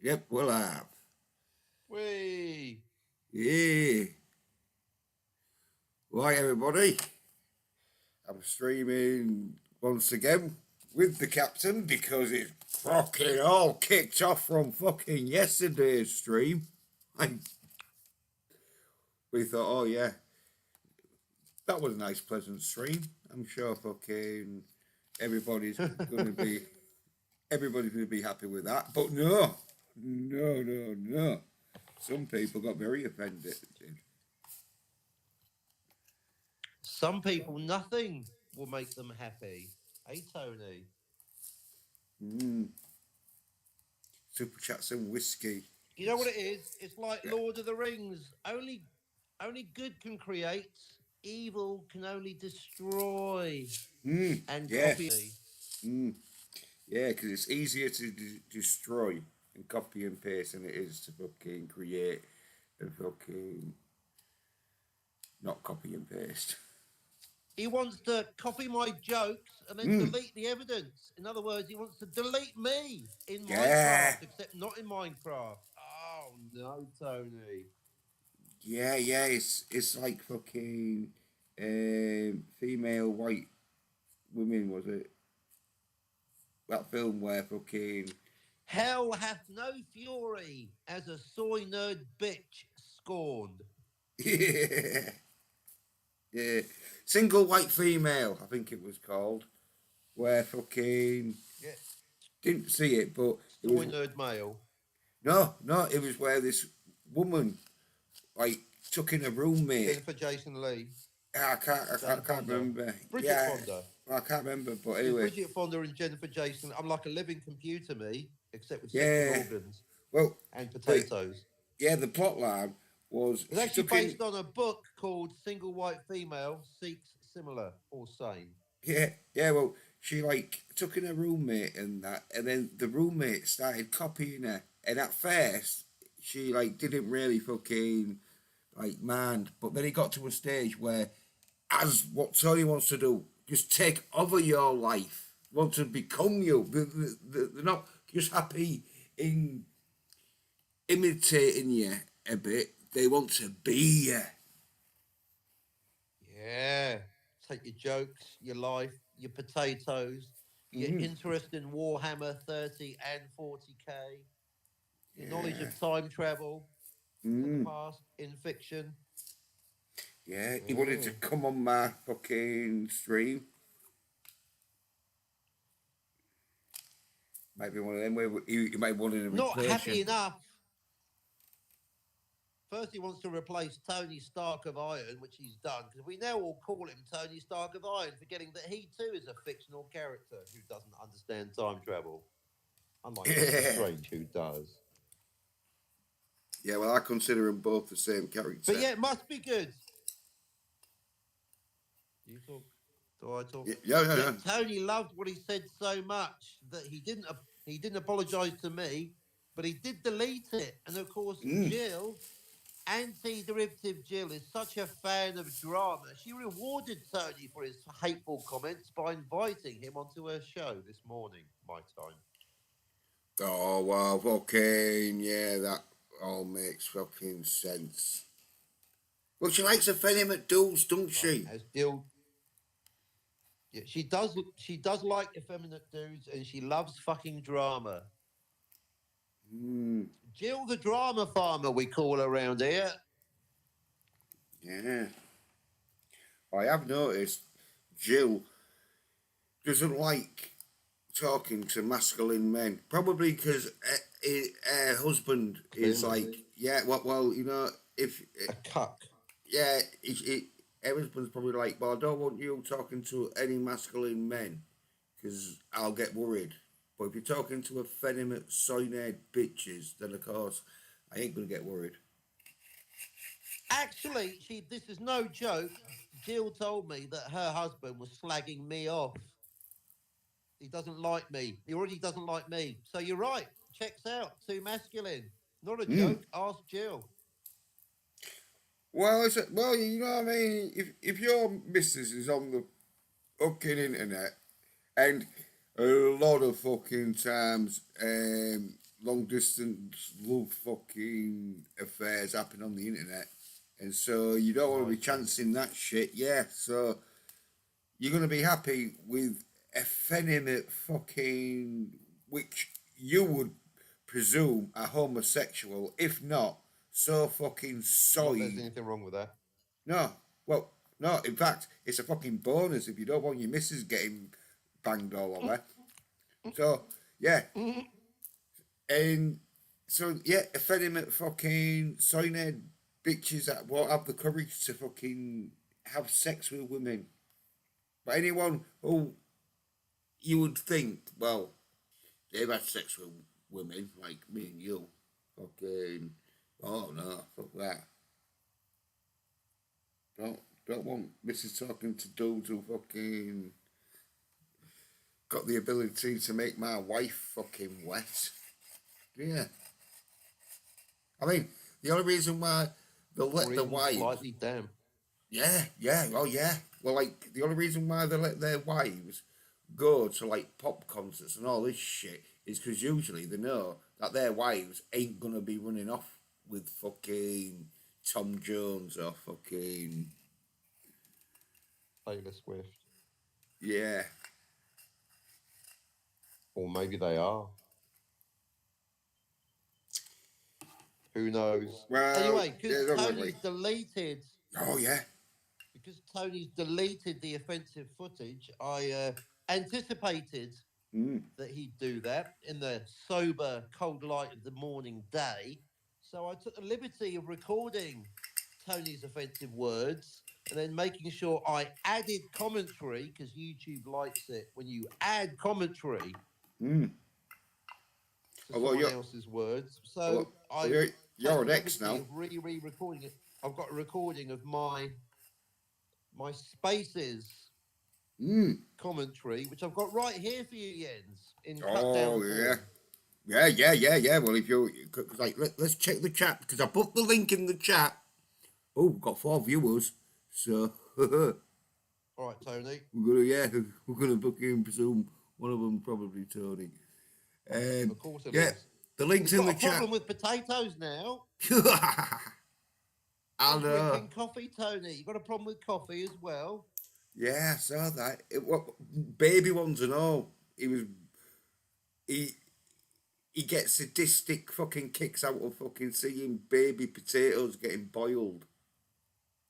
Yep, we'll have. Whee! Yeah. Right, everybody. I'm streaming once again with the captain because it's fucking all kicked off from fucking yesterday's stream. And we thought, oh yeah, that was a nice, pleasant stream. I'm sure fucking everybody's gonna be everybody's gonna be happy with that. But no. Some people got very offended. Some people, nothing will make them happy. Hey, Tony. Mm. Super chats and whiskey. You know what it is? It's like Lord of the Rings. Only good can create. Evil can only destroy and Yeah. copy. Mm. Yeah, because it's easier to destroy and copy and paste than it is to fucking create and fucking not copy and paste. He wants to copy my jokes and then delete the evidence. In other words, he wants to delete me in Minecraft, except not in Minecraft. Oh no, Tony. Yeah. It's like fucking female white women, was it? That film where fucking Hell hath no fury as a soy nerd bitch scorned. yeah. Yeah. Single white female, I think it was called. Where fucking Yeah. didn't see it, but it Soy was nerd male. no, it was where this woman like took in a roommate. Jennifer Jason Lee. I can't remember. Bridget Yeah, Fonda. I can't remember. But There's anyway, Bridget Fonda and Jennifer Jason. I'm like a living computer, me, except with yeah. sexual organs Well, and potatoes. the plot line was It's actually based on a book called Single White Female Seeks Similar or Same. Yeah. Well, she like took in a roommate and that, and then the roommate started copying her. And at first, she like didn't really fucking like mind, but then it got to a stage where, as what Tony wants to do, just take over your life, want to become you. They're not just happy in imitating you a bit. They want to be you. Yeah. Take your jokes, your life, your potatoes, your interest in Warhammer 30 and 40k, your knowledge of time travel to the past in fiction. Yeah, he wanted to come on my fucking stream. Might be one of them where he might want to Not replace happy you. enough. First, he wants to replace Tony Stark of Iron, which he's done, because we now all call him Tony Stark of Iron, forgetting that he too is a fictional character who doesn't understand time travel. Unlike Doctor Strange, who does. Yeah, well, I consider them both the same character. But yeah, it must be good. You talk. Do I talk? Yeah. Tony loved what he said so much that he didn't apologise to me, but he did delete it. And of course, Jill, anti-derivative Jill, is such a fan of drama. She rewarded Tony for his hateful comments by inviting him onto her show this morning, my time. Oh, well, fucking, yeah, that all makes fucking sense. Well, she likes effeminate dudes, don't she? As Jill... Yeah, she does. She does like effeminate dudes, and she loves fucking drama. Jill, the drama farmer, we call her around here. Yeah. I have noticed Jill doesn't like talking to masculine men. Probably because her husband is like, yeah, well, you know, if a cuck. Yeah, her husband's probably like, well, I don't want you talking to any masculine men because I'll get worried. But if you're talking to effeminate soy nerd bitches, then of course I ain't gonna get worried. Actually, this is no joke. Jill told me that her husband was slagging me off. He doesn't like me. He already doesn't like me. So you're right. Checks out. Too masculine. Not a joke. Ask Jill. Well, you know what I mean. If your missus is on the fucking internet, and a lot of fucking times, long distance love fucking affairs happen on the internet, and so you don't want to be chancing that shit. Yeah, so you're gonna be happy with effeminate fucking, which you would presume a homosexual, if not so fucking Not there's soy. anything wrong with that. No, well, no. In fact, it's a fucking bonus if you don't want your missus getting banged all over. So yeah, and so yeah, effeminate fucking soy nerd bitches that won't have the courage to fucking have sex with women. But anyone who you would think, well, they've had sex with women like me and you, fucking, oh no, fuck that. Don't want Mrs. talking to dudes who fucking got the ability to make my wife fucking wet. Yeah. I mean, the only reason why they Or let the even wives. slightly damp. Yeah, oh yeah. Well, like, the only reason why they let their wives go to, like, pop concerts and all this shit is because usually they know that their wives ain't gonna be running off with fucking Tom Jones or fucking. Taylor Swift. Yeah. Or maybe they are. Who knows? Well, Anyway, yeah, because don't Tony's really. deleted Oh, yeah. because Tony's deleted the offensive footage, I anticipated Mm. that he'd do that in the sober, cold light of the morning day. So I took the liberty of recording Tony's offensive words and then making sure I added commentary because YouTube likes it when you add commentary Mm. to Although someone else's words. So well, I've you're taken an the ex liberty now. of re-recording it. I've got a recording of my spaces Mm. commentary, which I've got right here for you, Jens, in cut down Oh, yeah. form. Yeah. Well, if you're like, let's check the chat because I put the link in the chat. Oh, we've got 4 viewers, so we're All right, Tony. we're gonna fucking presume one of them probably Tony. Of course it Yeah, is. the link's He's in got the a chat. problem with potatoes now. I And know. drinking coffee, Tony. You got a problem with coffee as well? Yeah, I saw that. What baby ones and all. He he gets sadistic fucking kicks out of fucking seeing baby potatoes getting boiled.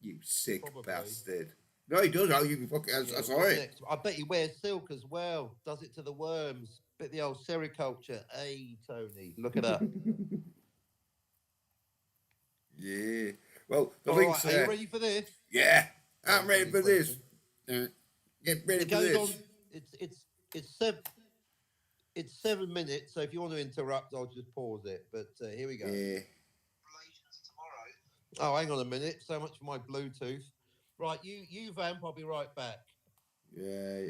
You sick Probably. bastard. No, he does. How you can fucking? I Yeah. saw What it. next? I bet he wears silk as well. Does it to the worms. Bit the old sericulture. Hey, Tony. Look it up. Yeah. Well, the All right. link's Are you there. ready for this? Yeah, Go I'm on, ready Tony. for this. Question. Get ready It for goes this. on. It's 7 minutes. So if you want to interrupt, I'll just pause it. But here we go. Yeah. Oh, hang on a minute. So much for my Bluetooth. Right, you vamp. I'll be right back. Yeah.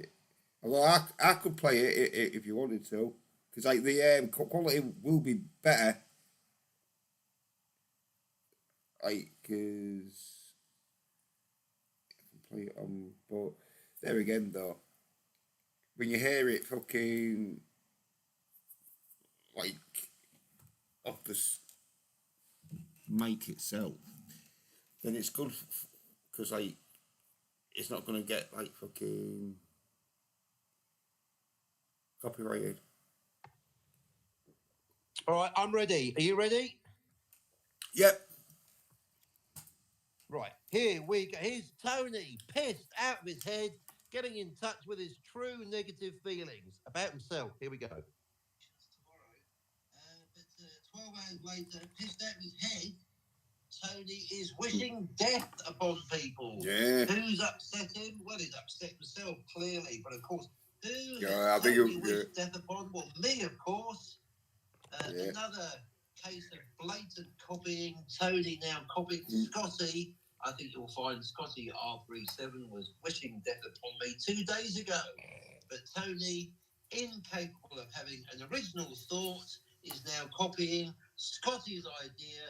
Well, I could play it if you wanted to, because like the quality will be better. Like, cause I can play it on, but there again though, when you hear it fucking like off the mic itself, then it's good because like it's not gonna get like fucking copyrighted. All right, I'm ready. Are you ready? Yep. Right, here we go. Here's Tony, pissed out of his head, getting in touch with his true negative feelings about himself. Here we go. But 12 hours later, pissed out of his head, Tony is wishing death upon people. Yeah. Who's upset him? Well, he's upset himself, clearly. But of course, who Yeah, I has think Tony it, wished death upon? Well, me, of course. Yeah. Another case of blatant copying. Tony now copying Scotty. I think you'll find Scotty R37 was wishing death upon me 2 days ago. But Tony, incapable of having an original thought, is now copying Scotty's idea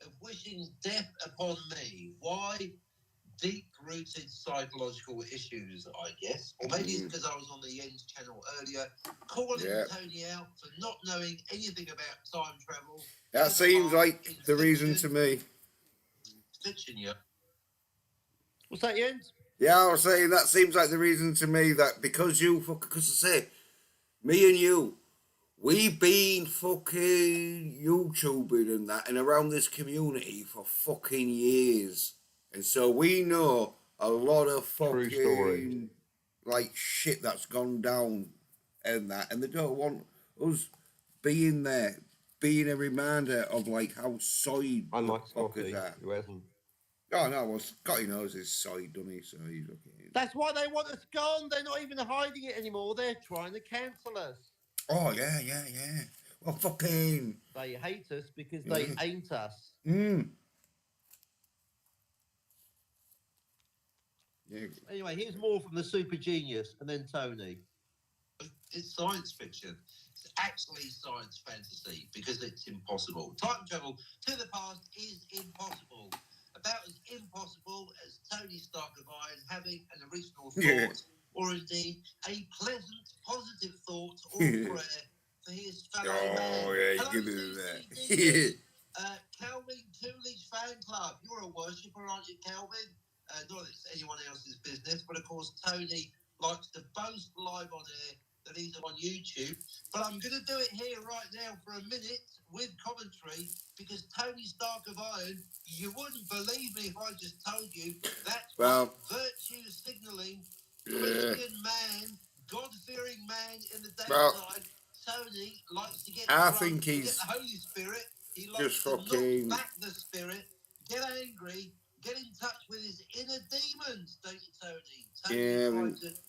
of wishing death upon me. Why? deep-rooted psychological issues, I guess. Or maybe it's because I was on the Yen's channel earlier, calling Tony out for not knowing anything about time travel. That seems like the reason to me. Fiction, yeah. What's that, Jens? Yeah, I was saying that seems like the reason to me that because I say, me and you, we've been fucking YouTubing and that and around this community for fucking years. And so we know a lot of fucking like shit that's gone down and that, and they don't want us being there, being a reminder of like how soy unlike Scotty, who hasn't. Oh no, well Scotty knows his soy, doesn't he? So he's okay. That's why they want us gone. They're not even hiding it anymore. They're trying to cancel us. Oh yeah. Well, fucking. They hate us because they ain't us. Yeah. Anyway, here's more from the super genius and then Tony. It's science fiction. It's actually science fantasy because it's impossible. Time travel to the past is impossible. About as impossible as Tony Stark of Iron having an original thought or indeed a pleasant, positive thought or prayer for his fellow man. Oh, yeah, give me that. Calvin Coolidge fan club. You're a worshipper, aren't you, Calvin? Not that it's anyone else's business, but of course Tony likes to boast live on air that he's on YouTube. But I'm going to do it here right now for a minute with commentary because Tony Stark of Iron, you wouldn't believe me if I just told you that's virtue signalling, Christian man, God-fearing man in the daytime. Tony likes to get drunk, get the Holy Spirit. He likes to knock back the spirit, get angry, get in touch with his inner demons, don't you, Tony?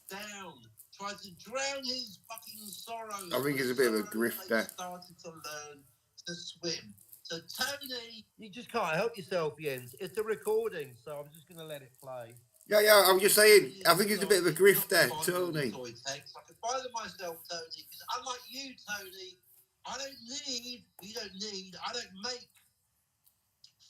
Tony tried to drown his fucking sorrows. I think he's a bit of a grifter. Started to learn to swim. So, Tony, you just can't help yourself, Jens. It's a recording, so I'm just going to let it play. Yeah, I'm just saying, I think he's a bit of a grifter, Tony. I can buy them myself, Tony, because unlike you, Tony, I don't make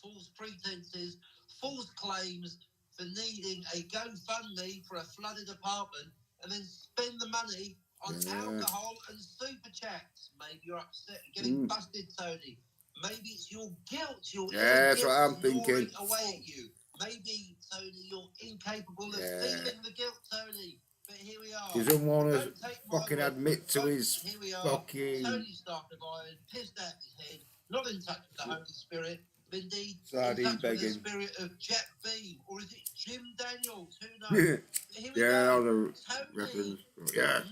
false pretenses, false claims for needing a GoFundMe for a flooded apartment and then spend the money on alcohol and super chats. Maybe you're upset getting busted, Tony. Maybe it's your guilt. That's what I'm thinking. Away at you. Maybe, Tony, you're incapable of feeling the guilt, Tony. But here we are. He doesn't want to fucking admit to his fucking... Tony Stark of Iron, pissed out his head, not in touch with the Holy Spirit, but indeed Sardine in touch begging. with the spirit of Jack Beam, or is it Jim Daniels? Who knows? Here we go. Tony,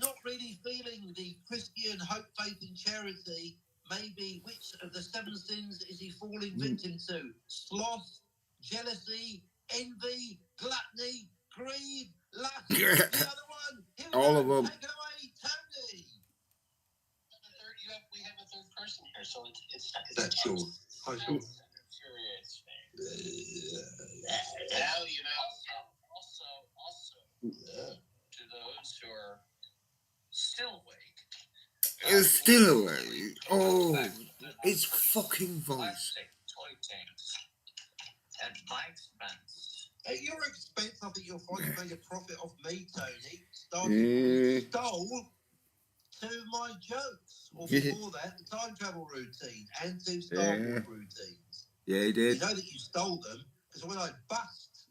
not really feeling the Christian hope, faith, and charity. Maybe which of the 7 sins is he falling victim to? Sloth, jealousy, envy, gluttony, greed, lust. The other one. All of them. Take it away, Tony. We have a third person here, so it's that's your. Infuriates me. Well, also, to those who are still awake. It's still awake. Oh, his fucking voice. Toy tanks at my expense. At your expense, I think you'll find you made a profit off me, Tony. Stole 2 of my jokes. Or before that, the time travel routine and 2 Star Wars routines. Yeah, he did. You know that you stole them because when I bust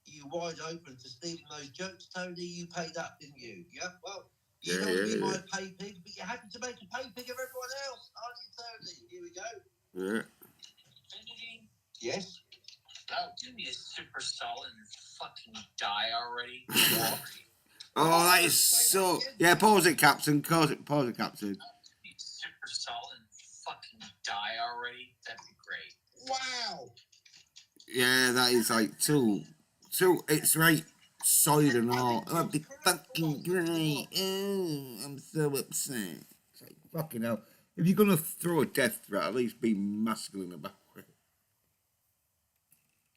you wide open for stealing those jokes, Tony, you paid up, didn't you? Yeah, well. You don't want to be my pay pig, but you happen to make a pay pig of everyone else, aren't you, Tony? Here we go. Yeah. Infinity? Yes? Oh, give me a super solid and fucking die already. Oh, that is so... Yeah, pause it, Captain. Pause it, Captain. Super solid and fucking die already. That'd be great. Wow. Yeah, that is like too... It's right. Side and all. That'd be fucking great. Oh, I'm so upset. It's like, fucking hell. If you're going to throw a death threat, at least be masculine about it.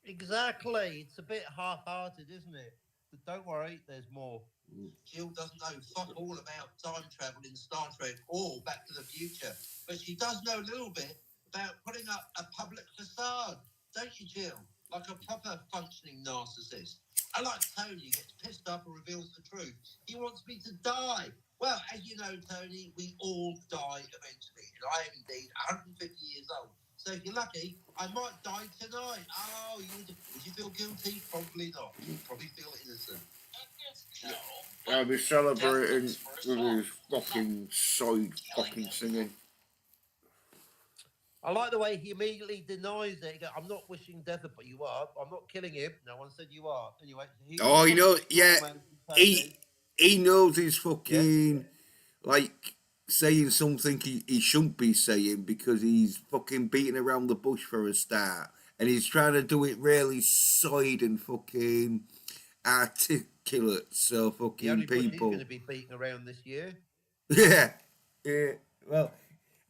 Exactly. It's a bit half-hearted, isn't it? But don't worry, there's more. Jill doesn't know fuck all about time travel in Star Trek or Back to the Future, but she does know a little bit about putting up a public facade, don't you, Jill? like a proper functioning narcissist. I like Tony, who gets pissed up and reveals the truth. He wants me to die. Well, as you know, Tony, we all die eventually, and I am indeed 150 years old. So if you're lucky, I might die tonight. Oh, would you feel guilty? Probably not. You'd probably feel innocent. No. I'll be celebrating with his fucking side fucking singing. I like the way he immediately denies it. He goes, I'm not wishing death upon you. Are. I'm not killing him. No one said you are. Anyway, Oh, you know, yeah, he knows he's fucking like saying something he shouldn't be saying because he's fucking beating around the bush for a start, and he's trying to do it really side and fucking articulate. So fucking the only people. Bush he's going to be beating around this year. Yeah, yeah. Well,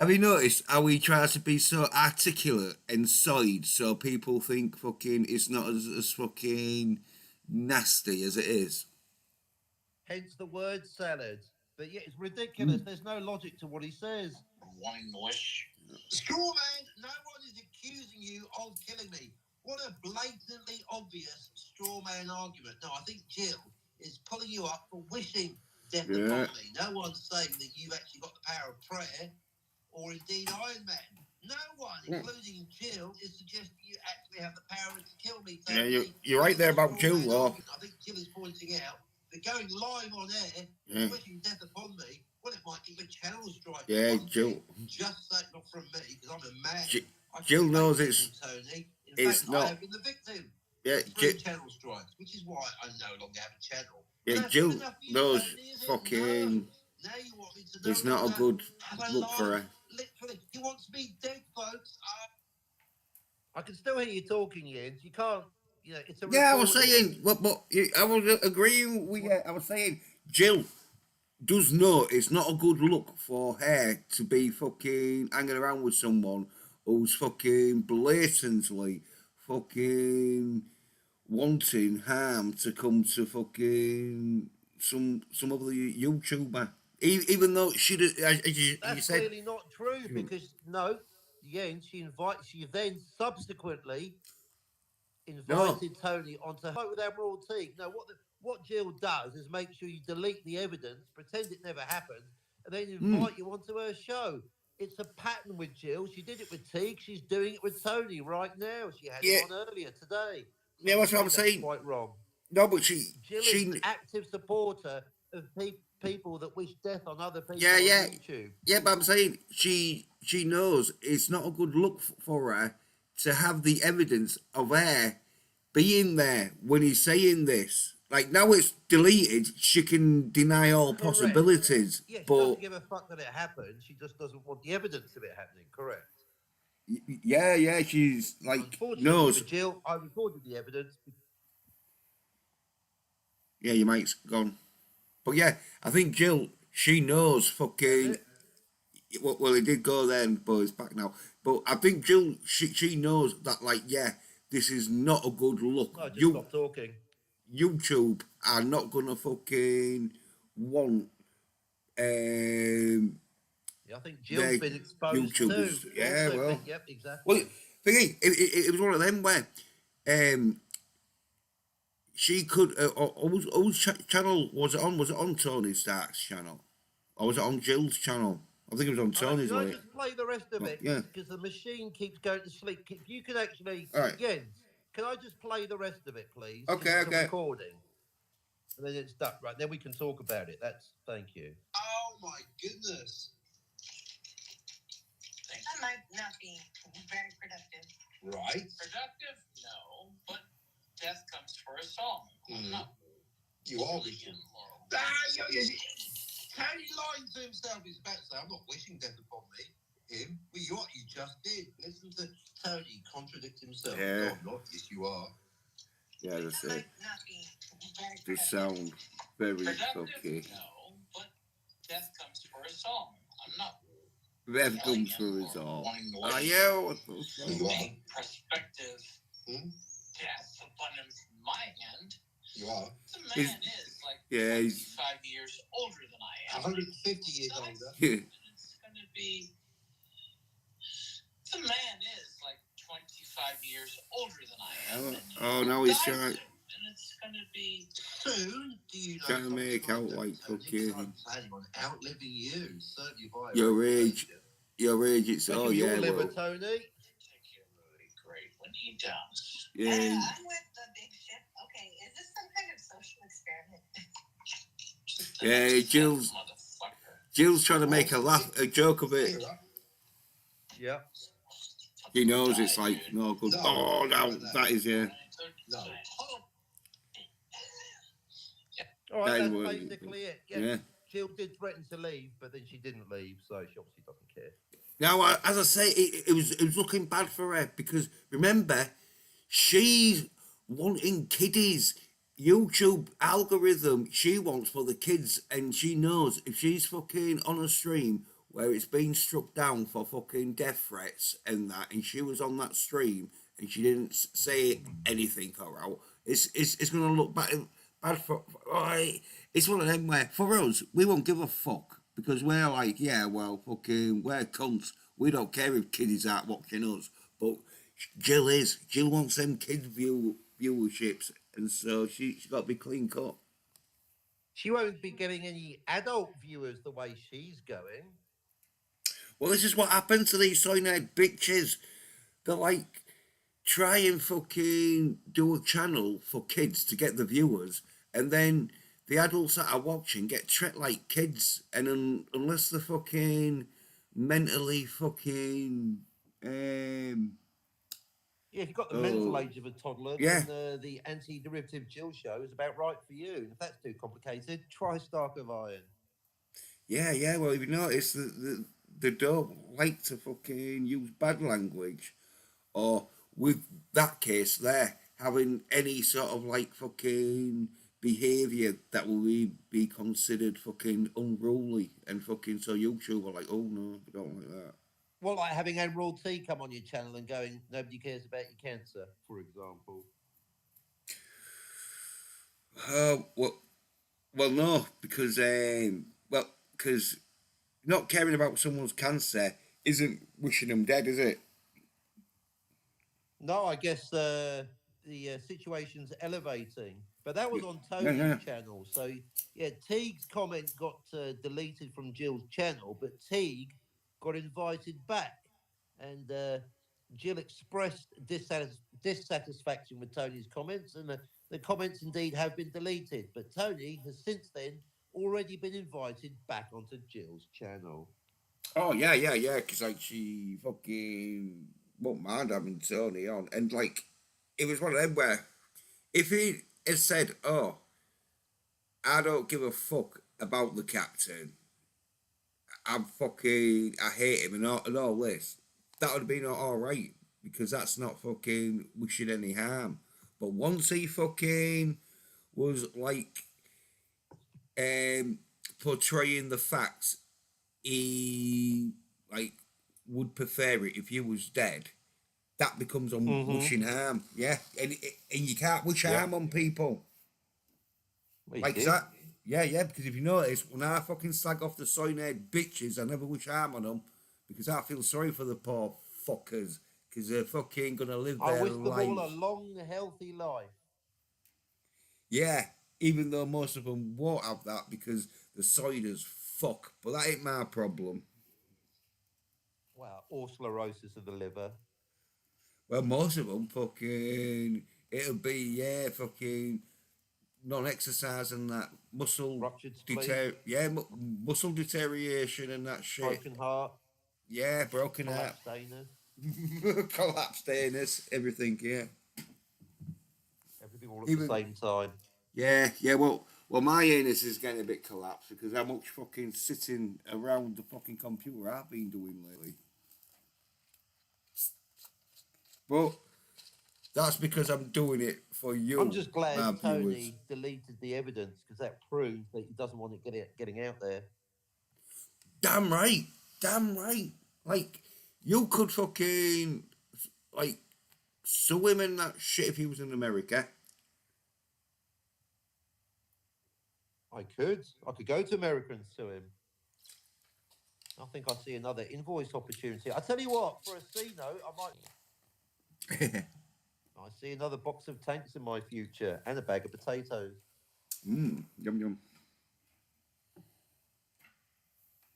have you noticed how he tries to be so articulate and side so people think fucking it's not as fucking nasty as it is? Hence the word salad. But yeah, it's ridiculous. There's no logic to what he says. Wanting the wish. Straw man, no one is accusing you of killing me. What a blatantly obvious straw man argument. No, I think Jill is pulling you up for wishing death upon me. No one's saying that you've actually got the power of prayer or indeed Iron Man. No one, including Jill, is suggesting you actually have the power to kill me. So yeah, you're right there about Jill, though. I think Jill is pointing out that going live on air, wishing death upon me, well, it might give a channel strike. Yeah, Jill. Just say not from me, because I'm a man. Jill knows it's Tony. In it's fact, not. I have been the victim. Yeah, channel strikes, which is why I no longer have a channel. Yeah, Jill knows fucking. Now you want me to it's not a good look for her. Literally, he wants me dead, folks. I can still hear you talking, Jens. You can't. You know, it's a. Yeah, I was saying, but I was agreeing with you. I was saying, Jill does know it's not a good look for her to be fucking hanging around with someone who's fucking blatantly fucking wanting harm to come to fucking some other YouTuber. Even though she did, as you said, clearly not true because no, she then subsequently invited Tony onto her with Emerald Teague. No, what Jill does is make sure you delete the evidence, pretend it never happened, and then invite you onto her show. It's a pattern with Jill. She did it with Teague. She's doing it with Tony right now. She had it on earlier today. So that's what I'm saying. Quite wrong. No, but Jill is an active supporter of people that wish death on other people on YouTube. Yeah, but I'm saying she knows it's not a good look for her to have the evidence of her being there when he's saying this. Like, now it's deleted, she can deny all possibilities. Yeah, she but doesn't give a fuck that it happened. She just doesn't want the evidence of it happening. Correct. Yeah, she's like knows. For Jill, I recorded the evidence. Yeah, your mate's gone. But yeah, I think Jill, she knows fucking. Well, he did go then, but he's back now. But I think Jill, she knows that, like, yeah, this is not a good look. No, just stop talking. YouTube are not gonna fucking want. Yeah, I think Jill's been exposed YouTubers. too. Yeah, well, yep, exactly. Well, thingy, it was one of them where, she could. Whose channel was it on? Was it on Tony Stark's channel, or was it on Jill's channel? I think it was on Tony's. Can I just play the rest of it? Yeah. Because the machine keeps going to sleep. If you can actually, right. Jens, can I just play the rest of it, please? Okay. Recording, and then it's done. Right, then we can talk about it. Thank you. Oh my goodness. That might not be very productive. Right. Productive? No, but death comes for us all. No. You are wishing. Tony lying to himself is about to say, I'm not wishing death upon him. Well, what you just did. Listen to Tony contradict himself. Yeah. No, not. Yes, you are. Yeah, that's it. They sound very okay. No, but death comes for us all. I'm not. Death comes for us all. Yeah, what the fuck? Perspective. Death upon my end. You are. The man is like 25 years older than I am. 150 years older. Yeah. It's going to be. The man is like 25 years older than I am. And now he's died trying, soon, and it's going to be soon. Do you know trying to something make out that, like Tony? 'Cause fucking I'm planning on outliving you, certainly by a your age. reputation. Your age, it's Especially oh yeah, your liver, well, Tony. Particularly great when he does. yeah, I'm with the big ship. Okay, is this some kind of social experiment? Just the yeah. next Jill's motherfucker. Jill's trying to make a joke of it. Yeah. He knows it's like no good. No, Oh no, that is yeah. No. All right, That is that's what it is. basically it. Yeah. Yeah. Jill did threaten to leave, but then she didn't leave, so she obviously doesn't care. Now, as I say, it was looking bad for her because remember, she's wanting kiddies. YouTube algorithm she wants for the kids, and she knows if she's fucking on a stream where it's been struck down for fucking death threats and that, and she was on that stream and she didn't say anything or out, it's gonna look bad for. It's one of them where for us we won't give a fuck because we're like, yeah, well, fucking, we're cunts. We don't care if kiddies aren't watching us, but Jill is. Jill wants them kids viewerships, and so she's got to be clean cut. She won't be getting any adult viewers the way she's going. Well, this is what happened to these SOY NERD bitches. They're like, try and fucking do a channel for kids to get the viewers, and then the adults that are watching get treated like kids, and unless they're fucking mentally fucking Yeah, if you've got the mental age of a toddler, then the anti-derivative Jill show is about right for you. And if that's too complicated, try Stark of Iron. yeah. Well, if you notice, they don't like to fucking use bad language, or with that case, there having any sort of like fucking behaviour that will be considered fucking unruly, and fucking so YouTube are like, oh no, we don't like that. Well, like having Emerald T come on your channel and going, nobody cares about your cancer, for example. Well, no, because because not caring about someone's cancer isn't wishing them dead, is it? No, I guess the situation's elevating, but that was on No, Tony's no. channel. So yeah, Teague's comment got deleted from Jill's channel, but Teague got invited back, and Jill expressed dissatisfaction with Tony's comments, and the comments indeed have been deleted. But Tony has since then already been invited back onto Jill's channel. Oh yeah. Because like she fucking won't mind having Tony on, and like it was one of them where if he had said, "Oh, I don't give a fuck about the captain. I hate him and all this," that would have been all right because that's not fucking wishing any harm. But once he fucking was like portraying the facts, he like would prefer it if you was dead. That becomes on wishing harm, yeah, and you can't wish harm on people Well, like that. Yeah, because if you notice, when I fucking slag off the SOY NERD bitches, I never wish harm on them because I feel sorry for the poor fuckers because they're fucking gonna live I their wish them life. all a long, healthy life. Yeah, even though most of them won't have that because the soid as fuck. But that ain't my problem. Well, or sclerosis of the liver. Well, most of them fucking it'll be fucking non-exercise and that muscle Ruptured spleen. muscle deterioration and that shit. Broken heart. Yeah, broken heart, Collapsed anus. collapsed anus, everything. Yeah, Everything all at the same time. Yeah. Well, my anus is getting a bit collapsed because how much fucking sitting around the fucking computer I've been doing lately. But that's because I'm doing it for you. I'm just glad my Tony viewers. deleted the evidence because that proves that he doesn't want it getting out there. Damn right. Like, you could fucking, like, sue him and that shit if he was in America. I could go to America and sue him. I think I see another invoice opportunity. I tell you what, for a C note, I might. I see another box of tanks in my future and a bag of potatoes. Yum yum.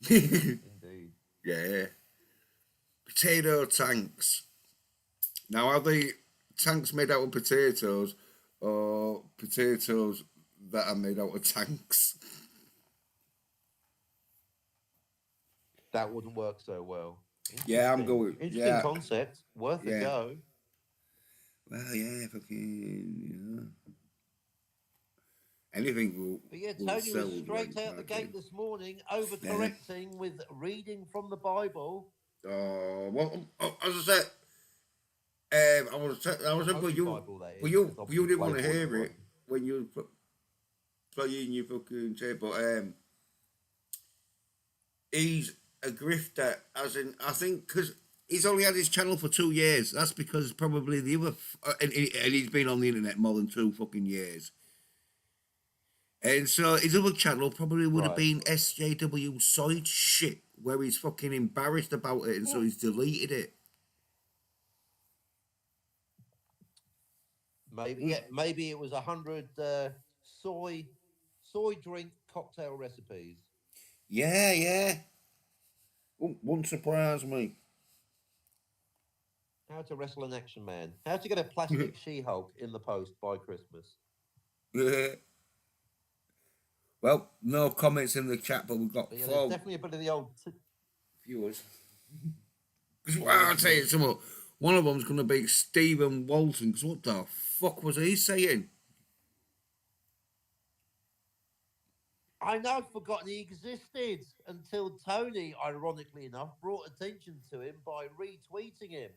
Indeed. Yeah. Potato tanks. Now, are they tanks made out of potatoes or potatoes that are made out of tanks? That wouldn't work so well. Yeah, I'm Interesting. going. Interesting Yeah, concept. Worth a yeah. go. Well, yeah, fucking, anything But yeah, will Tony sell was with straight white out the gate parking. this morning, Yeah. overcorrecting with reading from the Bible. Well, as I said, I was, The but Holy you, Bible, that is, because you obviously didn't want to Playboy's hear it one. when you were playing your fucking tape, but he's a grifter, as in, I think, because he's only had his channel for 2 years. That's because probably the other, and he's been on the internet more than 2 fucking years. And so his other channel probably would have Right. been SJW Side Shit, where he's fucking embarrassed about it, and so he's deleted it. Maybe, yeah, maybe it was 100 soy drink cocktail recipes. Yeah, yeah. Won't surprise me. How to wrestle an action man. How to get a plastic She-Hulk in the post by Christmas. Yeah. Well, no comments in the chat, but we've got But yeah, there's 4 definitely a bit of the old. viewers. Because Yeah, I'll tell you something. One of them's going to be Stephen Walton. Because what the fuck was he saying? I know I'd forgotten he existed until Tony, ironically enough, brought attention to him by retweeting him.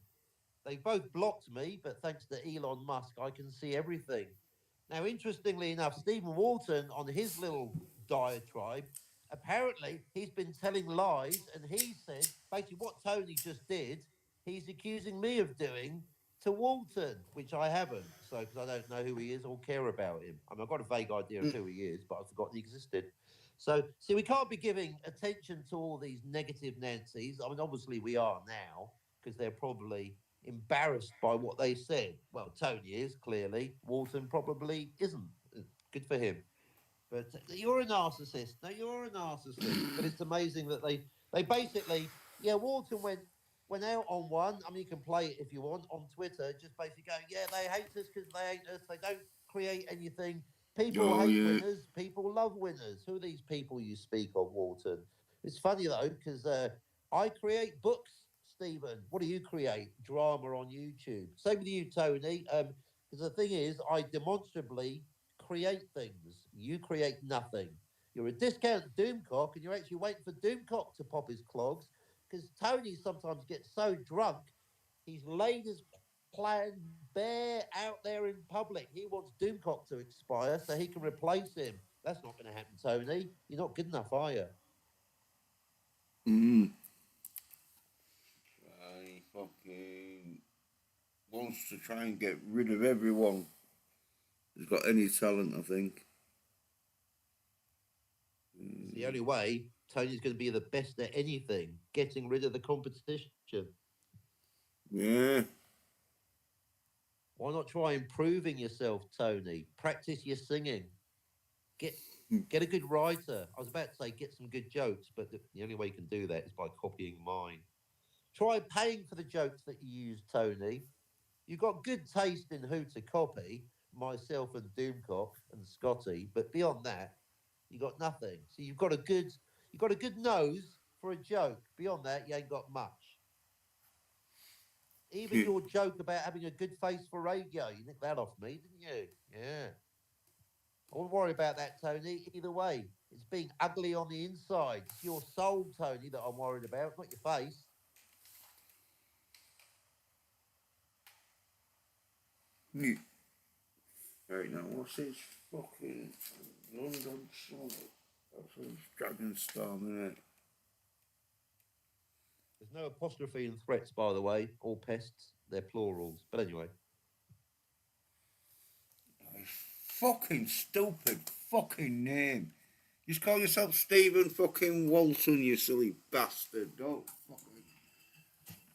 They both blocked me, but thanks to Elon Musk, I can see everything. Now, interestingly enough, Stephen Walton, on his little diatribe, apparently he's been telling lies, and he said basically what Tony just did, he's accusing me of doing to Walton, which I haven't. So, because I don't know who he is or care about him. I mean, I've got a vague idea of who he is, but I've forgotten he existed. So, see, we can't be giving attention to all these negative Nancy's. I mean, obviously we are now because they're probably embarrassed by what they said. Well, Tony is clearly. Walton probably isn't. Good for him. But you're a narcissist. No, you're a narcissist. But it's amazing that they basically, yeah, Walton went out on one. I mean, you can play it if you want on Twitter. Just basically go, yeah, they hate us because they hate us. They don't create anything. People Oh, hate yeah. winners. People love winners. Who are these people you speak of, Walton? It's funny though because I create books, Stephen. What do you create? Drama on YouTube. Same with you, Tony. Because the thing is, I demonstrably create things. You create nothing. You're a discount Doomcock, and you're actually waiting for Doomcock to pop his clogs. Because Tony sometimes gets so drunk, he's laid his plan bare out there in public. He wants Doomcock to expire so he can replace him. That's not going to happen, Tony. You're not good enough, are you? I fucking wants to try and get rid of everyone who's got any talent, I think. It's the only way Tony's going to be the best at anything, getting rid of the competition. Yeah. Why not try improving yourself, Tony? Practice your singing. Get a good writer. I was about to say get some good jokes, but the only way you can do that is by copying mine. Try paying for the jokes that you use, Tony. You've got good taste in who to copy, myself and Doomcock and Scotty, but beyond that, you got nothing. So you've got a good nose for a joke. Beyond that, you ain't got much. Even your joke about having a good face for radio, you nicked that off me, didn't you? Yeah. I wouldn't worry about that, Tony. Either way, it's being ugly on the inside. It's your soul, Tony, that I'm worried about, not your face. Yeah. Right now, what's his fucking London song? That's a Dragon Storm, isn't it? There's no apostrophe in threats, by the way, or pests. They're plurals. But anyway. Fucking stupid fucking name. Just call yourself Stephen fucking Walton, you silly bastard. Don't fucking.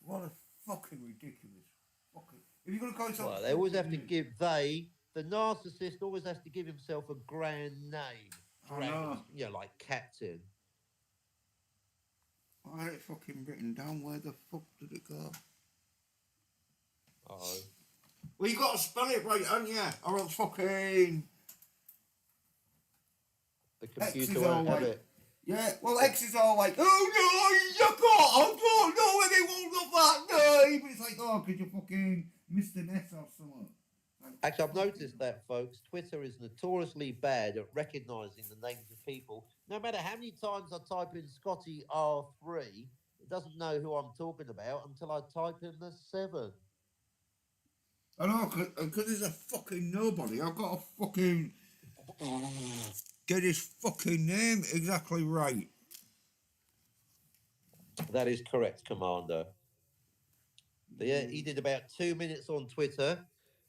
What a fucking ridiculous fucking. If you're gonna call yourself Well, a they always fucking have to nerd, give the narcissist always has to give himself a grand name. I know. Dragons, like Captain. I had it fucking written down. Where the fuck did it go? Oh, Well, you got to spell it right, haven't you? Or else fucking the X computer is all won't have like, it. yeah. Well, X is all like, oh no, you got, I don't know where they won't look that name. It's like, oh, could you fucking Mr. Ness or something? Like, Actually, I've fucking noticed that, folks. Twitter is notoriously bad at recognizing the names of people. No matter how many times I type in Scotty R3, it doesn't know who I'm talking about until I type in the 7. I know, because there's a fucking nobody. I've got to fucking get his fucking name exactly right. That is correct, Commander. But yeah, he did about 2 minutes on Twitter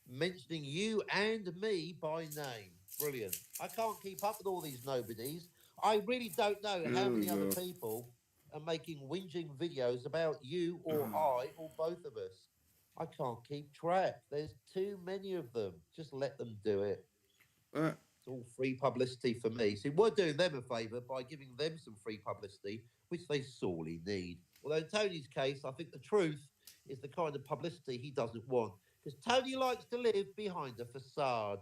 mentioning you and me by name. Brilliant. I can't keep up with all these nobodies. I really don't know how There we many other go. people are making whinging videos about you or I or both of us. I can't keep track. There's too many of them. Just let them do it. Uh, It's all free publicity for me. See, we're doing them a favour by giving them some free publicity, which they sorely need. Although in Tony's case, I think the truth is the kind of publicity he doesn't want, because Tony likes to live behind a facade.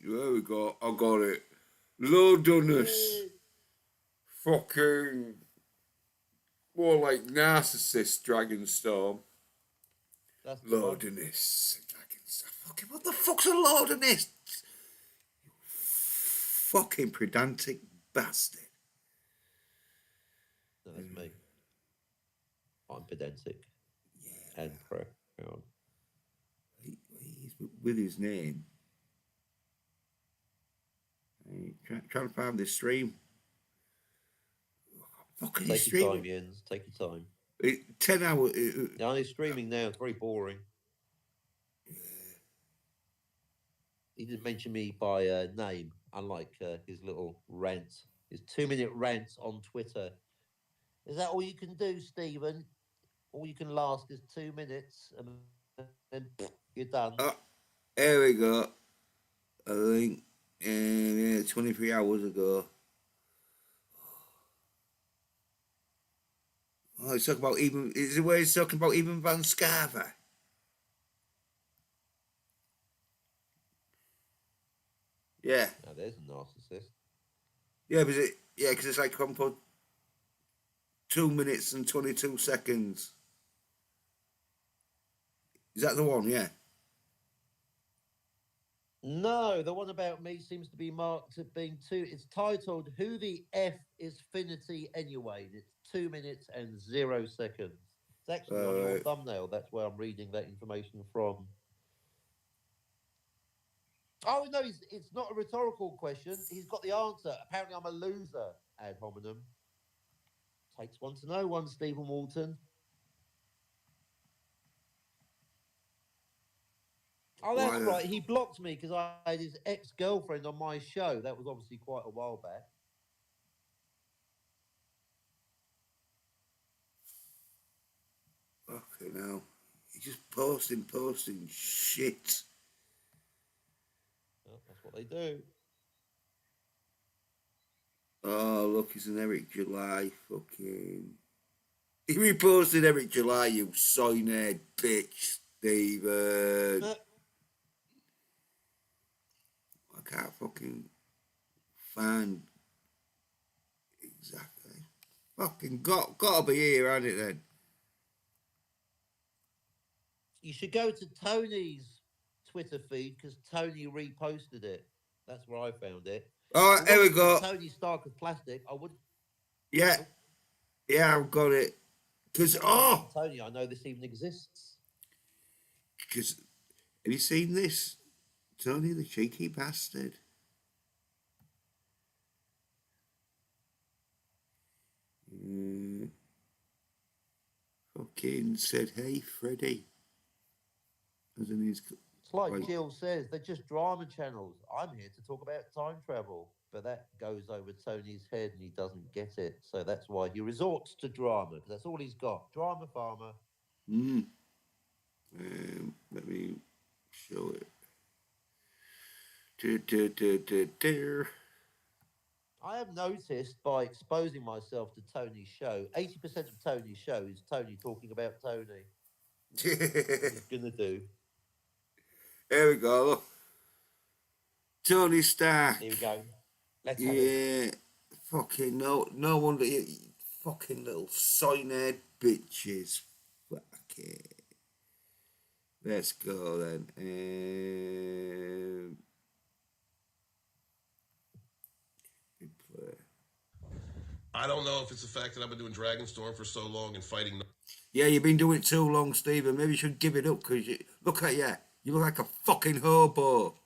there we go. I got it. Loudness. Yeah, Fucking more like narcissist Dragonstorm. that's the one. Loudness. Dragonstorm. Fucking what the fuck's a loudness? Fucking pedantic bastard. No, that's me. I'm pedantic Yeah. and proud. He's with his name. Trying to find this stream. Fucking his Take your stream. time, Jens. Take your time. 10 hours. The only streaming now is very boring. He didn't mention me by name, unlike his little rant, his 2 minute rant on Twitter. Is that all you can do, Stephen? All you can last is 2 minutes, and then you're done. Oh, there we go. I think 23 hours ago. Oh, he's talking about even. Is it where he's talking about even Van Scarver? Yeah. Now there's a narcissist. Yeah, because it's like come for 2 minutes and 22 seconds. Is that the one? Yeah. No, the one about me seems to be marked as being two. It's titled "Who the F is Finity Anyway?" And it's 2 minutes and 0 seconds. It's actually on your thumbnail. That's where I'm reading that information from. Oh no, it's not a rhetorical question. He's got the answer. Apparently, I'm a loser. Ad hominem. Takes one to know one, Stephen Walton. Oh, that's right. He blocked me because I had his ex-girlfriend on my show. That was obviously quite a while back. Fucking hell. He's just posting shit. Well, that's what they do. Oh, look, it's an Eric July. Fucking. He reposted Eric July, you soy nerd bitch, Steven. I can't fucking find exactly. Fucking gotta be here, hasn't it then? You should go to Tony's Twitter feed because Tony reposted it. That's where I found it. Oh, here we go. Tony Stark of Plastic. I would. Yeah, yeah, I've got it. Because Tony, I know this even exists. Because have you seen this? Tony the cheeky bastard. Fucking said, hey, Freddie. As in his. It's like Jill says, they're just drama channels. I'm here to talk about time travel. But that goes over Tony's head and he doesn't get it. So that's why he resorts to drama, because that's all he's got. Drama farmer. Mm. Let me show it. Du. I have noticed by exposing myself to Tony's show, 80% of Tony's show is Tony talking about Tony. What he's gonna do. There we go. Look. Tony Stark. Here we go. Let's have it. Yeah. Fucking no wonder you fucking little soy nerd bitches. Fuck it. Let's go then. Play. I don't know if it's the fact that I've been doing Dragonstorm for so long and fighting. Yeah, you've been doing it too long, Stephen. Maybe you should give it up because look at you. You look like a fucking hobo.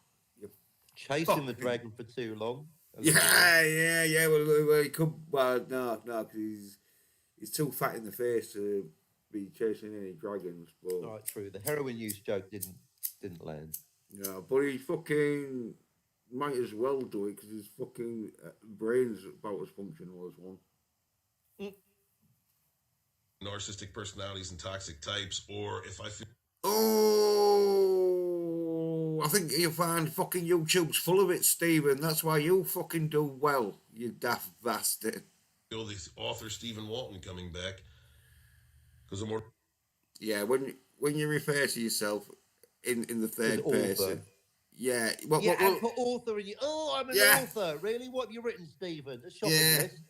Chasing the dragon for too long. Yeah. Well, he could. Well, no, because he's too fat in the face to be chasing any dragons. But Right, true. The heroin use joke didn't land. yeah, but he fucking might as well do it because his fucking brain's about as functional as one. Narcissistic personalities and toxic types, or if I feel I think you'll find fucking YouTube's full of it, Stephen. That's why you fucking do well, you daft bastard. the author Stephen Walton coming back, because the more Yeah, when you refer to yourself in the third person. Yeah, and put author in you. Oh, I'm an author. Really? What have you written, Stephen? A shopping list.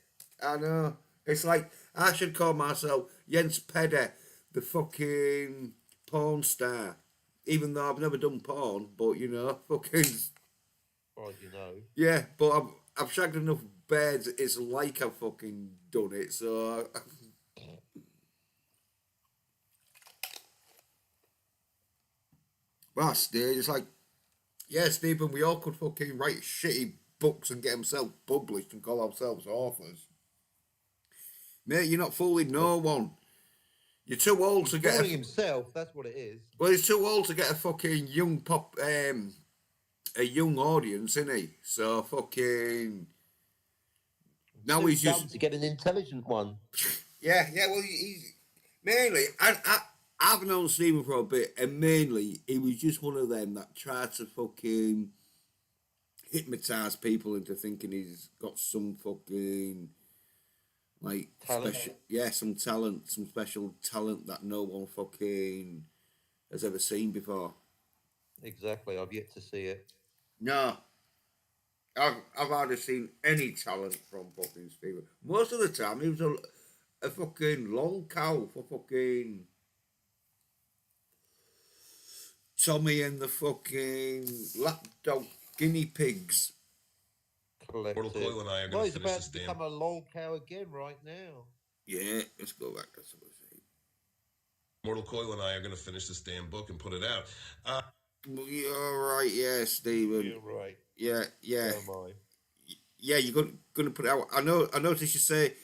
I know. It's like I should call myself Jens Peder, the fucking porn star. Even though I've never done porn, but you know, fucking. Well, you know. Yeah, but I've shagged enough beds. It's like I've fucking done it. So. Well, dude, it's like, yeah, Stephen, we all could fucking write shitty books and get themselves published and call ourselves authors. Mate, you're not fooling no one. You're too old to get himself. That's what it is. Well, he's too old to get a fucking young a young audience, isn't he? So fucking. Now he's just to get an intelligent one. Yeah. Well, he's mainly. I've known Stephen for a bit, and mainly he was just one of them that tried to fucking hypnotize people into thinking he's got some fucking. Like some talent, some special talent that no one fucking has ever seen before. Exactly, I've yet to see it. No, I've hardly seen any talent from fucking Stephen. Most of the time, he was a fucking long cow for fucking Tommy and the fucking lapdog guinea pigs. Mortal Coil and I are going to finish this damn. He's about to become a lol cow again right now. Yeah, let's go back. That's what I say. Mortal Coil and I are going to finish this damn book and put it out. You're right, yeah, Stephen. You're right. Yeah. So am I. Yeah, you're going to put it out. I noticed you say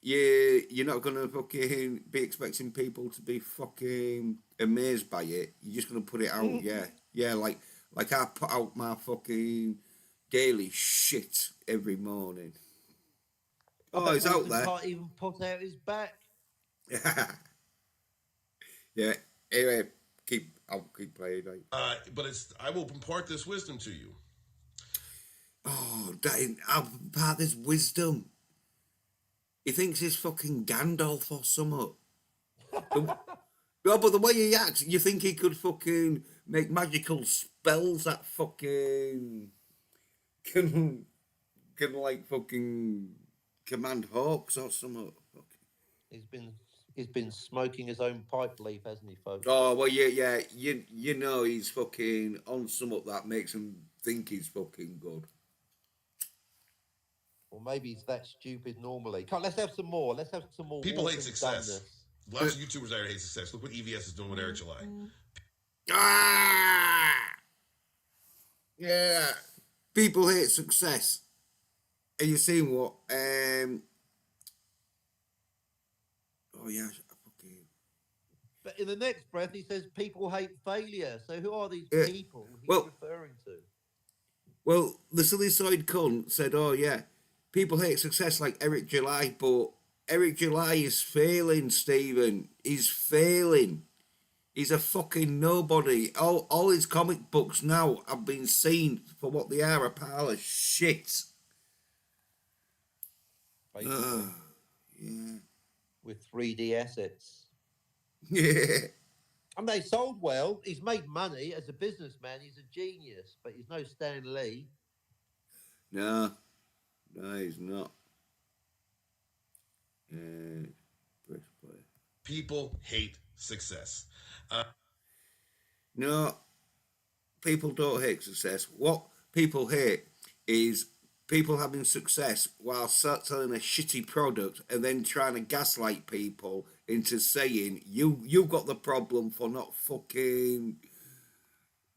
you're not going to fucking be expecting people to be fucking amazed by it. You're just going to put it out, yeah. Like I put out my fucking daily shit every morning. Oh, it's out there. Can't even put out his back. Yeah. Anyway, I'll keep playing. But I will impart this wisdom to you. Oh, I'll impart this wisdom. He thinks he's fucking Gandalf or something. No, but the way he acts, you think he could fucking make magical spells that fucking can like fucking command hawks or something. He's been smoking his own pipe leaf, hasn't he, folks? Oh well, yeah. You know he's fucking on something that makes him think he's fucking good. Or maybe he's that stupid normally. Let's have some more. Let's have some more. People hate success. Lots of YouTubers out hate success. Look what EVS is doing with Eric July. Yeah. People hate success. And you seen what? Oh yeah, okay. But in the next breath, he says people hate failure. So who are these people he's referring to? Well, the silly side cunt said, "Oh yeah, people hate success like Eric July, but Eric July is failing, Stephen. He's failing. He's a fucking nobody. All his comic books now have been seen for what they are, a pile of shit. Basically, Yeah. with 3D assets. Yeah. And they sold well. He's made money as a businessman. He's a genius, but he's no Stan Lee. No. No, he's not. Press play. People hate success. No, people don't hate success. What people hate is people having success while selling a shitty product and then trying to gaslight people into saying you've got the problem for not fucking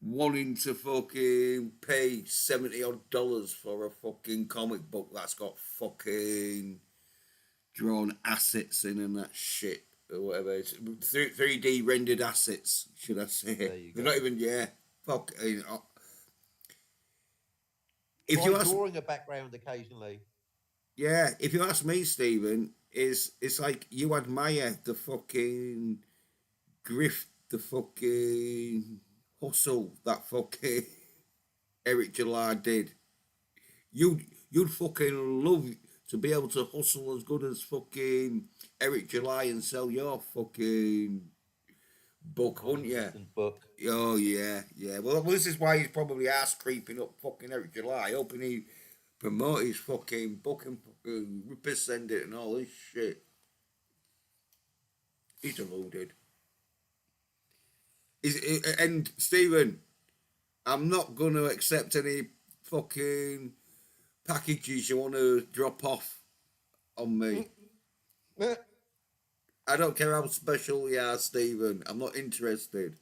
wanting to fucking pay $70 for a fucking comic book that's got fucking drawn assets in and that shit or whatever. It's 3D rendered assets, should I say? There you They're go. not even fuck. If Try you ask, drawing a background occasionally. yeah, if you ask me, Stephen, it's like you admire the fucking grift, the fucking hustle that fucking Eric July did. You'd fucking love to be able to hustle as good as fucking Eric July and sell your fucking book, wouldn't you? Non-existent book. Oh yeah, yeah. Well, this is why he's probably ass creeping up fucking Eric July, hoping he promote his fucking book and fucking represent it and all this shit. He's deluded. And Stephen, I'm not gonna accept any fucking packages you want to drop off on me. I don't care how special you are, Stephen. I'm not interested.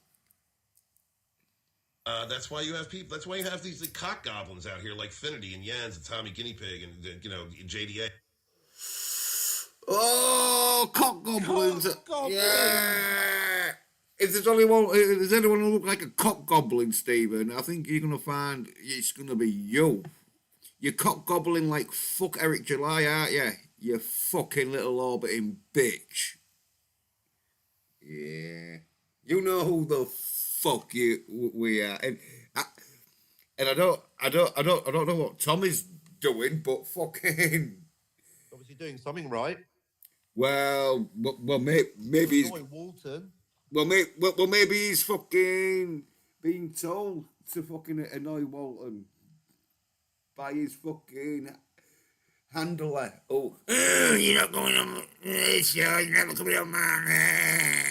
That's why you have people. That's why you have these cock goblins out here like Finity and Jens and Tommy Guinea Pig and JDA. Oh, cock goblins! Cock goblins! Yeah. If there's anyone who look like a cock goblin, Stephen, I think you're gonna find it's gonna be you. You're cock gobbling like fuck Eric July, aren't you? You fucking little orbiting bitch. Yeah, you know who the fuck we are, and I don't know what Tommy's doing, but fucking Obviously doing something right. maybe he's Annoy Walton. maybe he's fucking being told to fucking annoy Walton by his fucking handler. Oh, you're not going on this show. You're never coming on mine.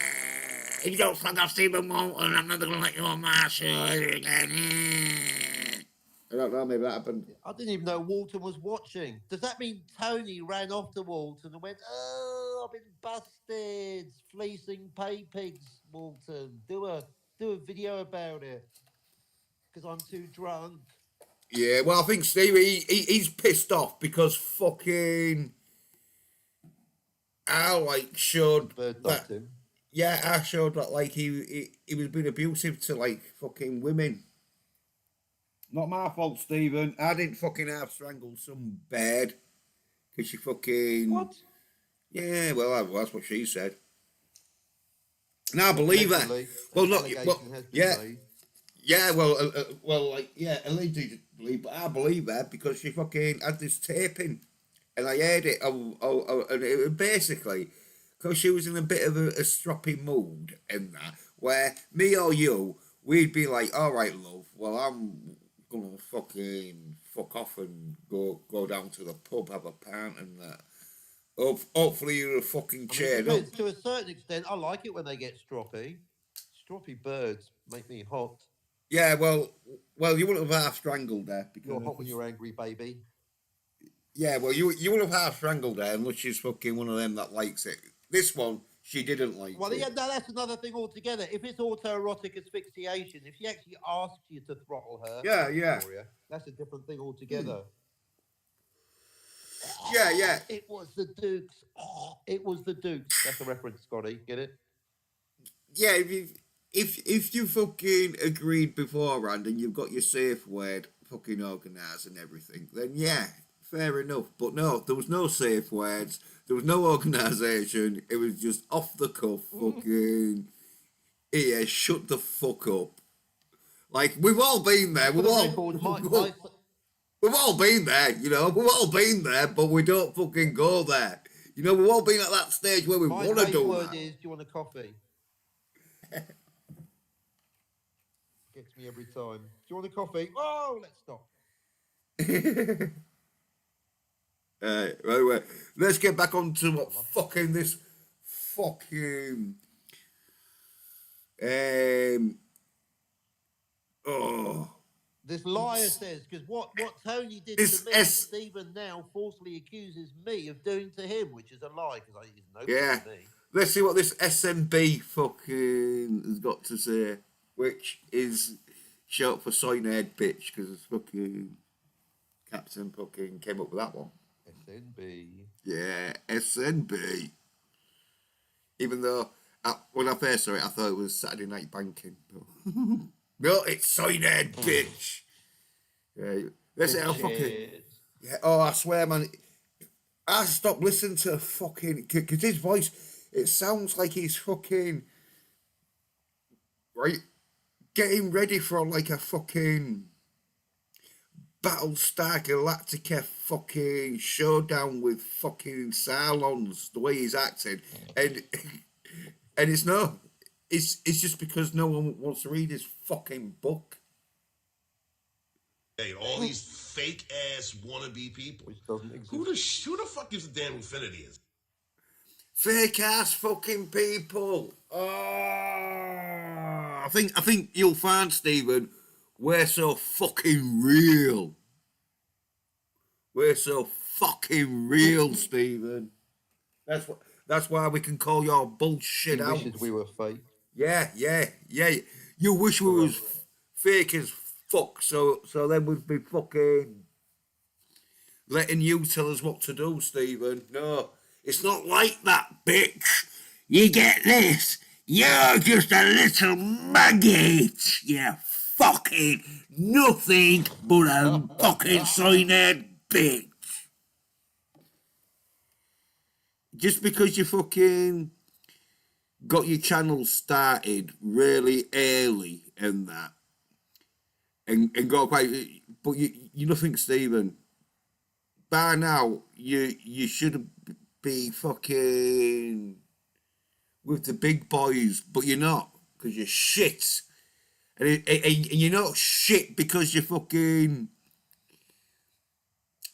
If you don't fuck off Stephen Walton, I'm never going to let you on my show again. I don't know, maybe that happened. I didn't even know Walton was watching. Does that mean Tony ran off to Walton and went, "Oh, I've been busted, fleecing pay pigs, Walton. Do a video about it because I'm too drunk." Yeah, well, I think Steve, he's pissed off because fucking I showed Bird that. him. Yeah, I showed that like he was being abusive to like fucking women. Not my fault, Stephen. I didn't fucking half strangle some bird because she fucking. What? Yeah, well, that's what she said. And I believe her. Allegedly, Well, an not allegation has been yeah. made. Yeah, like, yeah, allegedly, but I believe her because she fucking had this taping, and I heard it. And it was basically because she was in a bit of a stroppy mood, and that where me or you, we'd be like, "All right, love, well, I'm gonna fucking fuck off and go down to the pub, have a pint, and that. Hopefully, you're a fucking cheered up." To a certain extent, I like it when they get stroppy. Stroppy birds make me hot. Yeah, well, you wouldn't have half strangled her because You're hot when you're angry, baby. yeah, well, you would have half strangled her unless she's fucking one of them that likes it. This one, she didn't like Well, it. yeah, no, that's another thing altogether. If it's autoerotic asphyxiation, if she actually asks you to throttle her, Yeah. Victoria, that's a different thing altogether. Yeah. It was the Dukes. It was the Dukes. That's a reference, Scotty. Get it? Yeah, if you fucking agreed beforehand and you've got your safe word fucking organised and everything, then yeah, fair enough. But no, there was no safe words. There was no organisation. It was just off the cuff fucking. Here, shut the fuck up. Like, we've all been there. For We've the all, record, we've all been there, you know. We've all been there, but we don't fucking go there. You know, we've all been at that stage where we my want to safe do word that. is, do you want a coffee? Gets me every time. Do you want a coffee? Oh, let's stop. Right. Let's get back on to what fucking this fucking oh This liar says, because what Tony did this to me, S Stephen now falsely accuses me of doing to him, which is a lie, because he's nobody yeah. to me. Let's see what this SMB fucking has got to say, which is short for SOY NERD bitch, because it's fucking Captain fucking came up with that one. SNB. Yeah, SNB. Even though when I first saw it, I thought it was Saturday Night Banking. No, it's SOY NERD bitch. Yeah, let's say how fucking. Yeah, oh, I swear, man. I stopped listening to fucking. Because his voice, it sounds like he's fucking. Right? Getting ready for like a fucking. Battlestar Galactica fucking showdown with fucking Cylons, the way he's acting. And it's no. It's just because no one wants to read his fucking book. Hey, all these fake ass wannabe people. Which doesn't exist. Who the fuck gives a damn who Infinity is? Fake ass fucking people. Oh, I think you'll find, Stephen, we're so fucking real. We're so fucking real, Stephen. That's why we can call your bullshit He out. wishes we were fake. Yeah. You wish we was fake as fuck, so then we'd be fucking letting you tell us what to do, Stephen. No, it's not like that, bitch. You get this? You're just a little maggot. You're fucking nothing but a fucking SOY NERD bitch. Just because you fucking got your channel started really early and that, and got quite, but you nothing, Stephen. By now, you should be fucking with the big boys, but you're not, because you're shit. And you're not shit because you fucking,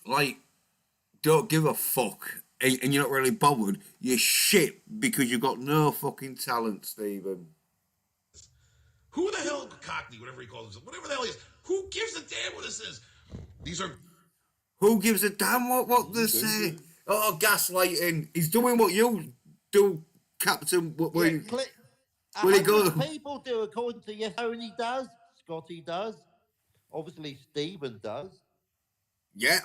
like, don't give a fuck. And you're not really bothered. You're shit because you've got no fucking talent, Stephen. Who the hell, Cockney, whatever he calls himself, whatever the hell he is, who gives a damn what this is? These are... Who gives a damn what they say? Oh, gaslighting. He's doing what you do, Captain. When he goes... People do, according to yes, Tony does, Scotty does, obviously Stephen does. Yeah,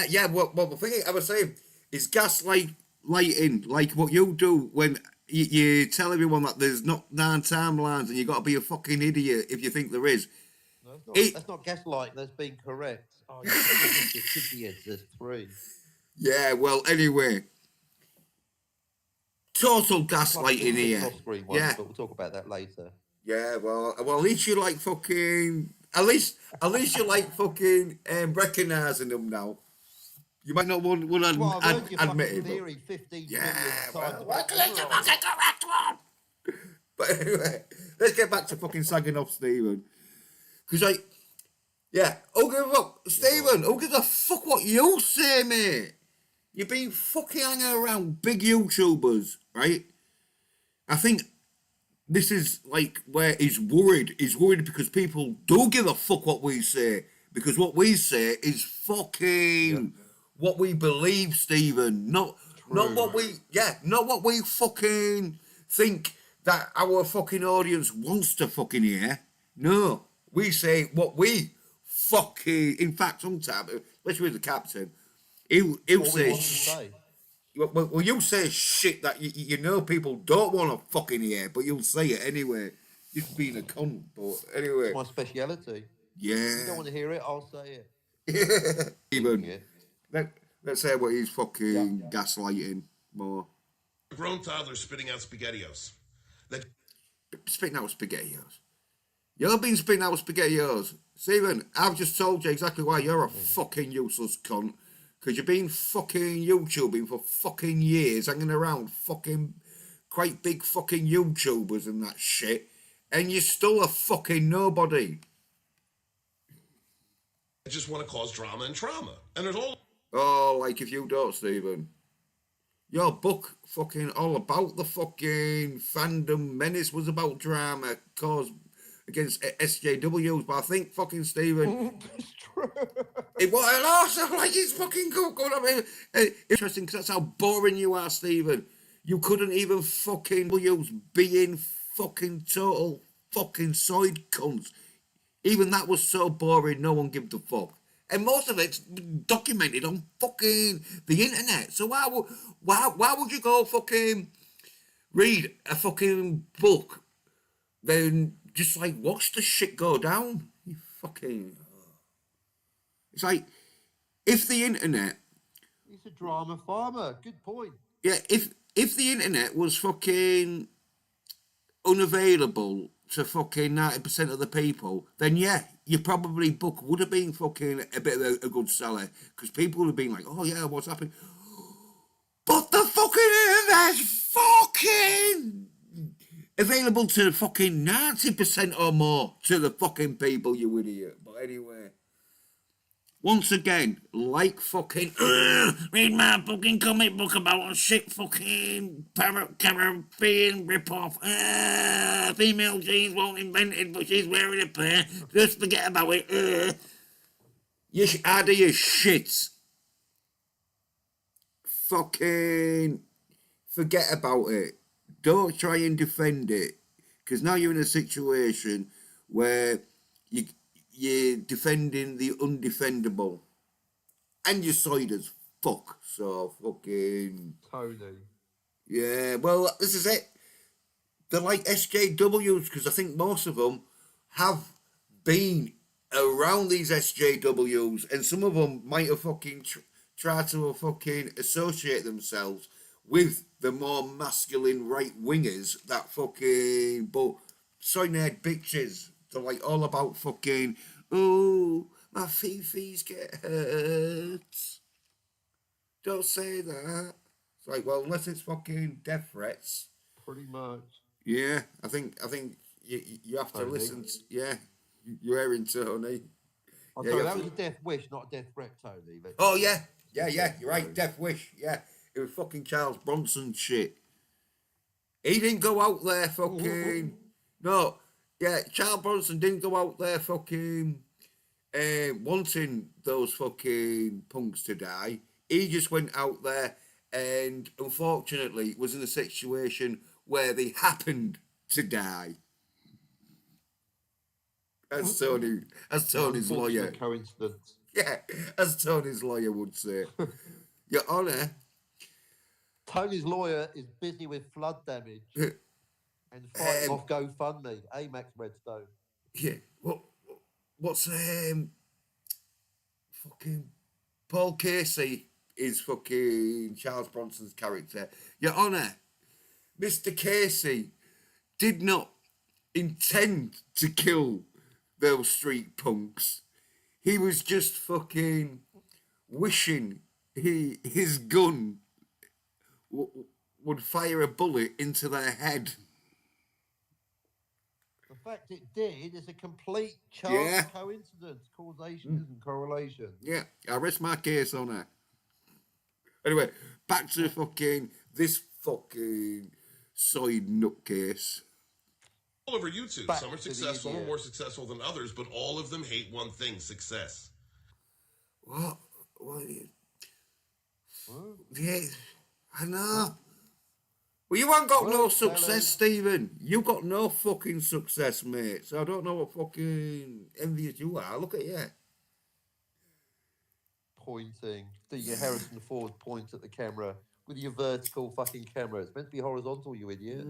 yeah. Well, the thing I was saying is gaslighting, like what you do when you tell everyone that there's not 9 timelines and you got to be a fucking idiot if you think there is. No, that's not gaslight. That's being correct. Oh, you idiots. There's 3. Yeah, well, anyway. Total gaslighting here. Off-screen one, Yeah. But we'll talk about that later. Yeah, well, at least you like fucking... At least you like fucking recognising them now. You might not want to Well, I've heard your admit fucking it. theory 15 Yeah, times. well, it's a fucking correct one. But anyway, let's get back to fucking sagging off Stephen. Because, like, yeah, who gives a fuck? Stephen, who gives a fuck what you say, mate? You've been fucking hanging around big YouTubers, right? I think this is like where he's worried. He's worried because people do give a fuck what we say. Because what we say is fucking what we believe, Stephen. Not what we fucking think that our fucking audience wants to fucking hear. No. We say what we fucking... In fact, sometimes, especially with the Captain, he'll say... Well, you say shit that you know people don't want to fucking hear, but you'll say it anyway. Just being a cunt, but anyway. It's my speciality. Yeah. If you don't want to hear it, I'll say it. Even. Let's say what he's fucking gaslighting more. Grown toddlers spitting out SpaghettiOs. spitting out spaghettios. You've been spitting out spaghettios. Stephen, I've just told you exactly why you're a fucking useless cunt. Because you've been fucking YouTubing for fucking years, hanging around fucking quite big fucking YouTubers and that shit. And you're still a fucking nobody. I just want to cause drama and trauma. And there's all... Oh, like if you don't, Stephen. Your book fucking all about the fucking fandom menace was about drama caused against SJWs, but I think fucking Stephen... It's true. It was an awesome, like it's fucking cool. Interesting, because that's how boring you are, Stephen. You couldn't even fucking use being fucking total fucking side cunts. Even that was so boring, no one gives a fuck. And most of it's documented on fucking the internet. So why would you go fucking read a fucking book, then just like watch the shit go down? You fucking... It's like, if the internet... He's a drama farmer. Good point. Yeah, if the internet was fucking unavailable to fucking 90% of the people, then yeah, your probably book would have been fucking a bit of a good seller, because people would have been like, oh yeah, what's happening? But the fucking internet's fucking available to fucking 90% or more to the fucking people, you idiot. But anyway, once again, like fucking, read my fucking comic book about a shit fucking Caribbean rip-off. Female jeans won't invent it, but she's wearing a pair. Just forget about it. You out of your shit. Fucking forget about it. Don't try and defend it. Because now you're in a situation where you're defending the undefendable. And your side as fuck. So fucking... Tony. Yeah, well, this is it. They're like SJWs, because I think most of them have been around these SJWs, and some of them might have fucking tried to fucking associate themselves with the more masculine right-wingers that fucking... But SOY NERD bitches... They're like all about fucking, oh, my fifis get hurt. Don't say that. It's like, well, unless it's fucking death threats. Pretty much. Yeah, I think you have to listen. Yeah, you're hearing Tony. Oh, Yeah, sorry, that was a death wish, not a death threat, Tony. Oh yeah, you're right. Death wish. Yeah, it was fucking Charles Bronson shit. He didn't go out there fucking. No. Yeah, Charles Bronson didn't go out there fucking wanting those fucking punks to die. He just went out there and unfortunately was in a situation where they happened to die. As Tony's lawyer. Coincidence. Yeah, as Tony's lawyer would say. Your Honour. Tony's lawyer is busy with flood damage. And fighting off GoFundMe, Max Redstone. Yeah, what's fucking Paul Casey is fucking Charles Bronson's character. Your Honour, Mr. Casey did not intend to kill those street punks. He was just fucking wishing his gun would fire a bullet into their head. The fact it did is a complete chance coincidence. Causation isn't correlation. Yeah, I rest my case on that. Anyway, back to fucking this fucking side nutcase. All over YouTube. Back Some are to the successful, idiot. more successful than others, but all of them hate one thing: success. What? Yeah, I know. Well, you ain't got no success, Stephen. You got no fucking success, mate. So I don't know what fucking envious you are. Look at you. Pointing. Do your Harrison Ford point at the camera with your vertical fucking camera. It's meant to be horizontal, you idiot.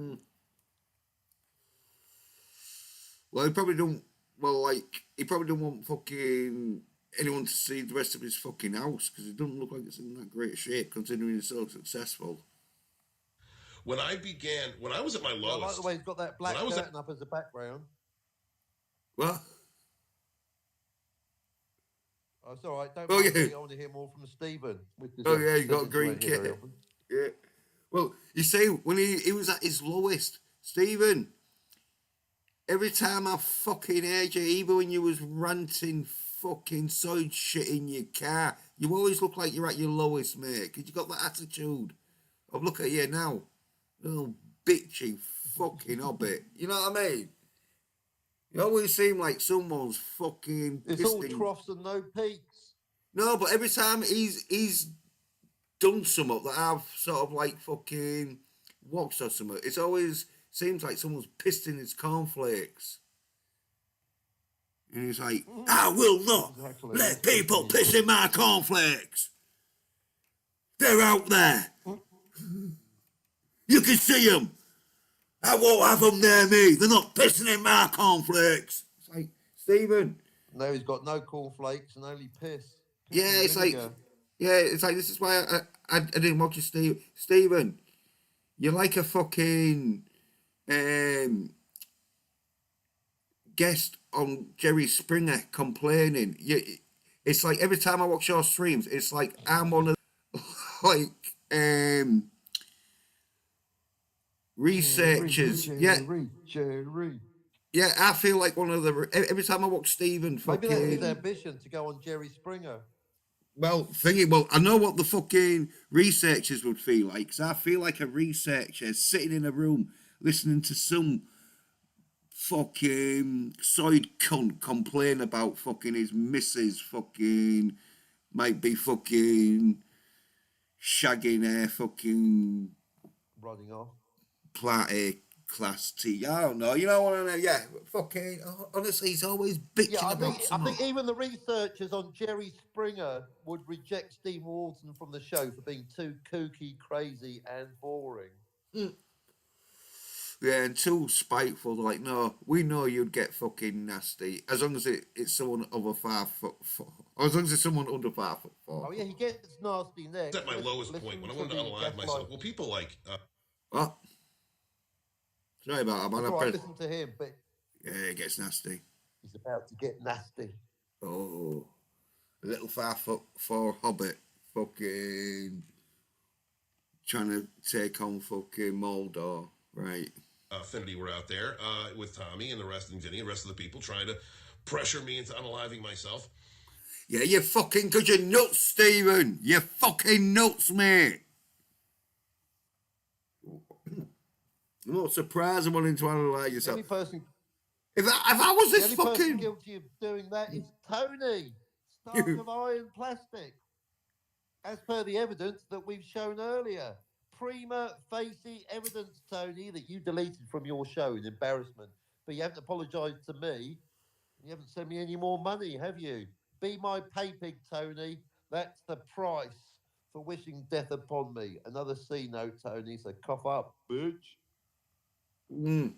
Well, he probably don't. Well, like he probably don't want fucking anyone to see the rest of his fucking house because it doesn't look like it's in that great shape, considering he's so successful. when I was at my Yeah, I like the lowest, way he's got that when black I was at curtain up as a background. What? Oh, it's all right. Don't Oh mind yeah. me. I want to hear more from Stephen. Oh yeah. You got Segments you green won't hear very kit. often. Yeah. Well, you see, when he was at his lowest, Stephen, every time I fucking heard you, even when you was ranting fucking side shit in your car, you always look like you're at your lowest, mate, because you got that attitude. Oh, look at you now. Little bitchy fucking hobbit. You know what I mean? You always seem like someone's fucking It's all pissing. troughs and no peaks. No, but every time he's done something that I've sort of like fucking watched or something, it's always seems like someone's pissed in his cornflakes. And he's like, I will not Exactly. let He's pissing people his. piss in my cornflakes. They're out there. You can see them. I won't have them near me. They're not pissing in my cornflakes. It's like, Stephen. No, he's got no cornflakes and only piss. Piss Yeah, and it's like, vinegar. yeah, it's like, this is why I didn't watch you, Stephen. You're like a fucking um, guest on Jerry Springer complaining. It's like every time I watch your streams, it's like I'm one of like researchers. Yeah, Jerry. yeah. I feel like one of the every time I watch Stephen Maybe that's his fucking. ambition to go on Jerry Springer. Well, thingy. Well, I know what the fucking researchers would feel like. Cause I feel like a researcher sitting in a room listening to some fucking side cunt complain about fucking his missus fucking might be fucking shagging her fucking Running off. platy class T. I don't know. You know what I mean? Yeah, fucking. Honestly, he's always bitching Yeah, about I something. think even the researchers on Jerry Springer would reject Steve Walton from the show for being too kooky, crazy, and boring. Yeah, and too spiteful. Like, no, we know you'd get fucking nasty as long as it's someone over 5 foot 4, or as long as it's someone under 5 foot 4. Oh yeah, he gets nasty next. at my lowest point Listen when I to wanted to the unalive myself. Well, gaslighting. people like What? Sorry about that, man. That's all right. Listen to him, but Yeah, it gets nasty. he's about to get nasty. Oh, a little 5 foot 4 hobbit, fucking trying to take on fucking Moldor, right? Affinity were out there with Tommy and the rest and Vinny and the rest of the people trying to pressure me into unaliving myself. Yeah, you fucking, cause you're nuts, Stephen. You fucking nuts, mate. I'm not surprised I'm wanting to analyse The yourself. only person, If I was the this only person fucking... guilty of doing that is Tony, Stark of Iron Plastic. As per the evidence that we've shown earlier. Prima facie evidence, Tony, that you deleted from your show in embarrassment. But you haven't apologised to me. You haven't sent me any more money, have you? Be my pay pig, Tony. That's the price for wishing death upon me. Another C note, Tony, so cough up, bitch. Mm.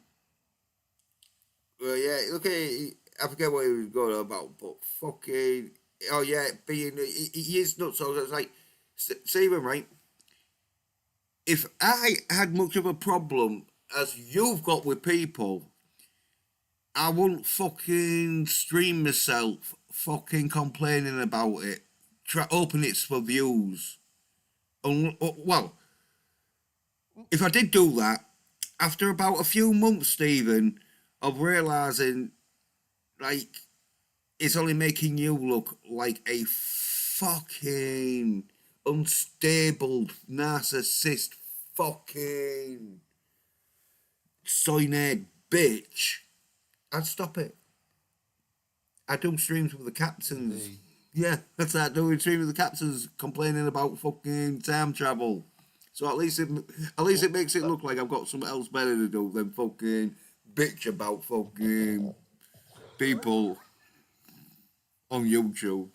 Well, yeah, look at I forget what he was going on about, but fucking... Oh, yeah, being... He is nuts. So it's like, Stephen, right? If I had much of a problem as you've got with people, I wouldn't fucking stream myself fucking complaining about it. Open it for views. Well, if I did do that, after about a few months, Stephen, of realising, like, it's only making you look like a fucking unstable narcissist fucking SOY NERD bitch, I'd stop it. I do streams with the captains. Indeed. Yeah, that's that. Doing streams with the captains complaining about fucking time travel. So at least it makes it look like I've got something else better to do than fucking bitch about fucking people on YouTube.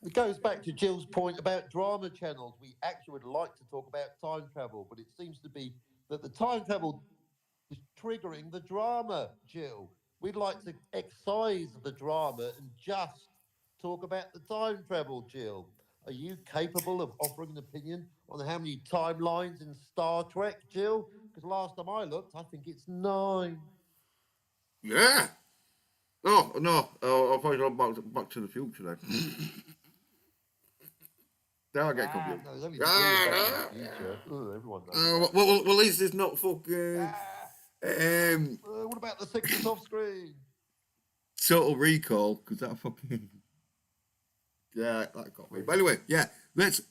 It goes back to Jill's point about drama channels. We actually would like to talk about time travel, but it seems to be that the time travel is triggering the drama, Jill. We'd like to excise the drama and just talk about the time travel, Jill. Are you capable of offering an opinion on how many timelines in Star Trek, Jill? Because last time I looked, I think it's 9. Yeah. Oh no! Oh, I thought you were back to the Future then. Now I get confused. No, there's only 3 of Back to the Future. Ugh, everyone knows that. Well, at least it's not fucking What about the 6 that's off screen? Total Recall because that fucking yeah that got me. But anyway, yeah, let's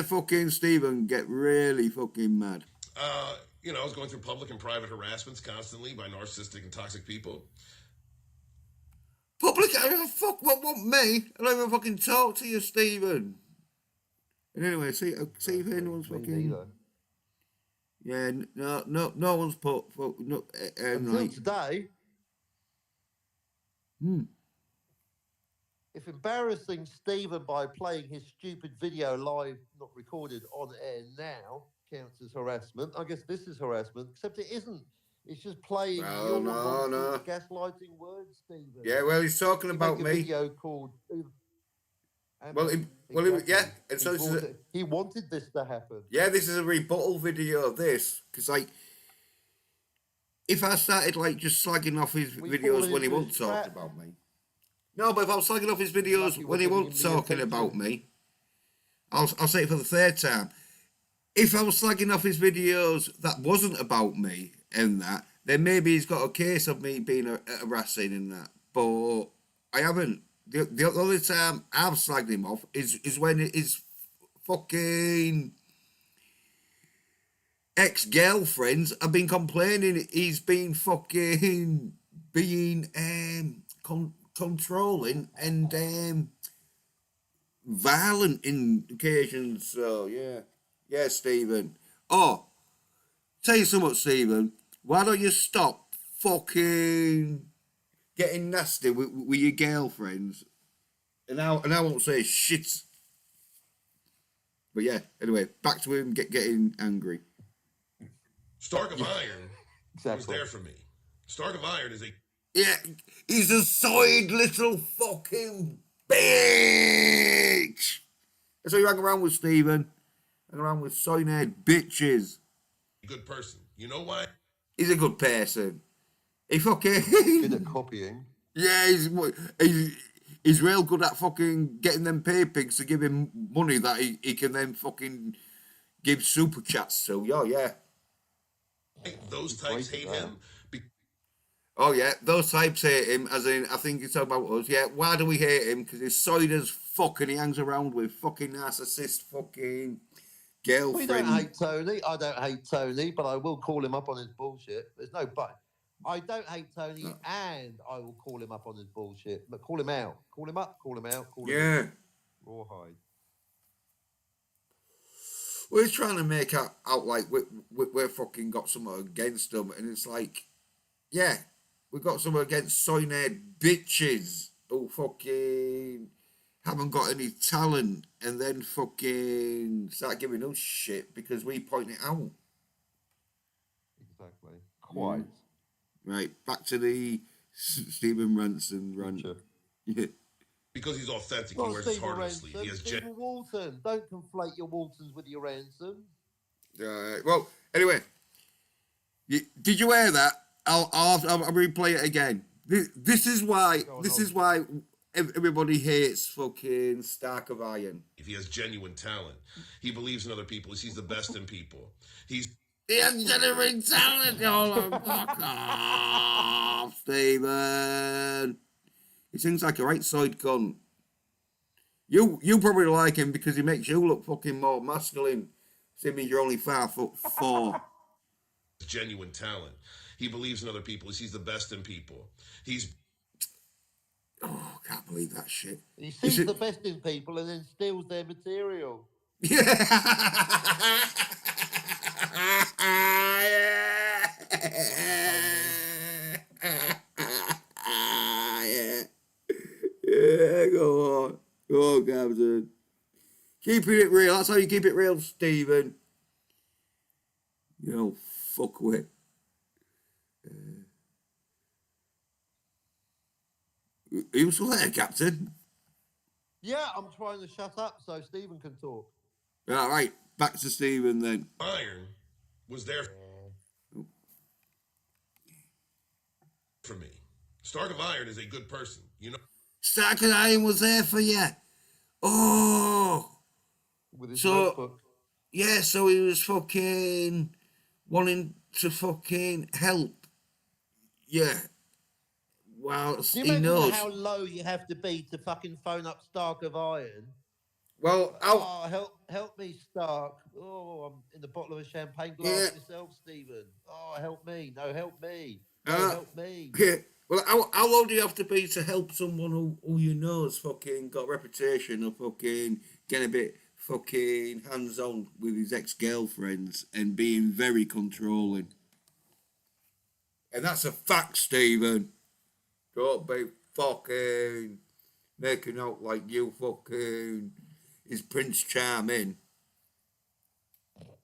fucking Stephen get really fucking mad. I was going through public and private harassments constantly by narcissistic and toxic people. Public, fuck, what want me? I don't even fucking talk to you, Stephen. And anyway, see if anyone's Me fucking. neither. Yeah, no one's put no. Until Like, today, if embarrassing Stephen by playing his stupid video live, not recorded, on air now counts as harassment, I guess this is harassment, except it isn't. It's just playing your nonsense, gaslighting words, Stephen. Yeah, well, he's talking about me. me. Video called. Yeah, and so he wanted this to happen. Yeah, this is a rebuttal video of this because, like, if I started like just slagging off his videos when he wasn't talking about me, no, but if I was slagging off his videos when he wasn't talking about me, I'll say it for the third time. If I was slagging off his videos that wasn't about me and that, then maybe he's got a case of me being harassing and that. But I haven't. The only time I've slagged him off is when his fucking ex-girlfriends have been complaining he's been fucking being controlling and violent in occasions. So yeah, Stephen. Oh, tell you something, Stephen. Why don't you stop fucking getting nasty with your girlfriends? And I won't say shit. But yeah, anyway, back to him getting angry. Stark of Iron was there for me. Stark of Iron is a... Yeah, he's a soiled little fucking bitch. That's what you hang around with, Stephen. Hang around with SOY NERD bitches. good person. You know why? He's a good person. He fucking... Good at copying. Yeah, he's real good at fucking getting them pay pigs to give him money that he can then fucking give super chats to. Yeah. Those types hate him. Oh yeah, those types hate him, as in, I think it's about us. Yeah, why do we hate him? Because he's soiled as fuck and he hangs around with fucking narcissist fucking girlfriend. We don't hate Tony. I don't hate Tony, but I will call him up on his bullshit. There's no but. I don't hate Tony, and I will call him up on his bullshit. But call him out. Call him up, call him out, call him out. Rawhide. We're trying to make out like we're fucking got something against them, and it's like, yeah, we got something against SOY NERD bitches who fucking haven't got any talent, and then fucking start giving us shit because we point it out. Exactly. Quite. Right, back to the Stephen Ranson rant. Sure. Yeah. Because he's authentic, Not he wears his Stephen heart on his Ransom, sleeve. He has Stephen Walton. Don't conflate your Waltons with your Ransom. Well, anyway, did you hear that? I'll replay it again. This is why everybody hates fucking Stark of Iron. He has genuine talent. He believes in other people. He sees the best in people. He has genuine talent. Oh, fuck off, Stephen. He seems like a right side cunt. You probably like him because he makes you look fucking more masculine. Seeing you're only 5'4". Genuine talent. He believes in other people. He sees the best in people. Oh, I can't believe that shit. He sees the best in people and then steals their material. Yeah. Yeah, go on, Captain. Keeping it real. That's how you keep it real, Stephen. You know, fuck with. Are you still there, Captain? Yeah, I'm trying to shut up so Stephen can talk. All right. back to Stephen then. Iron was there for me. Stark of Iron is a good person. You know, Stark and Iron was there for you. Oh, With his so notebook. yeah, so he was fucking wanting to fucking help. Yeah. Well, Can you he imagine knows. how low you have to be to fucking phone up Stark of Iron? Well, Oh, help me, Stark. Oh, I'm in the bottle of a champagne glass yeah. myself, Stephen. Oh, help me. No, help me. No, Uh, help me. yeah. Well, how low do you have to be to help someone who you know's fucking got a reputation of fucking getting a bit fucking hands on with his ex girlfriends and being very controlling? And that's a fact, Stephen. Don't be fucking making out like you fucking is Prince Charming.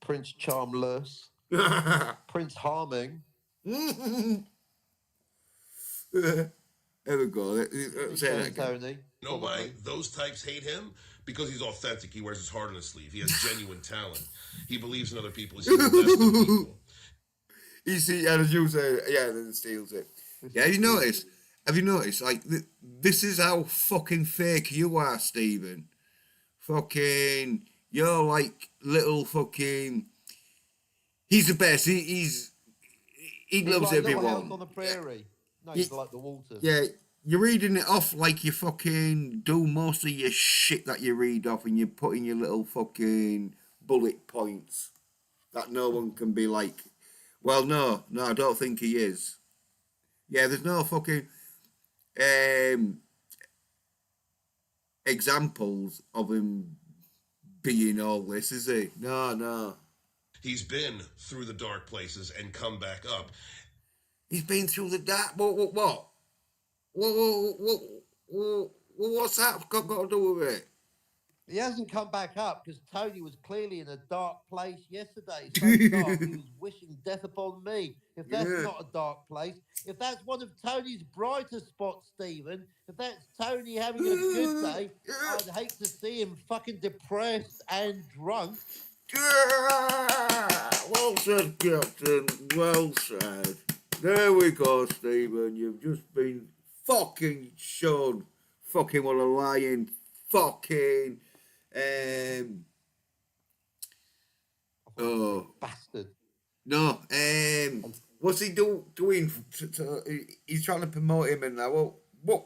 Prince Charmless. Prince Harming. There we go. Keep Say that going, again. Tony. you know why Probably. those types hate him? Because he's authentic. He wears his heart on his sleeve. He has genuine talent. He believes in other people. He sees the best in people. You see, and as you say, yeah, then steals it. Yeah, have you noticed? Have you noticed? Like, this is how fucking fake you are, Stephen. Fucking, you're like little fucking. He's the best. He He's loves like Little everyone. House on the Prairie. No, he's like the Walters. Yeah, you're reading it off like you fucking do most of your shit that you read off, and you put in your little fucking bullet points that no one can be like. Well, no, I don't think he is. Yeah, there's no fucking examples of him being all this, is he? No. He's been through the dark places and come back up. He's been through the dark. What? What's that got to do with it? He hasn't come back up because Tony was clearly in a dark place yesterday. So dark, he was wishing death upon me. If that's Yeah. not a dark place, if that's one of Tony's brighter spots, Stephen, if that's Tony having a good day, I'd hate to see him fucking depressed and drunk. Yeah! Well said, Captain. Well said. There we go, Stephen. You've just been fucking shown fucking what a lying fucking oh Bastard. no what's he doing he's trying to promote him and that. Well, what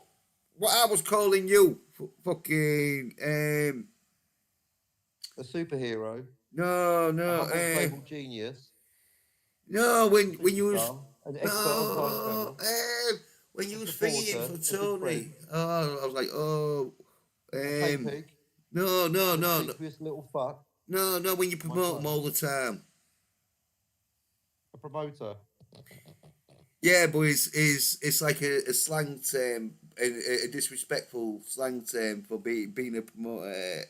I was calling you fucking A superhero. no A humble genius. no when you was Superstar, an expert on time travel. when you A was supporter, thinking a for good Tony. friend. Oh, I was like, oh, A pay pig. no, Conspicuous little fuck. no, when you promote him God. all the time. A promoter. Yeah, but it's like a slang term, a disrespectful slang term for being a promoter.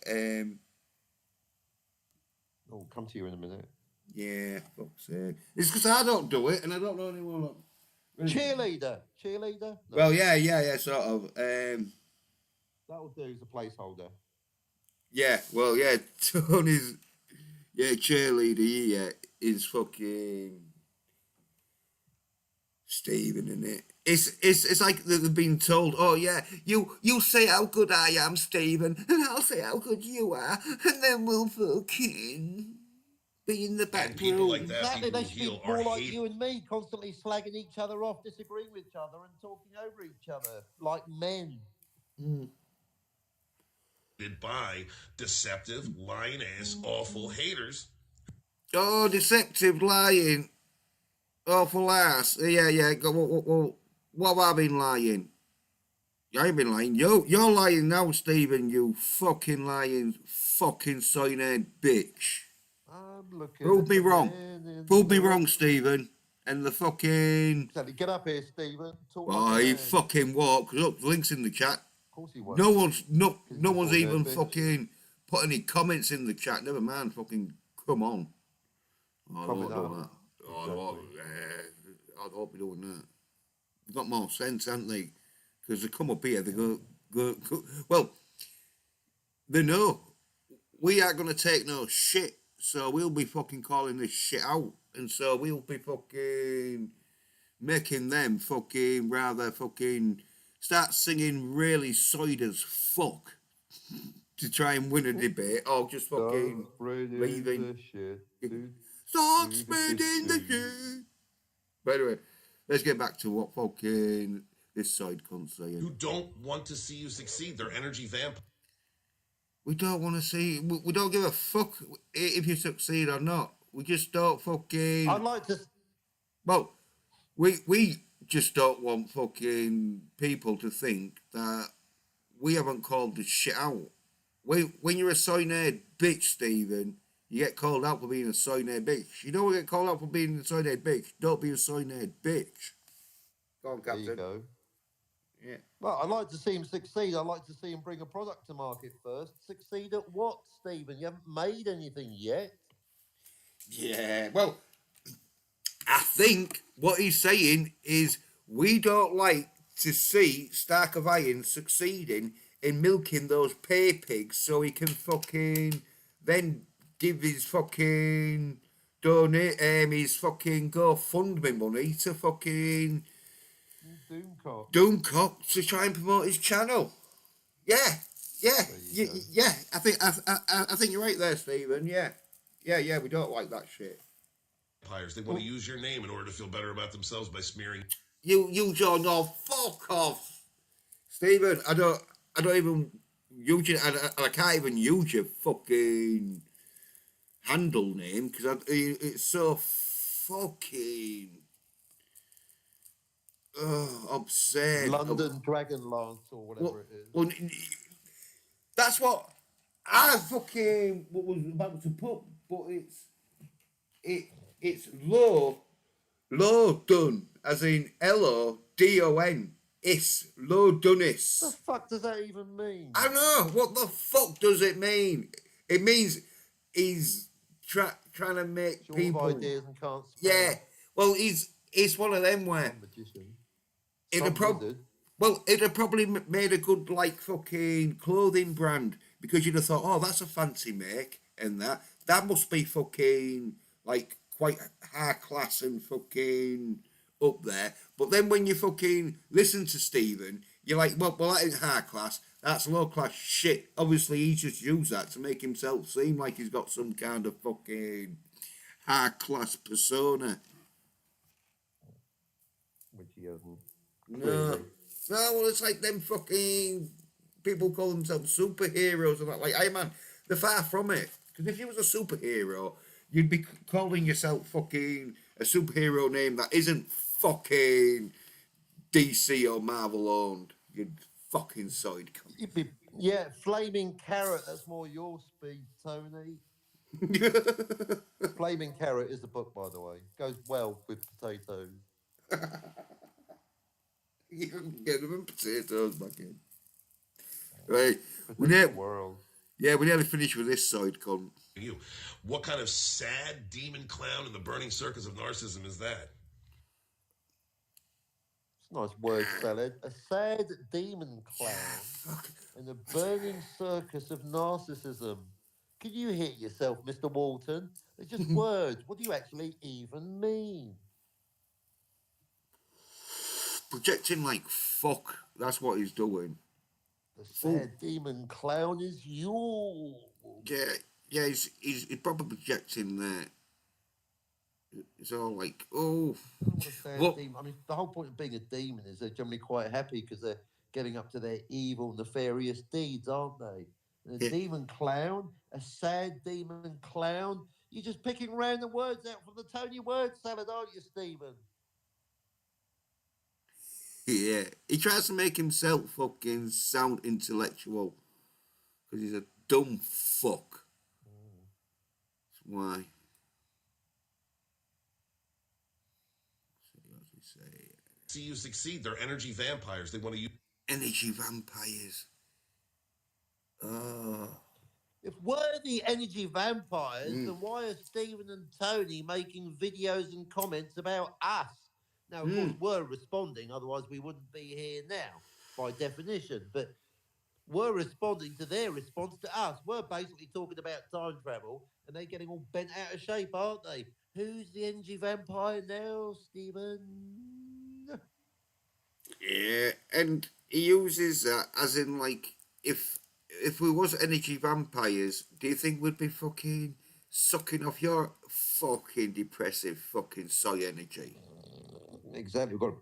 I'll come to you in a minute. Yeah, fuck's sake. It's because I don't do it, and I don't know anyone. Cheerleader. No, Well, yeah, sort of. that'll do as a placeholder. Yeah, well, yeah, Tony's, cheerleader, yeah, is fucking Stephen, isn't it? It's like they've been told, oh yeah, you say how good I am, Stephen, and I'll say how good you are, and then we'll fucking be in the back And people room. like that, Exactly. people They who should be heal, more are like hated you and me, constantly slagging each other off, disagreeing with each other, and talking over each other like men. by deceptive, lying ass, awful haters. Oh, deceptive, lying, awful ass. Yeah. What have I been lying? I ain't been lying. You're lying now, Stephen. You fucking lying, fucking SOY NERD bitch. I'm looking. Prove at me the wrong. man in Prove me the- wrong, Stephen. And the fucking. Exactly. Get up here, Stephen. Talk Oh, like a he man. fucking walk. Look, links in the chat. Of course he won't. No one's he's a SOY even nerd bitch. fucking put any comments in the chat. Never mind, fucking come on. Oh, Coming don't do up. that. Oh, I hope you're doing that. They've got more sense, haven't they? Because they come up here, they go. Well, they know we aren't going to take no shit So we'll be fucking calling this shit out, and so we'll be fucking making them fucking rather fucking start singing really soid as fuck to try and win a debate, or just Start fucking spreading leaving. the shit. Do, Start do, do, do, spreading the do. shit. But anyway, let's get back to what fucking this side cunt's saying. Who don't want to see you succeed. They're energy vampires. We don't want to see. We don't give a fuck if you succeed or not. We just don't fucking. I'd like to. Well, we just don't want fucking people to think that we haven't called this shit out. When you're a SOY NERD bitch, Stephen, you get called out for being a SOY NERD bitch. You don't get called out for being a SOY NERD bitch. Don't be a SOY NERD bitch. Go on, There you Captain. go. Yeah. Well, I'd like to see him succeed. I'd like to see him bring a product to market first. Succeed at what, Stephen? You haven't made anything yet. Yeah. Well, I think what he's saying is we don't like to see Stark of Iron succeeding in milking those pay pigs so he can fucking then give his fucking donate his fucking GoFundMe money to fucking Doomcock. Doomcock to try and promote his channel. Yeah, yeah, There you go. yeah. I think you're right there, Stephen. Yeah, yeah. We don't like that shit. They want to use your name in order to feel better about themselves by smearing. You John, no, fuck off, Stephen. I don't even use it. I can't even use your fucking handle name because it's so fucking obscene. London Dragonlance or whatever Well, it is. well, that's what I fucking was about to put, but it's low done, as in LODON. It's low The donis. fuck does that even mean? I know. What the fuck does it mean? It means he's trying to make Short people. of ideas and can't spell. Yeah. Well, it's one of them where Some magician. it'd Some prob- wizard. well, it'd have probably made a good like fucking clothing brand because you'd have thought, oh, that's a fancy make, and that must be fucking like quite high class and fucking up there. But then when you fucking listen to Stephen, you're like, well, that ain't high class. That's low class shit. Obviously, he's just used that to make himself seem like he's got some kind of fucking high class persona. Which he hasn't. No. Clearly. No, well, it's like them fucking people call themselves superheroes and that. Like, hey, man, they're far from it. Because if you was a superhero, you'd be calling yourself fucking a superhero name that isn't fucking DC or Marvel owned. You'd fucking side You'd be, yeah, Flaming Carrot. That's more your speed, Tony. cunt. Flaming Carrot is the book, by the way. Goes well with potatoes. You can get them and potatoes back in. Right. We Protect ne- the world. yeah, we nearly finished with this side cunt. You. What kind of sad demon clown in the burning circus of narcissism is that? It's a nice word salad. A sad demon clown Fuck. in the burning circus of narcissism. Can you hear yourself, Mr. Walton? They're just words. What do you actually even mean? Projecting like fuck. That's what he's doing. The sad demon clown is you. Yeah, he's probably projecting that. It's all like, oh, I don't want a sad what? demon. I mean, the whole point of being a demon is they're generally quite happy because they're getting up to their evil, nefarious deeds, aren't they? And a Yeah. demon clown, a sad demon clown. You're just picking random words out from the Tony word salad, aren't you, Stephen? Yeah, he tries to make himself fucking sound intellectual because he's a dumb fuck. That's why. What does he say? See you succeed. They're energy vampires. They want to use. Energy vampires. Oh. If we're the energy vampires, then why are Stephen and Tony making videos and comments about us? Now, of course, we're responding, otherwise we wouldn't be here now, by definition. But we're responding to their response to us. We're basically talking about time travel, and they're getting all bent out of shape, aren't they? Who's the energy vampire now, Stephen? Yeah, and he uses that as in like if we was energy vampires, do you think we'd be fucking sucking off your fucking depressive fucking soy energy? Exactly. We've got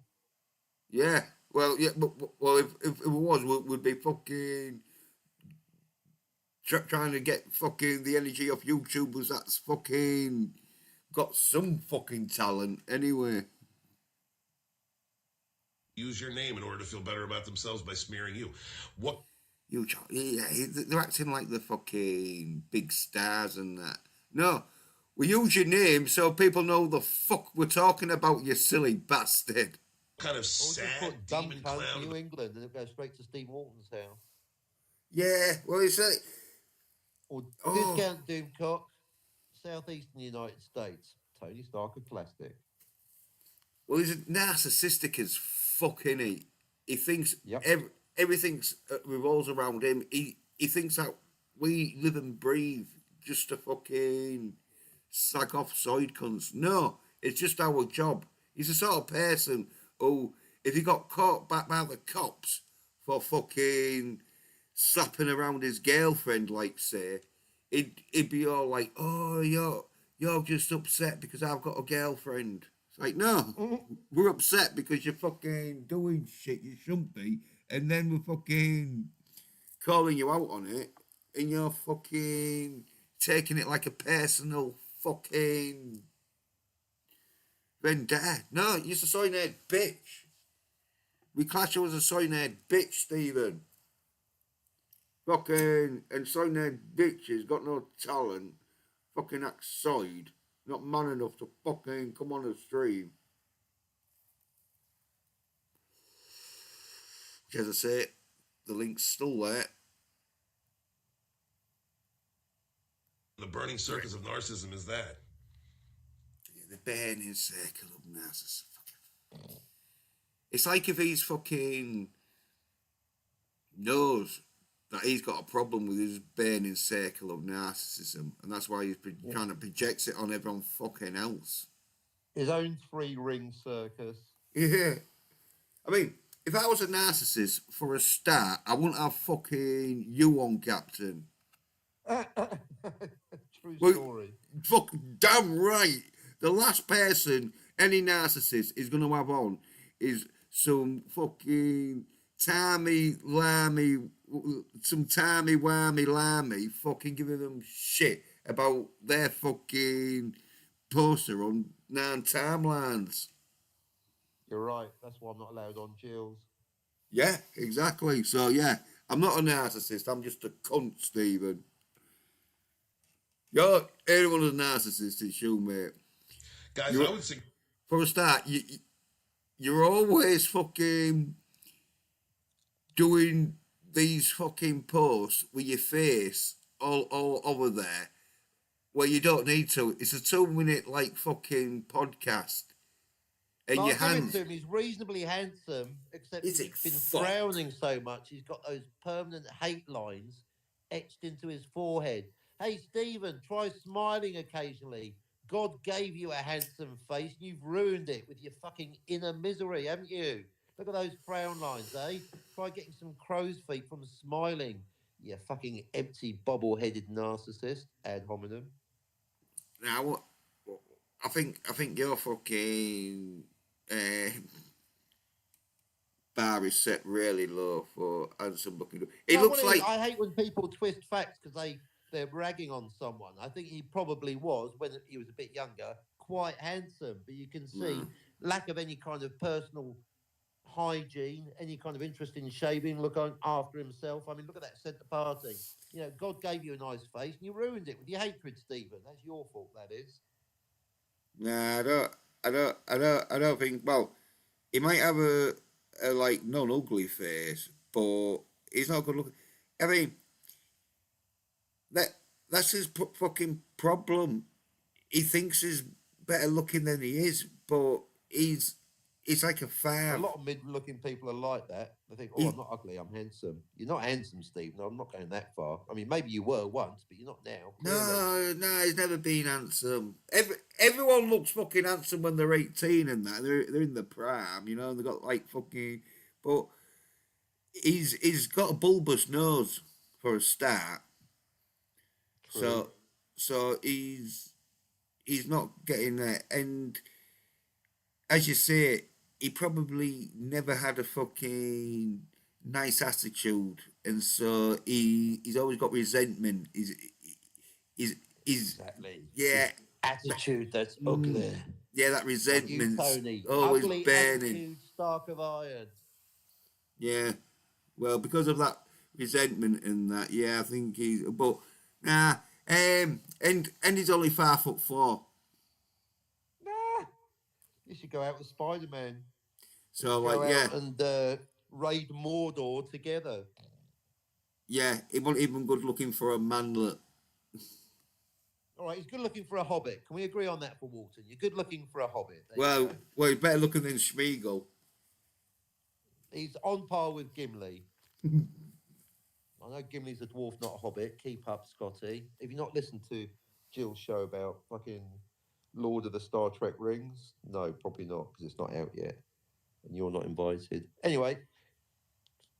Yeah. Well, yeah, but well, if it was, we'd be fucking trying to get fucking the energy off YouTubers that's fucking got some fucking talent anyway. Use your name in order to feel better about themselves by smearing you. What Yeah, they're acting like the fucking big stars and that. No, we use your name so people know the fuck we're talking about, you silly bastard. kind of or just sad put dumb demon cunt clown? New England and it'll go straight to Steve Walton's house. Yeah, well, it's like, Or oh, discount Doomcock, southeastern United States. Tony Stark of plastic. well, he's narcissistic as fuck, innit? He thinks Yep. everything revolves around him. He thinks that we live and breathe just to fucking slag off side cunts. No, it's just our job. He's the sort of person who, if he got caught back by the cops for fucking slapping around his girlfriend, like say, he'd be all like, "Oh, you're just upset because I've got a girlfriend." It's like, no, we're upset because you're fucking doing shit you shouldn't be, and then we're fucking calling you out on it, and you're fucking taking it like a personal fucking vendetta. No, you're a soy nerd bitch. We class you as a soy nerd bitch, Stephen. Fucking and soy nerd bitches got no talent. Fucking act side. Not man enough to fucking come on the stream. As I say, the link's still there. The burning circus of narcissism is that. Yeah, the burning circle of narcissism. It's like if he's fucking knows that he's got a problem with his burning circle of narcissism, and that's why he's trying to project it on everyone fucking else. His own 3-ring circus. Yeah. I mean, if I was a narcissist for a start, I wouldn't have fucking you on, Captain. True Well, story. fucking damn right. The last person any narcissist is going to have on is some fucking some timey wimey lammy fucking giving them shit about their fucking poster on 9 timelines. You're right. That's why I'm not allowed on Jill's. Yeah, exactly. So yeah, I'm not a narcissist. I'm just a cunt, Stephen. You're anyone's a narcissist, it's you, mate. Guys, You're, I would say for a start, you're always fucking doing these fucking posts with your face all over there where you don't need to. It's a 2 minute like fucking podcast. And But your I'll give it hands. to him. He's reasonably handsome, except It's a he's been fuck. frowning so much. He's got those permanent hate lines etched into his forehead. Hey, Stephen, try smiling occasionally. God gave you a handsome face, and you've ruined it with your fucking inner misery, haven't you? Look at those frown lines, eh? Try getting some crow's feet from smiling. You fucking empty, bobble-headed narcissist, ad hominem. Now, I think your fucking uh, bar is set really low for handsome looking. It No, looks what it is, like I hate when people twist facts because they're ragging on someone. I think he probably was, when he was a bit younger, quite handsome, but you can see lack of any kind of personal hygiene, any kind of interest in shaving, looking after himself. I mean, look at that centre parting. You know, God gave you a nice face and you ruined it with your hatred, Stephen. That's your fault, that is. nah. I don't think. Well, he might have a like non-ugly face, but he's not good looking. I mean, that that's his fucking problem. He thinks he's better looking than he is, but it's like a A five. lot of mid-looking people are like that. They think, "Oh, He, I'm not ugly. I'm handsome." You're not handsome, Steve. No, I'm not going that far. I mean, maybe you were once, but you're not now. Clearly. no, he's never been handsome. Everyone looks fucking handsome when they're 18 and that. They're in the prime, you know, and they got like fucking. But he's got a bulbous nose for a start. True. So he's not getting there. And as you say, he probably never had a fucking nice attitude, and so he's always got resentment. He's Exactly. yeah, It's attitude that's mm, ugly. yeah, that Like you, resentment's Tony. always Ugly burning. attitude, Stark of Iron. Yeah, well, because of that resentment and that, yeah, I think he's. But nah, and he's only 5'4". Nah. You should go out with Spider-Man. We So should like, go yeah, out and raid Mordor together. yeah, he wasn't even good looking for a manlet. All right, he's good looking for a hobbit. Can we agree on that for Walton? You're good looking for a hobbit. There you Well, go. well, he's better looking than Schmiegel. He's on par with Gimli. I know Gimli's a dwarf, not a hobbit. Keep up, Scotty. If you've not listened to Jill's show about fucking Lord of the Star Trek rings, no, probably not, because it's not out yet. And you're not invited. Anyway,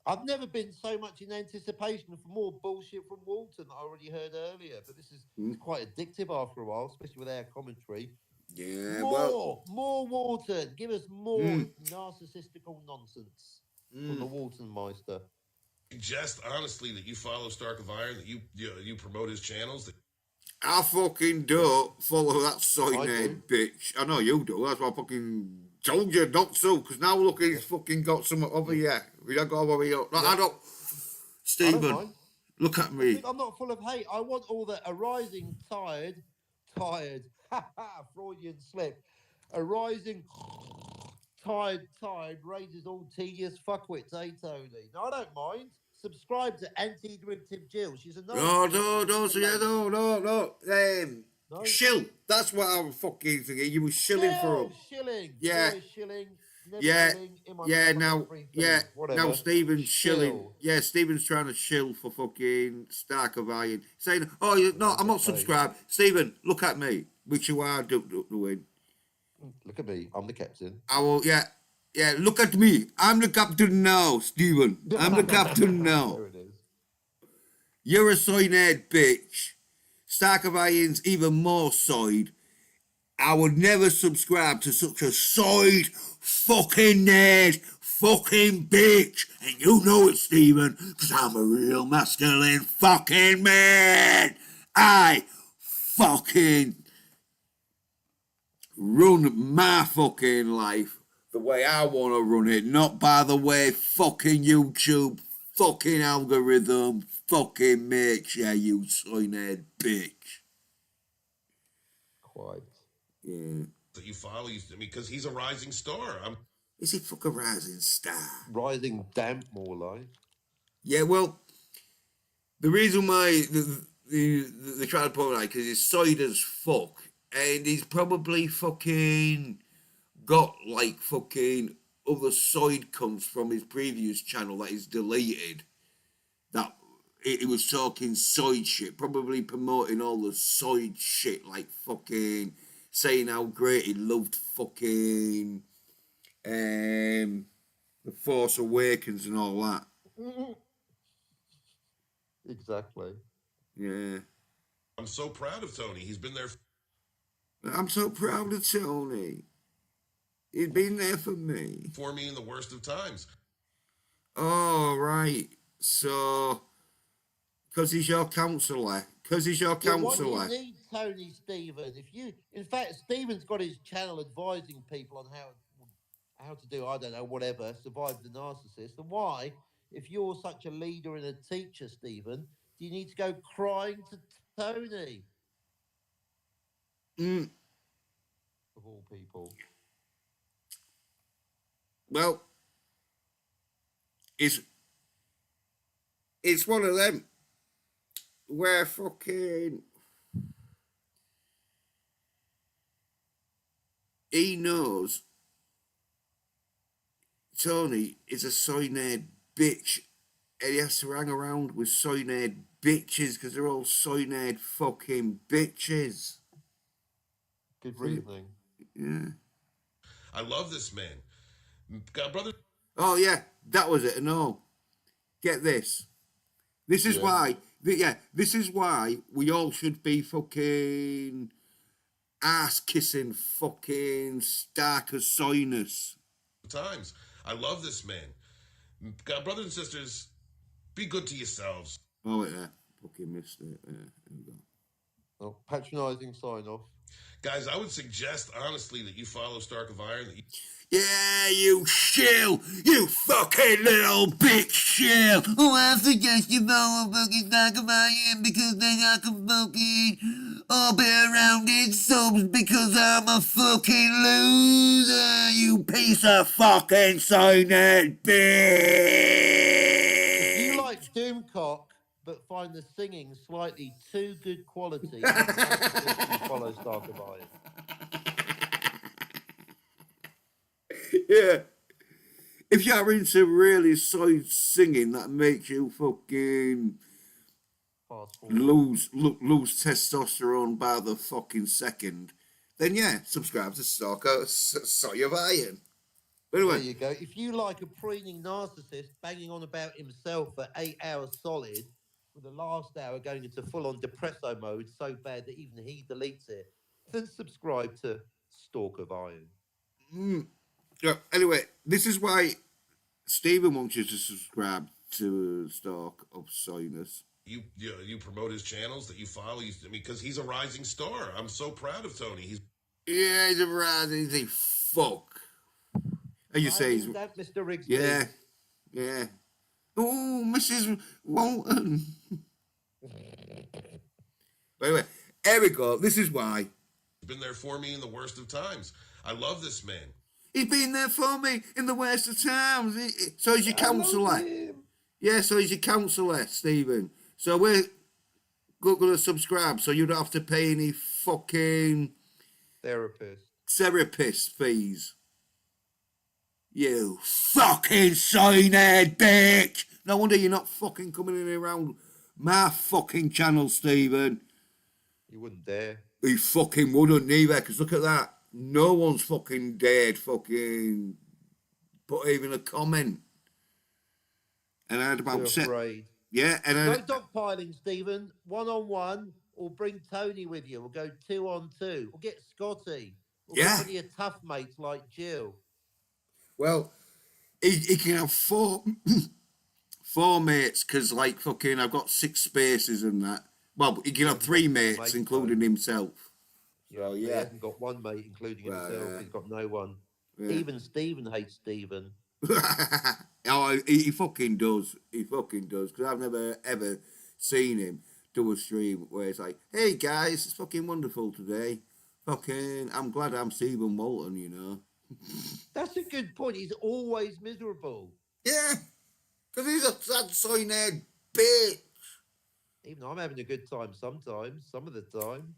I've never been so much in anticipation for more bullshit from Walton that I already heard earlier. But this is it's quite addictive after a while, especially with our commentary. Yeah, well, More Walton. Give us more narcissistical nonsense from the Walton Meister. Just honestly that you follow Stark of Iron, that you promote his channels. That I fucking don't follow that soy I nerd do. bitch. I know you do. That's why I fucking told you not to. Because now look, he's fucking got something over here. We don't go over here. No, I don't. I don't Stephen, mind. look at me. I'm not full of hate. I want all the arising tired, Freudian slip, arising tired raises all tedious fuckwits, eh, Tony? No, I don't mind. Subscribe to Anti-Derivative Jill. She's a nice No, lady. no, so yeah, no. No? Shill. That's what I was fucking thinking. You were shilling for him. Shilling. Yeah. Always shilling. Never Yeah, shilling. In my yeah, mouth, I now, got free yeah, food. Whatever. now Stephen's shilling. Shill. Yeah, Stephen's trying to shill for fucking Stark of Iron. Saying, oh, no, I'm not subscribed. Stephen, look at me, which you are doing. Look at me. I'm the captain. I will, yeah, look at me. I'm the captain now, Stephen. I'm the captain now. There it is. You're a soy nerd, bitch. Stark of Iron's even more soyed. I would never subscribe to such a soyed fucking nerd fucking bitch. And you know it, Stephen, because I'm a real masculine fucking man. I fucking run my fucking life the way I want to run it, not by the way fucking YouTube fucking algorithm fucking makes you soy nerd bitch. Quite. Yeah. you follow, because he's a rising star. Is he fucking rising star? Rising damp, more like. Yeah, well, the reason why they try to put it like because he's soid as fuck, and he's probably fucking got like fucking other soid cunts from his previous channel that he's deleted. That he was talking soid shit, probably promoting all the soid shit, like fucking saying how great he loved fucking The Force Awakens and all that. Exactly. Yeah. I'm so proud of Tony. He's been there. I'm so proud of Tony. He's been there for me. For me in the worst of times. Oh, right. So, because he's your counsellor. Because he's your counsellor. What you need, Tony Stephen, in fact, Stephen's got his channel advising people on how to do, I don't know, whatever, survive the narcissist. And why, if you're such a leader and a teacher, Stephen, do you need to go crying to Tony? Of all people. Well, it's one of them where fucking he knows Tony is a soy nerd bitch, and he has to hang around with soy nerd bitches because they're all soy nerd fucking bitches. Good reasoning. Yeah. I love this man. Got brother. Oh yeah, that was it. No, get this. This is Yeah. why. This is why we all should be fucking ass kissing fucking Starker soyness. Times. I love this man. Got brothers and sisters. Be good to yourselves. Oh yeah, fucking missed it. Yeah, here we go. Oh, patronising sign off. Guys, I would suggest honestly that you follow Stark of Iron. That you Yeah, you shill! You fucking little bitch shill! Oh, I suggest you follow fucking Stark of Iron because then I can fucking all be around in subs because I'm a fucking loser, you piece of fucking signet If you bitch! like Doomcock but find the singing slightly too good quality, then I suggest you follow Stark of Iron. Yeah. If you're into really side singing that makes you fucking Fast forward. lose testosterone by the fucking second, then yeah, subscribe to Stalker Soy of Iron. But There anyway, you go. If you like a preening narcissist banging on about himself for 8 hours solid, with the last hour going into full-on depresso mode so bad that even he deletes it, then subscribe to Stalk of Iron. anyway, this is why Stephen wants you to subscribe to Stalk of Soyness. you promote his channels that you follow. Because he's a rising star. I'm so proud of Tony. Yeah, he's a rising. He's a fuck. And you say he's that, Mr. Riggs. yeah, yeah. Oh, Mrs. Walton. But anyway, here we go. This is why. Been there for me in the worst of times. I love this man. He's been there for me in the worst of times. So he's your counsellor. Yeah, so he's your counsellor, Stephen. So we're going to subscribe so you don't have to pay any fucking therapist fees. You fucking sign-head bitch! No wonder you're not fucking coming in around my fucking channel, Stephen. You wouldn't dare. He fucking wouldn't neither, because look at that. No one's fucking dared fucking put even a comment. And I had about You're afraid. Yeah, and No dogpiling, Stephen. 1-on-1, or bring Tony with you. We'll go 2-on-2. We'll get Scotty. We'll Yeah. get one of your tough mates like Jill. well, he can have four mates, because like fucking I've got 6 spaces and that. Well, he can have 3 mates, including himself. Yeah, he hasn't got one mate, including himself. yeah. He's got no one. Yeah. Even Stephen hates Stephen. Oh, he fucking does. He fucking does. Because I've never ever seen him do a stream where it's like, hey guys, it's fucking wonderful today. Fucking, I'm glad I'm Stephen Walton, you know. That's a good point. He's always miserable. Yeah, because he's a sad sign-head bitch. Even I'm having a good time sometimes, some of the time.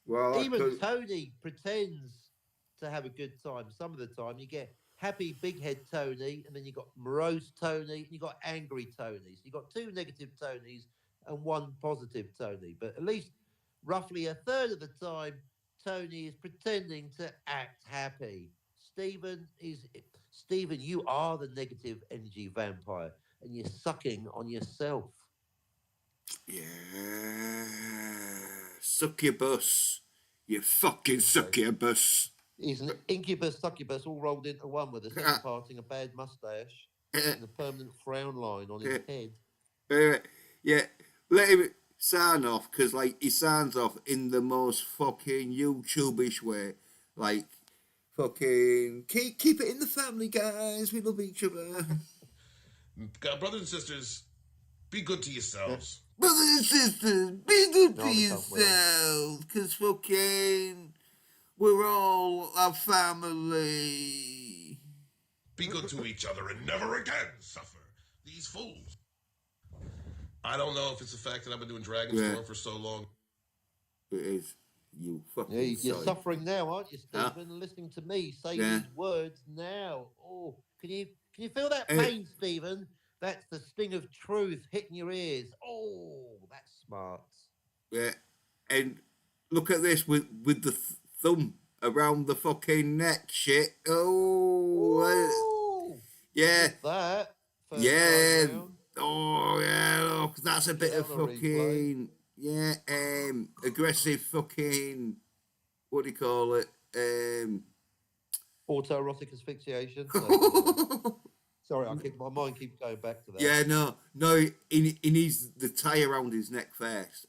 Well, Even Tony pretends to have a good time some of the time. You get happy big head Tony, and then you got morose Tony, and you got angry Tony. So you got 2 negative Tonys and 1 positive Tony. But at least roughly a third of the time, Tony is pretending to act happy. Stephen, you are the negative energy vampire, and you're sucking on yourself. Yeah, succubus. You fucking succubus. He's an incubus, succubus, all rolled into one with a sex parting, a bad mustache, and a permanent frown line on his head. Yeah, let him sign off, because like he signs off in the most fucking YouTube-ish way. Like, fucking keep it in the family, guys. We love each other. Brothers and sisters, be good to yourselves. Brothers and sisters, be good to yourselves, because fucking we're all a family. Be good to each other and never again suffer these fools. I don't know if it's the fact that I've been doing Dragonstorm for so long. It is. You fucking you're suffering now, aren't you, Stephen? Listening to me say these words now. Oh, Can you feel that Uh, pain, Stephen? That's the sting of truth hitting your ears. Oh, that's smart. yeah, and look at this with the thumb around the fucking neck. Shit. Oh, Ooh, yeah, missed that first time yeah. round. Oh, yeah. Look, that's a Get bit that of on a replay. fucking yeah. Aggressive fucking. What do you call it? Autoerotic asphyxiation. No, forget that. Sorry, my mind keeps going back to that. Yeah, no. He needs the tie around his neck first.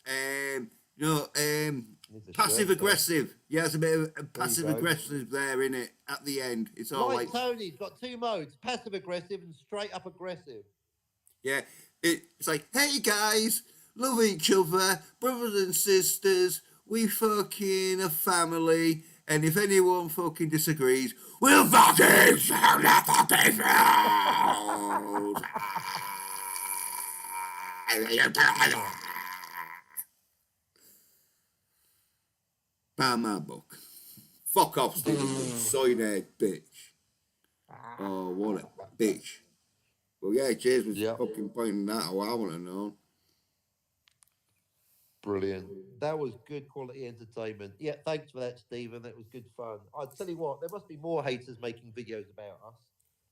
No, Needs a passive shirt first. aggressive. Yeah, there's a bit of There you passive go. aggressive there in it at the end. It's all Like like, Tony's got two modes: passive aggressive and straight up aggressive. yeah, it's like, hey guys, love each other, brothers and sisters. We fucking a family, and if anyone fucking disagrees, we'll fucking shout the fucking fools. Buy my book. Fuck off, Stephen. Soy nerd, bitch. Oh, what a bitch. Well, yeah, cheers was Yep. fucking pointing that out. I want to know. Brilliant. That was good quality entertainment. Yeah, thanks for that, Stephen. That was good fun. I tell you what, there must be more haters making videos about us.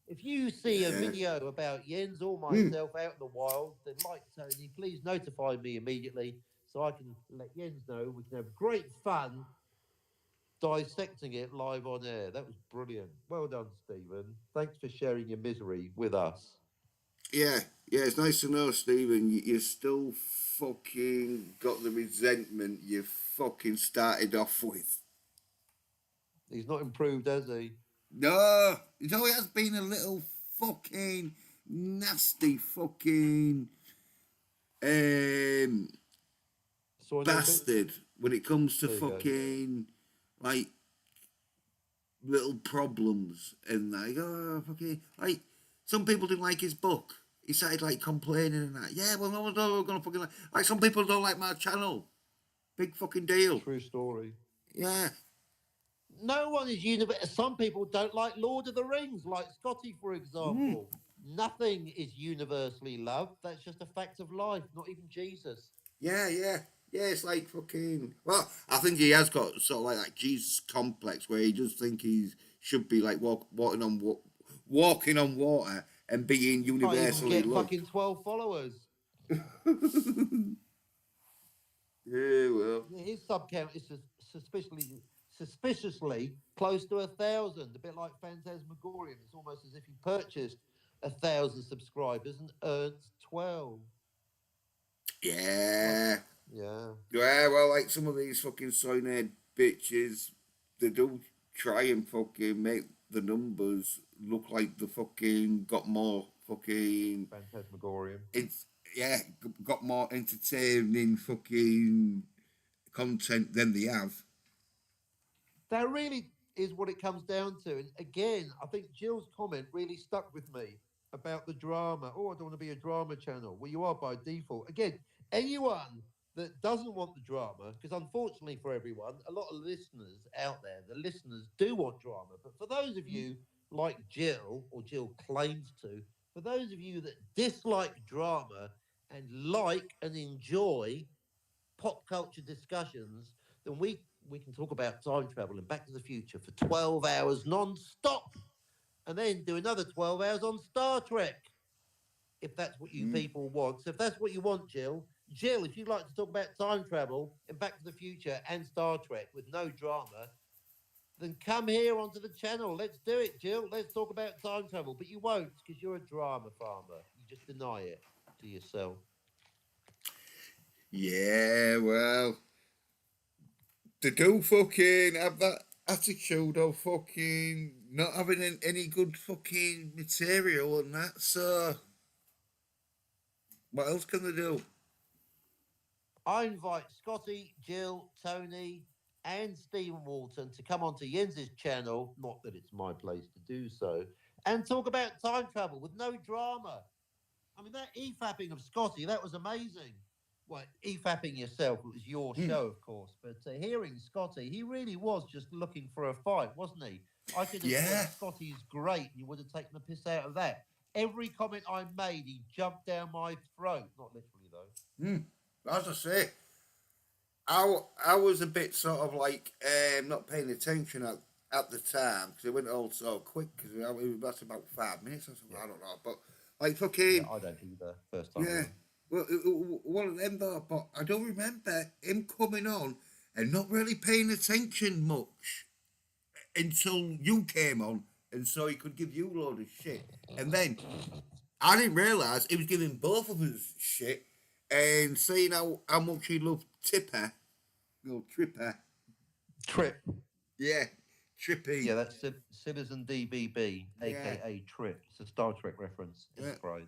If you see a Yeah. video about Jens or myself out in the wild, then like Tony, please notify me immediately so I can let Jens know. We can have great fun dissecting it live on air. That was brilliant. Well done, Stephen. Thanks for sharing your misery with us. Yeah, yeah, it's nice to know, Stephen. You still fucking got the resentment you fucking started off with. He's not improved, has he? No, it always has been a little fucking nasty fucking um Soy Nerd bitch? bastard when it comes to There you go. fucking like little problems and like fucking like some people didn't like his book. He started like complaining and that. Yeah, well, no one's gonna fucking like some people don't like my channel. Big fucking deal. True story. Yeah, No one is universal. Some people don't like Lord of the Rings, like Scotty, for example. Nothing is universally loved. That's just a fact of life, not even Jesus. yeah. It's like fucking. Well, I think he has got sort of like Jesus complex where he just think he should be like walking on water and being Can't even universally get loved. fucking 12 followers. Yeah, well. His sub count is suspiciously close to 1,000, a bit like Phantasmagorium. It's almost as if he purchased 1,000 subscribers and earns 12. Yeah. Yeah. Yeah, well, like some of these fucking soy nerd bitches, they do try and fucking make the numbers look like the fucking got more fucking. Phantasmagorium. It's yeah, got more entertaining fucking content than they have. That really is what it comes down to. And again, I think Jill's comment really stuck with me about the drama. Oh, I don't want to be a drama channel. Well, you are by default. Again, anyone that doesn't want the drama, because unfortunately for everyone, a lot of listeners out there, the listeners do want drama. But for those of you like Jill, or Jill claims to, for those of you that dislike drama and like and enjoy pop culture discussions, then we can talk about time travel and Back to the Future for 12 hours non-stop, and then do another 12 hours on Star Trek, if that's what you people want. So if that's what you want, Jill, if you'd like to talk about time travel and Back to the Future and Star Trek with no drama, then come here onto the channel. Let's do it, Jill. Let's talk about time travel. But you won't, because you're a drama farmer. You just deny it to yourself. Yeah, well, they do fucking have that attitude of fucking not having any good fucking material and that. So, what else can they do? I invite Scotty, Jill, Tony, and Stephen Walton to come onto Jens's channel, not that it's my place to do so, and talk about time travel with no drama. I mean, that e-fapping of Scotty, that was amazing. Well, e-fapping yourself, it was your show, of course, but hearing Scotty, he really was just looking for a fight, wasn't he? I could have said Yeah. Scotty's great, and you would have taken the piss out of that. Every comment I made, he jumped down my throat. Not literally though. As I say, I was a bit sort of like not paying attention at the time because it went all so quick because it was about 5 minutes or something. Yeah, I don't know, but like yeah, fucking I don't either. First time yeah. around. Well, one of them though, but I don't remember him coming on and not really paying attention much until you came on, and so he could give you a load of shit. And then I didn't realise he was giving both of us shit and saying how much he loved Tipper, Tripper. Trip. Yeah, Trippy. Yeah, that's Citizen DBB, Yeah, aka Trip. It's a Star Trek reference. yeah. Enterprise.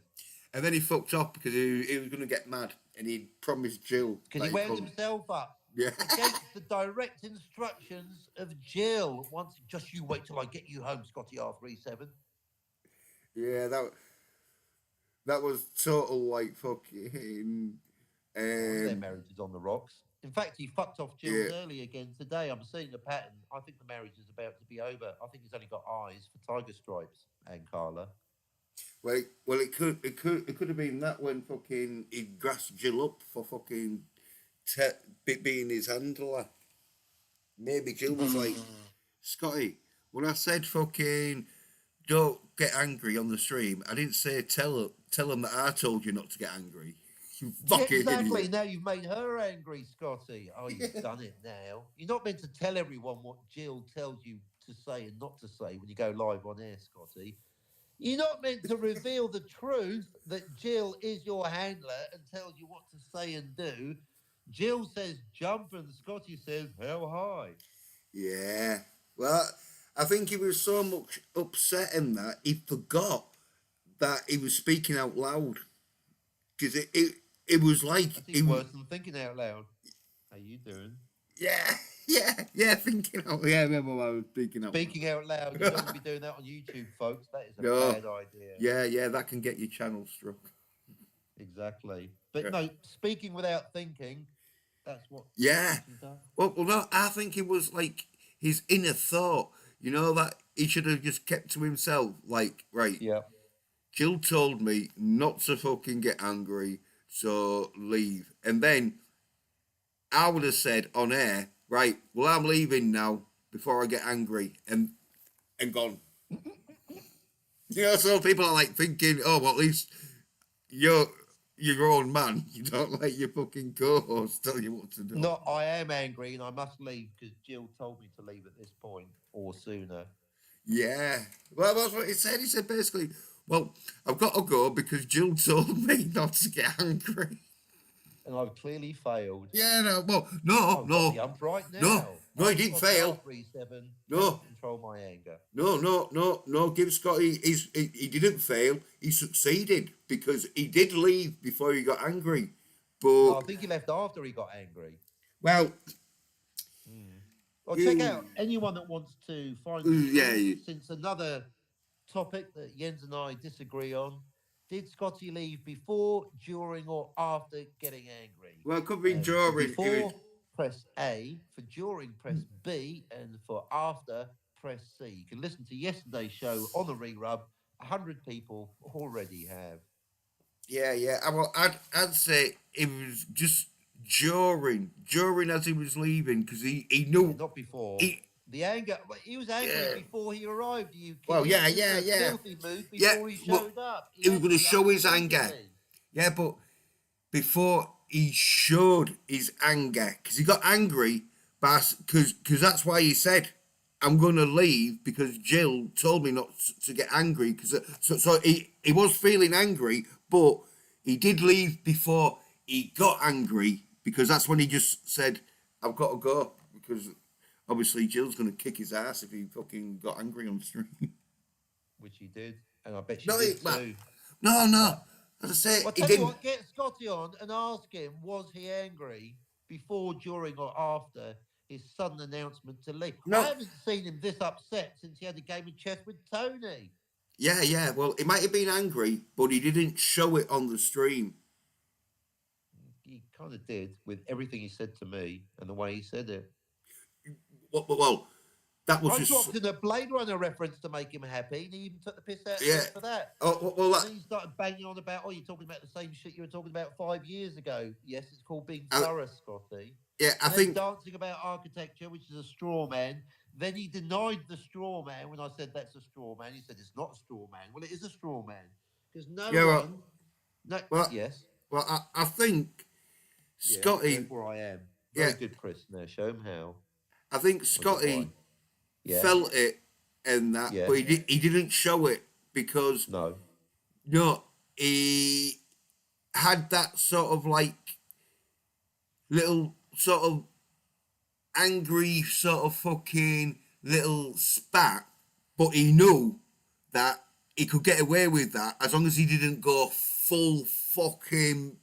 And then he fucked up because he was going to get mad and he promised Jill Because that he he wound couldn't. himself up Yeah, against the direct instructions of Jill. Once, just you wait till I get you home, Scotty R37. yeah. That was total like fucking. One of their Um, marriages on the rocks. In fact, he fucked off yeah. Jill's early again today. I'm seeing a pattern. I think the marriage is about to be over. I think he's only got eyes for tiger stripes and Carla. Well, it could have been that when fucking he grassed Jill up for fucking being his handler. Maybe Jill was like, Scotty, when I said fucking don't get angry on the stream, I didn't say tell him that I told you not to get angry. You Yeah, fucking exactly. idiot. Now you've made her angry, Scotty. Oh, you've Yeah. done it now. You're not meant to tell everyone what Jill tells you to say and not to say when you go live on air, Scotty. You're not meant to reveal the truth that Jill is your handler and tells you what to say and do. Jill says jump and Scotty says how high. Yeah. Well, I think he was so much upset in that he forgot that he was speaking out loud because it was like That's he even worse than thinking out loud. How you doing? yeah, yeah, thinking out. Yeah, I remember when I was speaking out. Speaking out loud, you don't want to be doing that on YouTube, folks. That is a No. bad idea. Yeah, that can get your channel struck. Exactly. But Yeah. no, speaking without thinking, that's what Yeah. she does. Well, no, I think it was like his inner thought. You know that he should have just kept to himself. Like, right, Yeah. Jill told me not to fucking get angry, so leave. And then I would have said on air, right, well, I'm leaving now before I get angry, and gone. You know, so people are like thinking, oh, well, at least you're your own man. You don't let your fucking co-host tell you what to do. No, I am angry and I must leave because Jill told me to leave at this point or sooner. Yeah. Well, that's what he said. He said basically, well, I've got to go because Jill told me not to get angry. And I've clearly failed. Yeah, no, well, I've got the ump right now. no, he I'm didn't Scotty fail. R37. No. Cannot control my anger. No. Give Scotty. He didn't fail. He succeeded because he did leave before he got angry. But No, I think he left after he got angry. well, Well, check out anyone that wants to find the yeah, truth, since another topic that Jens and I disagree on. Did Scotty leave before, during, or after getting angry? well, it could be For during. before, press A. For during, press B. And for after, press C. You can listen to yesterday's show on the re-rub. 100 people already have. Yeah. Well, I'd say it was just during as he was leaving because he knew. Not before. He, The anger. He was angry Yeah. before he arrived. You Well, kidding? yeah, He was in a yeah. Filthy mood Yeah, before he well, showed up. he was had gonna to be show his upset, anger. didn't he? Yeah, but before he showed his anger, because he got angry, because that's why he said, "I'm gonna leave," because Jill told me not to get angry. Because so he was feeling angry, but he did leave before he got angry because that's when he just said, "I've got to go," because obviously Jill's gonna kick his ass if he fucking got angry on the stream. Which he did, and I bet she No, did but- too. No. As I say, Well, he tell you didn't. what, get Scotty on and ask him: was he angry before, during, or after his sudden announcement to leave? No. I haven't seen him this upset since he had a game of chess with Tony. Yeah. Well, he might have been angry, but he didn't show it on the stream. He kind of did with everything he said to me and the way he said it. Well, that was I just dropped in a Blade Runner reference to make him happy, and he even took the piss out of yeah. me for that. Oh well, And then he started banging on about, oh, you're talking about the same shit you were talking about 5 years ago. Yes, it's called being I, thorough, Scotty. yeah, I And then think dancing about architecture, which is a straw man. Then he denied the straw man when I said that's a straw man. He said it's not a straw man. Well, it is a straw man because no yeah. one. No, Well, yes, well, I think yeah. Scotty. Therefore, I am Yeah, very good, Chris. Now show him how. I think Was it why? Scotty Yeah, felt it and that, yeah. but he didn't show it because No. no, he had that sort of like little sort of angry sort of fucking little spat, but he knew that he could get away with that as long as he didn't go full fucking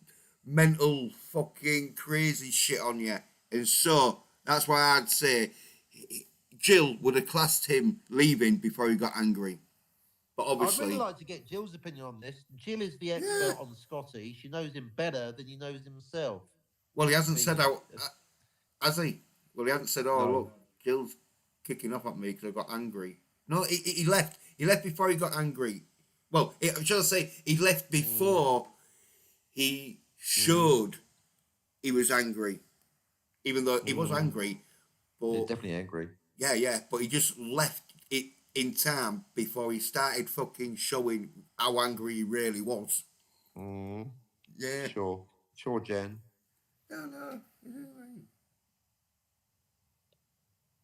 mental fucking crazy shit on you. And so that's why I'd say Jill would have classed him leaving before he got angry. But I'd really obviously, like to get Jill's opinion on this. Jill is the yeah. expert on Scotty. She knows him better than he knows himself. Well, he hasn't Being said how, has he? Well, he hasn't said, "Oh, no. look, Jill's kicking off at me because I got angry." No, he left. He left before he got angry. Well, shall I say, he left before he showed he was angry, even though he was angry. He's But definitely angry. yeah, but he just left it in time before he started fucking showing how angry he really was. Mm, Yeah. sure, Jen. No.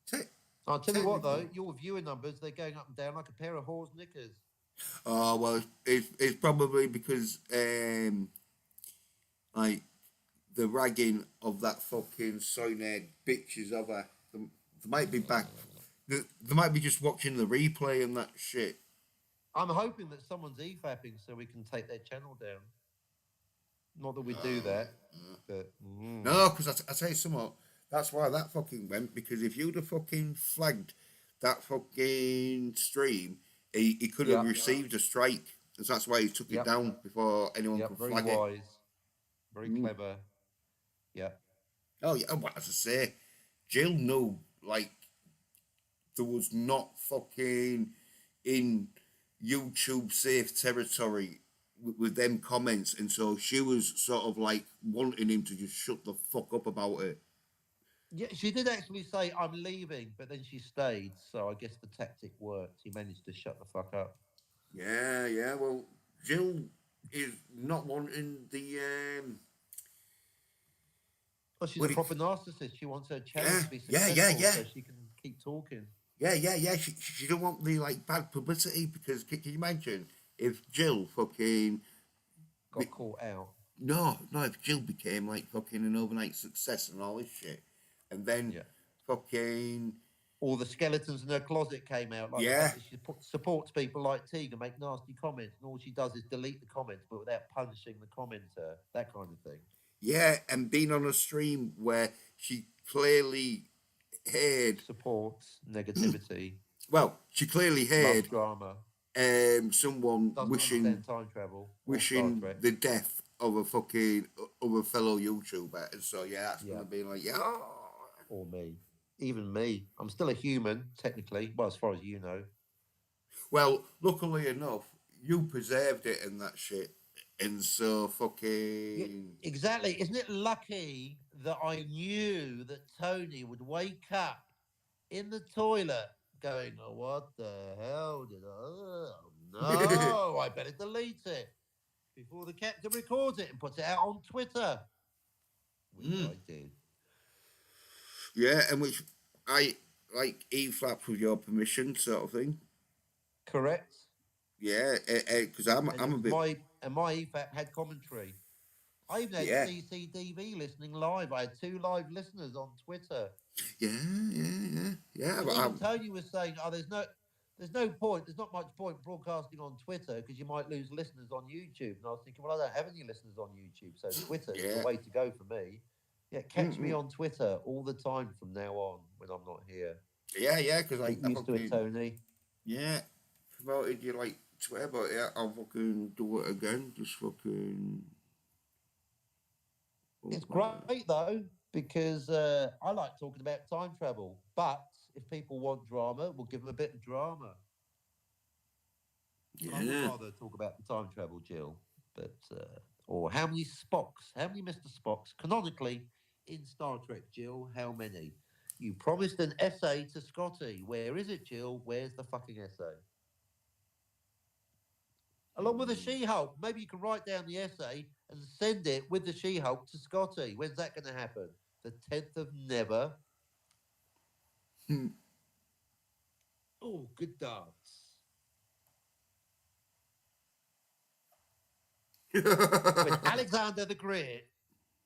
Te- I'll tell you what though, Technically. your viewer numbers they're going up and down like a pair of whore's knickers. Oh well, it's probably because like the ragging of that fucking SOY NERD bitches of her. They might be back. They might be just watching the replay and that shit. I'm hoping that someone's e-fapping so we can take their channel down. Not that we do that, but No, because I tell you something. That's why that fucking went. Because if you'd have fucking flagged that fucking stream, he could have yeah, received a strike. And that's why he took it yep, down before anyone yep, could very flag it. wise, very clever. Yeah. Oh yeah, what as I say, Jill knew like there was not fucking in YouTube safe territory with them comments, and so she was sort of like wanting him to just shut the fuck up about it. Yeah, she did actually say I'm leaving, but then she stayed. So I guess the tactic worked. He managed to shut the fuck up. Yeah. Well, Jill is not wanting the Well, she's a what it, proper narcissist. She wants her channel yeah, to be yeah, successful yeah, so she can keep talking. yeah. She don't want the like bad publicity because can you imagine if Jill fucking Got caught out. no, if Jill became like fucking an overnight success and all this shit, and then Yeah. fucking All the skeletons in her closet came out, like the yeah, fact that she supports people like Teague and make nasty comments, and all she does is delete the comments, but without punishing the commenter, that kind of thing. yeah, and being on a stream where she clearly heard, Supports negativity, she clearly loves heard drama, someone doesn't wishing understand time travel or Star wishing Trek. the death of a fucking of a fellow YouTuber, and so yeah, that's Yeah, gonna be like yeah. or me. Even me. I'm still a human, technically. Well, as far as you know. Well, luckily enough, you preserved it and that shit, and so Yeah, fucking exactly. Isn't it lucky that I knew that Tony would wake up in the toilet going, oh, what the hell did I? Oh, no, I better delete it before the captain records it and puts it out on Twitter, which I did. yeah, and which I like e-flaps with your permission, sort of thing. Correct. Yeah, because And it I'm a was bit my EFAP had commentary. I even had yeah, CCDV listening live. I had 2 live listeners on Twitter. yeah. And But even Tony was saying, "Oh, there's no point. There's not much point broadcasting on Twitter because you might lose listeners on YouTube." And I was thinking, well, I don't have any listeners on YouTube, so Twitter is the yeah, way to go for me. Yeah, catch me on Twitter all the time from now on when I'm not here. yeah, because Get I used to it, fucking Tony. yeah promoted you like Twitter, but yeah, I'll fucking do it again. Just fucking. It's great though because I like talking about time travel, but If people want drama, we'll give them a bit of drama. But I would Yeah. rather talk about the time travel, Jill. But or how many Spocks? How many Mr. Spocks canonically in Star Trek, Jill? How many? You promised an essay to Scotty. Where is it, Jill? Where's the fucking essay? Along with the She-Hulk. Maybe you can write down the essay and send it with the She-Hulk to Scotty. When's that going to happen? The 10th of never. Oh, good dance. When Alexander the Great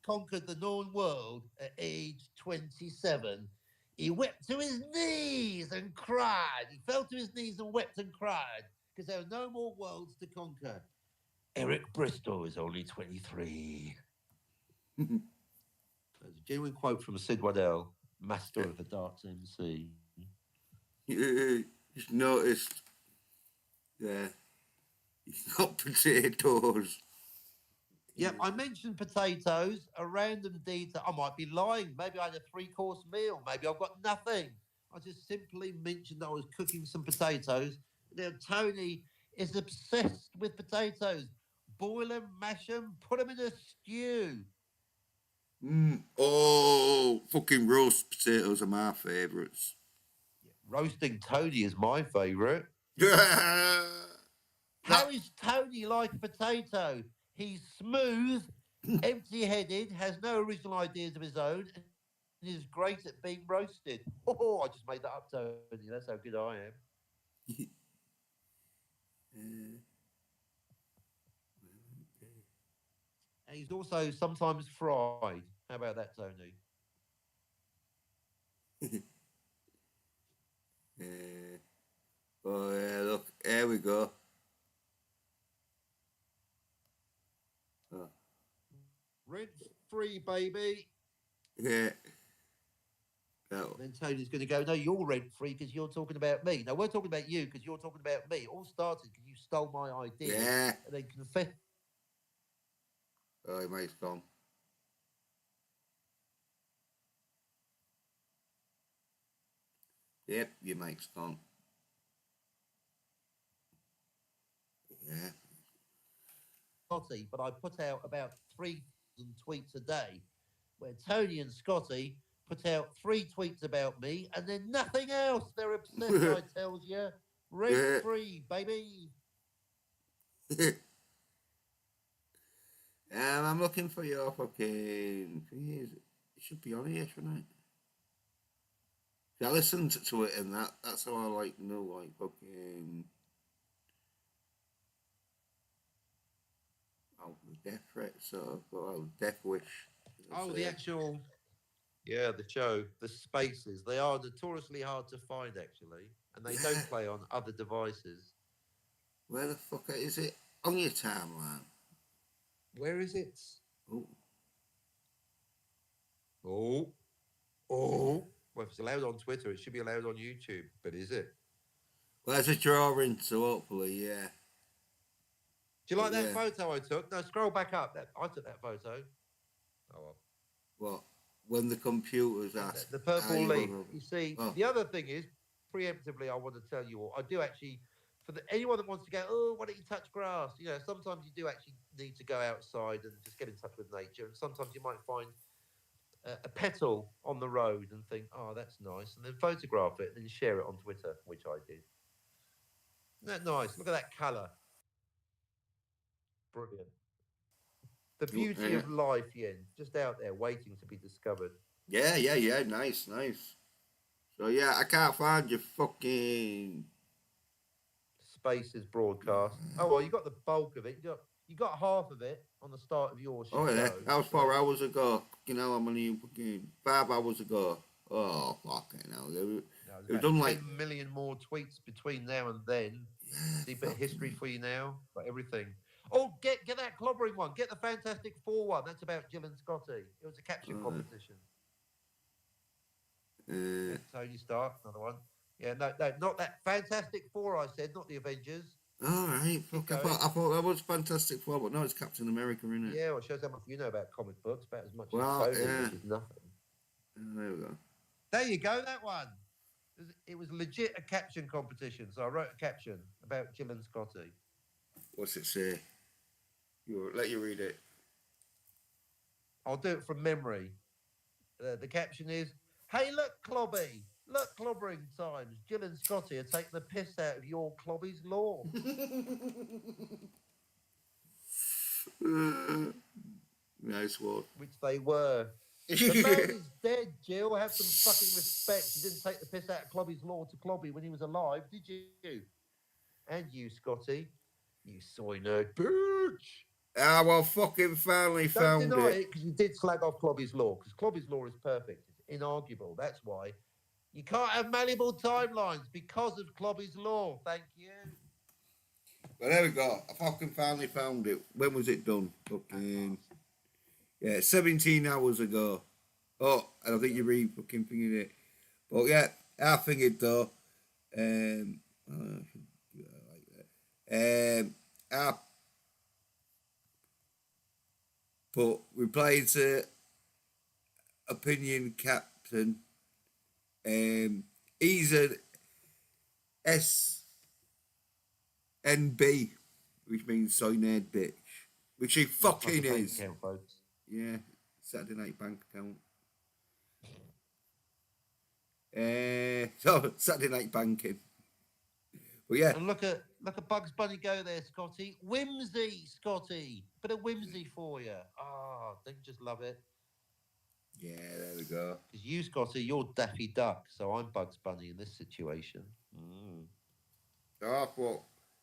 conquered the known world at age 27, he wept to his knees and cried. He fell to his knees and wept and cried because there were no more worlds to conquer. Eric Bristol is only 23. That's a genuine quote from Sid Waddell, master of the darts MC. Just noticed. Yeah. He's got potatoes. Yep, I mentioned potatoes, a random detail. I might be lying. Maybe I had a 3-course meal. Maybe I've got nothing. I just simply mentioned that I was cooking some potatoes. Now, Tony is obsessed with potatoes. Boil them, mash them, put them in a stew. Oh, fucking roast potatoes are my favourites. Yeah, roasting Tony is my favourite. How is Tony like a potato? He's smooth, empty-headed, has no original ideas of his own, and is great at being roasted. Oh, I just made that up, Tony. That's how good I am. And he's also sometimes fried. How about that, Tony? Oh, yeah, look, here we go. Oh. Rent-free, baby. Yeah. Oh. Then Tony's going to go, no, you're rent-free because you're talking about me. No, we're talking about you because you're talking about me. It all started because you stole my idea. Yeah. And then confessed. Oh, your mate's gone. Yep, your mate's gone. Yeah. Scotty, but I put out about 3,000 tweets a day where Tony and Scotty put out 3 tweets about me and then nothing else. They're obsessed, I tells you. Rent free, baby. I'm looking for your fucking thing. It should be on here, shouldn't it? I listened to it and that's how I like know like fucking the death threat sort of, well, death wish. Oh, the actual, yeah, the show, the spaces. They are notoriously hard to find, actually, and they don't play on other devices. Where the fuck is it on your timeline? Where is it? Oh. Oh. Oh. Well, if it's allowed on Twitter, it should be allowed on YouTube, but is it? Well, there's a drawing, so hopefully, yeah. Do you like that photo I took? No, scroll back up. I took that photo. Oh, well. What? When the computers ask. The purple leaf. You see, the other thing is, preemptively, I want to tell you all, I do actually, for anyone that wants to go, oh, why don't you touch grass? You know, sometimes you do actually need to go outside and just get in touch with nature. And sometimes you might find a petal on the road and think, oh, that's nice. And then photograph it and then share it on Twitter, which I did. Isn't that nice? Look at that colour. Brilliant. The beauty of life, Yen, just out there waiting to be discovered. Yeah. Nice. So, yeah, I can't find your fucking... Spaces broadcast. Oh, well, you got the bulk of it. You got half of it on the start of your show. Oh, yeah. That was 4 hours ago. You know, I'm only fucking 5 hours ago. Oh, fucking hell. They've done like 10 million more tweets between now and then. See a bit of history for you now. Got everything. Oh, get that clobbering one. Get the Fantastic Four one. That's about Jill and Scotty. It was a caption competition. Tony Stark, another one. Yeah, no, not that Fantastic Four. I said, not the Avengers. All right, fuck. I thought that was Fantastic Four, but no, it's Captain America, isn't it? Yeah, well, it shows how much you know about comic books, about as much Well, as Tony, which is nothing. There we go. There you go, that one. It was legit a caption competition, so I wrote a caption about Jill and Scotty. What's it say? Let you read it. I'll do it from memory. The caption is, "Hey, look, Clobby! Look, clobbering times. Jill and Scotty are taking the piss out of your Clobby's law." Nice one. Which they were. The man is dead, Jill. Have some fucking respect. You didn't take the piss out of Clobby's law to Clobby when he was alive, did you? And you, Scotty. You soy nerd bitch. Ah, well, fucking finally Don't found deny it. it, because you did slag off Clobby's law, because Clobby's law is perfect. It's inarguable. That's why. You can't have malleable timelines because of Clobby's law. Thank you. Well, there we go. I fucking finally found it. When was it done? Fucking 17 hours ago. Oh, I don't think you re fucking thinking it. But yeah, I think it though. I should do it like that. I put reply to opinion captain. He's an SNB, which means soy nerd bitch, which he fucking is. Account, folks. Yeah, Saturday night bank account. So Saturday night banking. But yeah, And look at Bugs Bunny go there, Scotty. Whimsy, Scotty. Bit of whimsy for you. Ah, don't you just love it? yeah, there we go. Because you, Scotty, you're Daffy Duck, so I'm Bugs Bunny in this situation. Mm. So I thought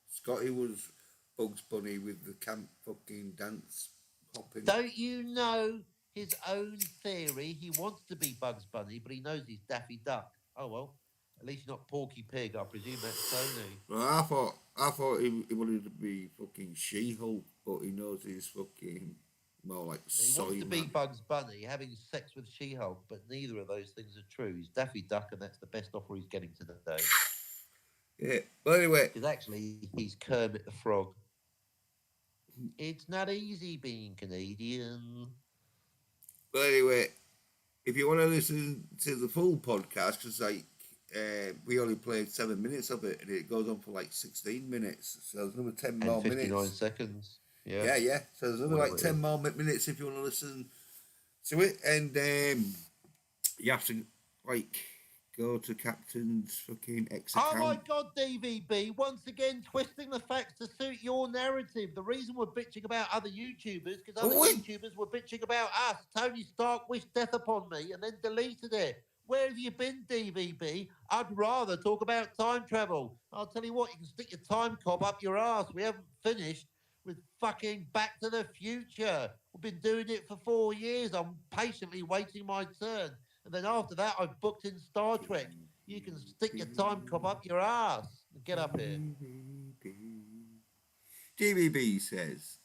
Scotty was Bugs Bunny with the camp fucking dance hopping. Don't you know his own theory? He wants to be Bugs Bunny, but he knows he's Daffy Duck. Oh well, at least not Porky Pig. I presume that's Tony. Well, I thought he wanted to be fucking She-Hulk, but he knows he's fucking more like He soy wants to be man. Bugs Bunny, having sex with She-Hulk, but neither of those things are true. He's Daffy Duck, and that's the best offer he's getting today. Yeah, but anyway, Because actually, he's Kermit the Frog. It's not easy being Canadian. if you want to listen to the full podcast, because we only played 7 minutes of it, and it goes on for like 16 minutes, so there's another 10 And more 59 minutes. seconds. Yeah. Yeah. So there's another Whatever like it 10 is. more minutes if you want to listen to it, and you have to like go to Captain's fucking X account. Oh my God, DVB, once again twisting the facts to suit your narrative. The reason we're bitching about other YouTubers, because other YouTubers were bitching about us. Tony Stark wished death upon me and then deleted it. Where have you been, DVB? I'd rather talk about time travel. I'll tell you what, you can stick your time cob up your ass. We haven't finished with fucking Back to the Future. We've been doing it for 4 years. I'm patiently waiting my turn. And then after that, I've booked in Star Trek. You can stick your time cob up your ass. Get up here. DBB says,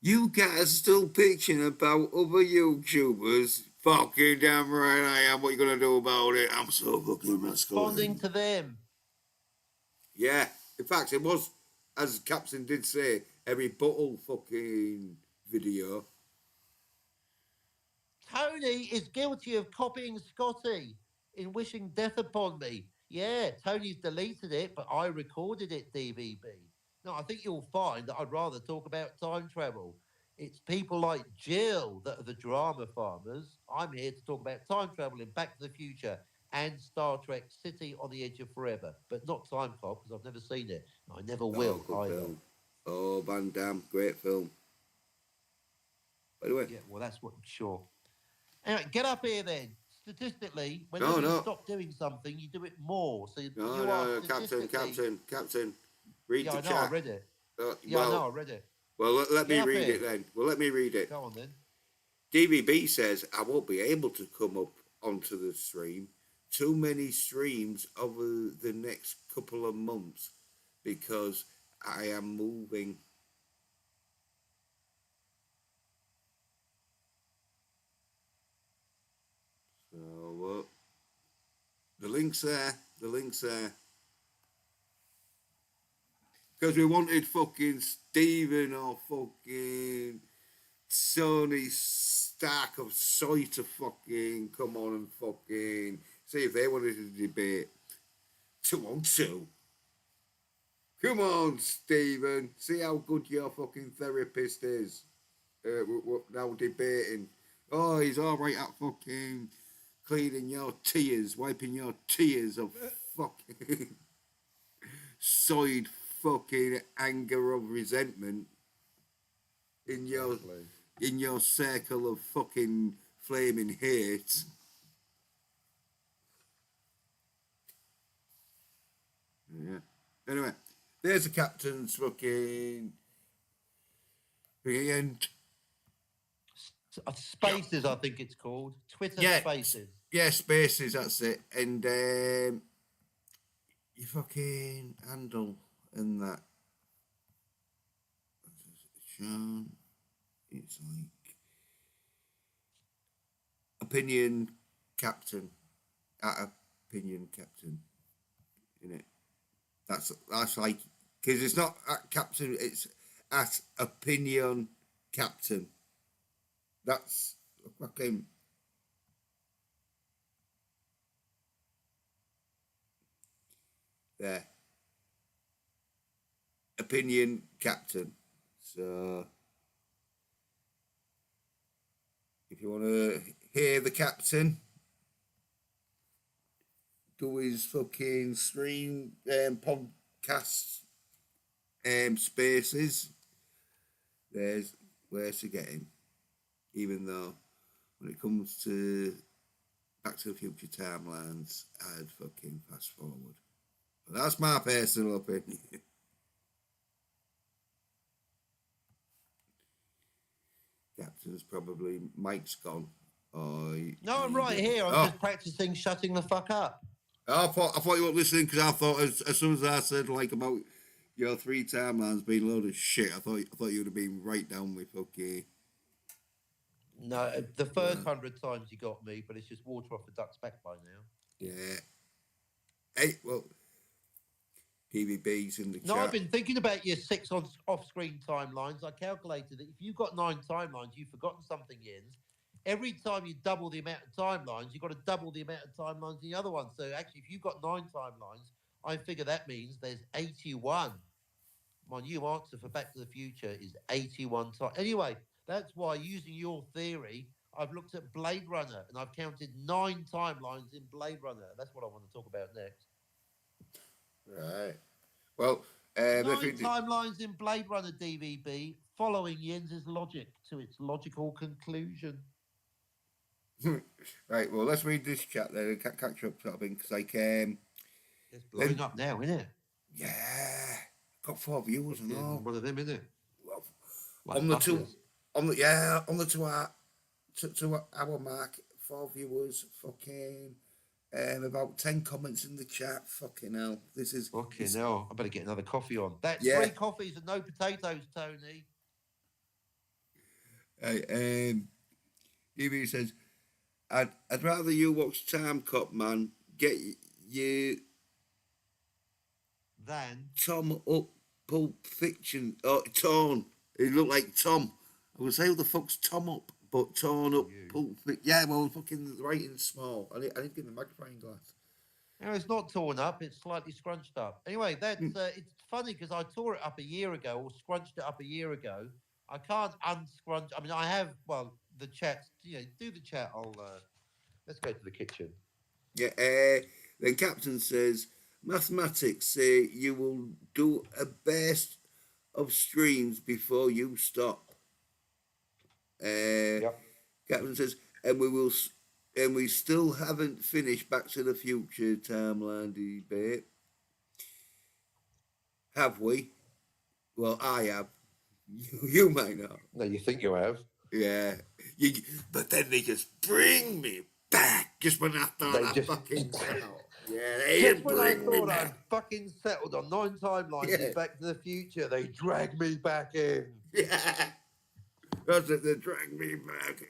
you guys still pitching about other YouTubers? Fucking damn right I am. What you gonna do about it? I'm so fucking Responding masculine. to them. Yeah, in fact, it was, as Captain did say, a rebuttal fucking video. Tony is guilty of copying Scotty in wishing death upon me. Yeah, Tony's deleted it, but I recorded it, DVB. No, I think you'll find that I'd rather talk about time travel. It's people like Jill that are the drama farmers. I'm here to talk about time travel in Back to the Future and Star Trek City on the Edge of Forever, but not Time Cop because I've never seen it. I never will good either. film. Oh, Van Damme, great film. By the way, Yeah, well, that's what, sure. Anyway, get up here then. Statistically, whenever you stop doing something, you do it more. So Captain, read the I know, chat. I read it. I know, I read it. Well, let me Get up read here. it then. Well, let me read it. Go on then. DVB says, I won't be able to come up onto the stream. Too many streams over the next couple of months because I am moving. So, the link's there. The link's there. Because we wanted fucking Steven or fucking Sony Stark of Soy to fucking come on and fucking see if they wanted to debate 2-on-2. Come on, Stephen. See how good your fucking therapist is. We're now debating. Oh, he's all right at fucking cleaning your tears, wiping your tears of fucking soiled fucking anger of resentment in your circle of fucking flaming hate. Yeah. Anyway, there's the captain's fucking and Spaces, I think it's called. Twitter yeah, Spaces. yeah, spaces. That's it. And you fucking handle and that. Sean, it's like opinion captain, at opinion captain, in it. That's like because it's not at captain. It's at opinion captain. That's fucking. There. Opinion captain. So if you want to hear the captain do his fucking stream podcast spaces, there's where to get him. Even though when it comes to Back to the Future timelines, I'd fucking fast forward. But that's my personal opinion. Captain's probably Mike's gone. No, I'm right here. I'm just practicing shutting the fuck up. I thought you weren't listening because I thought as soon as I said like about your 3 timelines being a load of shit, I thought you would have been right down with okay. No, the first 100 times you got me, but it's just water off the duck's back by now. Yeah. Hey, well, PVB's in the chat. No, I've been thinking about your 6 off-screen timelines. I calculated that if you've got 9 timelines, you've forgotten something, Jens. Every time you double the amount of timelines, you've got to double the amount of timelines in the other one. So actually, if you've got 9 timelines, I figure that means there's 81. My new answer for Back to the Future is 81 times. Anyway, that's why, using your theory, I've looked at Blade Runner and I've counted 9 timelines in Blade Runner. That's what I want to talk about next. Right. Well, 9 timelines in Blade Runner DVB, following Jens's logic to its logical conclusion. Right. Well, let's read this chat then and catch up sort of thing because it's blowing up now, isn't it? Yeah, got 4 viewers and all. One of them, isn't it? Well, like on the two hour mark, 4 viewers, fucking. About 10 comments in the chat. Fucking hell. This is fucking hell. I better get another coffee on. That's 3 coffees and no potatoes, Tony. Evie says, I'd rather you watch Time Cop, man. Get you than Tom up Pulp Fiction. Oh, Torn. He looked like Tom. I would say, who the fuck's Tom up? But torn up Pulp Fiction. Yeah, well, fucking writing small. I need to give him a magnifying glass. No, it's not torn up. It's slightly scrunched up. Anyway, that's it's funny because I tore it up a year ago or scrunched it up a year ago. I can't unscrunch. I mean, I have. Well, the chat. Do the chat. Let's go to the kitchen. Yeah. Then Captain says, mathematics say you will do a best of streams before you stop. Captain says, and we still haven't finished Back to the Future timeline debate. Have we? Well, I have. You might not. No, you think you have? Yeah. But then they just bring me back just when I thought I fucking settled. Yeah, they just when I thought I fucking settled on 9 timelines in Back to the Future, they drag me back in. Yeah. That's it, they drag me back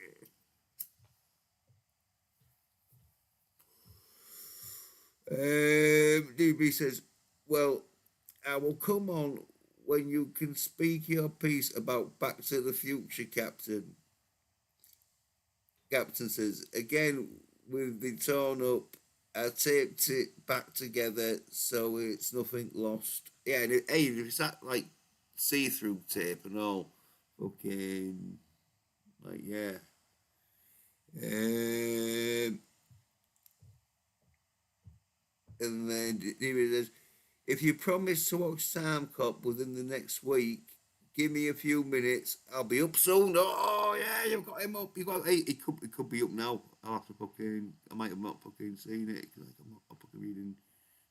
in. DB says, well, I will come on when you can speak your piece about Back to the Future, Captain. Captain says, again, we've been torn up. I taped it back together so it's nothing lost. Yeah, and hey, if it's that like see-through tape and all, fucking like yeah. And then David says, if you promise to watch Time Cop within the next week, give me a few minutes. I'll be up soon. Oh yeah, you've got him up. You got. Hey, it could be up now. I'll have to fucking. I might have not fucking seen it because I'm not fucking reading.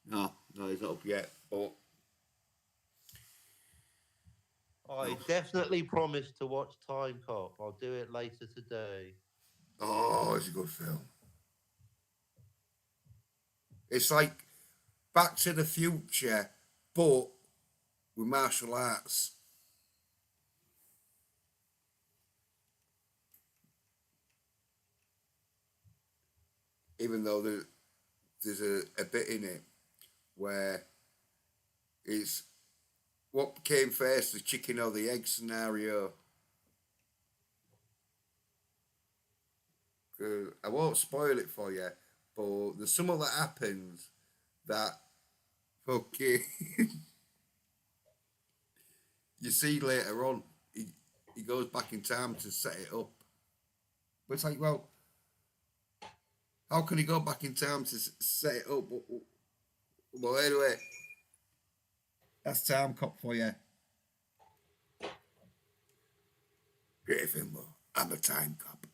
No, it's not up yet. But I definitely promised to watch Time Cop. I'll do it later today. oh, it's a good film. It's like Back to the Future, but with martial arts. Even though there's a bit in it where it's what came first, the chicken or the egg scenario. I won't spoil it for you, but there's something that happens that fucking you see later on. He goes back in time to set it up. But it's like, well, how can he go back in time to set it up? Well, anyway, that's Time Cop for you. Great film, though. I'm a Time Cop.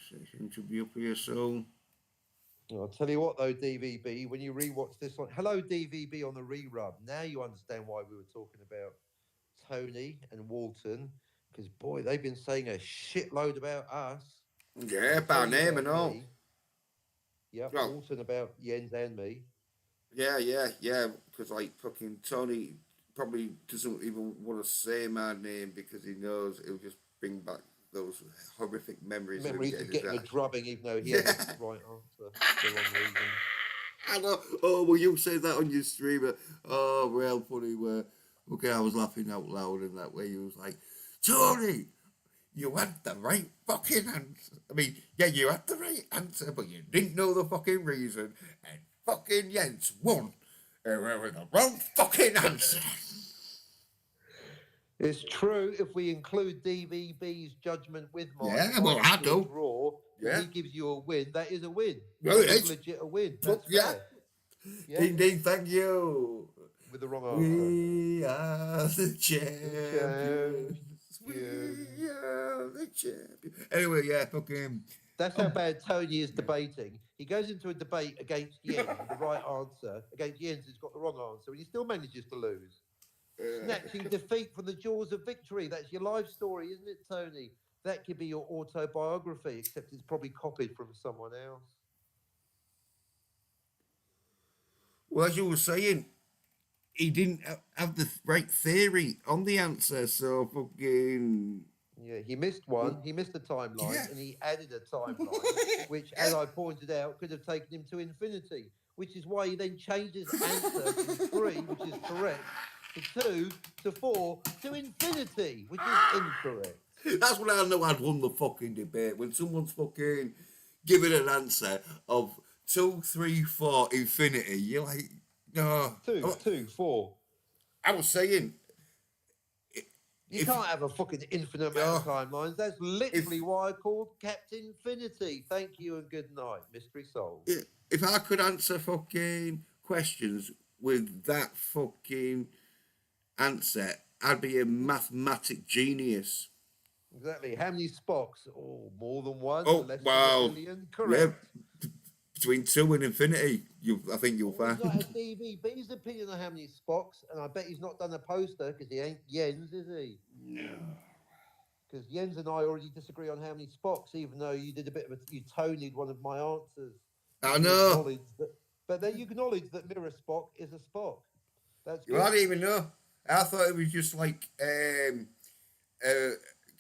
Session should be up here soon. I'll tell you what, though, DVB, when you rewatch this one, hello, DVB on the re-rub. Now you understand why we were talking about Tony and Walton, because, boy, they've been saying a shitload about us. Yeah, about name and all. Yep, Well, Walton about Jens and me. Yeah, because like fucking Tony probably doesn't even want to say my name because he knows it'll just bring back those horrific memories Of getting getting a drubbing, even though he had the right answer for the wrong reason. I know. Oh, well, you say that on your streamer. Oh, well, funny. Okay, I was laughing out loud in that way. He was like, Tony, you had the right fucking answer. I mean, yeah, you had the right answer, but you didn't know the fucking reason, and fucking Jens won with the wrong fucking answer. It's true if we include DVB's judgment with mine. Yeah, well, I do. Draw, Yeah. He gives you a win. That is a win. Well, That is it's legit a win. fuck That's yeah. fair. Yeah. Ding ding, thank you. With the wrong answer. We are the champions. We are the champions. Anyway, yeah, fucking. That's how bad Tony is debating. He goes into a debate against Jens with the right answer, against Jens who's got the wrong answer, and he still manages to lose. Snatching defeat from the jaws of victory. That's your life story, isn't it, Tony? That could be your autobiography, except it's probably copied from someone else. Well, as you were saying, he didn't have the right theory on the answer, so fucking. Yeah, he missed one. He missed a timeline, and he added a timeline, which, as I pointed out, could have taken him to infinity, which is why he then changed his answer from 3, which is correct, to 2, to 4, to infinity, which is incorrect. That's when I know I'd won the fucking debate. When someone's fucking giving an answer of 2, 3, 4, infinity, you're like, no. 2, 4. I was saying. You can't have a fucking infinite amount of timelines. That's literally why I called Captain Infinity. Thank you and good night. Mystery solved. If I could answer fucking questions with that fucking answer, I'd be a mathematic genius. Exactly. How many Spocks? Oh, more than one. Oh, less wow. than a million. Correct. Yeah, between 2 and infinity, I think you'll find. He's not had DVB's opinion on how many Spocks, and I bet he's not done a poster because he ain't Jens, is he? No. Because Jens and I already disagree on how many Spocks, even though you did a bit of you Tony'd one of my answers. I know. But then you acknowledge that Mirror Spock is a Spock. That's good. Well, I didn't even know. I thought it was just like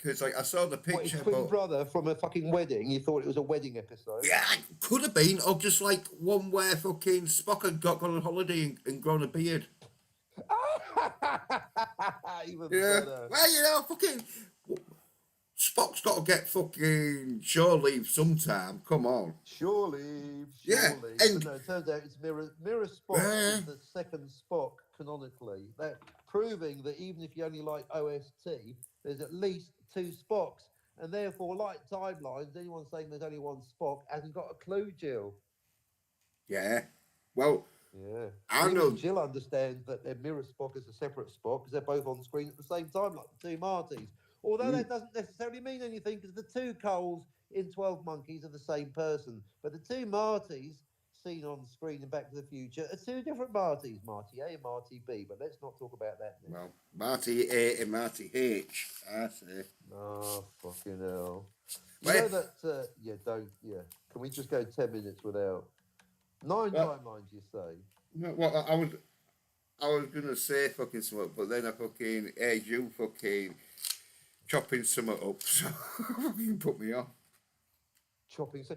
because like I saw the picture. What, his twin brother from a fucking wedding. You thought it was a wedding episode? Yeah, it could have been, or just like one where fucking Spock had gone on holiday and grown a beard. Even Yeah. better. Well, you know, fucking Spock's got to get fucking shore leave sometime. Come on. Surely, Yeah, surely. But and no, it turns out it's Mirror Spock uh, is the second Spock canonically. That proving that even if you only like OST, there's at least two Spocks. And therefore, like timelines, anyone saying there's only one Spock hasn't got a clue, Jill. yeah. Well, Yeah. I And even know. Jill understands that their Mirror Spock is a separate Spock because they're both on screen at the same time, like the two Martys. Although that doesn't necessarily mean anything because the two Coles in 12 Monkeys are the same person. But the two Martys seen on screen in Back to the Future are two different Martys, Marty A and Marty B. But let's not talk about that now. Well, Marty A and Marty H, I say. Oh, fucking hell. You Well, know that, yeah. Can we just go 10 minutes without 9 well, timelines, you say? no, well, I was gonna say fucking something, but then I fucking heard you fucking chopping something up, so fucking put me off. Chopping. So,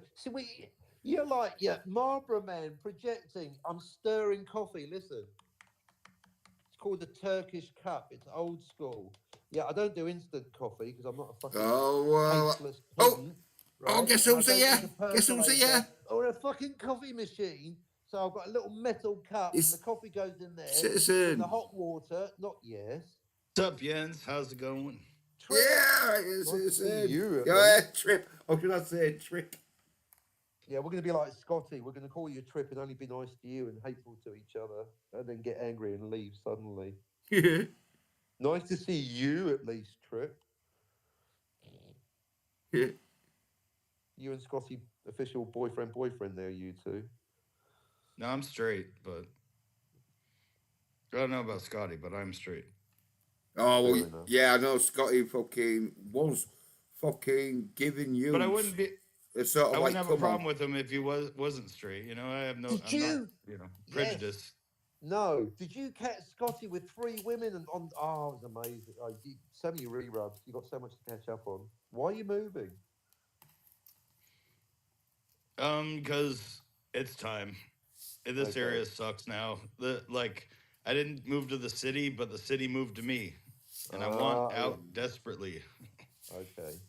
you're like, yeah, Marlboro Man projecting. I'm stirring coffee. Listen, it's called the Turkish cup. It's old school. Yeah, I don't do instant coffee because I'm not a fucking Oh, well, tasteless oh, pedant, oh, right? guess And I who's don't here? use a Guess who's percolator here? or a fucking coffee machine. So I've got a little metal cup, and the It's coffee goes in there. Then the Citizen. hot water, not yes. What's up, Jens? How's it going? Trip. Yeah, it's Nice to see Citizen. you at Yeah, least. Trip. Or should I say Trip? Yeah, we're going to be like Scotty. We're going to call you Trip and only be nice to you and hateful to each other, and then get angry and leave suddenly. Yeah. Nice to see you at least, Trip. Yeah. You and Scotty, official boyfriend there, you two. No, I'm straight, but I don't know about Scotty, but I'm straight. Oh, well, Fair enough. yeah, I know Scotty fucking was fucking giving you But I wouldn't be. a sort of I like, wouldn't have a come problem on. with him if he wasn't straight. You know, I have no. Did I'm not. you? You know, Yes. prejudiced. No. Did you catch Scotty with 3 women and on? Oh, it was amazing. So many rerubs. You got so much to catch up on. Why are you moving? Because it's time. This Okay. area sucks now. I didn't move to the city, but the city moved to me, and I want out desperately. Okay.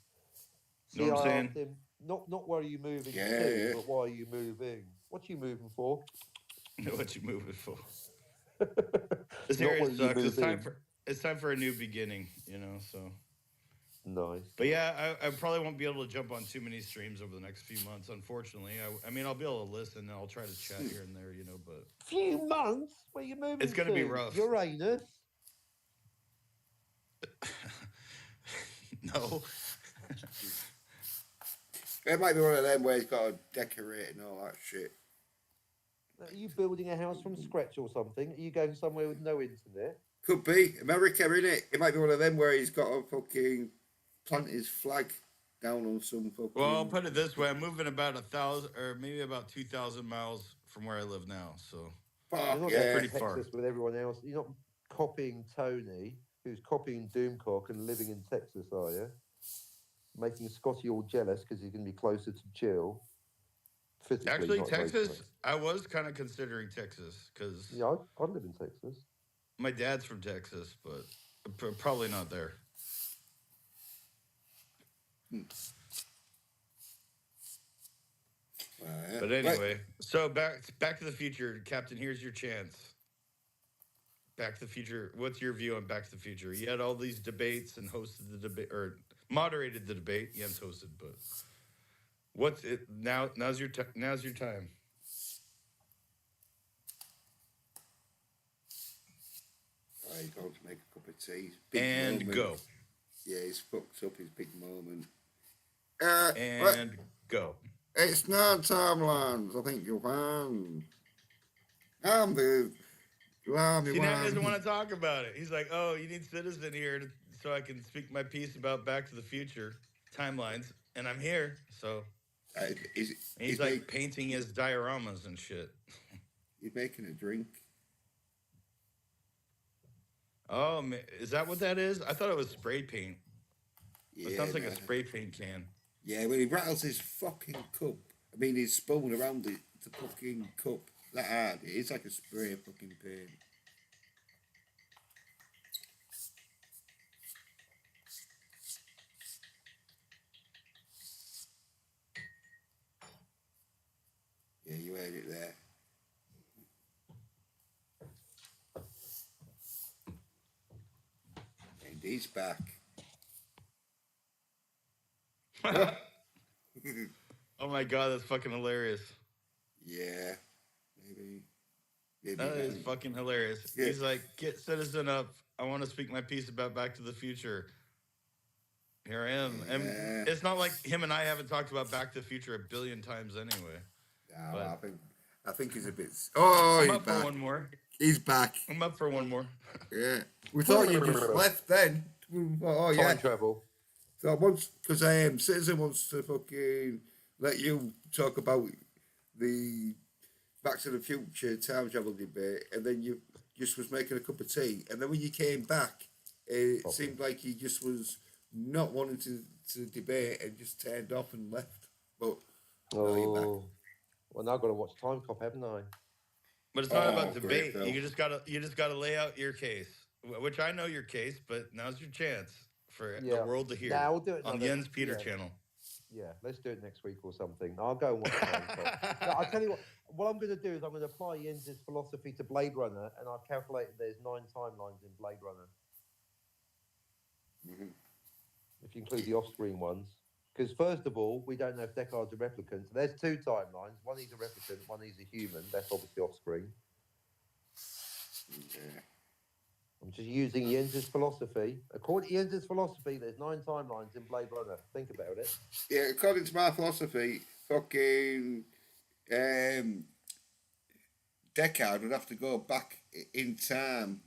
Know See, what I'm I saying? asked him not where are you moving Yeah, to, yeah. but why are you moving? What you moving for? What you moving for? Not This where area you sucks. moving. It's time for a new beginning. You know, so. Nice. But yeah, I probably won't be able to jump on too many streams over the next few months, unfortunately. I mean, I'll be able to listen and I'll try to chat here and there, you know, but Few months? Where you moving it's going to be to? rough. Uranus? No. It might be one of them where he's got to decorate and all that shit. Are you building a house from scratch or something? Are you going somewhere with no internet? Could be America, innit? It might be one of them where he's got to fucking plant his flag down on some fucking. Well, I'll put it this way: I'm moving about 1,000 or maybe about 2,000 miles from where I live now. So You're not yeah. going pretty to far. Texas with everyone else. You're not copying Tony, who's copying Doomcock and living in Texas, are you? Making Scotty all jealous because he's going to be closer to Jill. Physically, actually, not Texas, emotionally. I was kind of considering Texas because Yeah, I live in Texas. my dad's from Texas, but probably not there. But anyway, so back to the Future, Captain. Here's your chance. Back to the Future. What's your view on Back to the Future? You had all these debates and hosted the debate or moderated the debate. Jens hosted, but what's it now? Now's your time. He's going to make a cup of tea. Big And moment. go. Yeah, he's fucked up his big moment. And go. It's not timelines. I think you'll find. I'm the Lammy See, now he one. doesn't want to talk about it. He's like, "Oh, you need Citizen here so I can speak my piece about Back to the Future timelines, and I'm here." So he's like painting his dioramas and shit. He's making a drink. Oh, is that what that is? I thought it was spray paint. Yeah, It sounds like a man. spray paint can. Yeah, when he rattles his fucking cup, I mean his spoon around it, the fucking cup, that hard, it's like a spray of fucking paint. it there. And he's back. Oh my god, that's fucking hilarious. Yeah, maybe. Maybe That is not. fucking hilarious. Yeah. He's like, get citizen up. I want to speak my piece about Back to the Future. Here I am. And Yeah. it's not like him and I haven't talked about Back to the Future a billion times anyway. No, But I think he's a bit. Oh, I'm he's up for back. one more. He's back. I'm up for one more. Yeah. We thought you just left then. Oh yeah. Time travel. So once, because Citizen wants to fucking let you talk about the Back to the Future time travel debate, and then you just was making a cup of tea, and then when you came back, it seemed like he just was not wanting to debate and just turned off and left. But now you're back. Oh, well, now I've got to watch Time Cop, haven't I? But it's not Oh, about great debate. film. You just gotta lay out your case, which I know your case, but now's your chance for the world to hear. Yeah, we'll do it on Jens Peter channel. Yeah, let's do it next week or something. I'll go and watch Time Cop. No, I'll tell you what I'm going to do is I'm going to apply Jens's philosophy to Blade Runner, and I've calculated there's 9 timelines in Blade Runner. Mm-hmm. If you include the off-screen ones. Because first of all, we don't know if Deckard's a replicant. So there's 2 timelines. One he's a replicant, one he's a human. That's obviously off-screen. Yeah. I'm just using Jens's philosophy. According to Jens's philosophy, there's 9 timelines in Blade Runner. Think about it. Yeah, according to my philosophy, fucking Deckard would have to go back in time.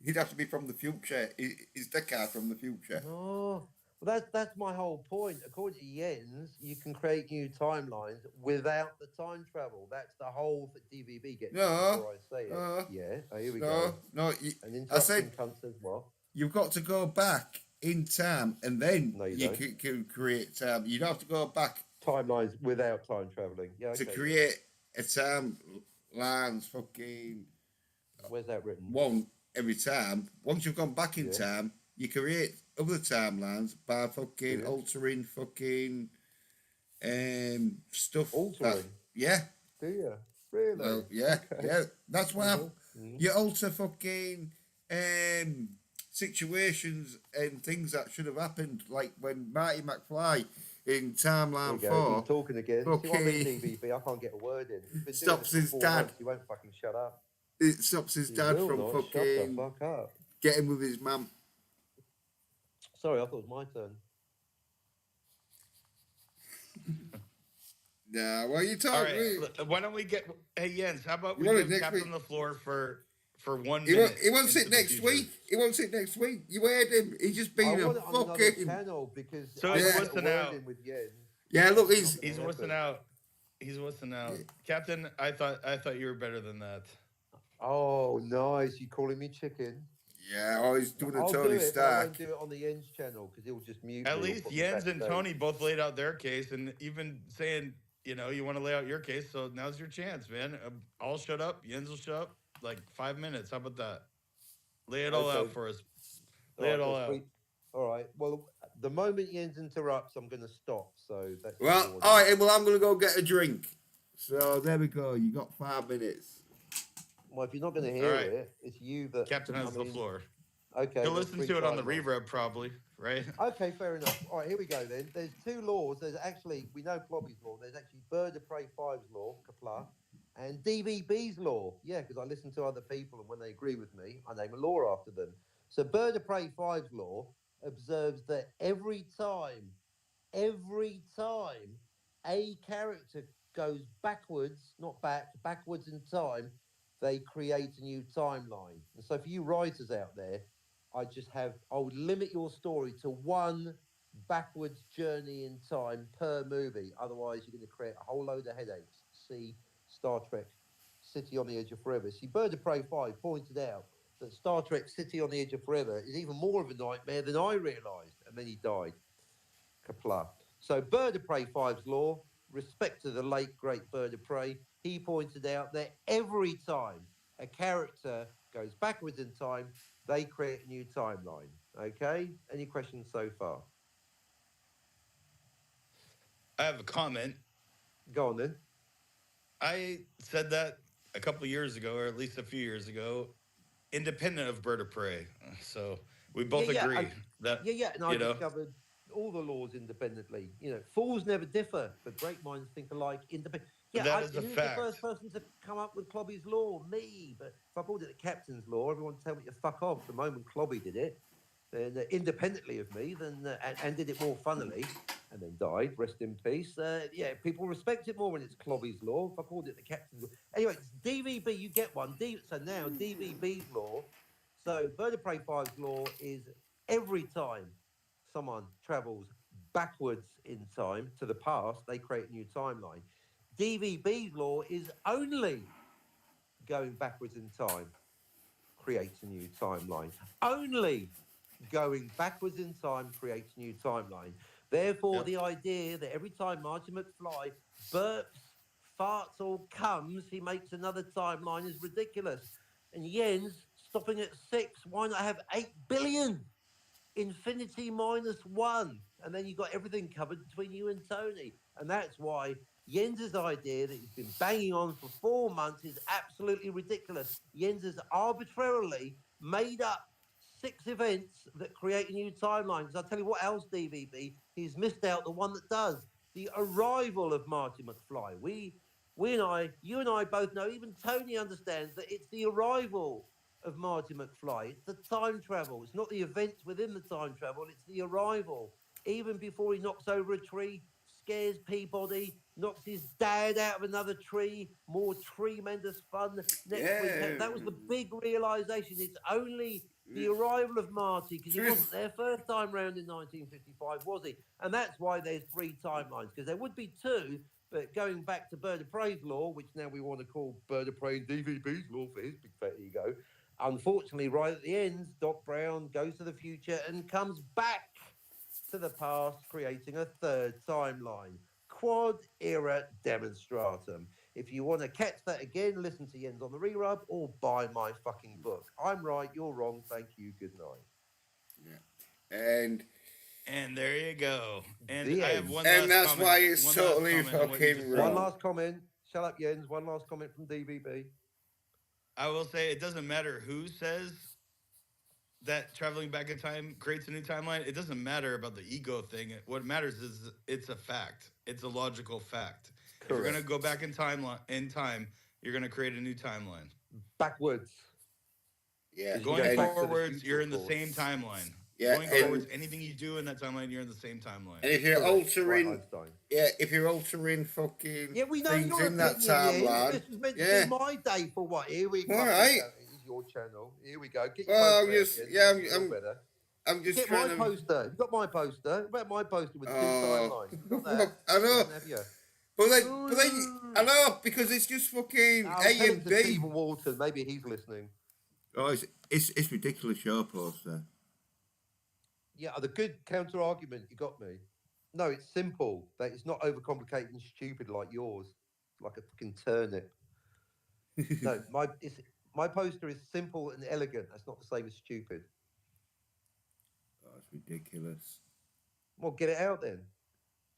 He'd have to be from the future. Is Deckard from the future? Oh, well, that's my whole point. According to Jens, you can create new timelines without the time travel. That's the whole DVB gets before I say it. Yeah, here we go. No, An I said cunt says what? you've got to go back in time, and then No, you you don't. can create time. You'd have to go back Timelines without time traveling. Yeah, okay. to create a timelines fucking Where's that written? one every time. Once you've gone back in time, you create other timelines by fucking altering fucking stuff. Altering? Yeah. Do you? Really? Well, yeah, Okay. yeah. That's why you alter fucking situations and things that should have happened, like when Marty McFly in Timeline 4. He's talking again. Okay. See what I mean, DVB? I can't get a word in. He's been Stops doing his this for 4 dad. months. He won't fucking shut up. It stops his dad will from not. fucking Shut the fuck up. getting with his mum. Sorry, I thought it was my turn. Nah, what are you All talking? right, why don't we get? Hey Jens, how about You we want it give next Captain week? the floor for 1 He minute? wants it into the next future. week. He wants it next week. You heard him. He's just I being a want it on another fucking. channel because So I he's get a listening word out. in with Jens. Yeah, look, he's He's listening out. He's listening out. Captain, I thought you were better than that. Oh, nice. You calling me chicken? yeah. Oh, he's doing a I'll do Tony it, but I Stark. won't do it on the Jens channel because he'll just mute At me or least put me Jens and backstage. Tony both laid out their case, and even saying, you want to lay out your case, so now's your chance, man. I'll shut up. Jens will shut up. Like 5 minutes. How about that? Lay it all Okay. out for us. Lay it all out. All right. Well, the moment Jens interrupts, I'm going to stop. So that's the Well, order. all right. Well, I'm gonna go get a drink. So there we go. You got 5 minutes. Well, if you're not going to hear All right. it, it's you that. Captain has the floor. Okay. He'll there's listen 3 to it on the timelines. reverb, probably, right? Okay, fair enough. All right, here we go then. There's 2 laws. There's actually, we know Plobby's law. There's actually Bird of Prey 5's law, Kapla, and DVB's law. Yeah, because I listen to other people, and when they agree with me, I name a law after them. So Bird of Prey 5's law observes that every time a character goes backwards, not backwards in time, they create a new timeline. And so for you writers out there, I would limit your story to 1 backwards journey in time per movie. Otherwise, you're going to create a whole load of headaches. See Star Trek City on the Edge of Forever. See, Bird of Prey 5 pointed out that Star Trek City on the Edge of Forever is even more of a nightmare than I realised. And then he died. Kapla. So Bird of Prey 5's law, respect to the late, great Bird of Prey, he pointed out that every time a character goes backwards in time, they create a new timeline. Okay? Any questions so far? I have a comment. Go on then. I said that a couple of years ago, or at least a few years ago, independent of Bird of Prey. So we Yeah, both yeah, agree that, yeah, yeah. And I you know, discovered all the laws independently. Fools never differ, but great minds think alike. Independent. Yeah, that is a who's the first fact. person to come up with Clobby's law? Me. But if I called it the captain's law, everyone would tell me to fuck off. The moment Clobby did it, then independently of me, then and did it more funnily, and then died. Rest in peace. Yeah, people respect it more when it's Clobby's law. If I called it the captain's law, anyway, it's DVB. You get one. So now DVB's law. So Bird of Prey 5's law is every time someone travels backwards in time to the past, they create a new timeline. DVB's law is only going backwards in time creates a new timeline. Only going backwards in time creates a new timeline. Therefore, Yep. the idea that every time Marty McFly burps, farts, or comes, he makes another timeline is ridiculous. And Jens, stopping at 6, why not have 8 billion? Infinity minus 1. And then you got everything covered between you and Tony. And that's why Jens's idea that he's been banging on for 4 months is absolutely ridiculous. Jens has arbitrarily made up 6 events that create a new timeline. Because I'll tell you what else, DVB, he's missed out the one that does. The arrival of Marty McFly. You and I both know, even Tony understands that it's the arrival of Marty McFly. It's the time travel. It's not the events within the time travel. It's the arrival. Even before he knocks over a tree, scares Peabody, knocks his dad out of another tree. More tremendous fun next week. Yeah. That was the big realization. It's only the arrival of Marty, because he wasn't there first time round in 1955, was he? And that's why there's 3 timelines, because there would be 2. But going back to Bird of Prey's law, which now we want to call Bird of Prey and DVB's law for his big fat ego, unfortunately, right at the end, Doc Brown goes to the future and comes back to the past, creating a 3rd timeline. Quad era demonstratum. If you want to catch that again, listen to Jens on the Rerub or buy my fucking book. I'm right, you're wrong. Thank you. Good night. Yeah. And there you go. And The I have end. one And last that's comment. why it's One last totally comment on what you fucking just wrong. said. One last comment. Shut up, Jens. One last comment from DVB. I will say it doesn't matter who says that traveling back in time creates a new timeline. It doesn't matter about the ego thing. What matters is it's a fact. It's a logical fact. If you're gonna Correct. go back in time, you're gonna create a new timeline. Backwards. Yeah. Because you Going go back to the forwards, future, you're of in the course. same timeline. Yeah. Going forwards, anything you do in that timeline, you're in the same timeline. And if you're Correct. altering, Right, Einstein. if you're altering fucking Yeah, we know things your in that opinion, Jens. timeline, This was meant to yeah. be my day for what? Here we go. All right. It is your channel. Here we go. Get your Well, poster out, just Jens. yeah, Make you feel better. I'm just Get trying my to. poster. You got my poster. What about my poster with 2 Oh, timelines? You got that? I know, You don't have you? but then I know because it's just fucking I'll A tell and it to B. Stephen Walton. Maybe he's listening. Oh, it's ridiculous your poster. Yeah, the good counter argument. You got me. No, it's simple. That it's not overcomplicated and stupid like yours. Like a fucking turnip. No, my poster is simple and elegant. That's not the same as stupid. Oh, it's ridiculous. Well, get it out then.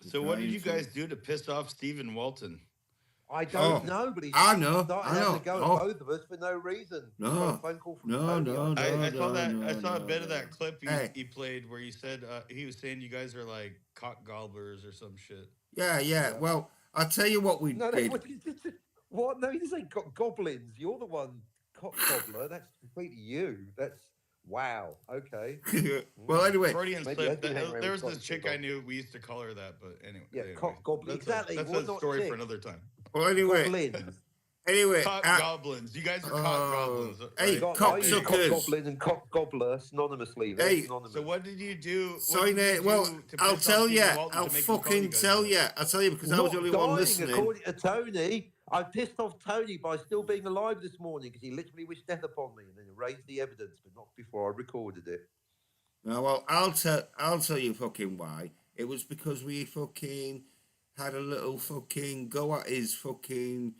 So what did you Trying guys to. do to piss off Stephen Walton? I don't Oh, know, but he's I know, started I having know. a go Oh. at both of us for no reason. No. We got a phone call from No, Tony. no, I no. I saw that. I saw a no, bit of no. that clip Hey. he played where you said he was saying you guys are like cock gobblers or some shit. Yeah. Well, I'll tell you what we No, did. what? No, he didn't say goblins. You're the one cock gobbler. That's completely you. That's wow. Okay. Well, anyway. Freudian Maybe slip. I've been hanging around There with was this cocks chick too I long. knew. We used to call her that, but anyway. Yeah, anyway. cock goblin. Exactly. That's Well, a not story chicks. for another time. Well, anyway. Goblins. Anyway. Cock goblins. You guys are cock goblins. Hey, right? cock I use suckers. cock goblin and cock gobbler synonymously. They're Hey, synonymous. So what did you do? Sorry, Nate. Well, I'll tell you. I'll fucking tell you. I'll tell you because I was the only one listening. According to Tony, I pissed off Tony by still being alive this morning because he literally wished death upon me and then erased the evidence, but not before I recorded it. No, well, I'll tell you fucking why. It was because we fucking had a little fucking go at his fucking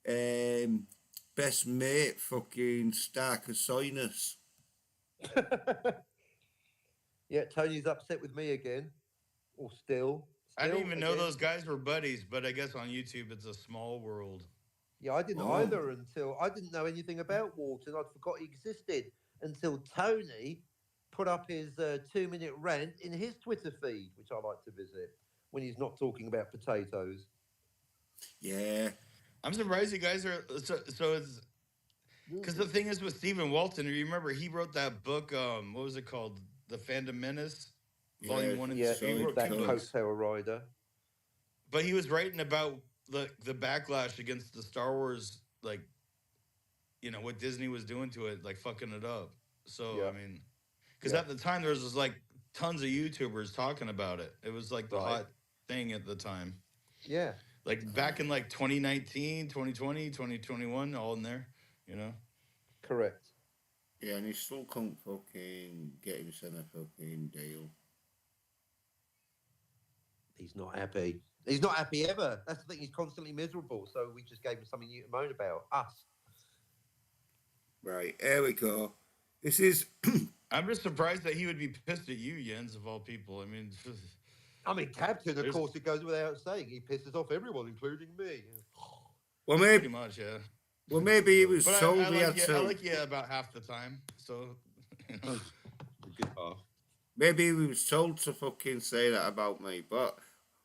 best mate, fucking Starkassinus. Yeah, Tony's upset with me again. Or still. I didn't even know again. those guys were buddies, but I guess on YouTube it's a small world. Yeah, I didn't Oh. either until I didn't know anything about Walton. I'd forgot he existed until Tony put up his 2-minute rant in his Twitter feed, which I like to visit when he's not talking about potatoes. Yeah. I'm surprised you guys are so it's because the thing is with Stephen Walton, you remember he wrote that book, what was it called? The Fandom Menace, Volume Yeah. 1 and Yeah, 2. He Solid wrote two that colours. books. coattail rider. But he was writing about the backlash against the Star Wars, like, what Disney was doing to it, like fucking it up. So Yeah, I mean, because yeah, at the time there was just, like, tons of YouTubers talking about it. It was like the right. hot thing at the time. Yeah, Like back in like 2019, 2020, 2021, all in there, you know. correct. Yeah, and he still can't fucking get himself a fucking deal. He's not happy. He's not happy ever. That's the thing. He's constantly miserable. So we just gave him something new to moan about. Us. Right, here we go. This is I'm just surprised that he would be pissed at you, Jens, of all people. I mean, I mean, Captain, of There's- course, it goes without saying. He pisses off everyone, including me. well, pretty maybe much, yeah. he was But told I he had like you. I to. like you about half the time. So, Good half. Maybe he was told to fucking say that about me, but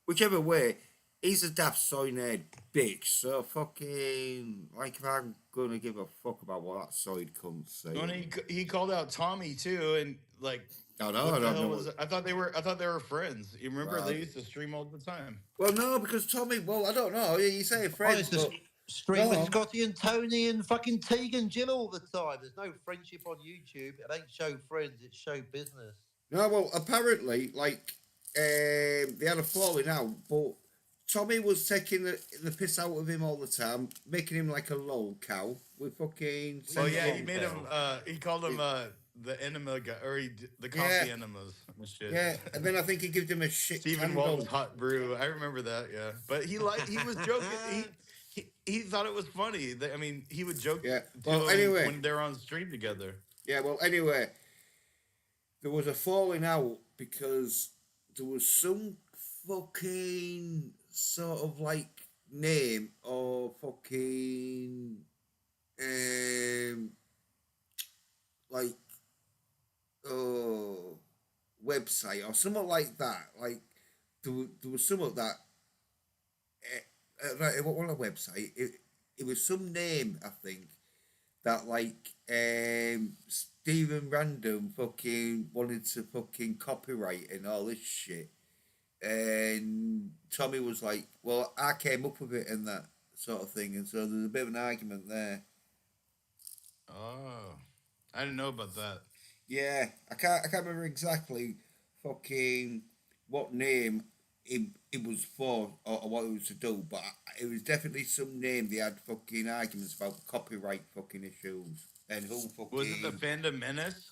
whichever way, he's a daft soy nerd bitch. So fucking like, if I'm gonna give a fuck about what that soy cunt say. when he called out Tommy too, and like, I know, what I the don't hell know. was it? I thought they were friends. You remember Well, they used to stream all the time. Well, no, because Tommy. Well, I don't know. You say I friends, used to but stream no. with Scotty and Tony and fucking Tegan Jill all the time. There's no friendship on YouTube. It ain't show friends, it's show business. No, well, apparently, like, they had a falling out, but Tommy was taking the piss out of him all the time, making him like a lol cow with fucking. Oh yeah, he Lol made him. cow. He called him the enema guy, or the coffee Yeah. enemas and shit. Yeah, and then I think he gave him a shit Stephen candle. Walton's hot brew. I remember that. Yeah, but he was joking. He thought it was funny. I mean, he would joke. Yeah. To Well, him anyway. when they're on stream together. Yeah, well, anyway, there was a falling out because there was some fucking sort of like name or fucking like website or something like that. Like there was some of that. Right, it wasn't a website. It was some name, I think, that like Stephen Random fucking wanted to fucking copyright and all this shit. And Tommy was like, well, I came up with it and that sort of thing. And so there's a bit of an argument there. Oh, I didn't know about that. Yeah, I can't remember exactly fucking what name it was for or what it was to do, but it was definitely some name they had fucking arguments about copyright fucking issues and who fucking. Was it the Fandom Menace?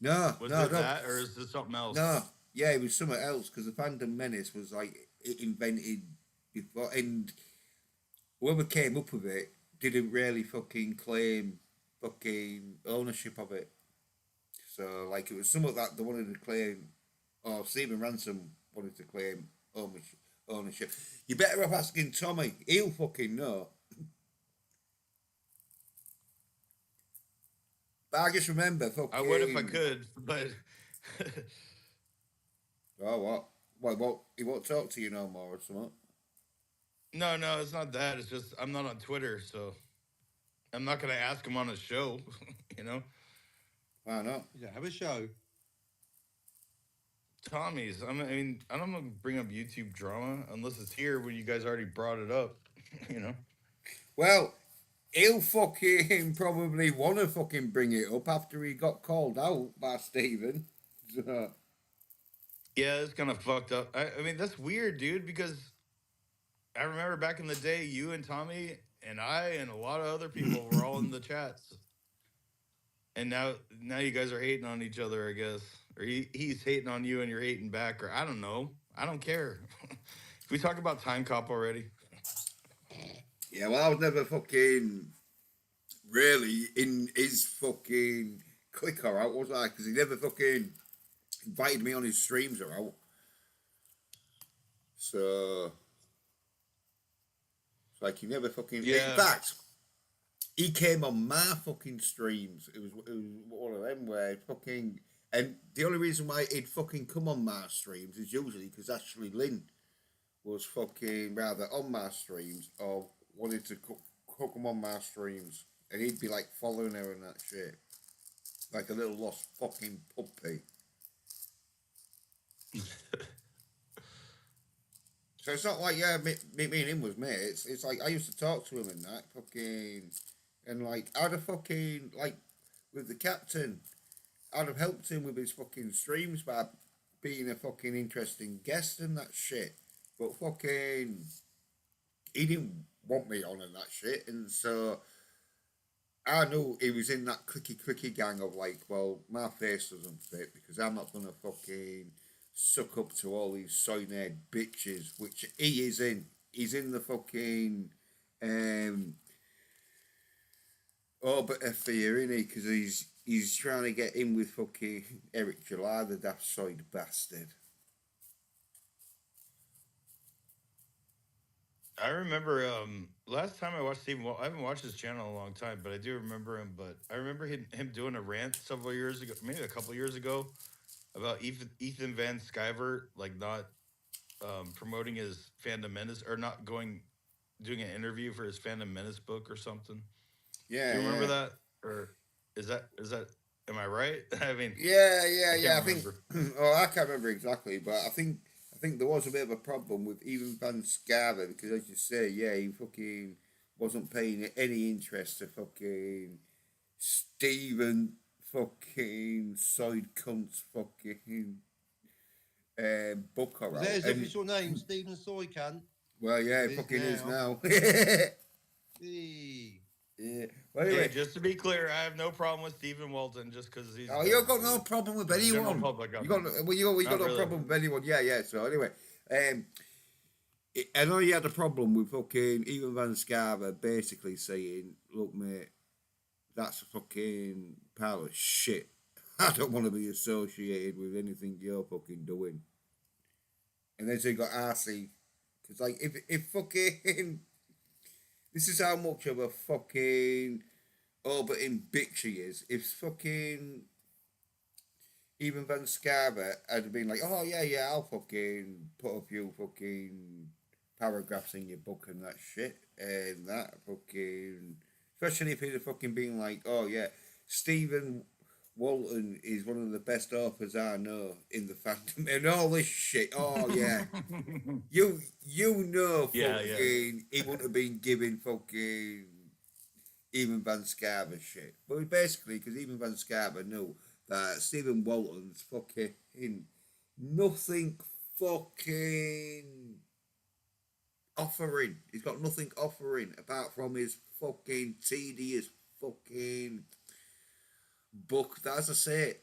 No, Was no, it no, that, or is it something else? no. Yeah, it was something else because the Phantom Menace was like it invented before, and whoever came up with it didn't really fucking claim fucking ownership of it. So like it was some of that they wanted to claim, or Stephen Ransom wanted to claim ownership. You better off asking Tommy. He'll fucking know. But I just remember fucking. I would if I could, but Oh what? What? He won't talk to you no more or something. no, it's not that. It's just I'm not on Twitter, so I'm not gonna ask him on a show. you know, Why not? Yeah, have a show. Tommy's. I mean, I don't gonna bring up YouTube drama unless it's here when you guys already brought it up. you know. Well, he'll fucking probably want to fucking bring it up after he got called out by Stephen. Yeah, it's kind of fucked up. I mean, that's weird, dude, because I remember back in the day, you and Tommy and I and a lot of other people were all in the chats. And now you guys are hating on each other, I guess. Or he's hating on you and you're hating back, or I don't know. I don't care. Can we talk about Time Cop already? Yeah, well, I was never fucking really in his fucking clicker out, was I? Because he never fucking invited me on his streams or out. So Like he never fucking. In Yeah. fact, he came on my fucking streams. It was one of them where fucking. And the only reason why he'd fucking come on my streams is usually because Ashley Lynn was fucking rather on my streams or wanted to cook him on my streams, and he'd be like following her and that shit, like a little lost fucking puppy. So it's not like me and him was mates. It's like I used to talk to him and that fucking, and like I'd have fucking like with the captain, I'd have helped him with his fucking streams by being a fucking interesting guest and that shit. But fucking, he didn't want me on and that shit, and so I knew he was in that clicky gang of like, well, my face doesn't fit because I'm not gonna fucking suck up to all these SOY NERD bitches, which he is in. He's in the fucking orbit of fear, isn't he? Because he's trying to get in with fucking Eric July, the daft soid bastard. I remember last time I watched Stephen. Well, I haven't watched his channel in a long time, but I do remember him. But I remember him doing a rant several years ago, maybe a couple years ago, about Ethan Van Sciver, like not promoting his Phantom Menace or not doing an interview for his Phantom Menace book or something. Yeah, Do you remember that, or is that am I right? I mean, yeah. I think. remember. Oh, I can't remember exactly, but I think there was a bit of a problem with even Van Scaver because, as you say, yeah, he fucking wasn't paying any interest to fucking Stephen fucking side cunts fucking Booker Was out. that his And, official name, Stephen Soy Cunt? well, yeah, It it is fucking is now. now. Hey. Yeah. Well, Hey, anyway, just to be clear, I have no problem with Stephen Walton just because he's. oh, you got no problem with General anyone. public, I You got mean. well, you got Not no really. problem with anyone. Yeah. So anyway, I know you had a problem with fucking Ivan Van Scarver basically saying, "Look, mate, that's a fucking pile of shit. I don't want to be associated with anything you're fucking doing." And then so you got RC, because like if fucking this is how much of a fucking orbiting bitch he is. If fucking even Van Scarver had been like, "Oh yeah, I'll fucking put a few fucking paragraphs in your book and that shit and that fucking," especially if he'd have fucking been like, "Oh yeah, Stephen Walton is one of the best authors I know in the Phantom," and all this shit. Oh yeah, you know Yeah, fucking he wouldn't have been giving fucking even Van Scarver shit. But basically, because even Van Scarver knew that Stephen Walton's fucking nothing fucking offering. He's got nothing offering apart from his fucking tedious fucking book. That, as I say,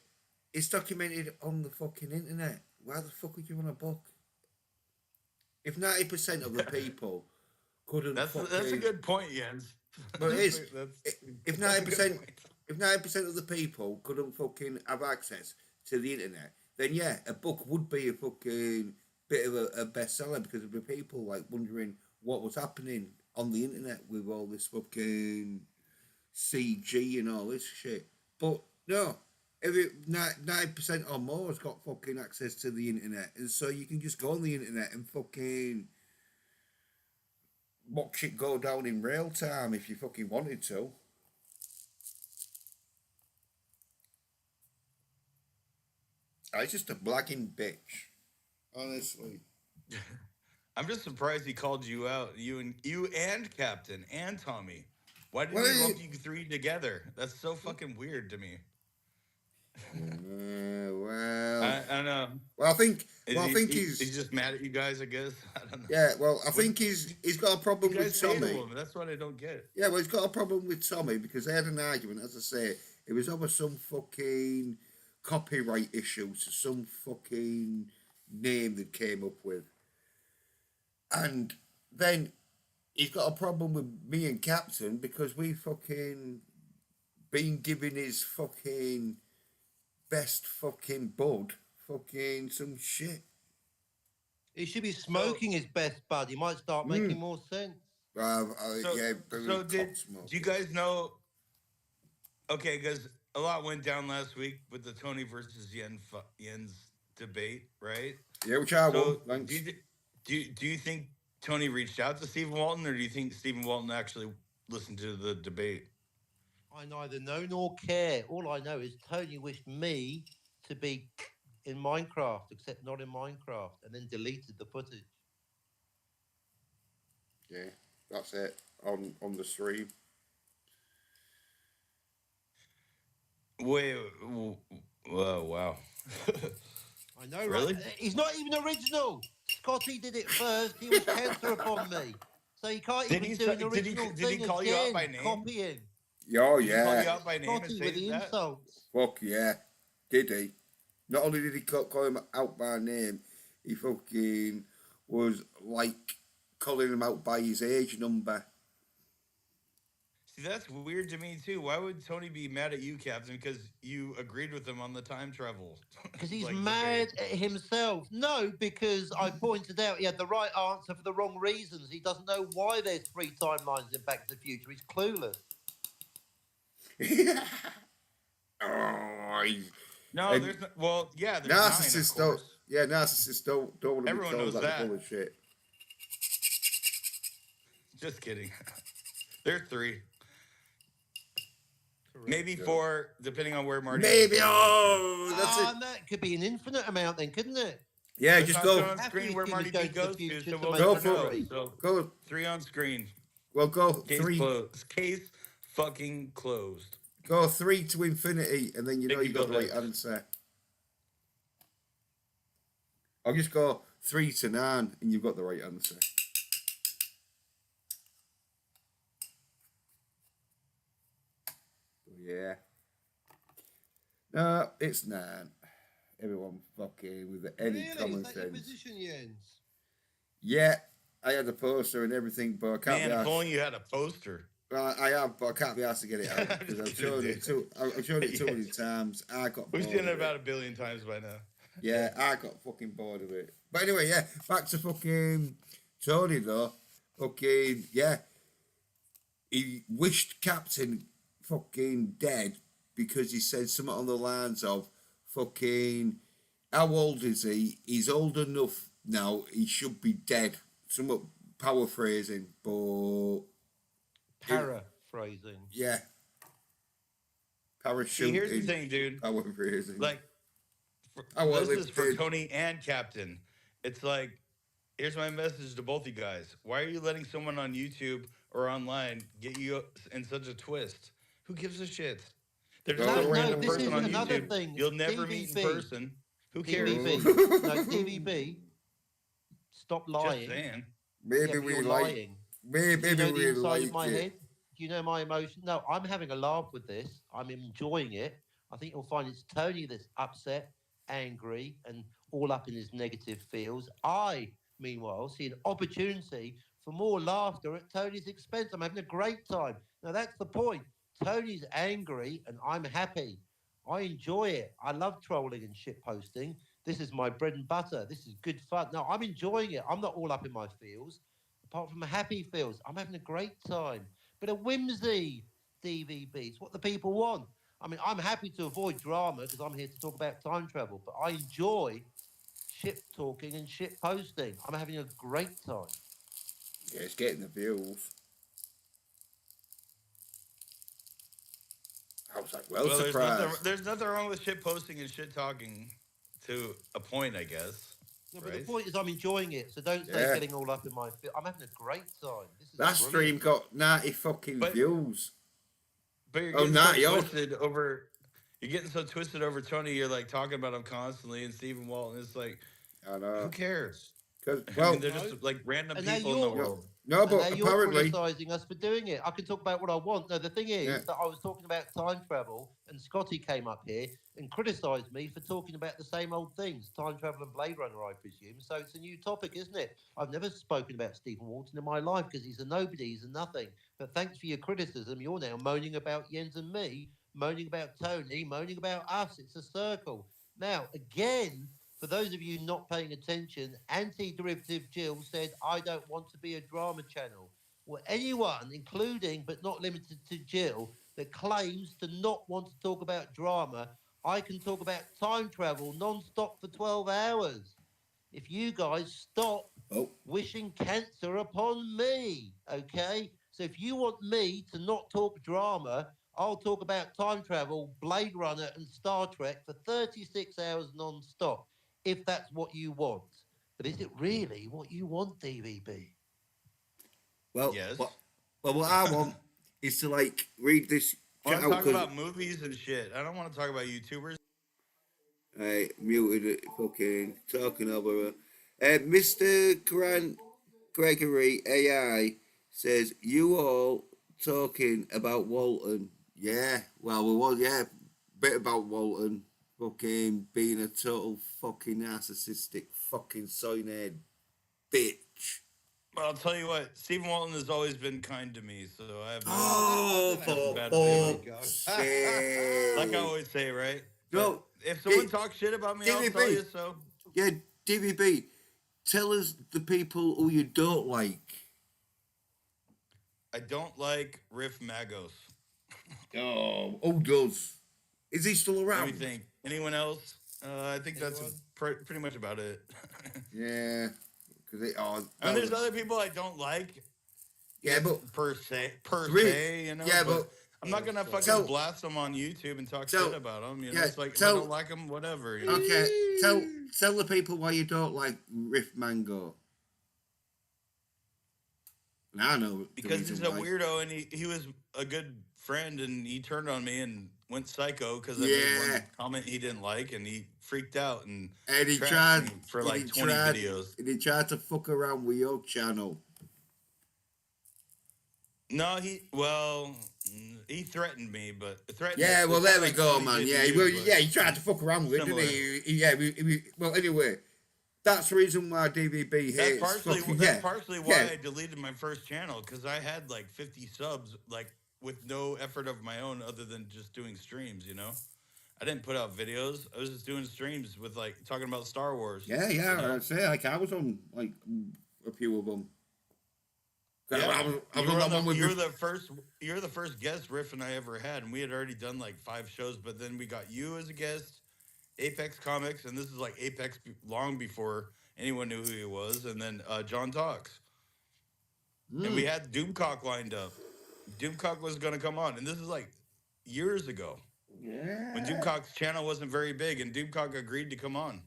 it's documented on the fucking internet. Why the fuck would you want a book? If 90% of the people couldn't that's a good point, Jens. Well, it is. If that's a good 90% point. if 90% of the people couldn't fucking have access to the internet, then yeah, a book would be a fucking bit of a bestseller because of the people like wondering what was happening on the internet with all this fucking CG and all this shit. But no, every 90% or more has got fucking access to the internet, and so you can just go on the internet and fucking watch it go down in real time if you fucking wanted to. It's just a blagging bitch, honestly. I'm just surprised he called you out. You and Captain and Tommy. Why did Well, he lump you three together? That's so fucking weird to me. I know. Well, I think He's just mad at you guys. I guess I don't know. yeah. Well, I think he's got a You problem with guys hated Tommy. him. That's what I don't get. Yeah, well, he's got a problem with Tommy because they had an argument. As I say, it was over some fucking copyright issue to some fucking name that came up with, and then he's got a problem with me and Captain because we fucking been giving his fucking best fucking bud fucking some shit. He should be smoking his best bud. He might start making more sense. So Yeah, so very did cock do you smoking. guys know? Okay, because a lot went down last week with the Tony versus Yen's debate, right? Yeah, which I won. So Thanks. do you think Tony reached out to Stephen Walton, or do you think Stephen Walton actually listened to the debate? I neither know nor care. All I know is Tony wished me to be in Minecraft, except not in Minecraft, and then deleted the footage. Yeah, that's it on the stream. Wait, whoa, wow, I know, right? really? He's not even original. Scotty did it first. He was cancer upon me. So he can't Did even he do an did he original did he thing call you out by again. name? Copying. Oh Did he call yeah, you out by name and Scotty with say the that? insults. fuck yeah, did he? Not only did he call him out by name, he fucking was like calling him out by his age number. See, that's weird to me too. Why would Tony be mad at you, Captain? Because you agreed with him on the time travel Because he's like mad debate. at himself. No, because I pointed out he had the right answer for the wrong reasons. He doesn't know why there's three timelines in Back to the Future. He's clueless. Oh, No, and there's no, well, yeah, there's nine, of narcissists don't. course. Yeah, narcissists don't want to be Everyone told knows that they're that. full of shit. Just kidding. There's three, Correct. maybe four, depending on where Marty is Maybe. in the future. Oh, that's it. And that could be an infinite amount then, couldn't it? Yeah, Let's just not show go, on Happy screen if where he was Marty B going to the goes to, future so to we'll make go never it for, know. three. So go. three on screen. Well, go Case three. closed. Case fucking closed. Go three to infinity, and then you know Thank you, you got Bill the right Hicks. answer. I'll just go 3 to 9, and you've got the right answer. Yeah. No, it's 9. Everyone fucking with any Really? Is common that your sense. position, Jens? Yeah, I had a poster and everything, but I can't Man, be if asked. only you had a poster. Well, I have, but I can't be asked to get it out I'm because just I've kidding, shown it dude. I've shown it too many Yes. times. I got We've bored seen it of about it. a billion times by now. Yeah, I got fucking bored of it. But anyway, yeah, back to fucking Tony though. Fucking yeah, he wished Captain fucking dead because he said something on the lines of fucking how old is he? He's old enough now. He should be dead. Somewhat paraphrasing, but Paraphrasing. yeah, See, here's the parachuting, thing, dude. paraphrasing. Like, I want this is for lifted. Tony and Captain. It's like, here's my message to both you guys. Why are you letting someone on YouTube or online get you in such a twist? Who gives a shit? They're just Go some No, random this away. person is on another YouTube thing. you'll never meet in DVB. person. Who cares? DVB. No, DVB. Stop Just lying. saying. Yeah, Maybe but we you're like. lying. Maybe Do you know the we inside of like my it. head? Do you know my emotion? No, I'm having a laugh with this. I'm enjoying it. I think you'll find it's Tony that's upset, angry, and all up in his negative feels. I, meanwhile, see an opportunity for more laughter at Tony's expense. I'm having a great time. Now, that's the point. Tony's angry, and I'm happy. I enjoy it. I love trolling and shit posting. This is my bread and butter. This is good fun. No, I'm enjoying it. I'm not all up in my feels apart from happy feels. I'm having a great time. But a whimsy, DVB. It's what the people want. I mean, I'm happy to avoid drama because I'm here to talk about time travel, but I enjoy shit talking and shit posting. I'm having a great time. Yeah, it's getting the views. I was like, well, Well, surprised. there's nothing wrong with shit posting and shit talking to a point, I guess. No, but the Right? point is, I'm enjoying it. So don't say Yeah. getting all up in my feel. I'm having a great time. This is That brilliant. stream got 90 fucking But views. but you're Oh, getting nah, so yo. twisted over you're getting so twisted over Tony, you're like talking about him constantly and Stephen Walton is like, I who know. cares? Cause, I well, mean, they're No. just like random And now people in the you're- world. no, And now but you're apparently, criticising us for doing it. I can talk about what I want. No, the thing is Yeah. that I was talking about time travel, and Scotty came up here and criticised me for talking about the same old things, time travel and Blade Runner, I presume. So it's a new topic, isn't it? I've never spoken about Stephen Walton in my life because he's a nobody, he's a nothing. But thanks for your criticism. You're now moaning about Jens and me, moaning about Tony, moaning about us. It's a circle. Now, again, for those of you not paying attention, Anti Derivative Jill said, I don't want to be a drama channel. Well, anyone, including but not limited to Jill, that claims to not want to talk about drama, I can talk about time travel non-stop for 12 hours. If you guys stop Oh, wishing cancer upon me, okay? So if you want me to not talk drama, I'll talk about time travel, Blade Runner, and Star Trek for 36 hours non-stop, if that's what you want. But is it really what you want, DVB? well, Yes. what I want is to like read this I chat want to out talk because about movies and shit. I don't want to talk about YouTubers. I muted it. Fucking talking over her. Mr. Grant Gregory AI says you all talking about Walton. Yeah, well, we was bit about Walton. Fucking being a total fucking narcissistic fucking soy nerd bitch. Well, I'll tell you what, Stephen Walton has always been kind to me, so I have Oh, nothing for bad to say There about we him. go. fuck's Like I sake. always say, right? But No, if someone D- talks shit about me, I'll tell DVB. you so. Yeah, DVB. Tell us the people who you don't like. I don't like Riff Magos. Oh, who does? Is he still Let me around? think. Anyone else? I think that's Anyone? pretty much about it. Yeah, because I mean, that there's was other people I don't like, yeah, but per three, se, you know. yeah, But but I'm not gonna fucking tell blast them on YouTube and talk shit tell about them. You know, yeah it's like if I don't tell like them, whatever. You know. okay tell the people why you don't like Riff Mango. And I know the Because he's reason a why. weirdo and he was a good friend and he turned on me and went psycho because I made Yeah, one comment he didn't like and he freaked out and and trashed me for like 20 videos. and he tried to fuck around with your channel. No, he threatened me, but threatened Yeah, it the well, there same we as what go, he man. did to Yeah, you, but he tried to fuck around with it, didn't similar. Yeah, well, anyway, that's the reason why DVB hates fucking That's partially why yeah, I deleted my first channel because I had like 50 subs, like with no effort of my own other than just doing streams. You know, I didn't put out videos. I was just doing streams with like talking about Star Wars. You yeah. know, I'd say like I was on like a few of them. yeah, I was on that one with you were the first guest Riff and I ever had, and we had already done like 5 shows. But then we got you as a guest, Apex Comics, and this is like Apex long before anyone knew who he was, and then John Talks, and we had Doomcock lined up. Doomcock was going to come on, and this is like years ago when yeah, Doomcock's channel wasn't very big, and Doomcock agreed to come on.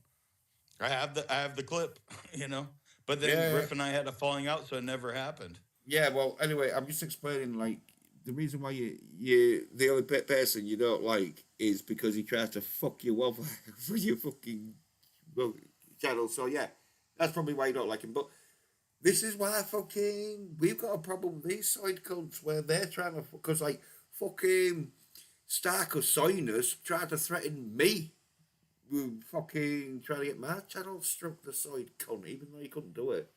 I have the clip, you know, but then yeah, Riff and I had a falling out, so it never happened. yeah. Well, anyway, I'm just explaining like the reason why you the only person you don't like is because he tries to fuck you over for your fucking well, channel. So yeah, that's probably why you don't like him. But this is why fucking we've got a problem with these side cunts where they're trying to because like fucking Stark or Soiners tried to threaten me with fucking trying to get my channel struck the side cunt even though he couldn't do it.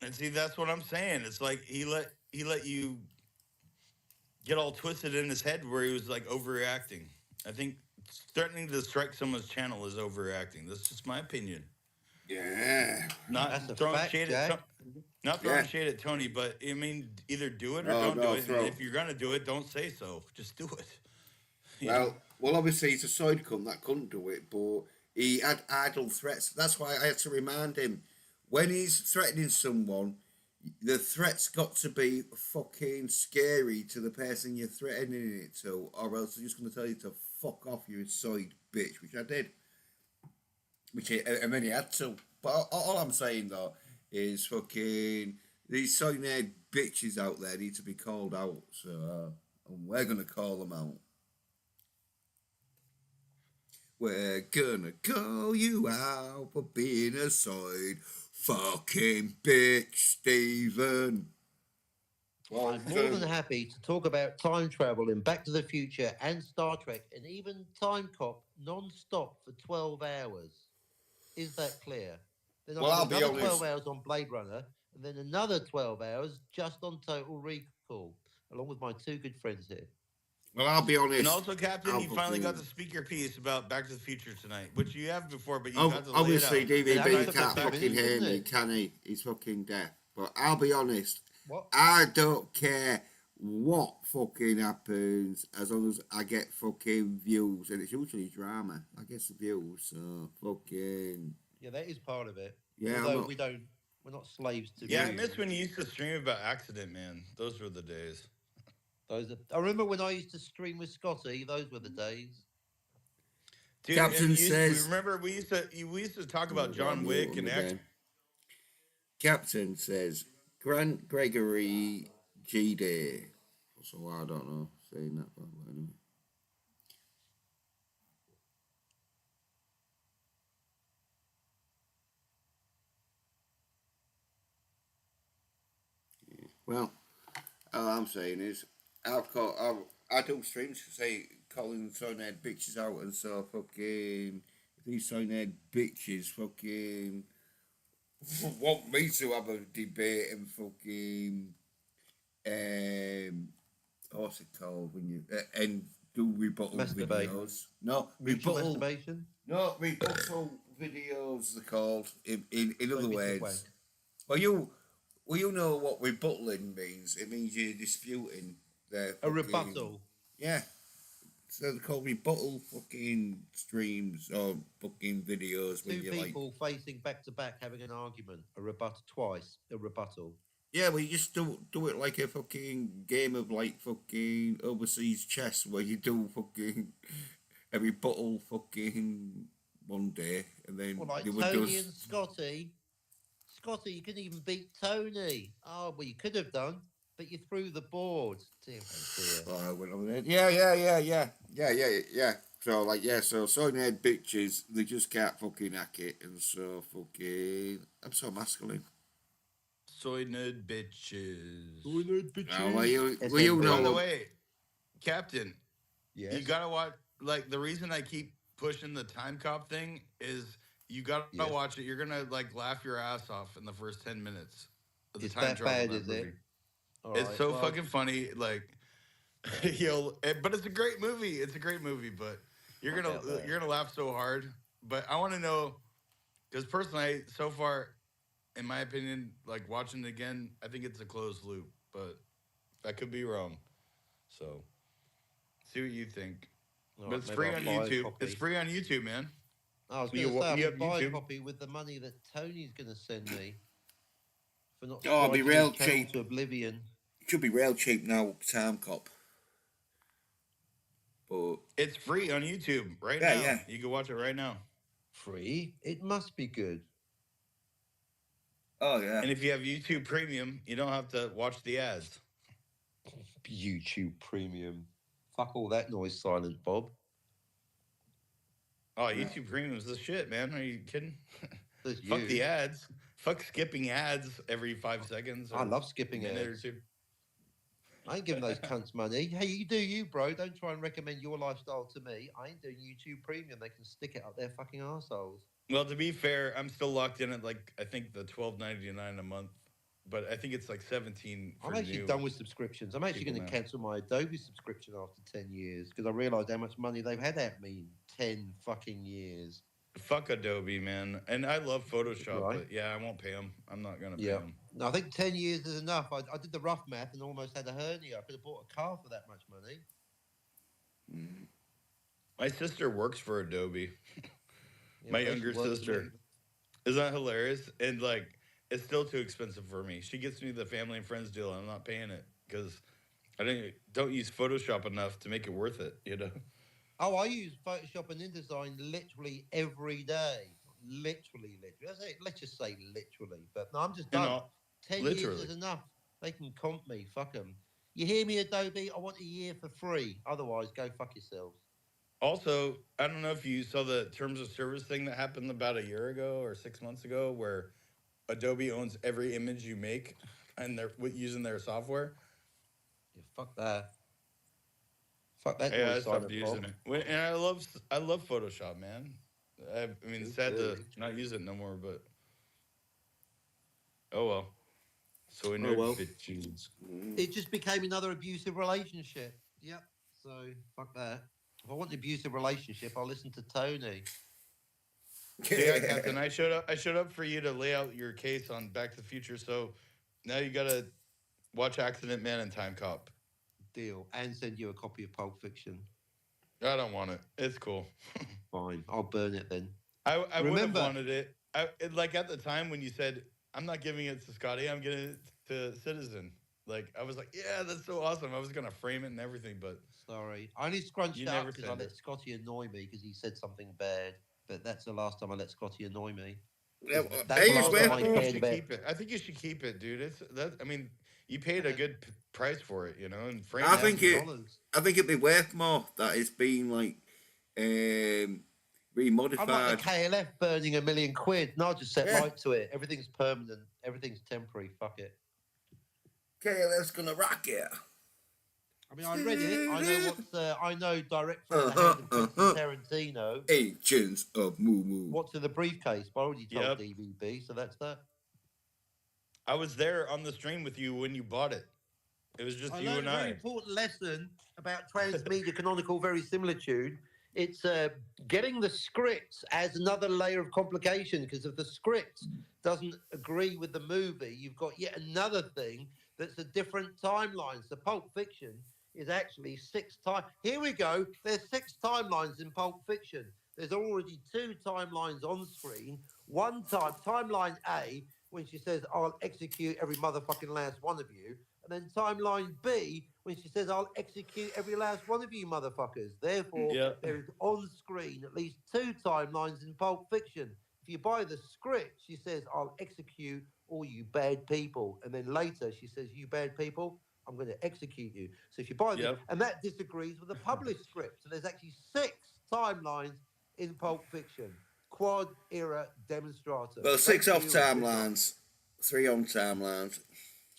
And see, that's what I'm saying. It's like he let you get all twisted in his head where he was like overreacting. I think threatening to strike someone's channel is overreacting. That's just my opinion. Yeah, That's Not a throwing fact, shade Jack. not throwing yeah. shade at Tony, but I mean, either do it or No, don't do no, it. And throw. if you're gonna do it, don't say so. Just do it. You know. Well, obviously he's a side cunt that couldn't do it, but he had idle threats. That's why I had to remind him when he's threatening someone, the threat's got to be fucking scary to the person you're threatening it to, or else they're just going to tell you to fuck off, you side bitch, which I did. And then he had to. But all I'm saying though is fucking these side bitches out there need to be called out. So, and we're going to call them out. We're gonna call you out for being a side fucking bitch, Stephen. Well, I'm more than happy to talk about time travel in Back to the Future and Star Trek and even Time Cop non-stop for 12 hours. Is that clear? Then I well, can do I'll be another 12 honest. hours on Blade Runner and then another 12 hours just on Total Recall, along with my two good friends here. Well, I'll be And honest. also, Captain, I'll you finally got to fucking speak your piece about Back to the Future tonight, which you have before, but you got to lay it obviously out. It only DVB Tonight's took the a can't few fact. fucking minutes, hear didn't me, it? can he? He's fucking deaf. But I'll be honest. What? I don't care what fucking happens as long as I get fucking views, and it's usually drama. I get some views, so fucking Yeah, that is part of it. yeah. I'm Although not. we're not slaves to Yeah, Yeah, I miss views. when you used to stream about accident, man. Those were the days. I remember when I used to stream with Scotty. Those were the days. Dude, and Captain we says. remember we used to talk Oh, about I got John mute Wick him and again. Captain says Grant Gregory G Day. So I don't know saying that, but anyway. Well, all I'm saying is, I do streams say calling Sonehead bitches out, and so fucking if these Sonehead bitches fucking want me to have a debate and fucking what's it called when you and do rebuttal Masturbate. videos? No, Mutual masturbation. rebuttal videos. They're called in Don't other be too words. wank. Well, you know what rebuttaling means. It means you're disputing their A fucking rebuttal. yeah. So they call rebuttal fucking streams or fucking videos when Two you like. people facing back to back having an argument. A rebuttal twice. A rebuttal. Yeah, well, you just do it like a fucking game of like fucking overseas chess where you do fucking a rebuttal fucking one day and then Well, like the other Tony does. and Scotty. Scotty, you couldn't even beat Tony. Oh, well, you could have done, but you threw the board. Dear, oh dear. Oh, I went over there. Yeah. So like so Sonya bitches they just can't fucking hack it and so fucking I'm so masculine. Soy nerd bitches. Soy nerd Oh, bitches. you By SNB. the know way, Captain, you Yes. gotta watch. Like the reason I keep pushing the time cop thing is you gotta Yes. watch it. You're gonna like laugh your ass off in the first 10 minutes of the It's time that travel in bad, that is it? movie. All It's right. so Well, fucking funny. Like but it's a great movie. It's a great movie, but you're I gonna doubt that. you're gonna laugh so hard. But I want to know because personally, so far, in my opinion, like watching it again, I think it's a closed loop, but I could be wrong. So see what you think. All But right. it's Maybe free I'll on buy a YouTube. It's copy. free on YouTube, man. I was going to say I You have could buy a YouTube. copy with the money that Tony's going to send me for not oh it'll be striking his real channel cheap. to oblivion. It should be real cheap now, Time Cop. But It's free on YouTube right yeah. now. You can watch it right now. Free? It must be good. Oh yeah. And if you have YouTube Premium, you don't have to watch the ads. YouTube Premium. Fuck all that noise, Silent Bob. Oh, YouTube Premium is the shit, man. Are you kidding? There's Fuck the you. ads. Fuck skipping ads every 5 seconds I or love a skipping minute or ads. two. I ain't giving those cunts money. Hey, you do you, bro. Don't try and recommend your lifestyle to me. I ain't doing YouTube Premium. They can stick it up their fucking assholes. Well, to be fair, I'm still locked in at like I think the $12.99 a month, but I think it's like 17 for I'm actually new done with subscriptions. I'm actually people going to now. cancel my Adobe subscription after 10 years because I realised how much money they've had at me in 10 fucking years. Fuck Adobe, man. And I love Photoshop, Right. but yeah, I won't pay them. I'm not gonna pay Yeah. them. No, I think 10 years is enough. I did the rough math and almost had a hernia. I could have bought a car for that much money. My sister works for Adobe. Yeah, My they should younger work for sister. me. Is that hilarious? And like, it's still too expensive for me. She gets me the family and friends deal. And I'm not paying it because don't use Photoshop enough to make it worth it. You know. Oh, I use Photoshop and InDesign literally every day. Literally. Let's just say literally. But no, I'm just And done. all, 10 years literally. is enough. They can comp me. Fuck them. You hear me, Adobe? I want a year for free. Otherwise, go fuck yourselves. Also, I don't know if you saw the terms of service thing that happened about a year ago or 6 months ago, where Adobe owns every image you make, and they're using their software. Yeah, fuck that. Fuck that Yeah, I noise, stopped Silent using Bob. it. And I love Photoshop, man. I mean, it's Me sad to too. not use it no more, but oh well. So we Oh nerd well. bitches. It just became another abusive relationship. Yep. So fuck that. If I want an abusive relationship, I'll listen to Tony. So yeah, Captain, I showed up. I showed up for you to lay out your case on Back to the Future. So now you gotta watch Accident Man and Time Cop. Deal. And send you a copy of Pulp Fiction. I don't want it. It's cool. Fine. I'll burn it then. I would have Remember- wanted it. Like at the time when you said I'm not giving it to Scotty, I'm giving it to Citizen. Like I was like, yeah, that's so awesome. I was gonna frame it and everything, but Sorry. I only scrunched You it up never because I send let it. Scotty annoy me because he said something bad. But that's the last time I let Scotty annoy me. Yeah, That's the Danish, last where- time I I think you cared should about. keep it. I think you should keep it, dude. It's that. I mean, you paid a good price for it, you know, and frame I it. think it. $1,000. I think it'd be worth more that it's been like I'm remodified. like the KLF burning £1 million. No, I'll just set Yeah. light to it. Everything's permanent. Everything's temporary. Fuck it. KLF's gonna rock it. I mean, I read it. I know what's. I know direct from the hand of Quentin Tarantino. Agents of Moo Moo. What's in the briefcase? But I already told Yep. DVB, so that's that. I was there on the stream with you when you bought it. It was just I you learned and a very I. important lesson about transmedia canonical verisimilitude. It's getting the script as another layer of complication, because if the script doesn't agree with the movie, you've got yet another thing that's a different timeline. So Pulp Fiction is actually 6 times. Here we go. There's 6 timelines in Pulp Fiction. There's already 2 timelines on screen. One timeline A, when she says, I'll execute every motherfucking last one of you. And then timeline B, when she says, I'll execute every last one of you motherfuckers. Therefore, Yep. there is on screen at least 2 timelines in Pulp Fiction. If you buy the script, she says, I'll execute all you bad people. And then later she says, you bad people, I'm going to execute you. So if you buy Yep. and that disagrees with the published script. So there's actually 6 timelines in Pulp Fiction. Quad era demonstrator. Well, 6 Thank off you, and good night. timelines, 3 on timelines.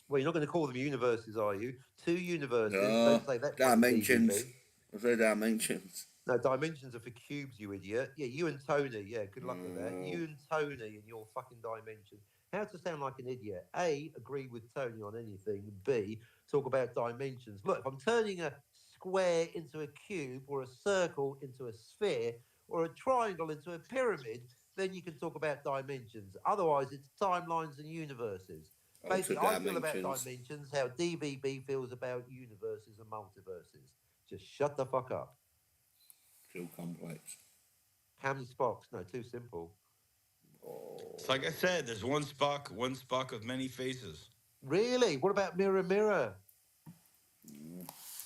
Well, you're not going to call them universes, are you? 2 universes. No, Don't say that. bloody dimensions. DVB. I say dimensions. No, dimensions are for cubes, you idiot. Yeah, you and Tony. Yeah, good luck with that. You and Tony and your fucking dimension. How to sound like an idiot? A, agree with Tony on anything. B, talk about dimensions. Look, if I'm turning a square into a cube, or a circle into a sphere, or a triangle into a pyramid, then you can talk about dimensions. Otherwise, it's timelines and universes. Basically, I feel about dimensions how DVB feels about universes and multiverses. Just shut the fuck up. Too complex. How many Spocks? No, too simple. It's like I said, there's one Spock of many faces. Really? What about Mirror Mirror?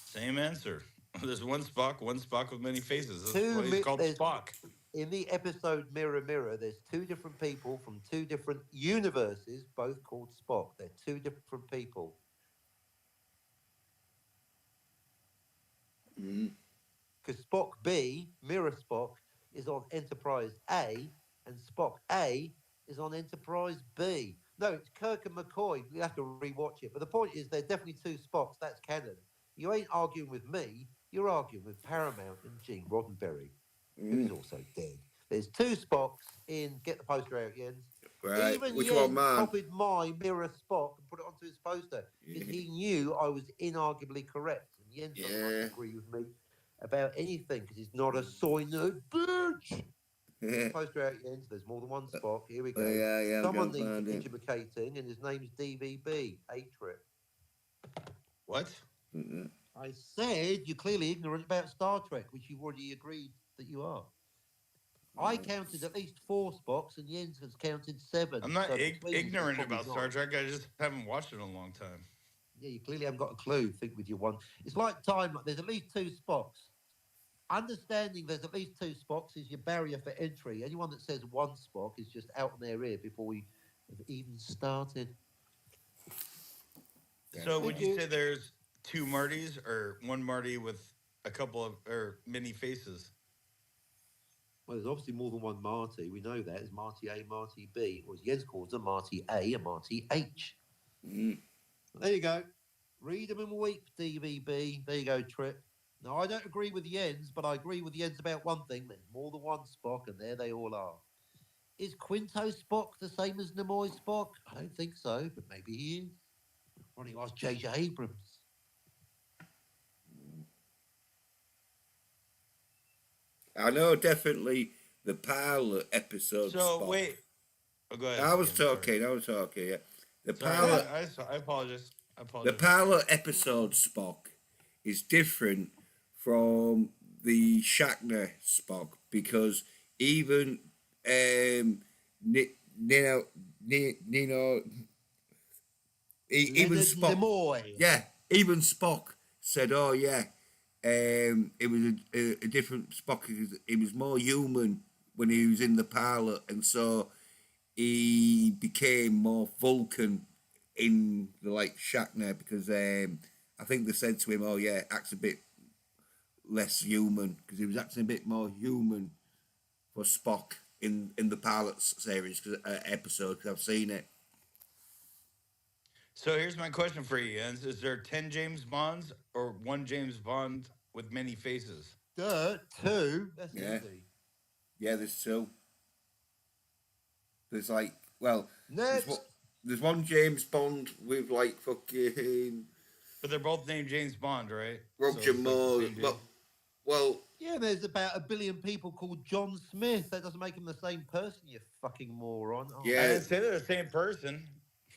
Same answer. There's one Spock of many faces. That's Two why he's mi- called there's- Spock. In the episode Mirror Mirror, there's 2 different people from 2 different universes, both called Spock. They're 2 different people. Because Spock B, Mirror Spock, is on Enterprise A, and Spock A is on Enterprise B. No, it's Kirk and McCoy. You have to rewatch it. But the point is, there's definitely 2 Spocks. That's canon. You ain't arguing with me. You're arguing with Paramount and Gene Roddenberry, who's also dead. There's 2 Spocks in Get the Poster Out, Jens. Right. Even Which Jens one, man? copied my Mirror Spock and put it onto his poster because he knew I was inarguably correct. And Jens doesn't like to agree with me about anything because he's not a soy nerd bitch. Yeah. Poster out, Jens. There's more than one Spock. Here we go. Yeah, Someone I'm needs gonna find it. educating, and his name's DVB. A-Trip. What? I said you're clearly ignorant about Star Trek, which you've already agreed that you are. I counted at least 4 Spocks, and Jens has counted 7. I'm not so between us, there's ignorant probably about 9. Star Trek. I just haven't watched it in a long time. Yeah, you clearly haven't got a clue. Think with your one. It's like time. There's at least 2 Spocks. Understanding there's at least 2 Spocks is your barrier for entry. Anyone that says 1 Spock is just out on their ear before we have even started. So would you say there's 2 Martys or 1 Marty with a couple of or many faces? Well, there's obviously more than 1 Marty. We know that. There's Marty A, Marty B, or as Jens calls them, Marty A and Marty H. There you go. Read them and weep, DVB. There you go, Trip. Now, I don't agree with Jens, but I agree with Jens about one thing. There's more than 1 Spock, and there they all are. Is Quinto Spock the same as Nimoy Spock? I don't think so, but maybe he is. Why don't you ask J.J. Abrams? I know definitely the pilot episode So Spock. wait. Oh, go ahead. I was Kim, talking. Yeah. The Sorry, pilot. I apologize. The pilot episode Spock is different from the Shatner Spock because even Nino, Nino, even Leonard Spock, Nimoy. yeah, even Spock said, "Oh yeah, it was a different Spock. It was more human when he was in the pilot, and so he became more Vulcan in the like Shatner because I think they said to him, "Oh yeah, acts a bit less human," because he was acting a bit more human for Spock in the pilot series episode because I've seen it. So here's my question for you, Jens. Is there 10 James Bonds or one James Bond with many faces? Two. That's Yeah. easy. Yeah, there's two. There's like, well, Next. there's one James Bond with like fucking But they're both named James Bond, right? Roger it's like the Moore. same James- Well, Yeah, there's about 1 billion people called John Smith. That doesn't make him the same person, you fucking moron. Oh, Yeah. I didn't say they're the same person.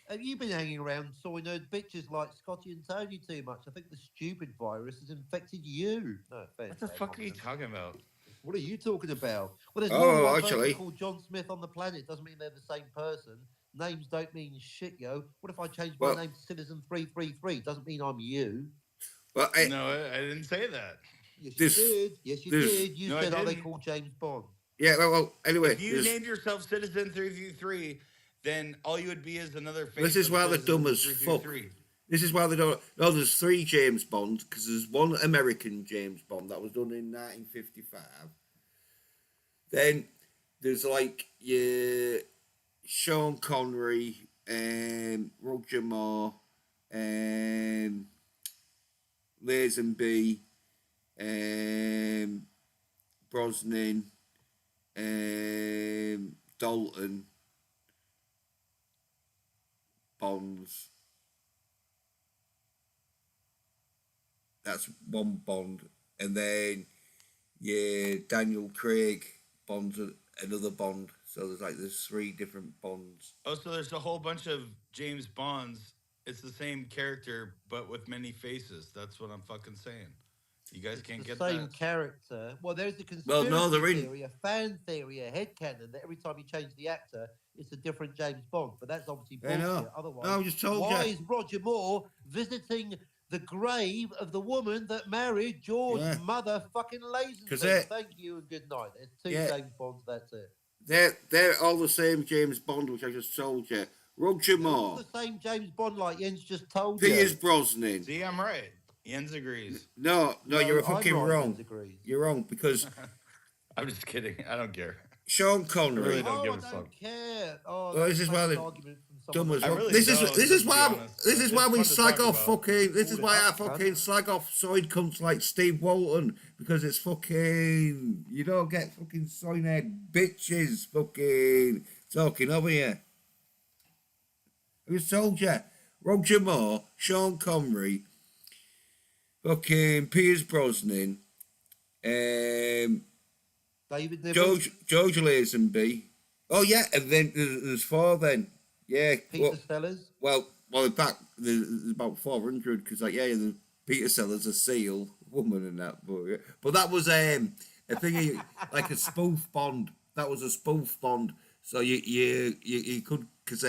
Have you been hanging around soy nerd bitches like Scotty and Tony too much? I think the stupid virus has infected you. No offense. What the Dave fuck are you Hodgson. talking about? What are you talking about? Well, there's Oh, more than one actually. person called John Smith on the planet. Doesn't mean they're the same person. Names don't mean shit, yo. What if I change my Well- name to Citizen 333? Doesn't mean I'm you. well, No, I didn't say that. Yes, This- you did. Yes, you this- did. You No, I said, are they didn't. called James Bond? yeah. Well, anyway, If you there's- named yourself Citizen 333, then all you would be is another face. This is of why they're Citizen dumb as fuck. 333. This is why they don't. No, there's 3 James Bonds because there's one American James Bond that was done in 1955. Then there's like Sean Connery, Roger Moore, Lazenby, Brosnan, Dalton, Bonds. That's one Bond, and then Daniel Craig Bond's another Bond. So there's 3 different Bonds. Oh, so there's a whole bunch of James Bonds. It's the same character, but with many faces. That's what I'm fucking saying. You guys can't The get same that. character. Well, there's a Well, conspiracy no, they're in- theory, a fan theory, a headcanon that every time you change the actor, it's a different James Bond. But that's obviously I know. bullshit. Otherwise, No, I just told why you. is Roger Moore visiting the grave of the woman that married George Yeah. motherfucking 'Cause Lazenby? they're- Thank you and good night. There's 2 Yeah. James Bonds. That's it. They're all the same James Bond, which I just told you. Roger They're all Moore, the same James Bond, like Jens just told Piers you. Brosnan. See, I'm right. Jens agrees. No, you're I'm fucking right, wrong. Jens agrees. You're wrong because I'm just kidding. I don't care. Sean Connery. really don't Oh, give I a don't fuck. care. Oh, Well, this that's is the why best they- argument from Dumb someone as I well. really this don't, is to be why honest. this is It's why we fun to slag talk off about. fucking. This is Call it why I up, cunt. fucking slag off soy cunts like Steve Walton because it's fucking. You don't get fucking soy nerd bitches fucking talking over you. I just told you, Roger Moore, Sean Connery, fucking Piers Brosnan, David Niven, George Lazenby. Oh yeah, and then there's 4 then. Yeah. Peter Sellers. Well, in fact, there's about 400 because, like, the Peter Sellers, a seal woman, and that. But that was a thing like a spoof Bond. That was a spoof Bond. So you could because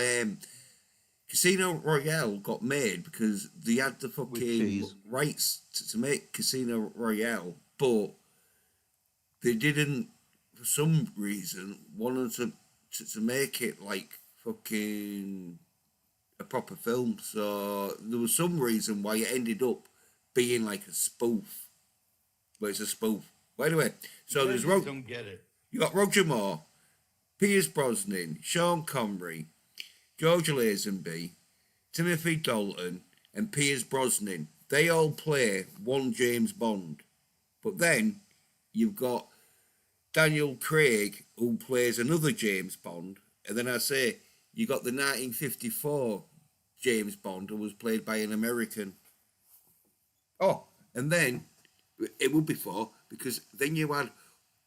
Casino Royale got made because they had the fucking cheese. rights to make Casino Royale, but they didn't for some reason wanted to make it like fucking a proper film. So there was some reason why it ended up being like a spoof. But it's a spoof. But anyway, so You there's guys just don't get it. you got Roger Moore, Piers Brosnan, Sean Connery, George Lazenby, Timothy Dalton, and Piers Brosnan. They all play one James Bond. But then you've got Daniel Craig, who plays another James Bond. And then I say, you got the 1954 James Bond, who was played by an American. Oh, and then it would be 4, because then you had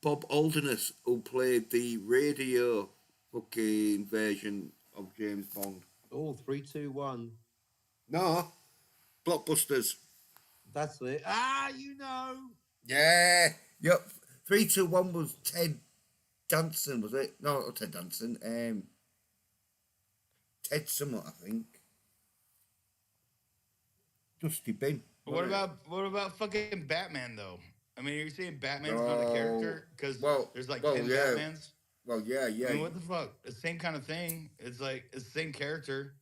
Bob Aldenus, who played the radio fucking version of James Bond. Oh, 3, 2, 1. No, Blockbusters. That's it. Ah, you know. Yeah. Yep. 3, 2, 1 was Ted Danson, was it? No, not Ted Danson. Ted Summit, I think. Dusty Bin. What about fucking Batman though? I mean, are you saying Batman's not a No. character because Well, there's like well, 10 yeah. Batmans? Well, yeah, I yeah. mean, what the fuck? It's the same kind of thing. It's like it's the same character.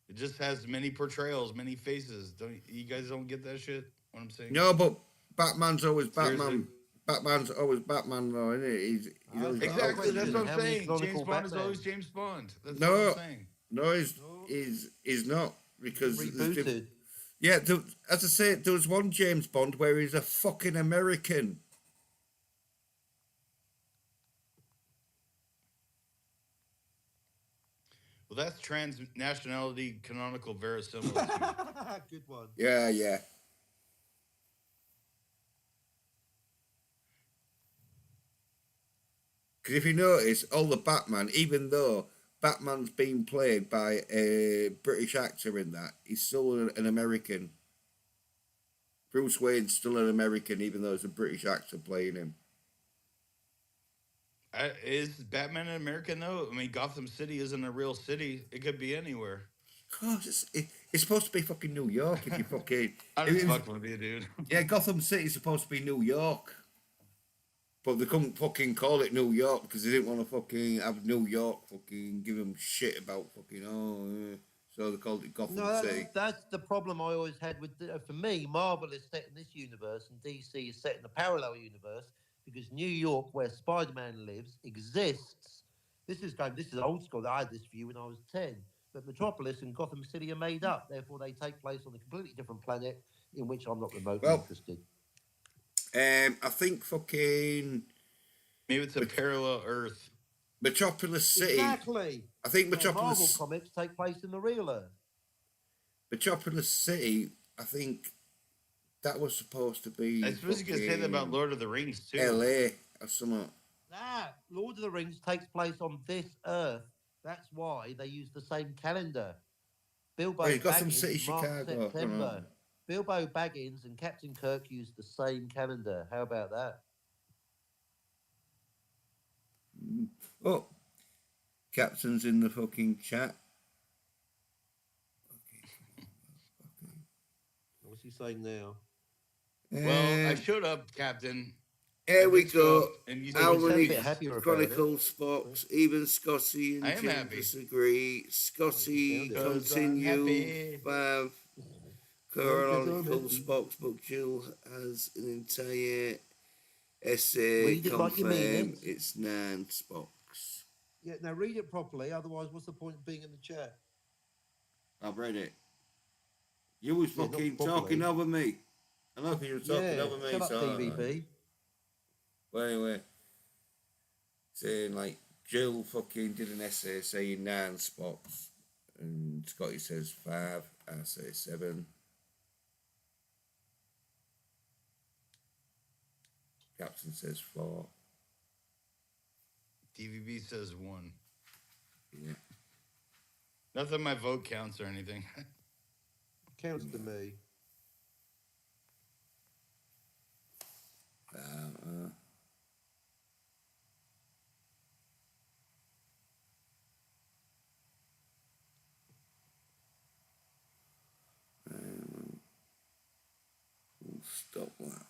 It just has many portrayals, many faces. Don't you guys don't get that shit? What I'm saying? No, but Batman's always Seriously? Batman. Batman's always Batman, though, isn't it? He's always got Exactly. outfits, That's isn't what he? I'm How many saying. canonical James Bond is always Batmans? James Bond. That's what No, I'm saying. no, he's not because there's Rebooted. yeah. As I say, there was one James Bond where he's a fucking American. Well, that's transnationality canonical verisimilitude. Good one. Yeah, yeah. Because if you notice, all the Batman, even though Batman's being played by a British actor in that, he's still an American. Bruce Wayne's still an American, even though it's a British actor playing him. Is Batman an American though? I mean, Gotham City isn't a real city. It could be anywhere. Of course, it's supposed to be fucking New York. If you fucking I'm if just it was- fucking with you, dude. yeah, Gotham City's supposed to be New York, but they couldn't fucking call it New York because they didn't want to fucking have New York fucking give them shit about fucking so they called it Gotham No, City. that's the problem I always had with. For me, Marvel is set in this universe, and DC is set in a parallel universe because New York, where Spider-Man lives, exists. This is old school. I had this view when I was 10. But Metropolis and Gotham City are made up. Therefore, they take place on a completely different planet in which I'm not remotely Well, interested. I think fucking Maybe it's a parallel Earth. Metropolis City. Exactly. I think Where Marvel Metropolis comics take place in the real Earth. Metropolis City. I think that was supposed to be. I suppose you could say that about fucking Lord of the Rings too. L.A. or something. Lord of the Rings takes place on this Earth. That's why they use the same calendar. Bilbo Wait, Gotham Baggins, City, March, Chicago. I don't know. September. Bilbo Baggins and Captain Kirk use the same calendar. How about that? Oh, Captain's in the fucking chat. What's he saying now? Well, I showed up, Captain. Here we Fist go. bumped, and you said How you sound a many bit happier about Chronicles Fox? Even Scotty and I am Jim happy. disagree. Scotty sounded- 'Cause I'm continue. happy. 5 Chronicles Fox, but Jill has an entire essay Read it like you mean confirm it. it's 9 Spox. Yeah, now read it properly. Otherwise, what's the point of being in the chat? I've read it. You was Yeah, not fucking properly. talking over me. I know you were talking Yeah, over me. shut up, so DVB. Well, anyway, saying like Jill fucking did an essay saying 9 Spox, and Scotty says 5. I say 7. Captain says 4. DVB says 1. Yeah. Not that my vote counts or anything. Counts to me. We'll stop that.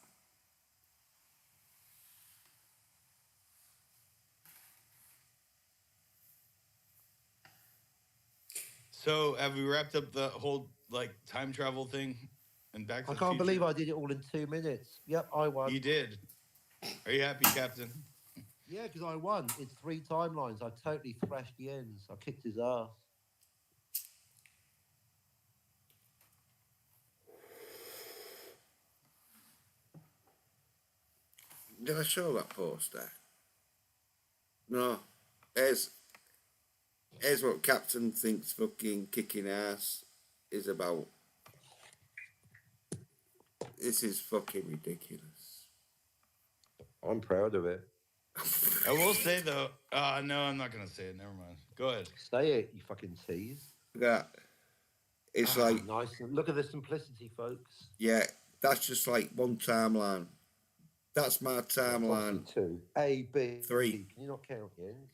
So, have we wrapped up the whole like time travel thing and back to I the can't future? believe I did it all in 2 minutes. Yep, I won. You did. Are you happy, Captain? Yeah, because I won. It's 3 timelines. I totally thrashed the ends. I kicked his ass. Did I show that poster? No. Here's what Captain thinks fucking kicking ass is about. This is fucking ridiculous. I'm proud of it. I will say though. No, I'm not gonna say it. Never mind. Go ahead. Say it, you fucking tease. Yeah, it's like, Nice. Look at the simplicity, folks. yeah, that's just like one timeline. That's my That's obviously timeline. two. A, B. 3. Can you not count, Jens?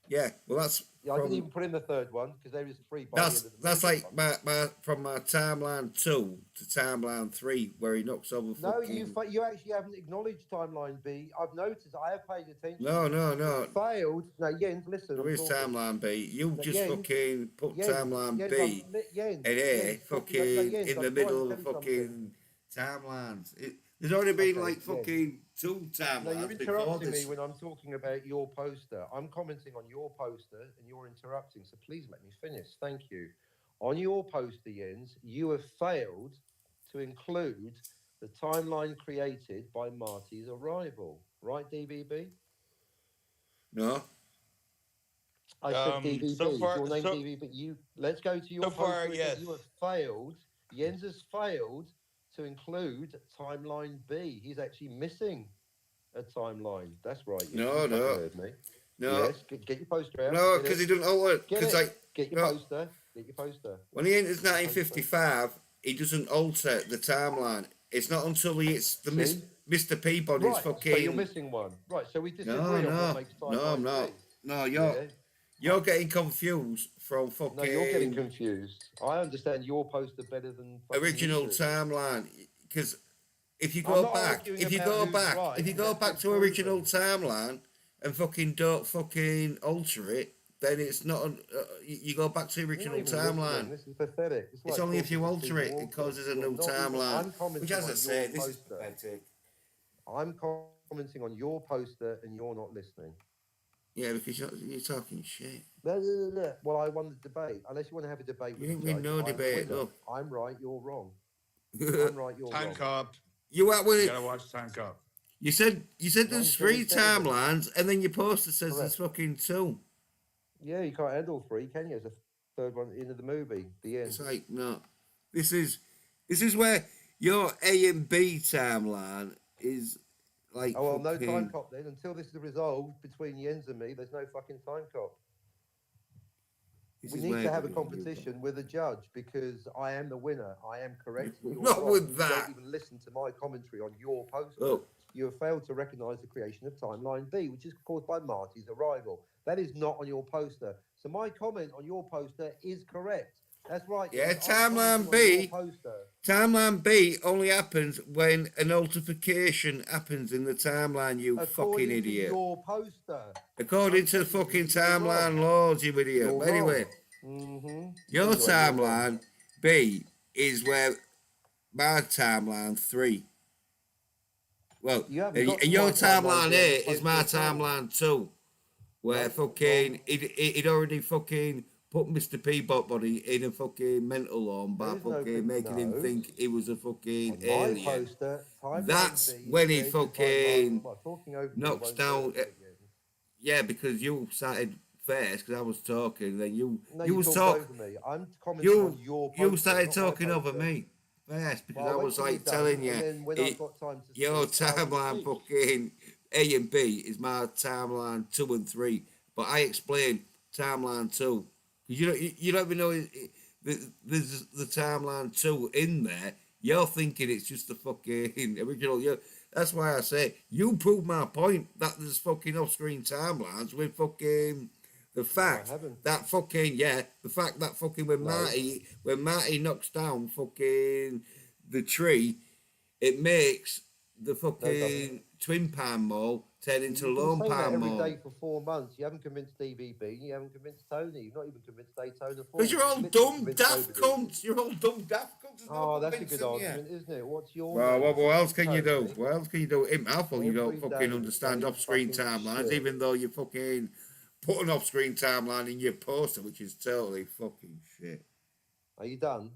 Yeah, well, that's Yeah, I didn't from even put in the third one because there is 3 by the end of the that's movie. like my from my timeline 2 to timeline 3, where he knocks over No, fucking. you actually haven't acknowledged timeline B. I've noticed. I have paid attention. No, You failed. No, Jens, listen. there I'm is talking. timeline B. You No, just Jens, fucking put Jens, timeline Jens, B Jens, and A Jens, fucking Jens, in the I'm trying middle to of tell the you something. fucking timelines. There's already been Okay, like Jens. fucking 2 No, you're timelines before interrupting me this. when I'm talking about your poster. I'm commenting on your poster and you're interrupting. So please let me finish. Thank you. On your poster, Jens, you have failed to include the timeline created by Marty's arrival. Right, DBB? No, I said DBB. So Is far, your name so DBB? Let's go to your so far, poster again. yes. You have failed. Jens has failed to include timeline B. He's actually missing a timeline. That's right. Jens. No, You fucking no. heard me. no, Yes, get your poster out. no, Get because it. he doesn't alter. Get Because it. like Get your no, poster. Get your poster. when he enters Get your poster. 1955, he doesn't alter the timeline. It's not until he hits the See? Mr. Peabody's Right. fucking. So you're missing one. Right. So we disagree on what makes timeline no, I'm not. B. No, Yeah. you're getting confused from fucking No, you're getting confused. I understand your poster better than fucking original you do. timeline. Because if you I'm go not back, arguing if you about go who's back, right. if you go Let's back get to original proven. timeline and fucking don't fucking alter it, then it's not. You go back to the You're not original even listening. timeline. This is pathetic. It's It's like only if talking you to alter Stephen it, it Walker. causes a You're new not even- timeline. I'm commenting Which, as I on say, your this is poster. pathetic. I'm commenting on your poster and you're not listening. Yeah, because you're talking shit. Well, I won the debate. Unless you want to have a debate You with didn't the win judge, no I'm the debate. winner. Look, I'm right, you're wrong. I'm right, you're Time wrong. cop. you at with You it. gotta watch Time Cop. You said there's Mine's 3 always better than- timelines, and then your poster says there's Correct. fucking 2. Yeah, you can't handle 3, can you? There's a third one into the movie. The end. It's like no. This is where your A and B timeline is like. Oh well, no fucking, time cop then. Until this is resolved between Jens and me, there's no fucking time cop. this We is need where to have a you- competition with a judge because I am the winner. I am correct. and you're Not wrong. with You that. don't even listen to my commentary on your poster. Oh, You have failed to recognise the creation of timeline B, which is caused by Marty's arrival. That is not on your poster. So my comment on your poster is correct. That's right. Yeah, Jens. I'm timeline commenting on your B. poster. timeline B only happens when an altercation happens in the timeline. You fucking According to idiot. your poster. According I'm to the telling fucking you, you're timeline wrong. laws, you idiot. You're But anyway, Mm-hmm. your Anyway, you're wrong. timeline B is where my timeline 3. Well, You haven't got to your my timeline timeline B on A the is my poster at all. timeline 2, where No, fucking he'd already fucking put Mr. Peabody in a fucking mental home by There is no fucking making him no. think he was a fucking On my alien. poster, timeline That's B when he says that fucking well, talking over me knocks won't down. work, Jens. Yeah, because you started first, because I was talking, then you No, you you was talked talk. over me. I'm commenting on your poster. You started not my talking over poster. me first because Well, I wait was till you're like done, telling and you then when I've got time to your speak, I'll timeline speak. fucking A and B is my timeline 2 and 3, but I explained timeline 2 because you don't even know there's the timeline 2 in there. You're thinking it's just the fucking original. That's why I say you prove my point that there's fucking off-screen timelines with fucking the fact haven't. that fucking the fact that fucking when Marty knocks down fucking the tree, it makes the fucking twin pan mall turn into You've been lone saying that pan every mall. day for 4 months. You haven't convinced DVB. You haven't convinced Tony. You've not even convinced Daytona 4. Because you're all You've literally dumb convinced daft nobody. cunts. You're all dumb daft cunts. There's no Oh, that's a good convincing you. argument, isn't it? What's your Well, name? what else can you do? Tony? What else can you do? It's my fault you don't Every fucking day understand saying off-screen fucking timelines, shit. even though you fucking put an off-screen timeline in your poster, which is totally fucking shit. Are you done?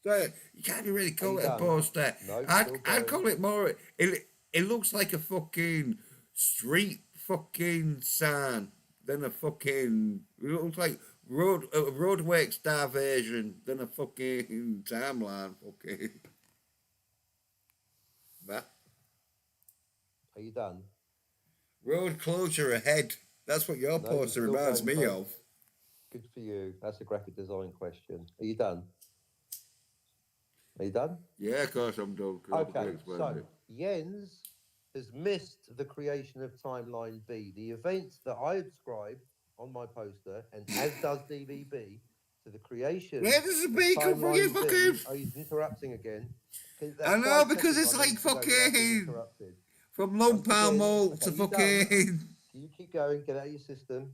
So you can't really call you it a done? poster. No, I'd still I'd going. call it more. It looks like a fucking street fucking sign than a fucking. It looks like a roadworks diversion than a fucking timeline. Fucking. Nah. Are you done? Road closure ahead. That's what your No, you're poster still reminds going me past. of. Good for you. That's a graphic design question. Are you done? Are you done? Yeah, of course I'm done. 'Cause I'm Okay, gonna explain so it. Jens has missed the creation of Timeline B, the event that I described on my poster, and as does DVB, to the creation Where does the of bee come from? You Timeline B. fucking. Oh, he's interrupting again. I That's know 5 because seconds it's I like need to go without being fucking interrupted. from Once Lumpound again, Mall to okay, you done? fucking You keep going, get out of your system.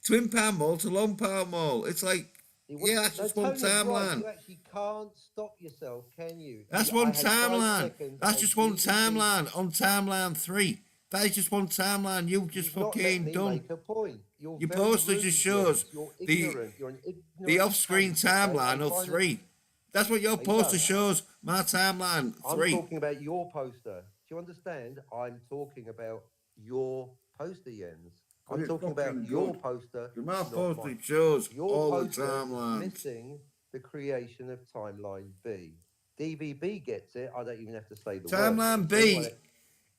Twin Pound Mall to Lumpound Mall. It's like, yeah, that's No, just one Tony's right. timeline. You actually can't stop yourself, can you? That's I one had 5 timeline. seconds That's as just one DVB. timeline on timeline 3. That is just one timeline. You've just You've not let fucking me done. make a point. You're Your very poster just rude, shows Jens. You're the ignorant. You're an the ignorant off-screen cunt, okay? timeline I'm of trying to. 3. That's what your Are you poster done? shows. My timeline I'm 3. talking about your poster. Do you understand? I'm talking about your poster, Jens. But I'm it's talking about fucking your good. poster, My not mine. poster shows Your all the poster is timelines. missing the creation of Timeline B. DVB gets it. I don't even have to say the word. Timeline Anyone, B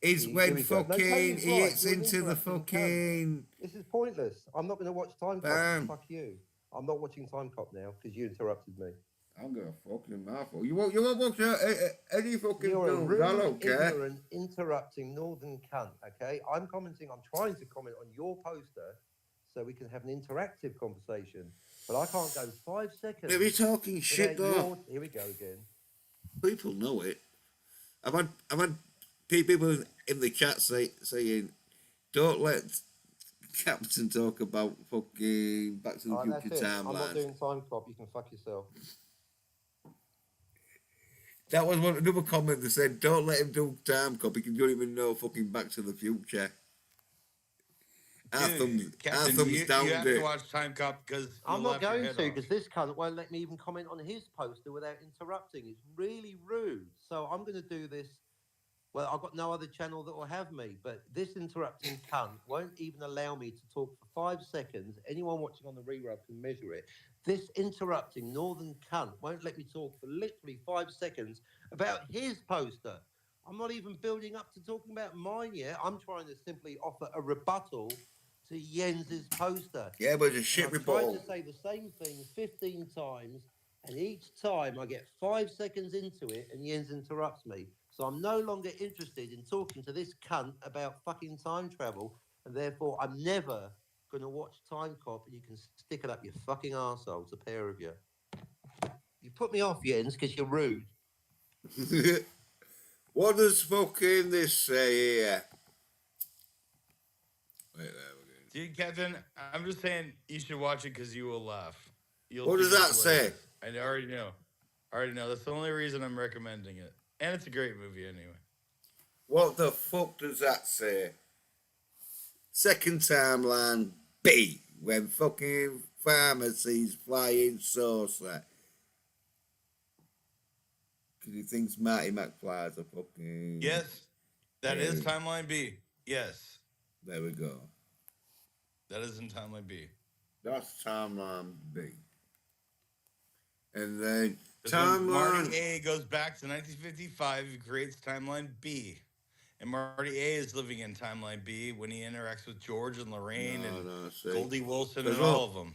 is here when we go. No, fucking Tony's he right. hits You're an into the interrupting cunt. fucking This is pointless. I'm not going to watch Time Cop. bam. Fuck you. I'm not watching Time Cop now because you interrupted me. I'm gonna fucking mouthful. You won't watch any fucking You're a films. I rude, don't care. ignorant, interrupting northern cunt, okay? I'm trying to comment on your poster so we can have an interactive conversation. But I can't go 5 seconds. Maybe talking shit though. Here we go again. People know it. I've had people in the chat saying, "Don't let Captain talk about fucking Back to the All right, Future that's it. I'm not timelines." doing Time Cop. You can fuck yourself. That was another comment that said, "Don't let him do Time Cop. He don't even know fucking Back to the Future." Our Captain, thumbs you down have to it. watch Time Cop because I'm you'll not laugh your going head to off. because this cunt won't let me even comment on his poster without interrupting. It's really rude. So I'm going to do this. Well, I've got no other channel that will have me, but this interrupting cunt won't even allow me to talk for 5 seconds. Anyone watching on the rerun can measure it. This interrupting northern cunt won't let me talk for literally 5 seconds about his poster. I'm not even building up to talking about mine yet. I'm trying to simply offer a rebuttal to Jens's poster. Yeah, but it's a shit And I've tried rebuttal. to say the same thing 15 times, and each time I get 5 seconds into it, and Jens interrupts me. So I'm no longer interested in talking to this cunt about fucking time travel, and therefore I'm never going to watch Time Cop, and you can stick it up your fucking arseholes, a pair of you. You put me off, Jens, because you're rude. What does fucking this say here? Wait, there we go. Dude, Captain, I'm just saying you should watch it because you will laugh. You'll What think does it's that say? hilarious. I already know. I already know. That's the only reason I'm recommending it. And it's a great movie anyway. What the fuck does that say? Second timeline B, when fucking farmer sees flying saucer. Because he thinks Marty McFly's a fucking... Yes, that is Timeline B. Yes. There we go. That is in Timeline B. That's timeline B. And then When Marty timeline... A goes back to 1955, he creates Timeline B. And Marty A is living in Timeline B when he interacts with George and Lorraine Goldie Wilson and all of them.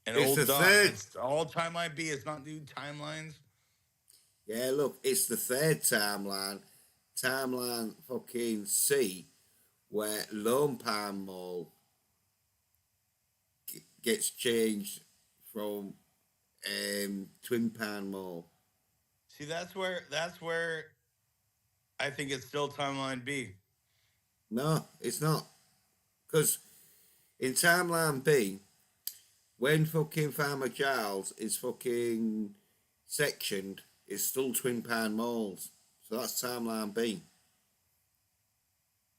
And It's Old the Doc. third. It's all Timeline B. It's not new timelines. Yeah, look, it's the third timeline. Timeline fucking C, where Lone Pine Mall gets changed from Twin Pine Mall. See, that's where I think it's still Timeline B. No, it's not. Because in Timeline B, when fucking Farmer Giles is fucking sectioned, it's still Twin Pine Malls. So that's Timeline B.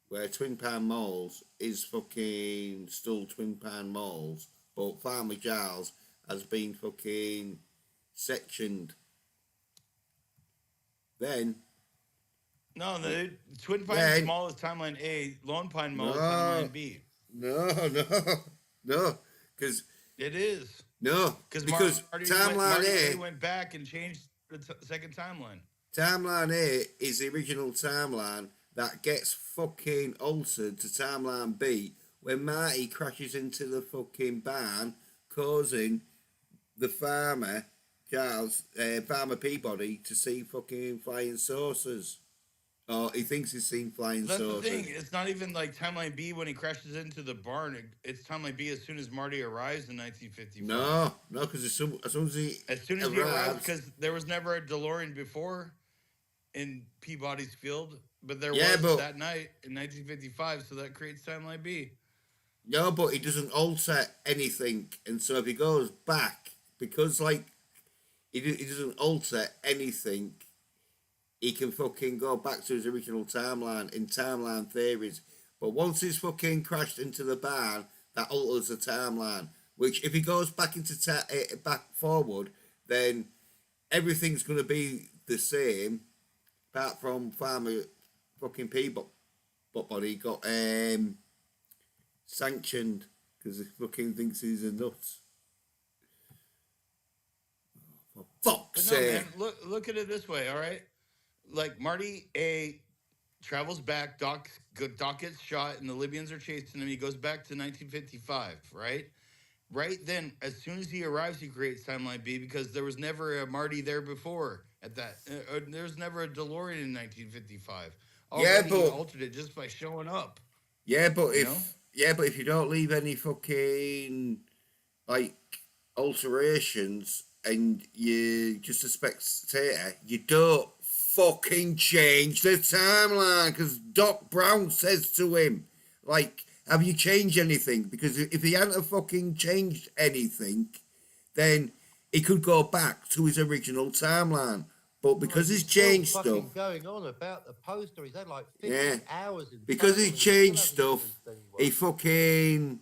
Where Twin Pine Malls is fucking still Twin Pine Malls, but Farmer Giles has been fucking sectioned. Then... No, the Twin Pine Mall is Timeline A. Lone Pine Mall is Timeline B. No, because... It is. No, because Timeline A went back and changed the second timeline. Timeline A is the original timeline that gets fucking altered to timeline B when Marty crashes into the fucking barn, causing the farmer, Farmer Peabody, to see fucking flying saucers. Or he thinks he's seen flying That's the thing. saucers. It's not even like timeline B when he crashes into the barn. It's timeline B as soon as Marty arrives in 1955. No, no, because as soon as he As soon as he arrives, arrives, because there was never a DeLorean before in Peabody's field, but there yeah, was but that night in 1955, so that creates timeline B. no, but he doesn't alter anything, and so if he goes back, because like he doesn't alter anything, he can fucking go back to his original timeline in timeline theories. But once he's fucking crashed into the barn, that alters the timeline. Which, if he goes back into back forward, then everything's going to be the same, apart from Farmer fucking Peabody got sanctioned because he fucking thinks he's a nut. For fuck's But no, sake! man, look at it this way, all right? Like Marty A travels back, Doc gets shot, and the Libyans are chasing him. He goes back to 1955, right? Right then, as soon as he arrives, he creates timeline B because there was never a Marty there before. At that, there was never a DeLorean in 1955. Yeah, Already, he but altered it just by showing up. yeah, but You know, if you don't leave any fucking like alterations and you just a spectator, you don't fucking change the timeline because Doc Brown says to him, like, have you changed anything? Because if he hadn't have fucking changed anything, then he could go back to his original timeline. But because he's changed still stuff, fucking going on about the poster. He's had like 50 yeah, hours in because total he's and he still changed hasn't stuff, even seen one. he fucking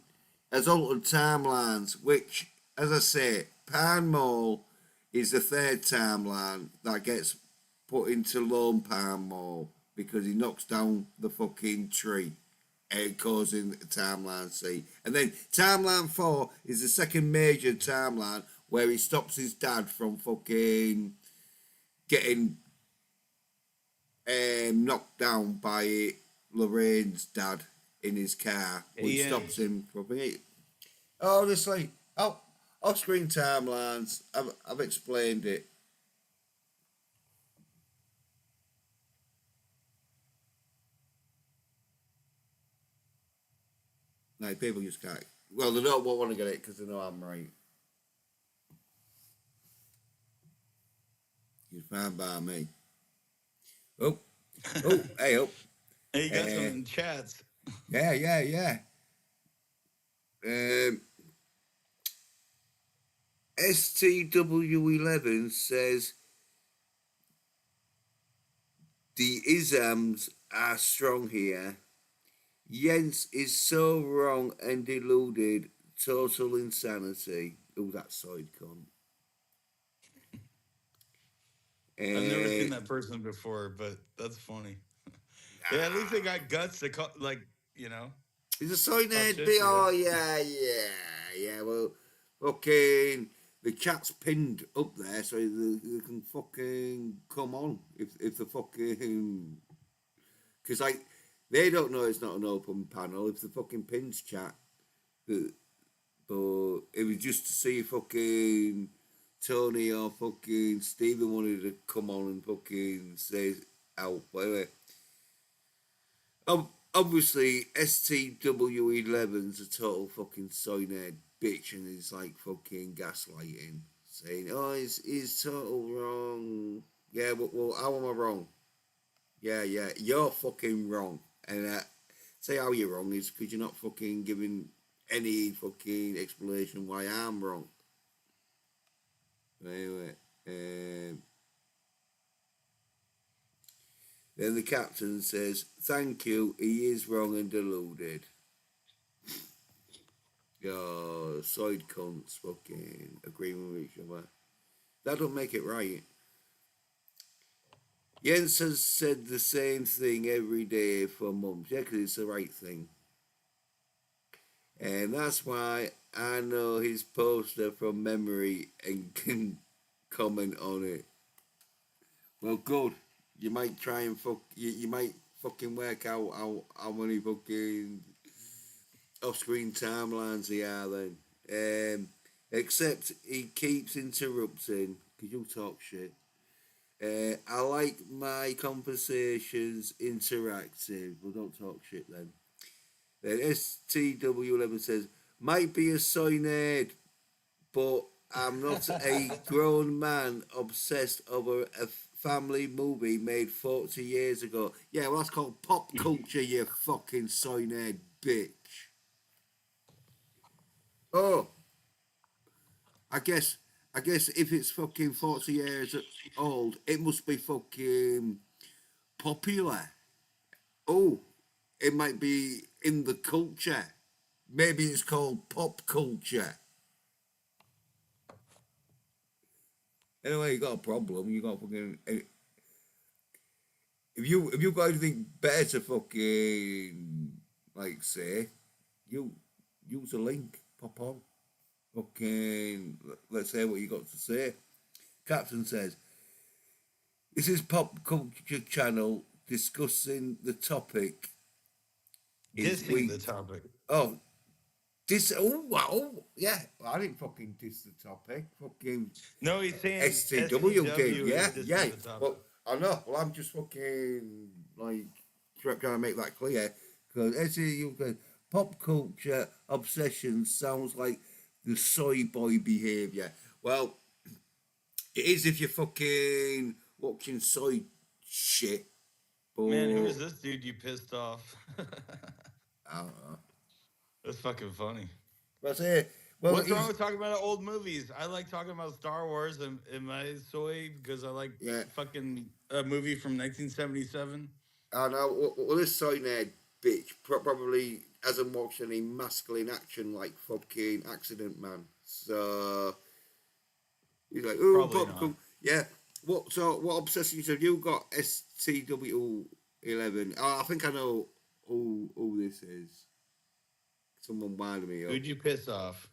has altered timelines, which, as I say, Pan Mall is the third timeline that gets put into Lone Palm Mall because he knocks down the fucking tree and causing timeline C. And then timeline 4 is the second major timeline where he stops his dad from fucking getting knocked down by Lorraine's dad in his car, which Ian. stops him from it. Honestly, off-screen timelines. I've explained it. No, people just can't. Well, they don't want to get it because they know I'm right. You're fine by me. Oh, hey, oh. Hey, you got some in chats. Yeah. STW11 says the isms are strong here. Jens is so wrong and deluded. Total insanity. Oh, that side con. I've never seen that person before, but that's funny. Yeah, at least they got guts to like, you know. He's a SOY Talk NERD. shit to Oh, you. yeah. Well, fucking the chat's pinned up there so they can fucking come on if the fucking because like they don't know it's not an open panel if the fucking pins chat. But it was just to see if fucking Tony or fucking Stephen wanted to come on and fucking say out. But anyway, obviously STW11's a total fucking SOY NERD bitch and he's like fucking gaslighting, saying, "Oh, he's total wrong." Yeah, well, how am I wrong? Yeah, you're fucking wrong. And say how you're wrong is because you're not fucking giving any fucking explanation why I'm wrong. But anyway, then the captain says, "Thank you, he is wrong and deluded." Oh, side cunts fucking agreeing with each other. That don't make it right. Jens has said the same thing every day for months. Yeah, because it's the right thing. And that's why I know his poster from memory and can comment on it. Well, good. You might try and you might fucking work out how many fucking off-screen timelines he are then. Except he keeps interrupting because you talk shit. I like my conversations interactive. Well, don't talk shit then. Then STW11 says, might be a soy nerd, but I'm not a grown man obsessed over a family movie made 40 years ago. Yeah, well, that's called pop culture, you fucking soy nerd bitch. Oh, I guess I guess if it's fucking 40 years old, it must be fucking popular. Oh, it might be in the culture. Maybe it's called pop culture. Anyway, you got a problem. You got fucking. If you got anything better to fucking like say, you use a link. Pop on. Fucking. Let's say what you got to say. Captain says, this is Pop Culture Channel discussing the topic is Dissing the weak. topic. Oh, oh wow, yeah. Well, I didn't fucking diss the topic. Fucking No, he's saying STW did, STW yeah, is dissing yeah. the topic. Well, I know. Well, I'm just fucking like trying to make that clear because STW goes, pop culture obsession sounds like the soy boy behaviour. Well, it is if you're fucking watching soy shit. But Man, who is this dude you pissed off? I don't know. That's fucking funny. But well, What's wrong with talking about old movies? I like talking about Star Wars and my soy because I like yeah. fucking a movie from 1977. I know. Well, this soy nerd bitch probably hasn't watched any masculine action like fucking Accident Man. So he's like, oh, Probably pop not. cool. Yeah. What obsessions have you got? STW11. Oh, I think I know who this is. Someone winded me up. Who'd you piss off?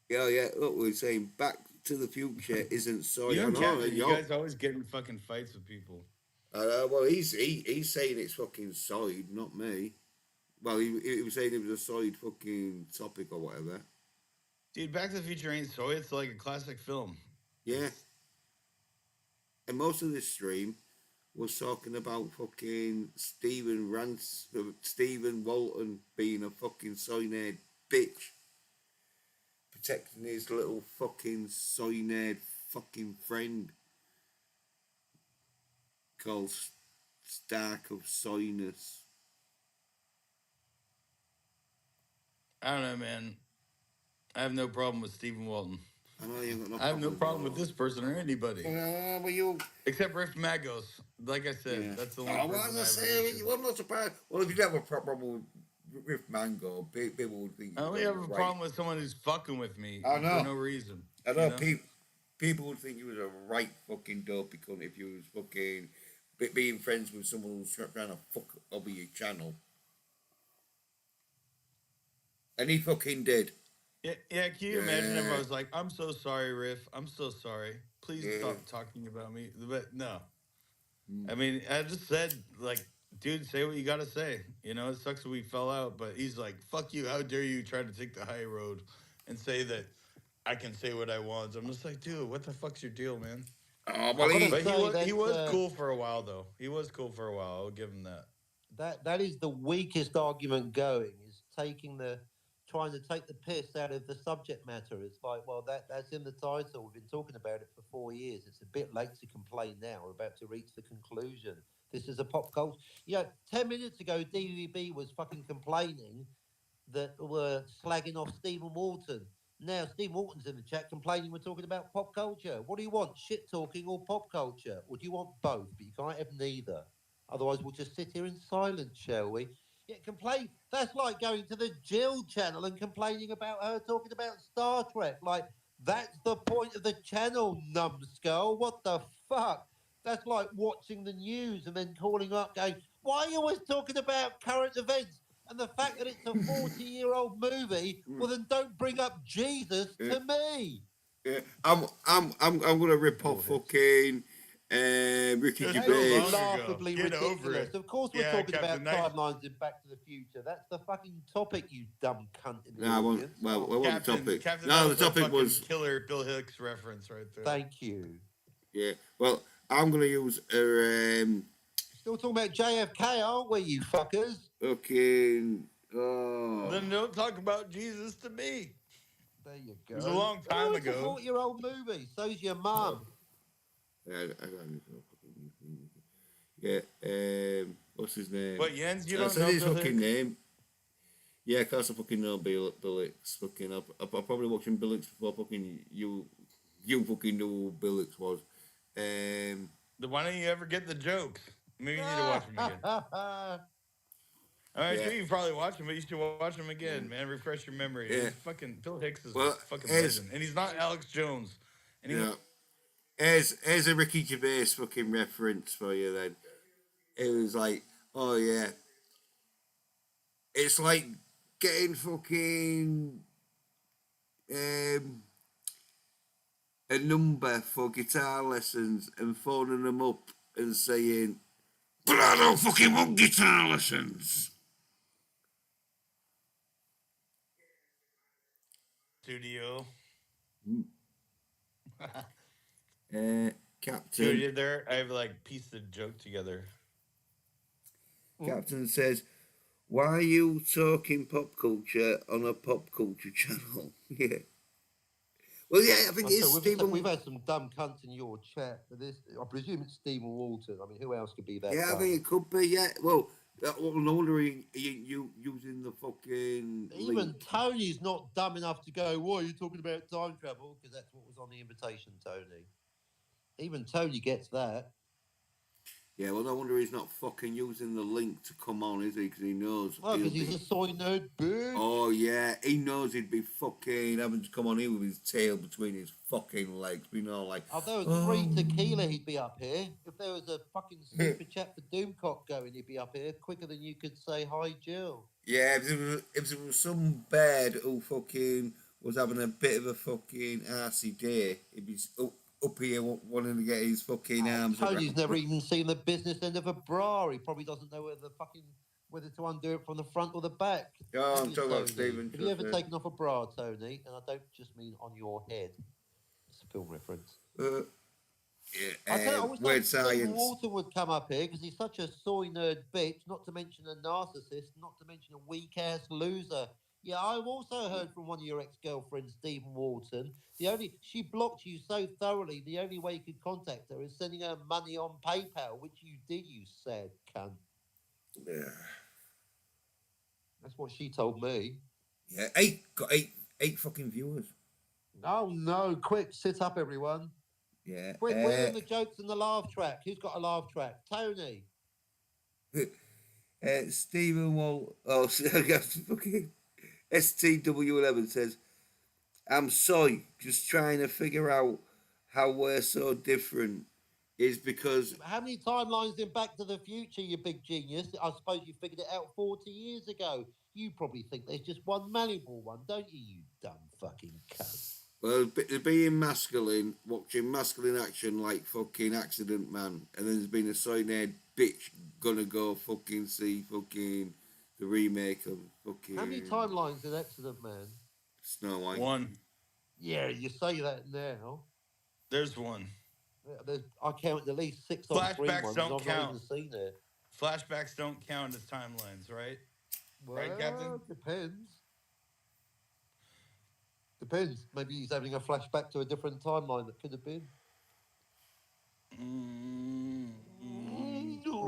Yeah. Look, we're saying Back to the Future isn't soy. You I and know. Captain, you guys always get in fucking fights with people. Well, he's saying it's fucking soy, not me. Well, he was saying it was a soy fucking topic or whatever. Dude, Back to the Future ain't soy. It's like a classic film. Yeah. And most of this stream was talking about fucking Stephen Walton being a fucking soy nerd bitch. Protecting his little fucking soy nerd fucking friend. Called Stark of Soyness. I don't know, man. I have no problem with Stephen Walton. I know you got no I have no problem with this person or anybody. Well, you. Except Riff Magos. Like I said, that's the only person I say, I'm not surprised. Well, if you have a problem with Mango, people would think. I only have a problem with someone who's fucking with me I know. for no reason. I know, people would think you was a right fucking dopey cunt if you was fucking being friends with someone who's trying to fuck over your channel. And he fucking did. Yeah, can you imagine if I was like, I'm so sorry, Riff. I'm so sorry. Please stop talking about me. But no. I mean, I just said, like, dude, say what you got to say. You know, it sucks that we fell out, but he's like, fuck you. How dare you try to take the high road and say that I can say what I want. I'm just like, dude, what the fuck's your deal, man? Oh, well, he was cool for a while, though. He was cool for a while. I'll give him that. That is the weakest argument going, is trying to take the piss out of the subject matter. It's like, well, that's in the title. We've been talking about it for 4 years. It's a bit late to complain now. We're about to reach the conclusion. This is a pop culture. 10 minutes ago, DVB was fucking complaining that we're slagging off Stephen Walton. Now Stephen Walton's in the chat complaining we're talking about pop culture. What do you want, shit talking or pop culture? Or do you want both? But you can't have neither. Otherwise, we'll just sit here in silence, shall we? Yeah, complain. That's like going to the Jill channel and complaining about her talking about Star Trek. Like, that's the point of the channel, numbskull. What the fuck? That's like watching the news and then calling up going, why are you always talking about current events? And the fact that it's a 40-year-old movie, well, then don't bring up Jesus to me. I'm gonna rip off fucking Ricky That's That so Gervais. is long ago. laughably Get over ridiculous. it. Of course, we're Yeah, talking Captain, about timelines in Back to the Future. That's the fucking topic, you dumb cunt in the No, I want, audience. well, Oh, what was the Captain, topic? Captain, No, that the was a topic fucking was, killer Bill Hicks reference right there. thank you. yeah. Well, I'm going to use a Still talking about JFK, aren't we, you fuckers? fucking. Oh. Then don't talk about Jesus to me. There you go. It was a long time Oh, it's a ago. 40-year-old movie. So's your mum. I don't know. Yeah. What's his name? What, Jens? You I don't said know his Bill fucking Hicks? name. Yeah, of course I fucking know Bill Hicks. Fucking, I'm probably watching Bill Hicks before fucking you fucking knew who Bill Hicks was. Then why don't you ever get the jokes? Maybe you need to watch them again. I'm Yeah. sure you probably watch them, but you should watch them again, man. Refresh your memory. Yeah. He's fucking Bill Hicks is Well, a fucking as- legend, and he's not Alex Jones. And he, Yeah. Here's a Ricky Gervais fucking reference for you then. It was like, oh yeah. It's like getting fucking a number for guitar lessons and phoning them up and saying, but I don't fucking want guitar lessons. studio. Captain. Studio there. I have like pieced the joke together. Captain says, why are you talking pop culture on a pop culture channel? Yeah. Well, yeah, I think it's Stephen. We've had some dumb cunts in your chat for this. I presume it's Stephen Walton. I mean, who else could be that? Yeah, I think it could be, yeah. Well, no wonder you using the fucking. Even link. Tony's not dumb enough to go, why are you talking about time travel? Because that's what was on the invitation, Tony. Even Tony gets that. Yeah, well, no wonder he's not fucking using the link to come on, is he? Because he knows. Oh, because he's a soy nerd bitch. Oh, yeah. He knows he'd be fucking having to come on here with his tail between his fucking legs. You know, like. Oh, there was 3 tequila, he'd be up here. If there was a fucking super chat for Doomcock going, he'd be up here quicker than you could say hi, Jill. Yeah, if there was some bird who fucking was having a bit of a fucking arsey day, he'd be up here wanting to get his fucking arms Tony's around. never even seen the business end of a bra. He probably doesn't know whether to undo it from the front or the back. Oh, Have I'm you, talking about Tony? Stephen. Have you ever taken off a bra, Tony? And I don't just mean on your head. It's a film reference. I wish Weird Stephen science. Walton would come up here because he's such a soy nerd bitch, not to mention a narcissist, not to mention a weak-ass loser. Yeah, I've also heard from one of your ex-girlfriends, Stephen Walton. She blocked you so thoroughly, the only way you could contact her is sending her money on PayPal, which you did, you sad cunt. Yeah. That's what she told me. Yeah, got eight fucking viewers. Oh no, quick, sit up everyone. Yeah. Quick, we're in the jokes and the laugh track. Who's got a laugh track? Tony. Stephen Wall. Oh, fucking STW11 says, I'm sorry, just trying to figure out how we're so different is because. How many timelines in Back to the Future, you big genius? I suppose you figured it out 40 years ago. You probably think there's just one malleable one, don't you, you dumb fucking cunt? Well, being masculine, watching masculine action like fucking Accident Man, and then there's been a soy nerd bitch gonna go fucking see fucking the remake of fucking. How many timelines in Accident Man? Snow White. One. Yeah, you say that now. There's one. I count at least 6 on screen Flashbacks ones. don't I've count. not even seen it. Flashbacks don't count as timelines, right? Well, Right, Captain? Depends. Depends. Maybe he's having a flashback to a different timeline that could have been.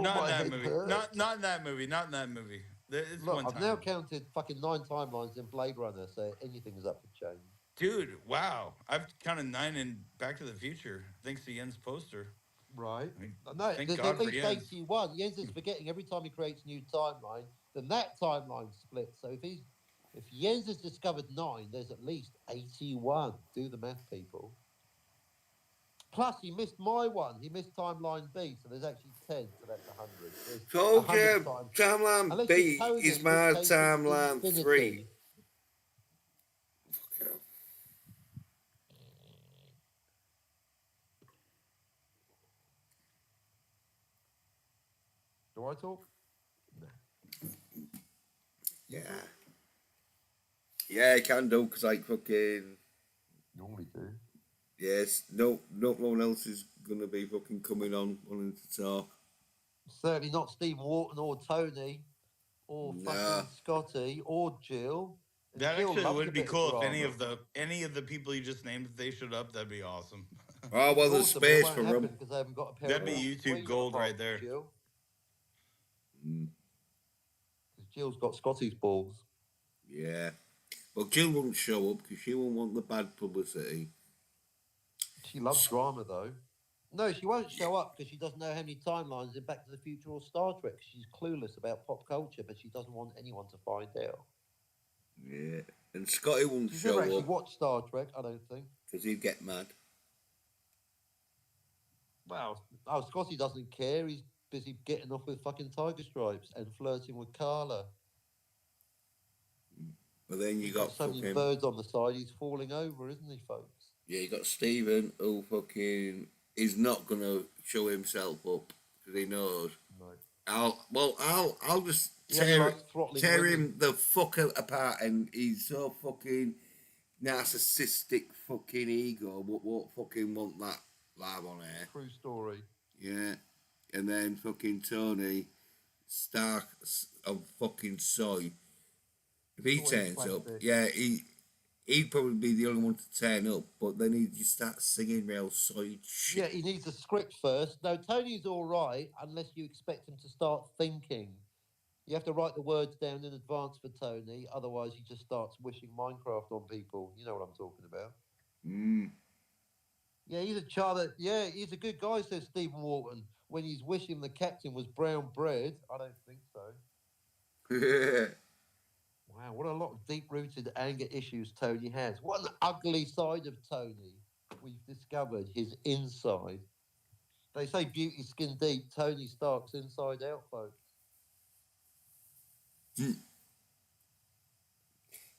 Not in that movie. Not in that movie. Not in that movie. It's Look, one I've time. now counted fucking 9 timelines in Blade Runner, so anything is up for change. Dude, wow. I've counted 9 in Back to the Future, thanks to Jens' poster. Right. I mean, No, thank there's God at for least Jens. 81. Jens is forgetting every time he creates a new timeline, then that timeline splits. So if Jens has discovered 9, there's at least 81. Do the math, people. Plus, he missed my one. He missed timeline B, so there's actually 10, so that's 100. There's Told 100 you, times. timeline Unless B it's Tony, is in my which case it's timeline infinity. 3. Do I talk? No. Yeah. Yeah, I can do, because, like, fucking... Normally do. Yes, no one else is going to be fucking coming on wanting to talk. Certainly not Stephen Wharton or Tony or Nah. fucking Scotty or Jill. And That Jill actually loves a would be bit of cool if drama. any of the people you just named, if they showed up, that'd be awesome. Oh, well, there's Awesome, but it space won't for happen them. because they haven't got a pair That'd of be balls to YouTube swing gold apart right from there. Jill. Mm, Because Jill's got Scotty's balls. yeah. Well, Jill won't show up because she won't want the bad publicity. She loves drama, though. No, she won't show up because she doesn't know how many timelines in Back to the Future or Star Trek. She's clueless about pop culture, but she doesn't want anyone to find out. Yeah. And Scotty won't She's never show actually up watched Star Trek, I don't think. because he'd get mad. Well, Scotty doesn't care. He's busy getting off with fucking Tiger Stripes and flirting with Carla. But then you He's got so many fucking... birds on the side, he's falling over, isn't he, folks? Yeah, you got Stephen, who fucking is not going to show himself up because he knows. No. I'll just He only likes throttling tear women. him the fuck apart, and he's so fucking narcissistic fucking ego, but won't fucking want that live on air. True story. Yeah. And then fucking Tony Stark of fucking Soy. If he Soy turns up, plastic. yeah, he'd probably be the only one to turn up, but then he'd just start singing real Soy shit. Yeah, he needs a script first. No, Tony's all right unless you expect him to start thinking. You have to write the words down in advance for Tony, otherwise he just starts wishing Minecraft on people. You know what I'm talking about. Mm. Yeah, he's a good guy, says Stephen Wharton. When he's wishing the captain was brown bread, I don't think so. Wow, what a lot of deep-rooted anger issues Tony has. What an ugly side of Tony we've discovered, his inside. They say beauty skin deep, Tony Stark's inside out, folks.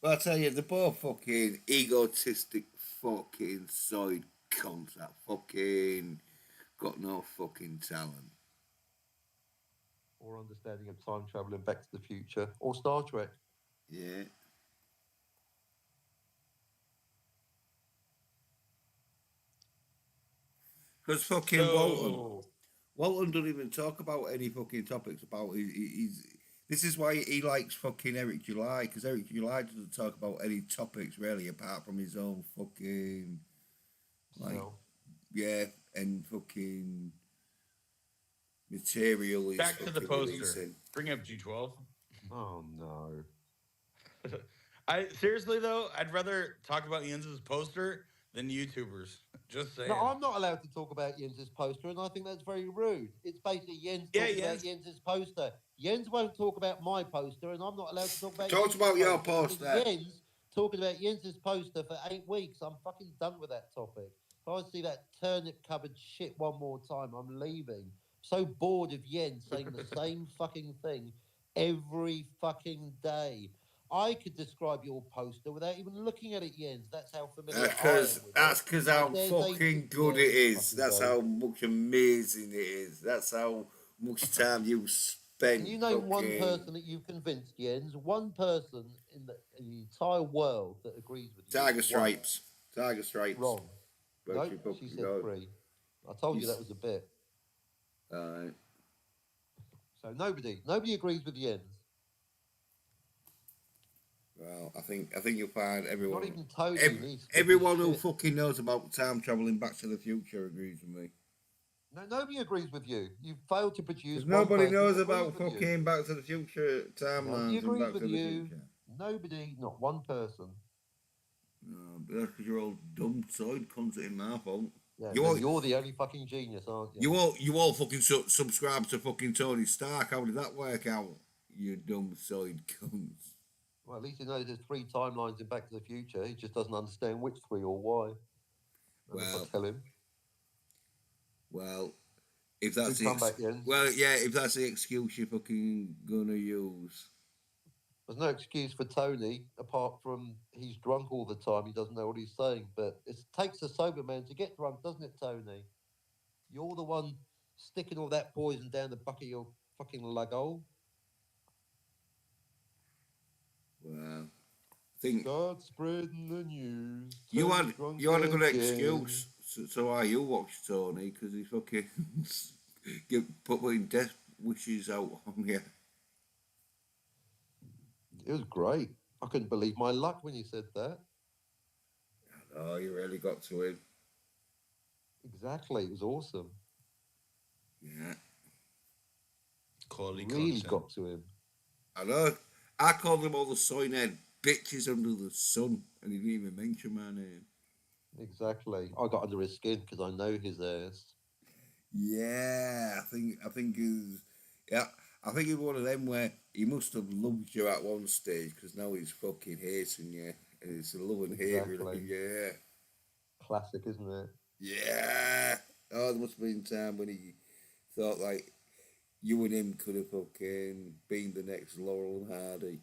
But I tell you, they're both fucking egotistic fucking side cunts that fucking got no fucking talent. Or understanding of time travel and Back to the Future, or Star Trek. Yeah. Because fucking Walton doesn't even talk about any fucking topics about this is why he likes fucking Eric July, because Eric July doesn't talk about any topics really apart from his own fucking yeah, and fucking material is Back to the poster. releasing. Bring up G12. Oh no. I seriously though, I'd rather talk about Jens's poster than YouTubers. Just saying. No, I'm not allowed to talk about Jens's poster, and I think that's very rude. It's basically Jens talking about Jens's poster. Jens won't talk about my poster, and I'm not allowed to talk about Talk about your poster. Jens talking about Jens's poster for 8 weeks. I'm fucking done with that topic. If I see that turnip cupboard shit one more time, I'm leaving. So bored of Jens saying the same fucking thing every fucking day. I could describe your poster without even looking at it, Jens. That's how familiar That's because how fucking good it is. That's how much amazing it is. That's how much time you spent. Can you name one person that you've convinced, Jens? One person in the entire world that agrees with you? Tiger Stripes. Tiger Stripes. Wrong. No, Nope, she said 3. I told you that was a bit. Alright. So nobody agrees with Jens. Well, I think you'll find everyone. Not even Tony. Everyone who fucking knows about time traveling Back to the Future agrees with me. No, nobody agrees with you. You failed to produce. Nobody knows about fucking Back to the Future timelines Nobody and agrees Back with to the you. Future. Nobody, not one person. No, but that's because you're all dumb side cunts in my fault. Yeah, you're the only fucking genius, aren't you? You all fucking subscribe to fucking Tony Stark. How did that work out? You dumb side cunts. Well, at least he knows there's 3 timelines in Back to the Future. He just doesn't understand which 3 or why. I'll tell him. Well, if that's if that's the excuse you're fucking gonna use. There's no excuse for Tony apart from he's drunk all the time. He doesn't know what he's saying. But it takes a sober man to get drunk, doesn't it, Tony? You're the one sticking all that poison down the back of your Fucking luggo. Well, I think Start spreading the news. you Tony's had drunk you had a good again. excuse. So why you watched Tony because he fucking putting death wishes out on you. It was great. I couldn't believe my luck when you said that. Oh, you really got to him. Exactly. It was awesome. Yeah, Quality Really content. got to him. I know. I called them all the SOY NERD bitches under the sun, and he didn't even mention my name. Exactly. I got under his skin because I know his ass. Yeah, I think is yeah. I think it's one of them where he must have loved you at one stage because now he's fucking hating you, and it's a love and hate really. Exactly. Yeah, Classic, isn't it? yeah. Oh, there must have been a time when he thought like you and him could have fucking been the next Laurel and Hardy.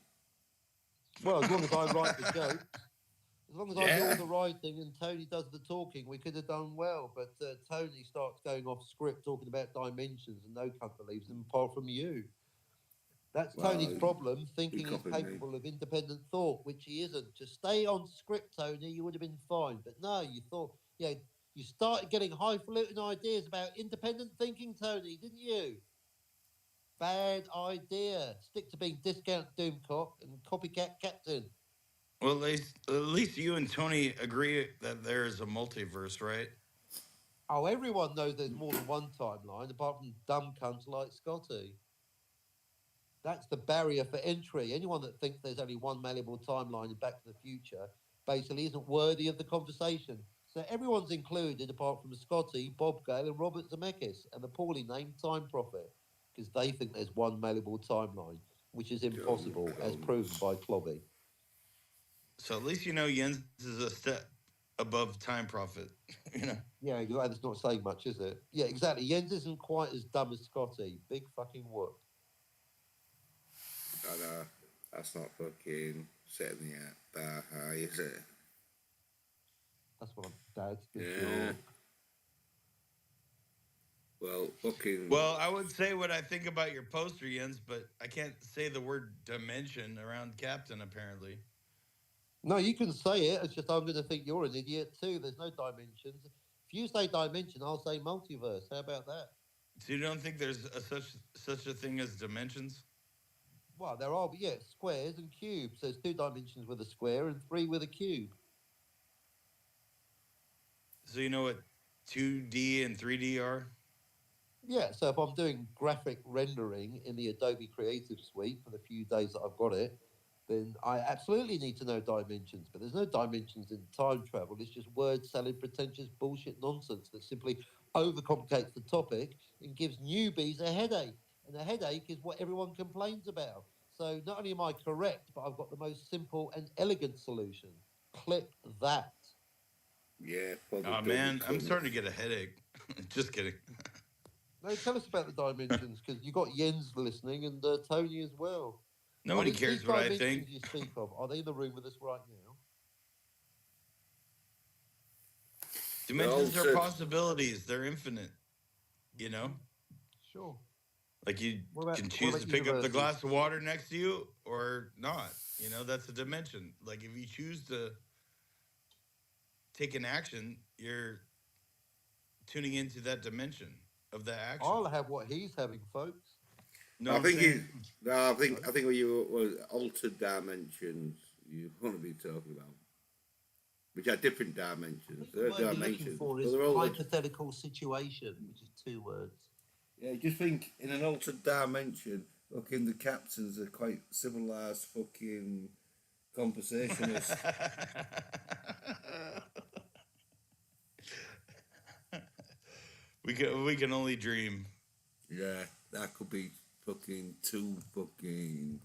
Well, as long as I write the jokes, as long as I do all Yeah. the writing and Tony does the talking, we could have done well. But Tony starts going off script talking about dimensions, and no cunt believes him apart from you. That's Well, Tony's problem, he thinking he's copied me. capable of independent thought, which he isn't. Just stay on script, Tony, you would have been fine. But no, you thought, yeah, you started getting highfalutin ideas about independent thinking, Tony, didn't you? Bad idea. Stick to being discount Doomcock and copycat Captain. Well, at least you and Tony agree that there is a multiverse, right? Oh, everyone knows there's more than one timeline, apart from dumb cunts like Scotty. That's the barrier for entry. Anyone that thinks there's only one malleable timeline in Back to the Future basically isn't worthy of the conversation. So everyone's included apart from Scotty, Bob Gale, and Robert Zemeckis, and the poorly named Time Prophet, because they think there's one malleable timeline, which is impossible, as proven by Clobby. So at least you know Jens is a step above Time Prophet. you know. Yeah, that's not saying much, is it? Yeah, exactly. Jens isn't quite as dumb as Scotty. Big fucking whoop. I know. That's not fucking setting the bar high, is it? That's what I'm. That's the Yeah. joke. Well, fucking. Well, I would say what I think about your poster, Jens, but I can't say the word dimension around Captain, apparently. No, you can say it. It's just I'm going to think you're an idiot too. There's no dimensions. If you say dimension, I'll say multiverse. How about that? So you don't think there's such a thing as dimensions? Well, there are, but yeah, squares and cubes. There's 2 dimensions with a square and 3 with a cube. So you know what 2D and 3D are? Yeah, so if I'm doing graphic rendering in the Adobe Creative Suite for the few days that I've got it, then I absolutely need to know dimensions. But there's no dimensions in time travel. It's just word salad, pretentious bullshit nonsense that simply overcomplicates the topic and gives newbies a headache. And a headache is what everyone complains about. So not only am I correct, but I've got the most simple and elegant solution. Clip that. Yeah, probably. Oh man, I'm starting to get a headache. Just kidding. No, tell us about the dimensions because you got Jens listening and Tony as well. Nobody cares these what I dimensions think. you speak of, are they in the room with us right now? Dimensions are said- possibilities. They're infinite. You know? Sure. Like you What about- can what choose about to pick up the universes? glass of water next to you or not. You know, that's a dimension. Like if you choose to take an action, you're tuning into that dimension of the action. I'll have what he's having, folks. No, I I'm think saying- no, I think what you was altered dimensions you want to be talking about, which are different dimensions. The They're word you're looking dimensions. for but is they're all hypothetical situation, which is 2 words. yeah, just think in an altered dimension, fucking the captains are quite civilized fucking conversationalists. we can only dream. Yeah, that could be fucking too fucking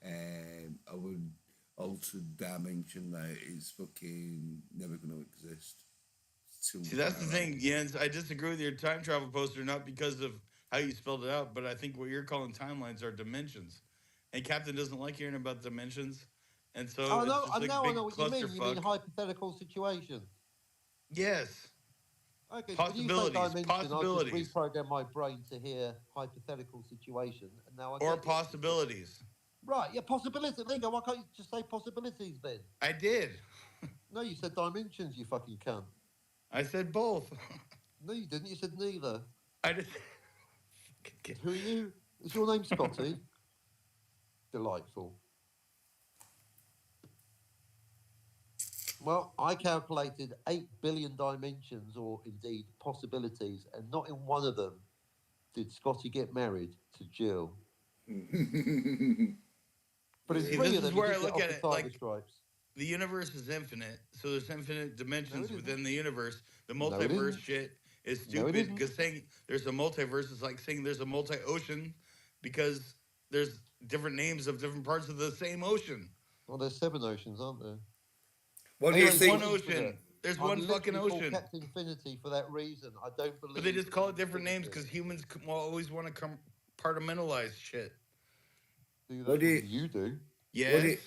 I would altered dimension that is fucking never gonna exist. It's too See, that's the far thing, out. Jens. I disagree with your time travel poster, not because of how you spelled it out, but I think what you're calling timelines are dimensions. And Captain doesn't like hearing about dimensions. And so it's just like a I big know what you mean. You mean clusterfuck. hypothetical situation. Yes. Okay, so when you say Possibilities, dimension, I've just possibilities, reprogrammed my brain to hear hypothetical situation, and now I or get it. possibilities. Right, yeah, possibilities. There you go. Why can't you just say possibilities then? I did. No, you said dimensions, you fucking cunt. I said both. No, you didn't. You said neither. I just. Who are you? Is your name Scotty? Delightful. Well, I calculated 8 billion dimensions, or indeed possibilities, and not in one of them did Scotty get married to Jill. But in See, 3 this of is them, he where I did get look off at the it. tiger Like, stripes. the universe is infinite, so there's infinite dimensions isn't. within the universe. The No, it multiverse isn't. shit is No, it stupid isn't. because saying there's a multiverse is like saying there's a multi-ocean because there's different names of different parts of the same ocean. Well, there's 7 oceans, aren't there? What do you There's Anyway, one think? not infinite. ocean. There's I'm one fucking literally called ocean. Captain Infinity for that reason. I don't believe. But they just call it different in names because infinity. humans will always want to compartmentalize shit. Do What that? do What you? do you do? What do Yes. you?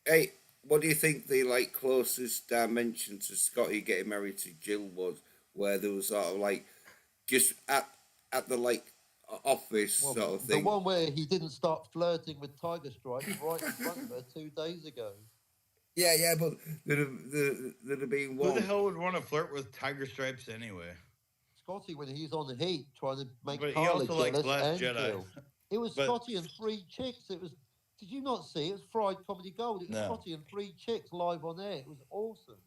Hey, what do you think the like closest dimension to Scotty getting married to Jill was? Where there was sort of like just at the like office Well, sort of the thing. one where he didn't start flirting with tiger stripes right in front of her 2 days ago. Yeah, but there'd have been Who the one. hell would want to flirt with tiger stripes anyway? Scotty, when he's on the heat, trying to make But he Carla also likes jealous Last and Jedi. Jill. It was But Scotty and 3 chicks. It was. Did you not see? It was Fried Comedy Gold. It was no. Scotty and 3 chicks live on air. It was awesome.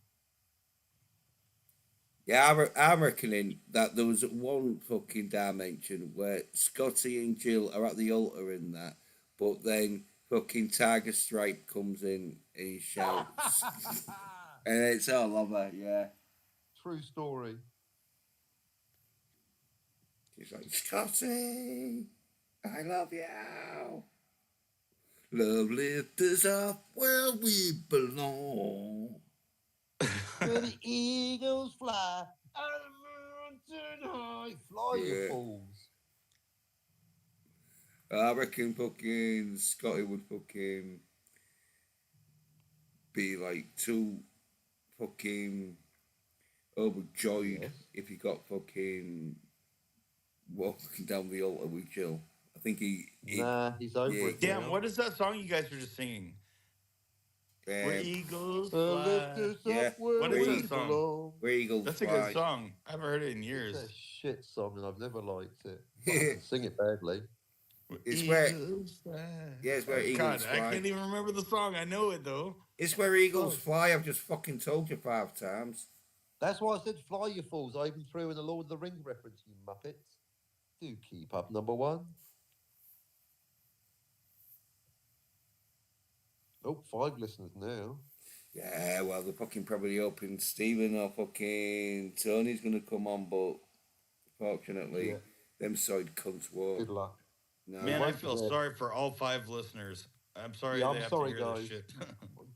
Yeah, I'm reckoning that there was one fucking dimension where Scotty and Jill are at the altar in that, but then fucking Tiger Stripe comes in and he shouts, and it's all over. Yeah, True story. he's like, Scotty, I love you. Love lift us up where we belong. Where the eagles fly, out of mountain high. Fly, you Yeah. fools. I reckon fucking Scotty would fucking be like too fucking overjoyed Yes. if he got fucking walking down the altar with Jill. I think he Nah, he's over yeah. it Damn, now. what is that song you guys were just singing? Where Eagles Lift Fly. us Yeah. up where What is we that song? belong. where eagles That's a fly. good song. I haven't heard it in It's years. a shit song, and I've never liked it. But I can sing it badly. It's where Eagles Fly. yeah, it's where God, eagles I fly. can't even remember the song. I know it though. It's where eagles Oh. fly. I've just fucking told you 5 times. That's why I said fly, you fools. I even threw in a Lord of the Rings reference, you muppets. Do keep up, number 1. Oh, 5 listeners now. Yeah, well, they're fucking probably hoping Stephen or fucking Tony's gonna come on, but fortunately, Yeah. them side cunts won't. Good luck. No. Man, I won't feel be there. sorry for all 5 listeners. I'm sorry Yeah, they I'm have sorry, to hear guys. this shit.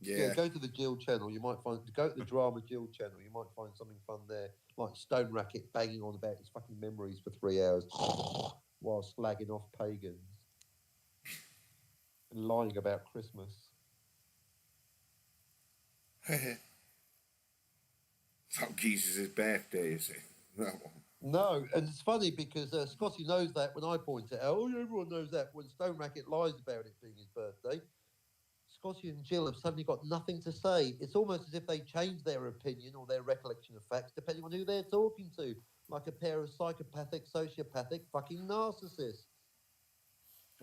Yeah. Go to the Jill channel. You might find. Go to the Drama Jill channel. You might find something fun there. Like Stone Racket banging on about his fucking memories for 3 hours while slagging off pagans and lying about Christmas. Fuck Jesus' birthday, is it? That one. No, and it's funny because Scotty knows that when I point it out. Oh, yeah, everyone knows that when Stone Racket lies about it being his birthday. Scotty and Jill have suddenly got nothing to say. It's almost as if they change their opinion or their recollection of facts depending on who they're talking to, like a pair of psychopathic, sociopathic fucking narcissists.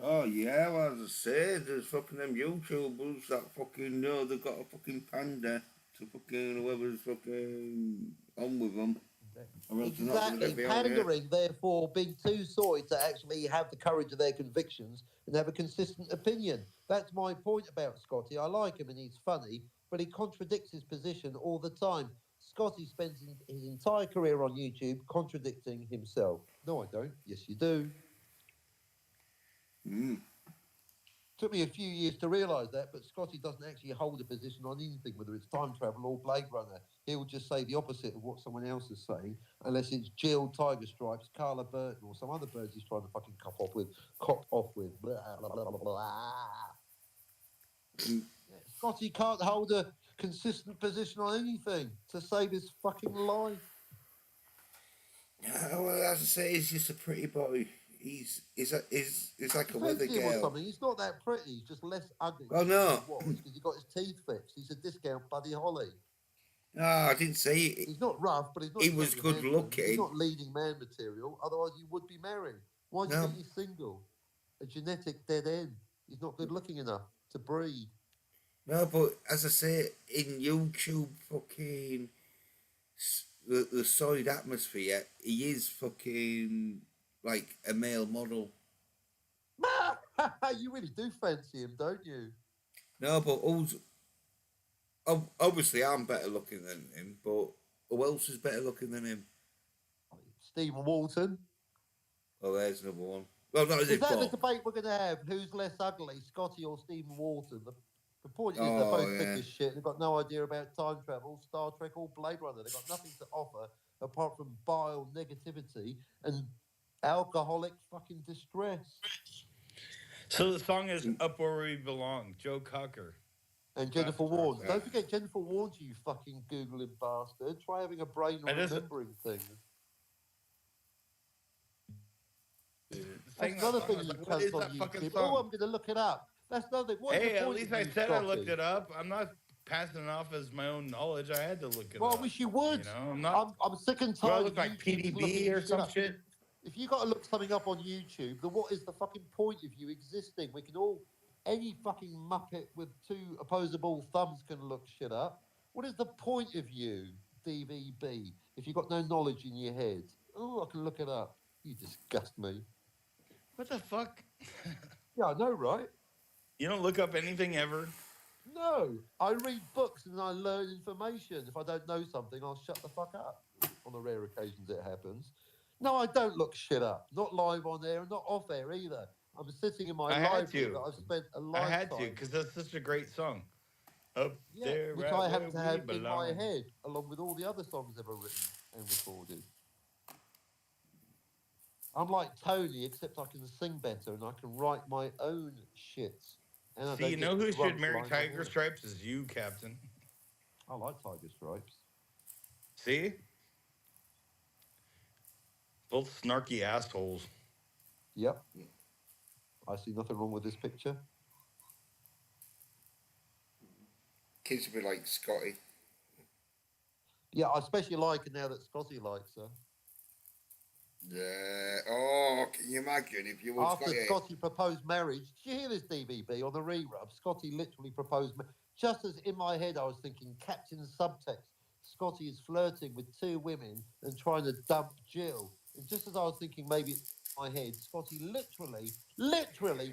Oh yeah, well as I said, there's fucking them YouTubers that fucking know they've got a fucking panda to fucking whoever's fucking on with them. Or else they're not gonna Exactly, get beyond it. pandering, therefore being too soy to actually have the courage of their convictions and have a consistent opinion. That's my point about Scotty. I like him and he's funny, but he contradicts his position all the time. Scotty spends his entire career on YouTube contradicting himself. No, I don't. Yes, you do. Took me a few years to realise that, but Scotty doesn't actually hold a position on anything, whether it's time travel or Blade Runner. He'll just say the opposite of what someone else is saying, unless it's Jill, Tiger Stripes, Carla Burton, or some other birds he's trying to fucking cop off with. Blah, blah, blah, blah. Scotty can't hold a consistent position on anything to save his fucking life. Well, as I say, he's just a pretty boy. He's like a weather Fancy him or girl. something. He's not that pretty. He's just less ugly Oh than he no, was because he got his teeth fixed. He's a discount Buddy Holly. no, I didn't say it. He's not rough, but he's not He was exactly good handsome. He's looking. not leading man material. Otherwise, you would be married. Why do you No. think he's single? A genetic dead end. He's not good looking enough to breed. No, but as I say, in YouTube, fucking the solid atmosphere, he is fucking like a male model. You really do fancy him, don't you? No, but also, obviously I'm better looking than him, but who else is better looking than him? Stephen Walton. Oh, there's another one. Well, no, Is that the Bob? debate we're going to have? Who's less ugly, Scotty or Stephen Walton? The point is they're Oh, both yeah. thick as shit. They've got no idea about time travel, Star Trek, or Blade Runner. They've got nothing to offer apart from bile negativity and alcoholic fucking distress. So the song is "Up Where We Belong," Joe Cocker. And Jennifer Warnes. yeah. Don't forget Jennifer Warnes, you fucking Googling bastard. Try having a brain I just- remembering things. Sang That's that another song, I thing was you like, what cunts is on that fucking YouTube. song? Oh, I'm going to look it up. That's another thing. What's Hey, the at point least of I you, said I Scotty? looked it up. I'm not passing it off as my own knowledge. I had to look it Well, up. I wish you would. You know, I'm not. I'm sick and Do I tired look of like YouTubers looking PDB or shit some up. shit? If you got to look something up on YouTube, then what is the fucking point of you existing? We can all, any fucking muppet with two opposable thumbs can look shit up. What is the point of you, DVB, if you've got no knowledge in your head? Oh, I can look it up. You disgust me. What the fuck? Yeah, I know, right? You don't look up anything ever? No, I read books and I learn information. If I don't know something, I'll shut the fuck up. On the rare occasions it happens. No, I don't look shit up. Not live on air and not off air either. I'm sitting in my I had library to. that I've spent a I lifetime. had to because that's such a great song. Up there, which right I where happen to we have in belong. my head, along with all the other songs ever written and recorded. I'm like Tony, except I can sing better and I can write my own shits. And I See, don't you get know who drunk should marry live on Tiger air. Stripes is you, Captain. I like Tiger Stripes. See? Both snarky assholes. Yep. I see nothing wrong with this picture. Kids would be like Scotty. Yeah, I especially like her now that Scotty likes her. Yeah. Oh, can you imagine if you were After Scotty? Scotty proposed marriage, did you hear this, DVB, on the re-rub? Scotty literally proposed just as in my head I was thinking, Captain Subtext, Scotty is flirting with two women and trying to dump Jill. And just as I was thinking maybe it's in my head, Scotty literally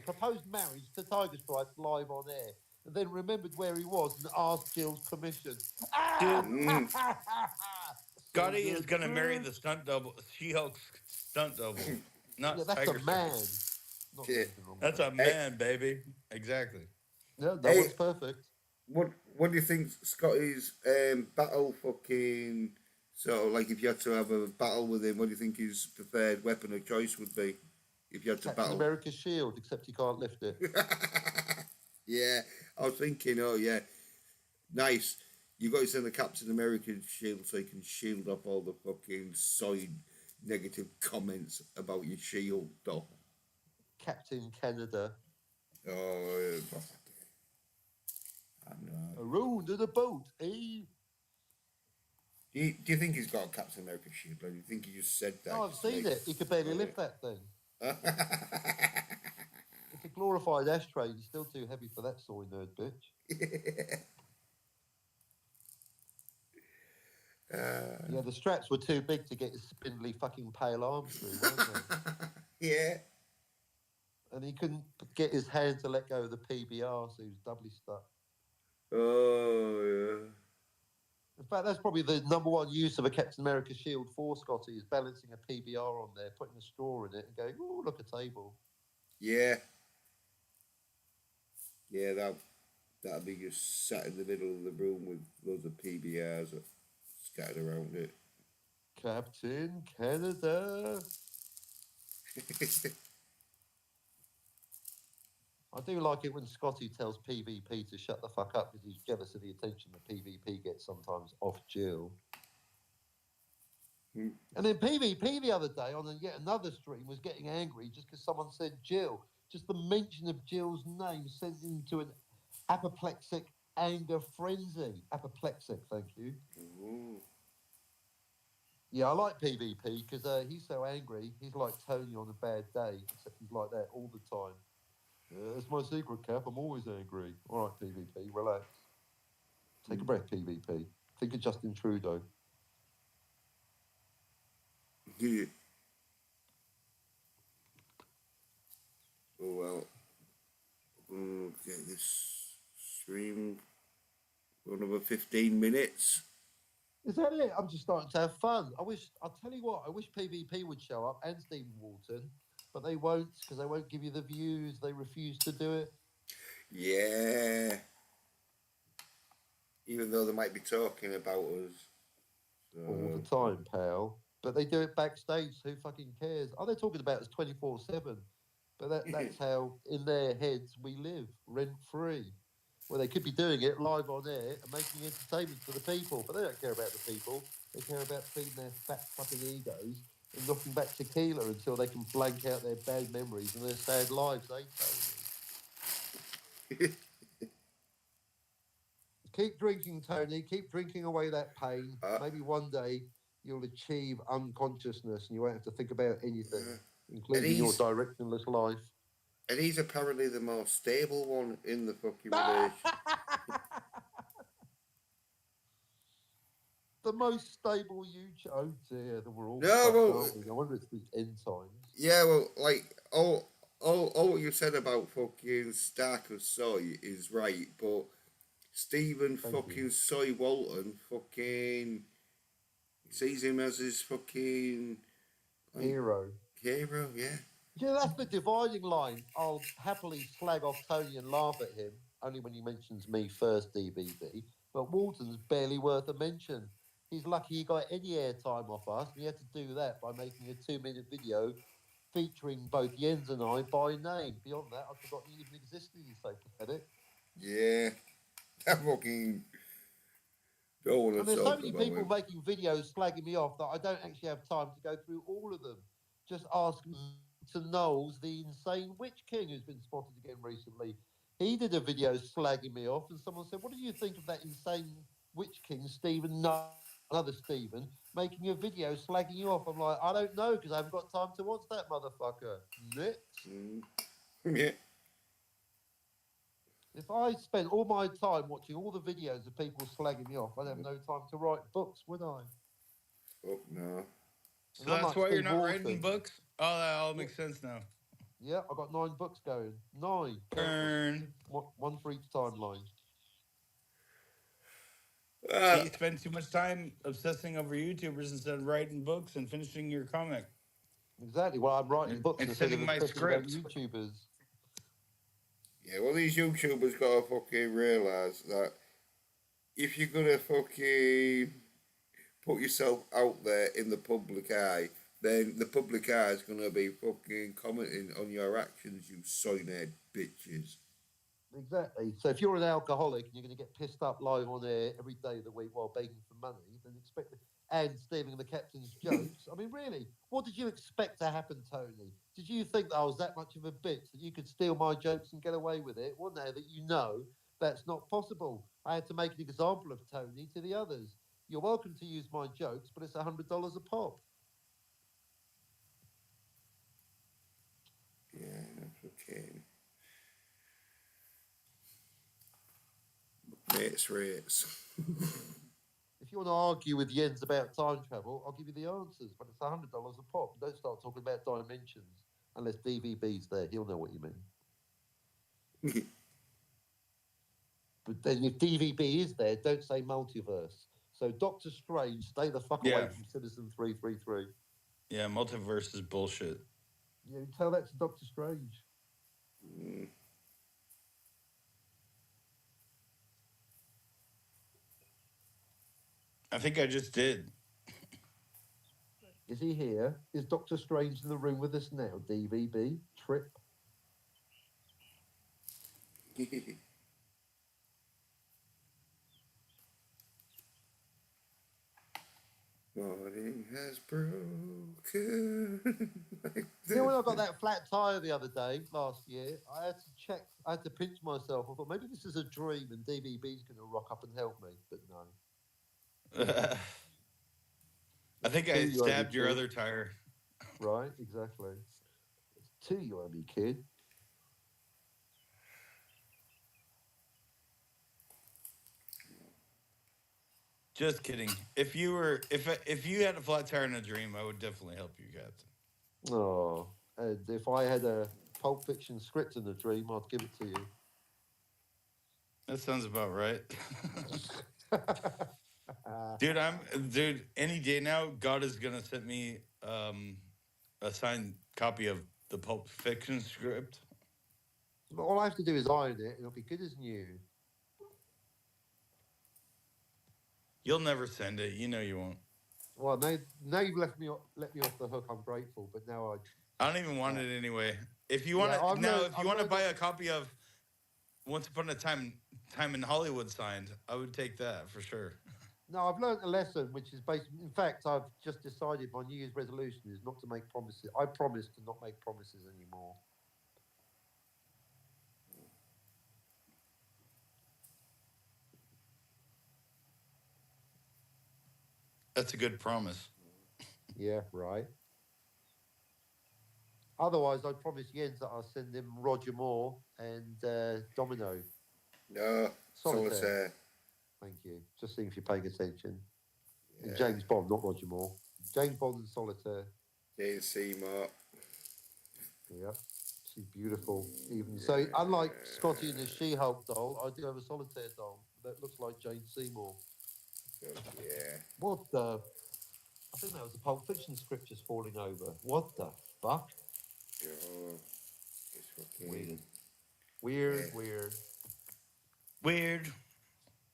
proposed marriage to Tiger Stripes live on air. And then remembered where he was and asked Jill's permission. Dude, So Scotty is good, going to marry bitch. the stunt double, She-Hulk's stunt double, not Yeah, that's Tiger a man. Stripes. Not Yeah. anything wrong with That's that. a man, baby. Exactly. Yeah, no Hey. one's perfect. What do you think Scotty's battle fucking so like if you had to have a battle with him, what do you think his preferred weapon of choice would be? If you had to Captain battle. America's shield, except he can't lift it. Yeah, I was thinking, oh yeah, nice. You got to send the Captain American shield so he can shield up all the fucking side negative comments about your shield, though. Captain Canada. Oh, I know. Around in a boat, eh? Do you think he's got a Captain American shield, or do you think he just said that? No, I've just to seen make- it. He could barely lift that thing. It's a glorified ashtray. He's still too heavy for that soy nerd, bitch. Yeah, the straps were too big to get his spindly fucking pale arms through, weren't they? Yeah. And he couldn't get his hand to let go of the PBR, so he was doubly stuck. Oh, In fact, that's probably the number one use of a Captain America shield for Scotty, is balancing a PBR on there, putting a straw in it and going, oh, look, a table. yeah. Yeah, that'd be just sat in the middle of the room with loads of PBRs scattered around it. Captain Canada. I do like it when Scotty tells PvP to shut the fuck up because he's jealous of the attention that PvP gets sometimes off Jill. And then PvP the other day on yet another stream was getting angry just because someone said Jill. Just the mention of Jill's name sent him to an apoplectic anger frenzy. Apoplectic, thank you. Ooh. Yeah, I like PvP because he's so angry. He's like Tony on a bad day, except he's like that all the time. That's my secret, Cap. I'm always angry. All right, PvP, relax. Take a breath, PvP. Think of Justin Trudeau. Yeah. Oh, well, we'll get this stream for another 15 minutes. Is that it? I'm just starting to have fun. I'll tell you what, I wish PvP would show up and Stephen Walton, but they won't because they won't give you the views. They refuse to do it. Yeah. Even though they might be talking about us. So. All the time, pal. But they do it backstage. So who fucking cares? Oh, they're talking about us 24/7. But that's how, in their heads, we live rent free. Well, they could be doing it live on air and making entertainment for the people, but they don't care about the people. They care about feeding their fat fucking egos and knocking back tequila until they can blank out their bad memories and their sad lives, eh, Tony? Keep drinking, Tony. Keep drinking away that pain. Maybe one day you'll achieve unconsciousness and you won't have to think about anything, including your directionless life. And he's apparently the most stable one in the fucking relation. The most stable you. Oh dear, we're all No, well, I wonder if it's the end times. Yeah, well, like all what you said about fucking Stark and Soy is right, but Stephen fucking Soy Walton fucking sees him as his fucking hero. Hero, yeah. Yeah, that's the dividing line. I'll happily slag off Tony and laugh at him, only when he mentions me first, DBB. But Walton's barely worth a mention. He's lucky he got any airtime off us, and he had to do that by making a 2-minute video featuring both Jens and I by name. Beyond that, I'd forgotten he even existed. He's so pathetic. Yeah, that fucking don't want to And there's so many people him. making videos slagging me off that I don't actually have time to go through all of them. Just ask to Knowles, the insane witch king who's been spotted again recently. He did a video slagging me off, and someone said, "What do you think of that insane witch king, Stephen? Another Stephen, making a video slagging you off?" I'm like, I don't know because I haven't got time to watch that motherfucker. Next. Yeah. If I spent all my time watching all the videos of people slagging me off, I'd have no time to write books, would I? Oh, no. So that's why you're not writing books? Oh, that all makes sense now. Yeah, I've got 9 books going. 9. Turn. One for each timeline. You spend too much time obsessing over YouTubers instead of writing books and finishing your comic. Exactly. Well, I'm writing books and instead of sending my obsessing about script. YouTubers. Yeah, well, these YouTubers gotta fucking realise that if you're gonna fucking put yourself out there in the public eye, then the public eye is gonna be fucking commenting on your actions, you soy nerd bitches. Exactly. So if you're an alcoholic and you're going to get pissed up live on air every day of the week while begging for money, then expect and stealing the captain's jokes. I mean, really, what did you expect to happen, Tony? Did you think that I was that much of a bitch that you could steal my jokes and get away with it? Well, now that you know that's not possible, I had to make an example of Tony to the others. You're welcome to use my jokes, but it's $100 a pop. Yeah, that's okay. Mates rates. If you want to argue with Jens about time travel, I'll give you the answers, but it's $100 a pop. Don't start talking about dimensions unless DVB's there. He'll know what you mean. But then if DVB is there, don't say multiverse. So Doctor Strange, stay the fuck away from Citizen 333. Yeah, multiverse is bullshit. Yeah, tell that to Doctor Strange. I think I just did. Is he here? Is Doctor Strange in the room with us now, DVB? Trip? Morning has broken. You know, when I got that flat tire the other day, last year, I had to check, I had to pinch myself. I thought maybe this is a dream and DVB's going to rock up and help me, but no. I think I Two, you owe me stabbed your two. other tire. Right, exactly. It's two, you owe me, kid. Just kidding. If you had a flat tire in a dream, I would definitely help you, Captain. Oh, and if I had a Pulp Fiction script in the dream, I'd give it to you. That sounds about right. Dude, any day now, God is gonna send me a signed copy of the Pulp Fiction script. All I have to do is iron it, and it'll be good as new. You'll never send it. You know you won't. Well, now you've let me off the hook. I'm grateful, but now I don't even want it anyway. If you want Yeah, to I've now, learned- if you I've want to learned buy that- a copy of Once Upon a Time in Hollywood signed, I would take that for sure. No, I've learned a lesson, which is basically, in fact, I've just decided my New Year's resolution is not to make promises. I promise to not make promises anymore. That's a good promise. Yeah, right. Otherwise, I promised Jens that I'll send him Roger Moore and Domino. No, Solitaire. Thank you. Just seeing if you're paying attention. Yeah. And James Bond, not Roger Moore. James Bond and Solitaire. Jane Seymour. Yeah, she's beautiful. Even so, unlike Scotty and the She-Hulk doll, I do have a Solitaire doll that looks like Jane Seymour. Yeah. What the? I think that was a Pulp Fiction script just falling over. What the fuck? Oh, it's fucking Weird. Weird, Yeah. weird, Weird.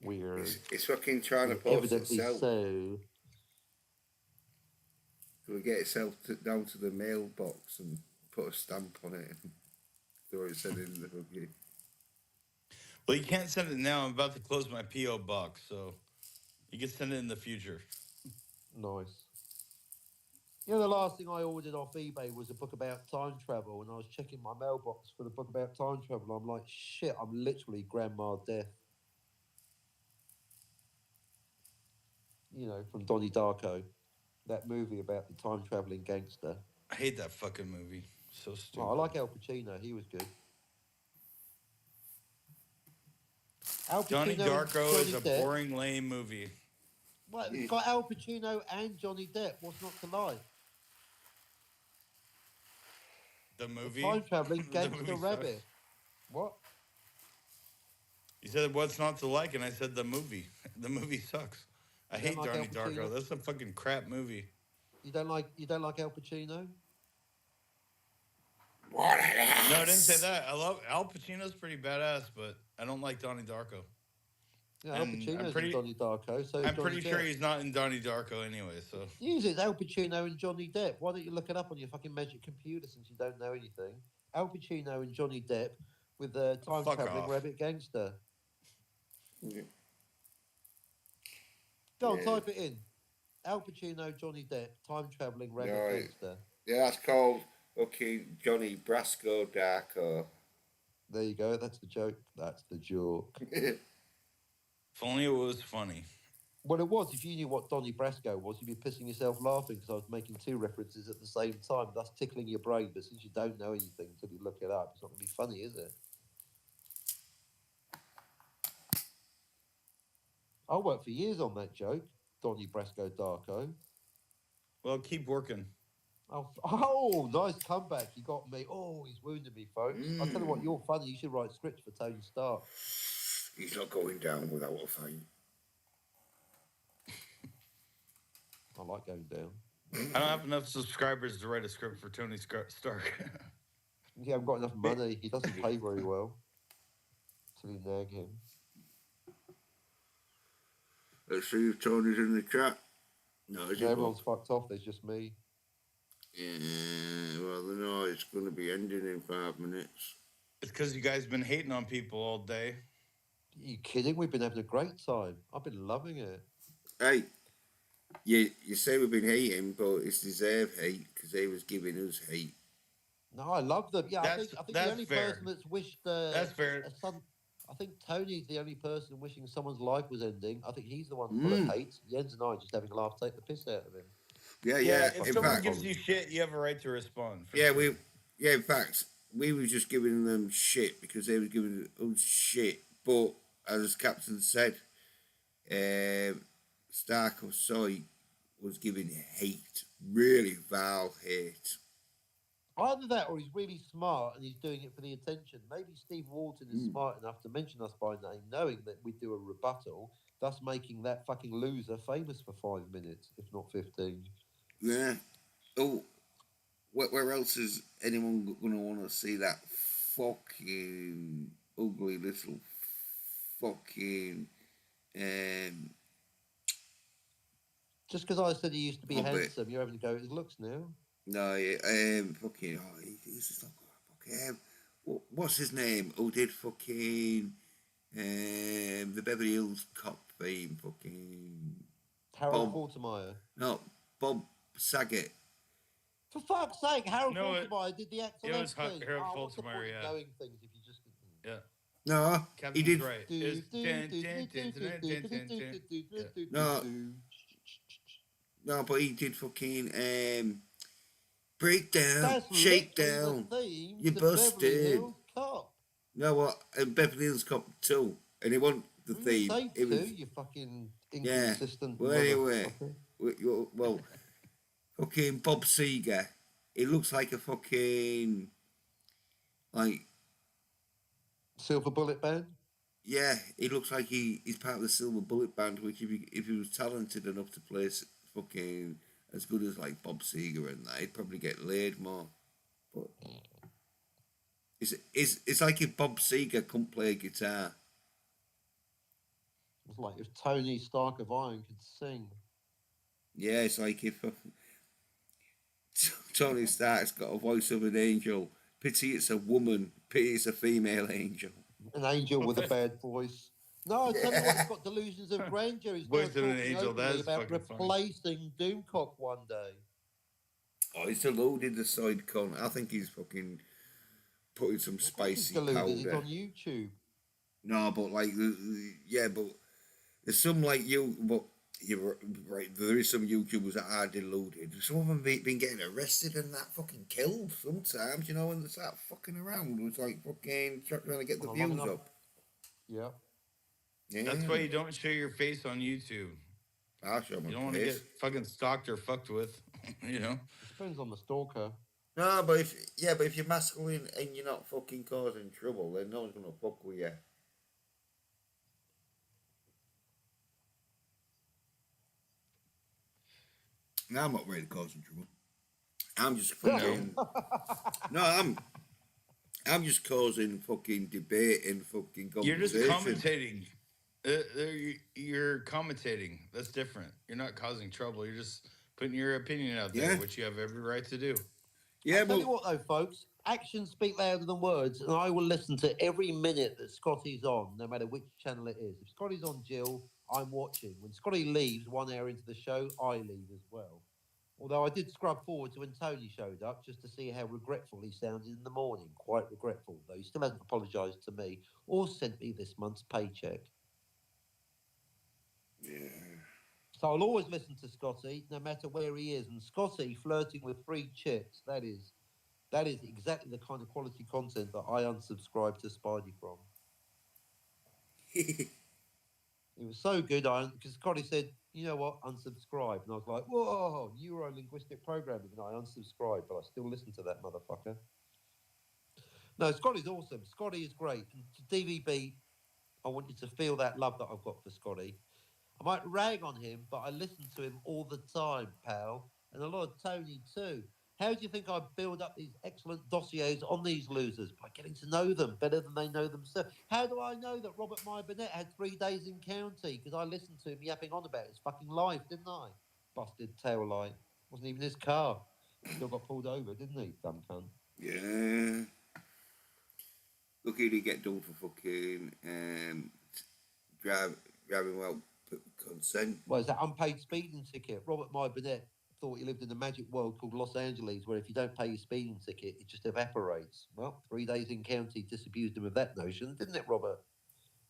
weird. It's fucking trying to Yeah, post evidently itself. so. It'll get itself down to the mailbox and put a stamp on it and throw it send it in the hoogie. Well, you can't send it now. I'm about to close my PO box, so you can send it in the future. Nice. You know, the last thing I ordered off eBay was a book about time travel, and I was checking my mailbox for the book about time travel. I'm like, shit, I'm literally Grandma Death. You know, from Donnie Darko, that movie about the time traveling gangster. I hate that fucking movie. So stupid. Oh, I like Al Pacino. He was good. Al Pacino Johnny and Darko is Johnny a Depp. boring, lame movie. Well, it's got Al Pacino and Johnny Depp. What's not to like? The movie. Time traveling The gangster movie rabbit. sucks. What? You said what's not to like, and I said the movie. The movie sucks. I You don't hate like Johnny Al Pacino? Darko. That's a fucking crap movie. You don't like Al Pacino? What an ass! No, I didn't say that. I love Al Pacino's pretty badass, but I don't like Donnie Darko. Yeah, Al And I'm Pacino's pretty- in Donnie Darko. So is I'm Johnny pretty sure Depp. he's not in Donnie Darko anyway. So Use it, Al Pacino and Johnny Depp. Why don't you look it up on your fucking magic computer since you don't know anything? Al Pacino and Johnny Depp with the time Fuck traveling off. rabbit gangster. Yeah. Go on, Yeah. type it in. Al Pacino, Johnny Depp, time traveling rabbit No, gangster. Yeah, that's called Johnny Brasco Darko. There you go. That's the joke. That's the joke. if only it was funny. Well, it was. If you knew what Donnie Brasco was, you'd be pissing yourself laughing because I was making two references at the same time, thus tickling your brain. But since you don't know anything until you look it up, it's not going to be funny, is it? I worked for years on that joke, Donnie Brasco Darko. Well, keep working. Oh, nice comeback. You got me. Oh, he's wounded me, folks. I'll tell you what, you're funny. You should write scripts for Tony Stark. He's not going down without a fight. I like going down. I don't have enough subscribers to write a script for Tony Stark. He haven't got enough money. He doesn't pay very well. Till you nag him. Let's see if Tony's in the chat. No, is he? Everyone's fucked off. There's just me. Yeah, well, no, it's going to be ending in 5 minutes. It's because you guys been hating on people all day. Are you kidding? We've been having a great time. I've been loving it. Hey, You say we've been hating, but it's deserved hate because they was giving us hate. No, I love them. Yeah, I think the That's only fair. person that's wished That's fair. a son. I think Tony's the only person wishing someone's life was ending. I think he's the one full Mm. of hate. Jens and I are just having a laugh, take the piss out of him. Yeah, Yeah, yeah. if In someone fact, gives you shit, you have a right to respond. For yeah, sure. in fact, we were just giving them shit because they were giving us shit. But as Captain said, Stark or Soy was giving hate, really vile hate. Either that, or he's really smart and he's doing it for the attention. Maybe Steve Walton is Mm. smart enough to mention us by name, knowing that we do a rebuttal, thus making that fucking loser famous for 5 minutes, if not 15. Yeah. Oh, where else is anyone gonna want to see that fucking ugly little fucking um Just because I said he used to be hobbit? handsome, you're having to go at his looks now. No, yeah, fucking, he's just not fucking. What's his name? Who did fucking the Beverly Hills Cop theme? Fucking Harold Bob. Faltermeyer. No, Bob Saget. For fuck's sake, Harold No, Faltermeyer did the Axel it F was thing. Harold What's the Faltermeyer, point yeah. of knowing things if you just... Yeah. No, he Captain's did. right. Yeah. No, no, but he did fucking breakdown, That's shakedown. literally the theme You to Beverly busted. Hills Cop. No, what? Beverly Hills Cop 2. And it wasn't the We didn't theme. say It two, was, you fucking yeah. inconsistent Well, anyway, motherfucker. well, fucking Bob Seger. It looks like a fucking, like, Silver Bullet Band? yeah, he looks like he's part of the Silver Bullet Band, which if he was talented enough to play fucking as good as like Bob Seger and that, he'd probably get laid more. But it's like if Bob Seger couldn't play guitar. It's like if Tony Stark of Iron could sing. Yeah, it's like if Tony Stark's got a voice of an angel. Pity it's a woman. Pity it's a female angel. An angel with a bad voice. No, I tell you what, he's got delusions of grandeur. He's now Voice of an talking angel, openly that's about fucking funny. replacing Doomcock one day. Oh, he's deluded the side con. I think he's fucking putting some He's spicy deluded. He's powder. on YouTube. No, but like, yeah, but there's some like you, but you're right. There is some YouTubers that are deluded. Some of them been getting arrested and that fucking killed sometimes, you know, and they start fucking around. It's like fucking trying to get the Well, long views enough. up. Yeah. Yeah, That's why you don't show your face on YouTube. I'll show my You don't want to face. get fucking stalked or fucked with, you know? It depends on the stalker. No, but if you're masculine and you're not fucking causing trouble, then no one's gonna fuck with you. No, I'm not really causing trouble. I'm just fucking. No, I'm just causing fucking debate and fucking You're just conversation. commentating. You're commentating. That's different. You're not causing trouble. You're just putting your opinion out there, Yeah. which you have every right to do. Yeah, I'll tell you but what, though, folks. Actions speak louder than words, and I will listen to every minute that Scotty's on, no matter which channel it is. If Scotty's on Jill, I'm watching. When Scotty leaves 1 hour into the show, I leave as well. Although I did scrub forward to when Tony showed up just to see how regretful he sounded in the morning. Quite regretful, though he still hasn't apologised to me or sent me this month's paycheck. yeah, So I'll always listen to Scotty, no matter where he is. And Scotty flirting with free chicks, that is exactly the kind of quality content that I unsubscribed to Spidey from. It was so good, because Scotty said, you know what, unsubscribe. And I was like, whoa, neuro-linguistic programming. And I unsubscribed, but I still listen to that motherfucker. No, Scotty's awesome. Scotty is great. And to DVB, I want you to feel that love that I've got for Scotty. I might rag on him, but I listen to him all the time, pal. And a lot of Tony, too. How do you think I build up these excellent dossiers on these losers? By getting to know them better than they know themselves. How do I know that Robert Meyer Burnett had 3 days in county? Because I listened to him yapping on about his fucking life, didn't I? Busted tail light. Wasn't even his car. Still got pulled over, didn't he, dumb cunt? yeah. Look, he did get done for fucking driving well Consent. Well, it's that unpaid speeding ticket. Robert Mybernet thought he lived in a magic world called Los Angeles, where if you don't pay your speeding ticket, it just evaporates. Well, 3 days in county disabused him of that notion, didn't it, Robert?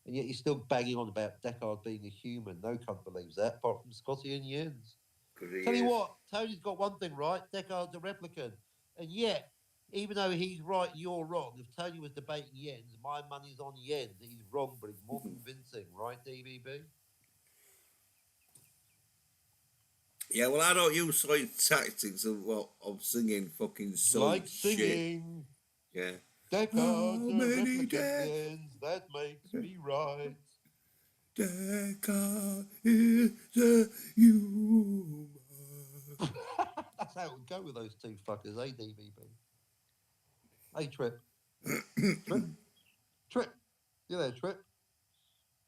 And yet he's still banging on about Deckard being a human. No cunt believes that, apart from Scotty and Jens. Tell you what, Tony's got one thing right. Deckard's a replicant. And yet, even though he's right and you're wrong, if Tony was debating Jens, my money's on Jens. He's wrong, but he's more convincing, right, DVB? Yeah, well, I don't use like tactics of singing fucking Like shit. singing. Yeah. Deckard's a replicant, Jens. That makes me right. Deckard is a human. That's how it would go with those two fuckers, eh, DVB? Hey, Trip. Trip. You there, Trip?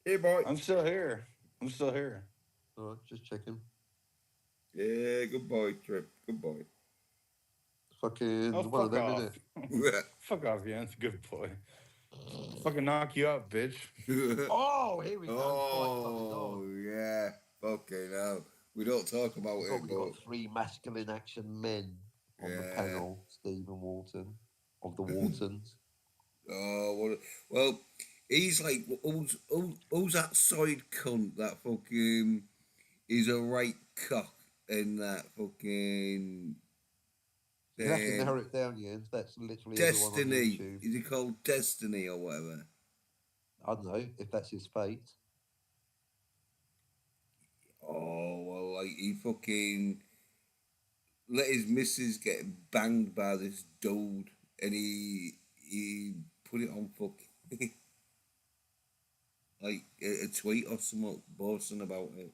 Hey, boy. I'm still here. All All right, just checking. Yeah, good boy, Trip. Good boy. Fucking Oh, one of fuck them, off. innit? Fuck off, Jens. Good boy. Fucking knock you up, bitch. Oh, here we go. Oh, yeah. Fucking hell. We don't talk about it, Probably but... got 3 masculine action men on the Yeah. panel. Stephen Walton of the Waltons. Oh, well, he's like, who's that side cunt that fucking is a right cock and that fucking... You have to narrow it down, Jens. That's literally Destiny. everyone on YouTube. Is he called Destiny or whatever? I don't know if that's his fate. Oh, well, like, he fucking let his missus get banged by this dude and he put it on fucking like a tweet or something boasting about it.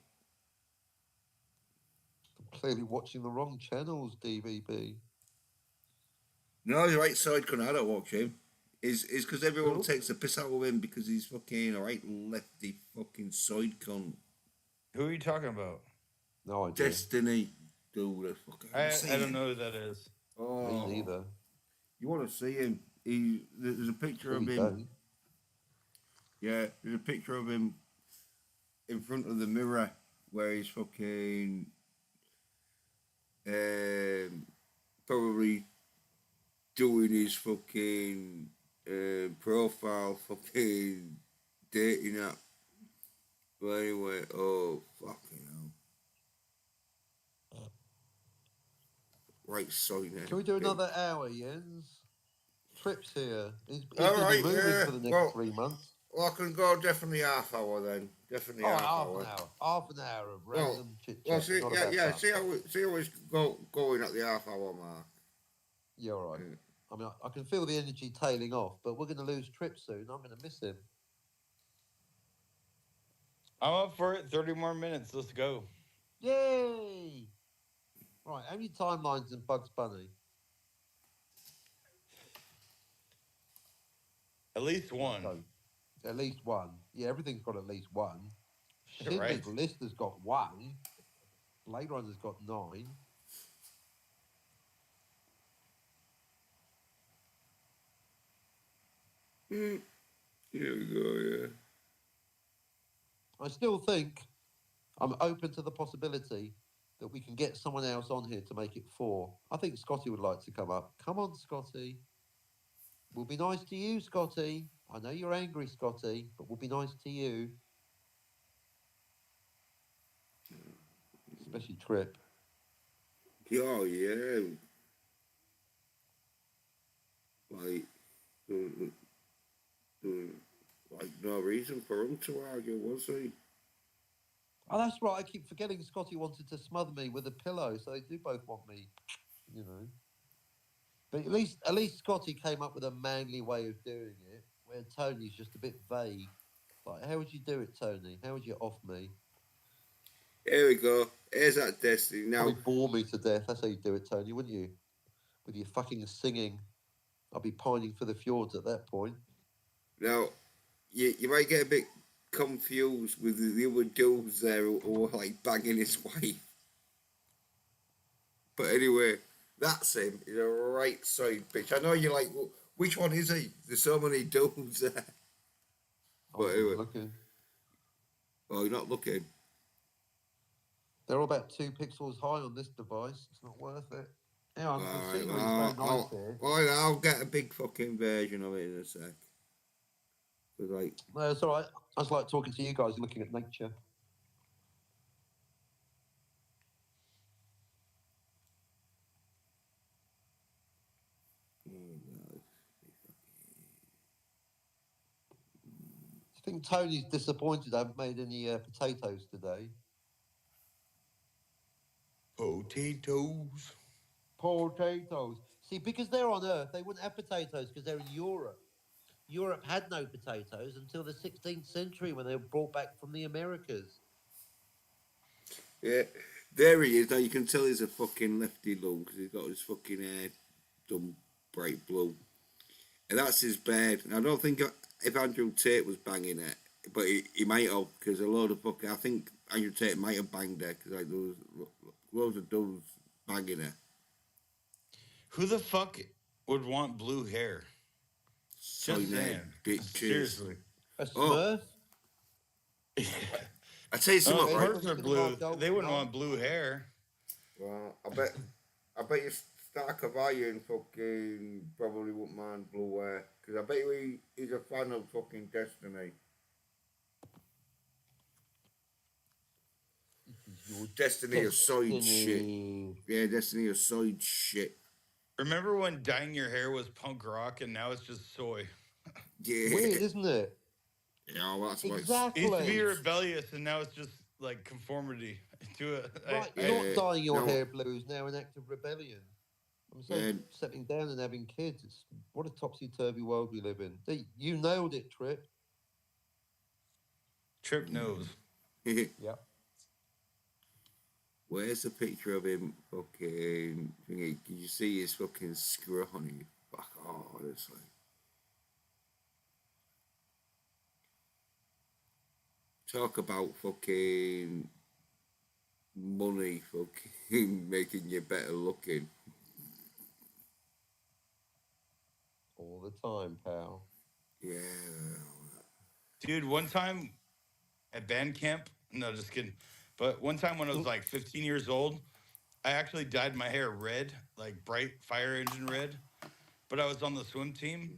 I'm clearly watching the wrong channels, DVB. No, he's right side cunt. I don't watch him. Is because everyone Who? takes the piss out of him because he's fucking a right lefty fucking side cunt. Who are you talking about? No idea. Destiny, dude. I don't know who that is. Oh, Me neither. you want to see him? There's a picture Sure of we him. don't. Yeah, there's a picture of him in front of the mirror where he's fucking probably doing his fucking profile fucking dating app. But anyway, oh fucking hell. Right, sorry, man. Can we do another hour, Jens? Trip's here. He's All going to right, be moving yeah. for the next Well, 3 months. Well, I can go definitely half hour then. Definitely Oh, half half hour. an hour. Half an hour of Well, random chit Well, chat. see, yeah. See how it's going at the half hour mark. Yeah, all right. Yeah. I mean, I can feel the energy tailing off, but we're going to lose Trip soon. I'm going to miss him. I'm up for it. 30 more minutes. Let's go. Yay! Right, how many timelines in Bugs Bunny? At least one. So, at least one. Yeah, everything's got at least one. You're Schindler's right. List has got 1. Blade Runner's got 9. Here we go, yeah. I still think I'm open to the possibility that we can get someone else on here to make it 4. I think Scotty would like to come up. Come on, Scotty. We'll be nice to you, Scotty. I know you're angry, Scotty, but we'll be nice to you. Especially Trip. Oh, yeah. Like, like no reason for him to argue, was he? Oh, that's right. I keep forgetting Scotty wanted to smother me with a pillow, so they do both want me, you know. But at least Scotty came up with a manly way of doing it, where Tony's just a bit vague. Like, how would you do it, Tony? How would you off me? Here we go. Here's that Destiny. Now, Probably bore me to death. That's how you do it, Tony, wouldn't you? With your fucking singing. I'll be pining for the fjords at that point. now, you might get a bit confused with the other dudes there who are like banging his wife. But anyway, that's him. He's a right side bitch. I know you're like, well, which one is he? There's so many dudes there. I But was anyway. looking. Oh, you're not looking. They're all about 2 pixels high on this device. It's not worth it. Yeah, the Alright, scenery is very nice here. I'll get a big fucking version of it in a sec. 'Cause, like, No, it's all right. I just like talking to you guys, looking at nature. I think Tony's disappointed I haven't made any potatoes today. Potatoes. Potatoes. See, because they're on Earth, they wouldn't have potatoes because they're in Europe. Europe had no potatoes until the 16th century when they were brought back from the Americas. yeah, there he is. Now you can tell he's a fucking lefty lung because he's got his fucking hair done bright blue. And that's his bed. And I don't think if Andrew Tate was banging it, but he might have because a load of fucking. I think Andrew Tate might have banged it because like there was loads of dudes banging it. Who the fuck would want blue hair? So Just saying. bitches. Seriously. A Oh. Smurf? I tell you something, Oh, right? Smurfs are blue. They wouldn't want blue hair. Well, I bet you Stark Cavalier fucking probably wouldn't mind blue hair because I bet you he's a fan of fucking Destiny. Destiny of soid shit. Yeah, Destiny of soid shit. Remember when dyeing your hair was punk rock and now it's just soy? Yeah. Weird, isn't it? Yeah, well, that's Exactly. It used to be rebellious and now it's just like conformity to it. Right, Yeah, not dyeing your no. hair blue is now an act of rebellion. I'm so Yeah. settling down and having kids. It's what a topsy-turvy world we live in. You nailed it, Trip. Trip knows. Yeah. Where's the picture of him fucking thingy? Can you see his fucking scrawny? Fuck, oh, honestly. Talk about fucking money fucking making you better looking. All the time, pal. Yeah. Dude, one time at band camp, no, just kidding. But one time when I was like 15 years old, I actually dyed my hair red, like bright fire engine red. But I was on the swim team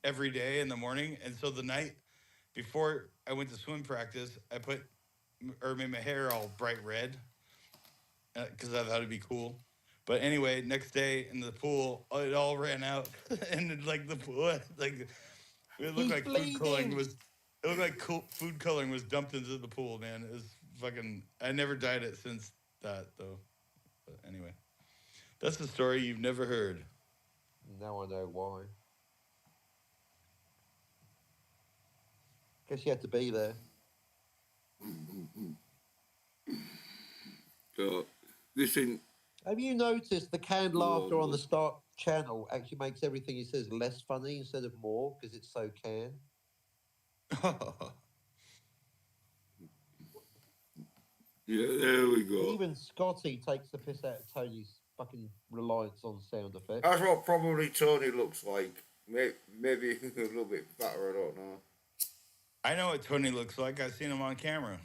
every day in the morning. And so the night before I went to swim practice, I made my hair all bright red because I thought it'd be cool. But anyway, next day in the pool, it all ran out. And like the pool, like it looked He's like food coloring bleeding. was. It looked like food coloring was dumped into the pool, man. It was fucking. I never dyed it since that, though. But anyway, that's the story you've never heard. Now I know why. Guess you had to be there. So, listen, Have you noticed the canned laughter on the Start channel actually makes everything he says less funny instead of more because it's so canned? yeah, there we go. Even Scotty takes the piss out of Tony's fucking reliance on sound effects. That's what probably Tony looks like. Maybe a little bit fatter, I don't know. I know what Tony looks like. I've seen him on camera.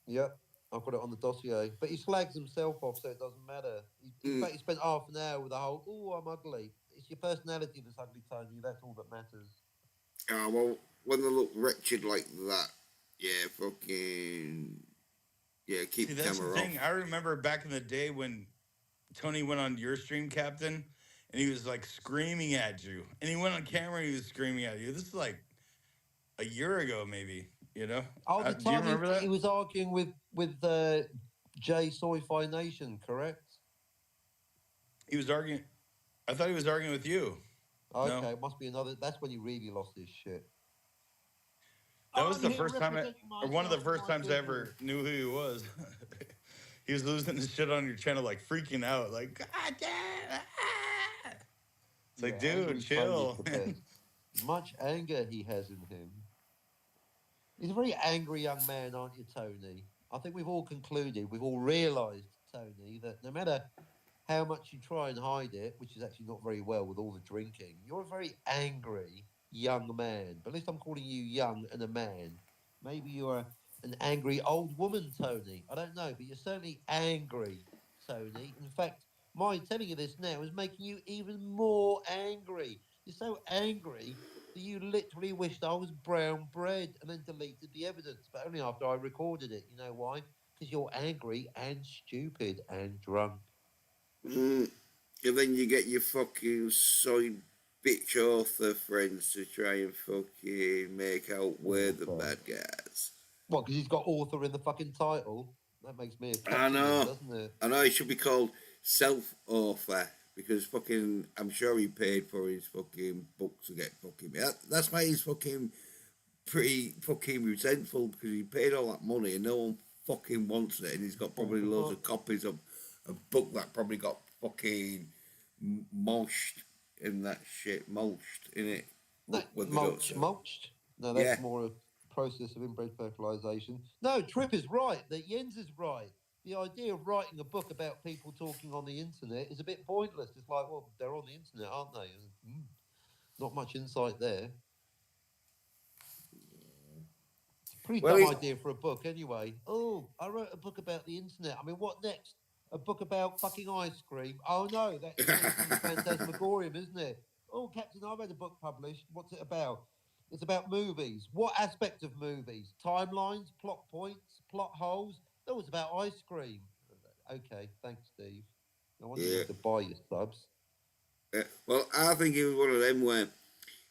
Yep, I've got it on the dossier. But he slags himself off, so it doesn't matter. In fact, he spent half an hour with the whole, "Oh, I'm ugly." It's your personality that's ugly, Tony. That's all that matters. Well, when they look wretched like that, yeah, fucking, yeah, keep See, the that's the camera thing. off. I remember back in the day when Tony went on your stream, Captain, and he was like screaming at you. And he went on camera and he was screaming at you. This is like a year ago, maybe. You know? Oh, the Do you time remember that? he was arguing with Jay Soy Nation, correct? He was arguing. I thought he was arguing with you. Okay, No. it must be another. That's when he really lost his shit. That was I'm the here first time, representing or one of the myself and first my times I people. ever knew who he was. He was losing his shit on your channel, like freaking out, like God damn! Ah! It's like, Yeah, angry dude, Tony's chill. the best. Much anger he has in him. He's a very angry young man, aren't you, Tony? I think we've all concluded, we've all realised, Tony, that no matter how much you try and hide it, which is actually not very well with all the drinking, you're a very angry young man. But at least I'm calling you young and a man. Maybe you're an angry old woman, Tony. I don't know, but you're certainly angry, Tony. In fact, my telling you this now is making you even more angry. You're so angry that you literally wished I was brown bread and then deleted the evidence, but only after I recorded it. You know why? Because you're angry and stupid and drunk. Mm. And then you get your fucking soy bitch author friends to try and fucking make out we're the Author. bad guys. What, because he's got author in the fucking title? That makes me a I captain then, know. doesn't it? I know it should be called self author because fucking I'm sure he paid for his fucking book to get fucking that's why he's fucking pretty fucking resentful because he paid all that money and no one fucking wants it and he's got Bought probably the loads book. of copies of a book that probably got fucking mulched in that shit mulched in it No, what they don't say. mulched. No, Yeah. that's more a process of inbred fertilization. No, Tripp is right. That Jens is right. The idea of writing a book about people talking on the internet is a bit pointless. It's like, well, they're on the internet, aren't they? Not much insight there. It's a pretty Well, dumb idea for a book, anyway. Oh, I wrote a book about the internet. I mean, what next? A book about fucking ice cream? Oh no, that's making phantasmagorium, isn't it? Oh, Captain, I read a book published. What's it about? It's about movies. What aspect of movies? Timelines, plot points, plot holes? No, it's about ice cream. Okay, thanks, Steve. No wonder you yeah. have to buy your subs. Well, I think he was one of them where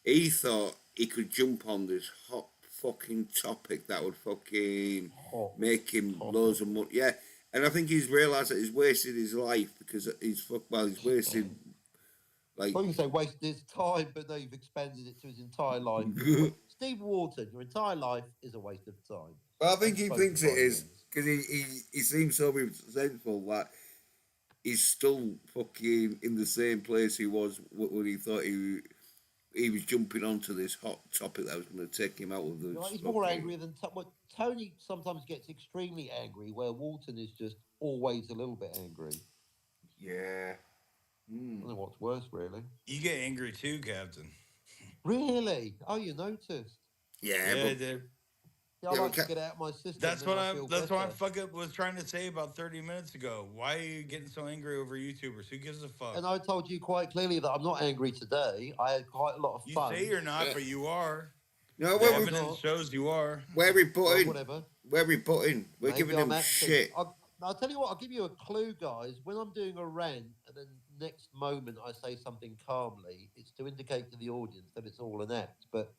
he thought he could jump on this hot fucking topic that would fucking Hot make him topic. loads of money. Yeah, and I think he's realised that he's wasted his life because he's he's wasted like. Well, you can say wasted his time, but no, you've expanded it to his entire life. Steve Walton, your entire life is a waste of time. Well, I think he Unspoken thinks it by is Jens. because he seems so resentful that he's still fucking in the same place he was when he thought he was jumping onto this hot topic that was going to take him out of the. He's more angry than well, Tony. Sometimes gets extremely angry, where Walton is just always a little bit angry. Yeah. I don't know what's worse, really. You get angry too, Captain. Really? Oh, you noticed? Yeah, Yeah, but I did. Yeah, I Yeah, like but to get out of my system. That's Then what I I'm. feel That's what I better. fucking was trying to say about 30 minutes ago. Why are you getting so angry over YouTubers? Who gives a fuck? And I told you quite clearly that I'm not angry today. I had quite a lot of You fun. say you're not, but you are. no, The No, I'm evidence not. shows you are. where we Well, putting? whatever. Where we putting? We're Maybe giving I'm him acting. shit. I'll tell you what. I'll give you a clue, guys. When I'm doing a rant, and then next moment I say something calmly, it's to indicate to the audience that it's all an act. But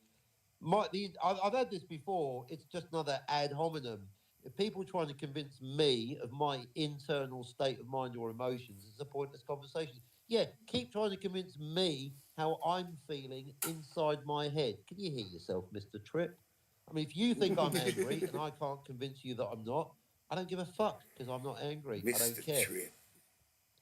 I've had this before. It's just another ad hominem. If people trying to convince me of my internal state of mind or emotions, it's a pointless conversation. Yeah, keep trying to convince me how I'm feeling inside my head. Can you hear yourself, Mr. Tripp? I mean, if you think I'm angry and I can't convince you that I'm not, I don't give a fuck because I'm not angry. I don't Mr. care. Trip.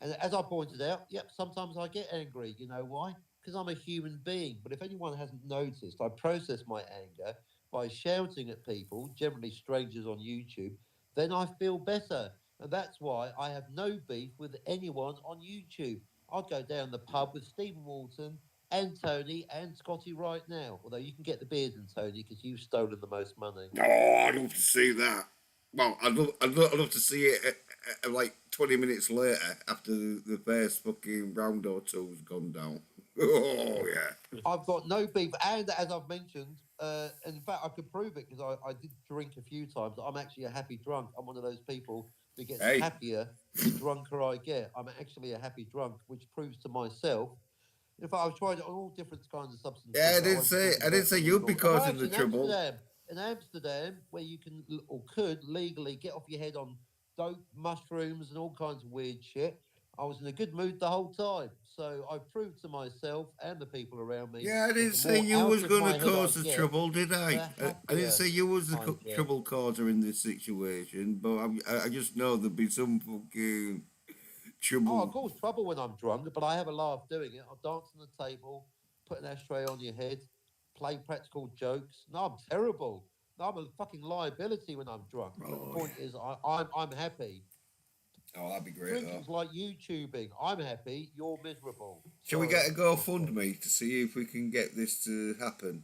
And as I pointed out, yep, sometimes I get angry. You know why? Because I'm a human being. But if anyone hasn't noticed, I process my anger by shouting at people, generally strangers on YouTube. Then I feel better. And that's why I have no beef with anyone on YouTube. I'd go down the pub with Stephen Walton and Tony and Scotty right now. Although you can get the beers in Tony because you've stolen the most money. Oh, I'd love to see that. Well, I'd love to see it like 20 minutes later after the first fucking round or two's gone down. Oh, yeah. I've got no beef, and as I've mentioned, and in fact, I could prove it because I did drink a few times. I'm actually a happy drunk. I'm one of those people that gets Hey. happier the drunker I get. I'm actually a happy drunk, which proves to myself. In fact, I've tried it on all different kinds of substances. Yeah, that won't be I didn't say you'd be controversial. causing the Actually, trouble. in Amsterdam, where you can or could legally get off your head on dope, mushrooms, and all kinds of weird shit. I was in a good mood the whole time. So I proved to myself and the people around me. Yeah, I that didn't the say more you out was of going my to head cause I the get, trouble, did I? the I didn't say you was the I get. trouble causer in this situation, but I just know there'd be some fucking trouble. Oh, I cause trouble when I'm drunk, but I have a laugh doing it. I'll dance on the table, put an ashtray on your head, play practical jokes. No, I'm terrible. No, I'm a fucking liability when I'm drunk. But the point is, I'm happy. Oh, that'd be great, Drinking's like YouTubing. I'm happy, you're miserable. Shall we Sorry. get a GoFundMe to see if we can get this to happen?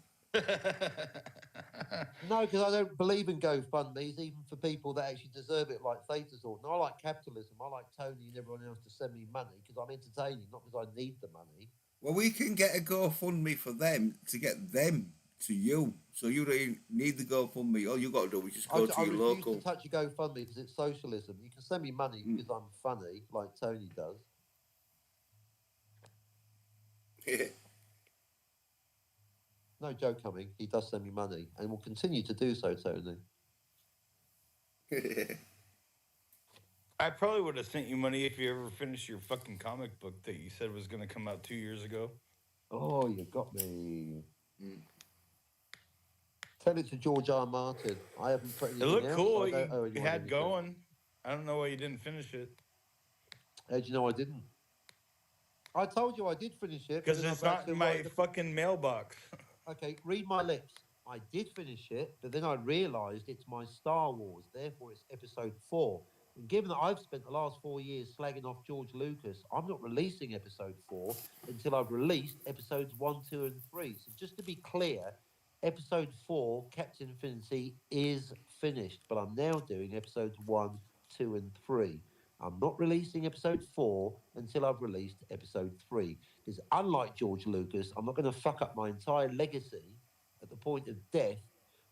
No, because I don't believe in GoFundMe's, even for people that actually deserve it, like Theta Zord. And I like capitalism. I like Tony and everyone else to send me money because I'm entertaining, not because I need the money. Well, we can get a GoFundMe for them to get them to you. So you don't even need the GoFundMe. All you got to do is just go to I your refuse to local. touch a GoFundMe because it's socialism. You can send me money Mm. because I'm funny, like Tony does. No joke coming. He does send me money and will continue to do so, Tony. I probably would have sent you money if you ever finished your fucking comic book that you said was going to come out 2 years ago. Oh, you got me. Mm. Tell it to George R. Martin. I haven't put It anything looked out, cool so I what don't owe you anyone had anything. going. I don't know why you didn't finish it. How do you know I didn't? I told you I did finish it. but Because then it's I not had to in my write the fucking mailbox. Okay, read my lips. I did finish it, but then I realised it's my Star Wars, therefore it's episode 4. And given that I've spent the last 4 years slagging off George Lucas, I'm not releasing episode 4 until I've released episodes 1, 2, and 3. So just to be clear, episode 4, Captain Infinity, is finished, but I'm now doing episodes 1, 2, and 3. I'm not releasing episode 4 until I've released episode 3. Because unlike George Lucas, I'm not going to fuck up my entire legacy at the point of death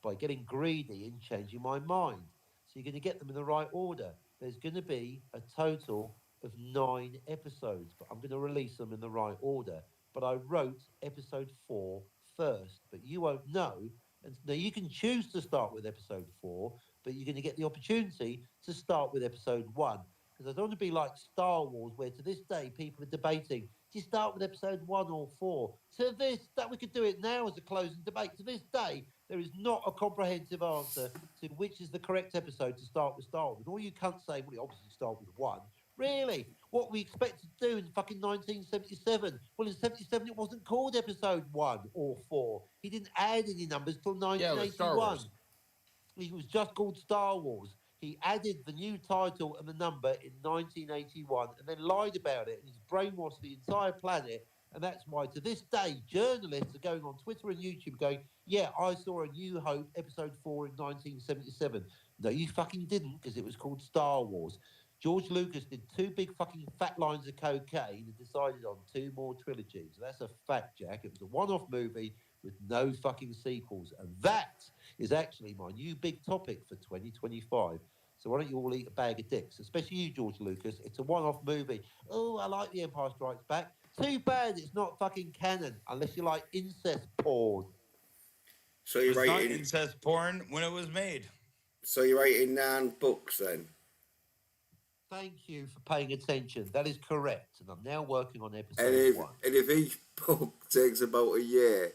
by getting greedy and changing my mind. So you're going to get them in the right order. There's going to be a total of 9 episodes, but I'm going to release them in the right order. But I wrote episode 4 first, but you won't know. And now you can choose to start with episode 4, but you're going to get the opportunity to start with episode 1 because I don't want to be like Star Wars, where to this day people are debating: do you start with episode 1 or 4? To this, that we could do it now as a closing debate. To this day, there is not a comprehensive answer to which is the correct episode to start with Star Wars. And all you cunts say, well, you obviously start with 1. Really? What we expect to do in fucking 1977? Well, in 77, it wasn't called episode 1 or 4. He didn't add any numbers till Yeah, it was Star 1981. Wars. It was just called Star Wars. He added the new title and the number in 1981 and then lied about it. And he's brainwashed the entire planet. And that's why, to this day, journalists are going on Twitter and YouTube going, yeah, I saw A New Hope, episode 4 in 1977. No, you fucking didn't, because it was called Star Wars. George Lucas did 2 big fucking fat lines of cocaine and decided on 2 more trilogies. That's a fact, Jack. It was a one-off movie with no fucking sequels. And that is actually my new big topic for 2025. So why don't you all eat a bag of dicks, especially you, George Lucas? It's a one-off movie. Oh, I like The Empire Strikes Back. Too bad it's not fucking canon, unless you like incest porn. So It you're was not writing. incest porn when it was made. So you're writing 9 books then. Thank you for paying attention. That is correct. And I'm now working on And episode 1. if each book takes about a year,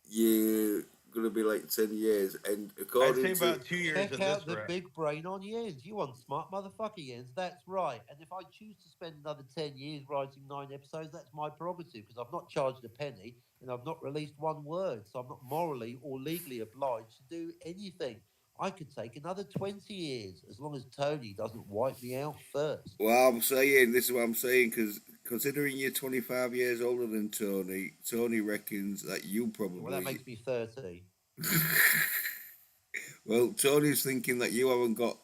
you're gonna be like 10 years. And I'd according say to about 2 years Check at out this the rate. big brain on Jens. You want smart motherfucker Jens. That's right. And if I choose to spend another 10 years writing 9 episodes, that's my prerogative because I've not charged a penny and I've not released one word. So I'm not morally or legally obliged to do anything. I could take another 20 years as long as Tony doesn't wipe me out first. well, I'm saying this is what I'm saying because considering you're 25 years older than Tony, Tony reckons that you probably. Well, that makes me 30. Well, Tony's thinking that you haven't got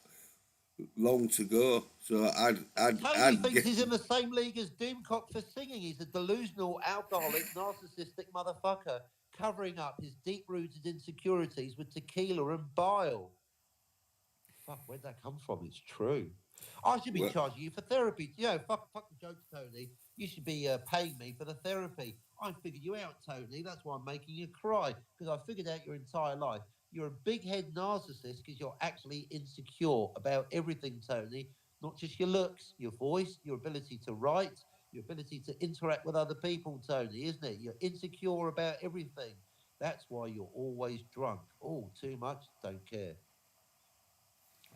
long to go, so Tony thinks he's in the same league as Doomcock for singing. He's a delusional, alcoholic, narcissistic motherfucker covering up his deep-rooted insecurities with tequila and bile. Fuck, where'd that come from? It's true. I should be Well- charging you for therapy. You know, fuck the jokes, Tony. You should be paying me for the therapy. I figured you out, Tony. That's why I'm making you cry, because I figured out your entire life. You're a big head narcissist because you're actually insecure about everything, Tony. Not just your looks, your voice, your ability to write, your ability to interact with other people, Tony, isn't it? You're insecure about everything. That's why you're always drunk. Oh, too much? Don't care.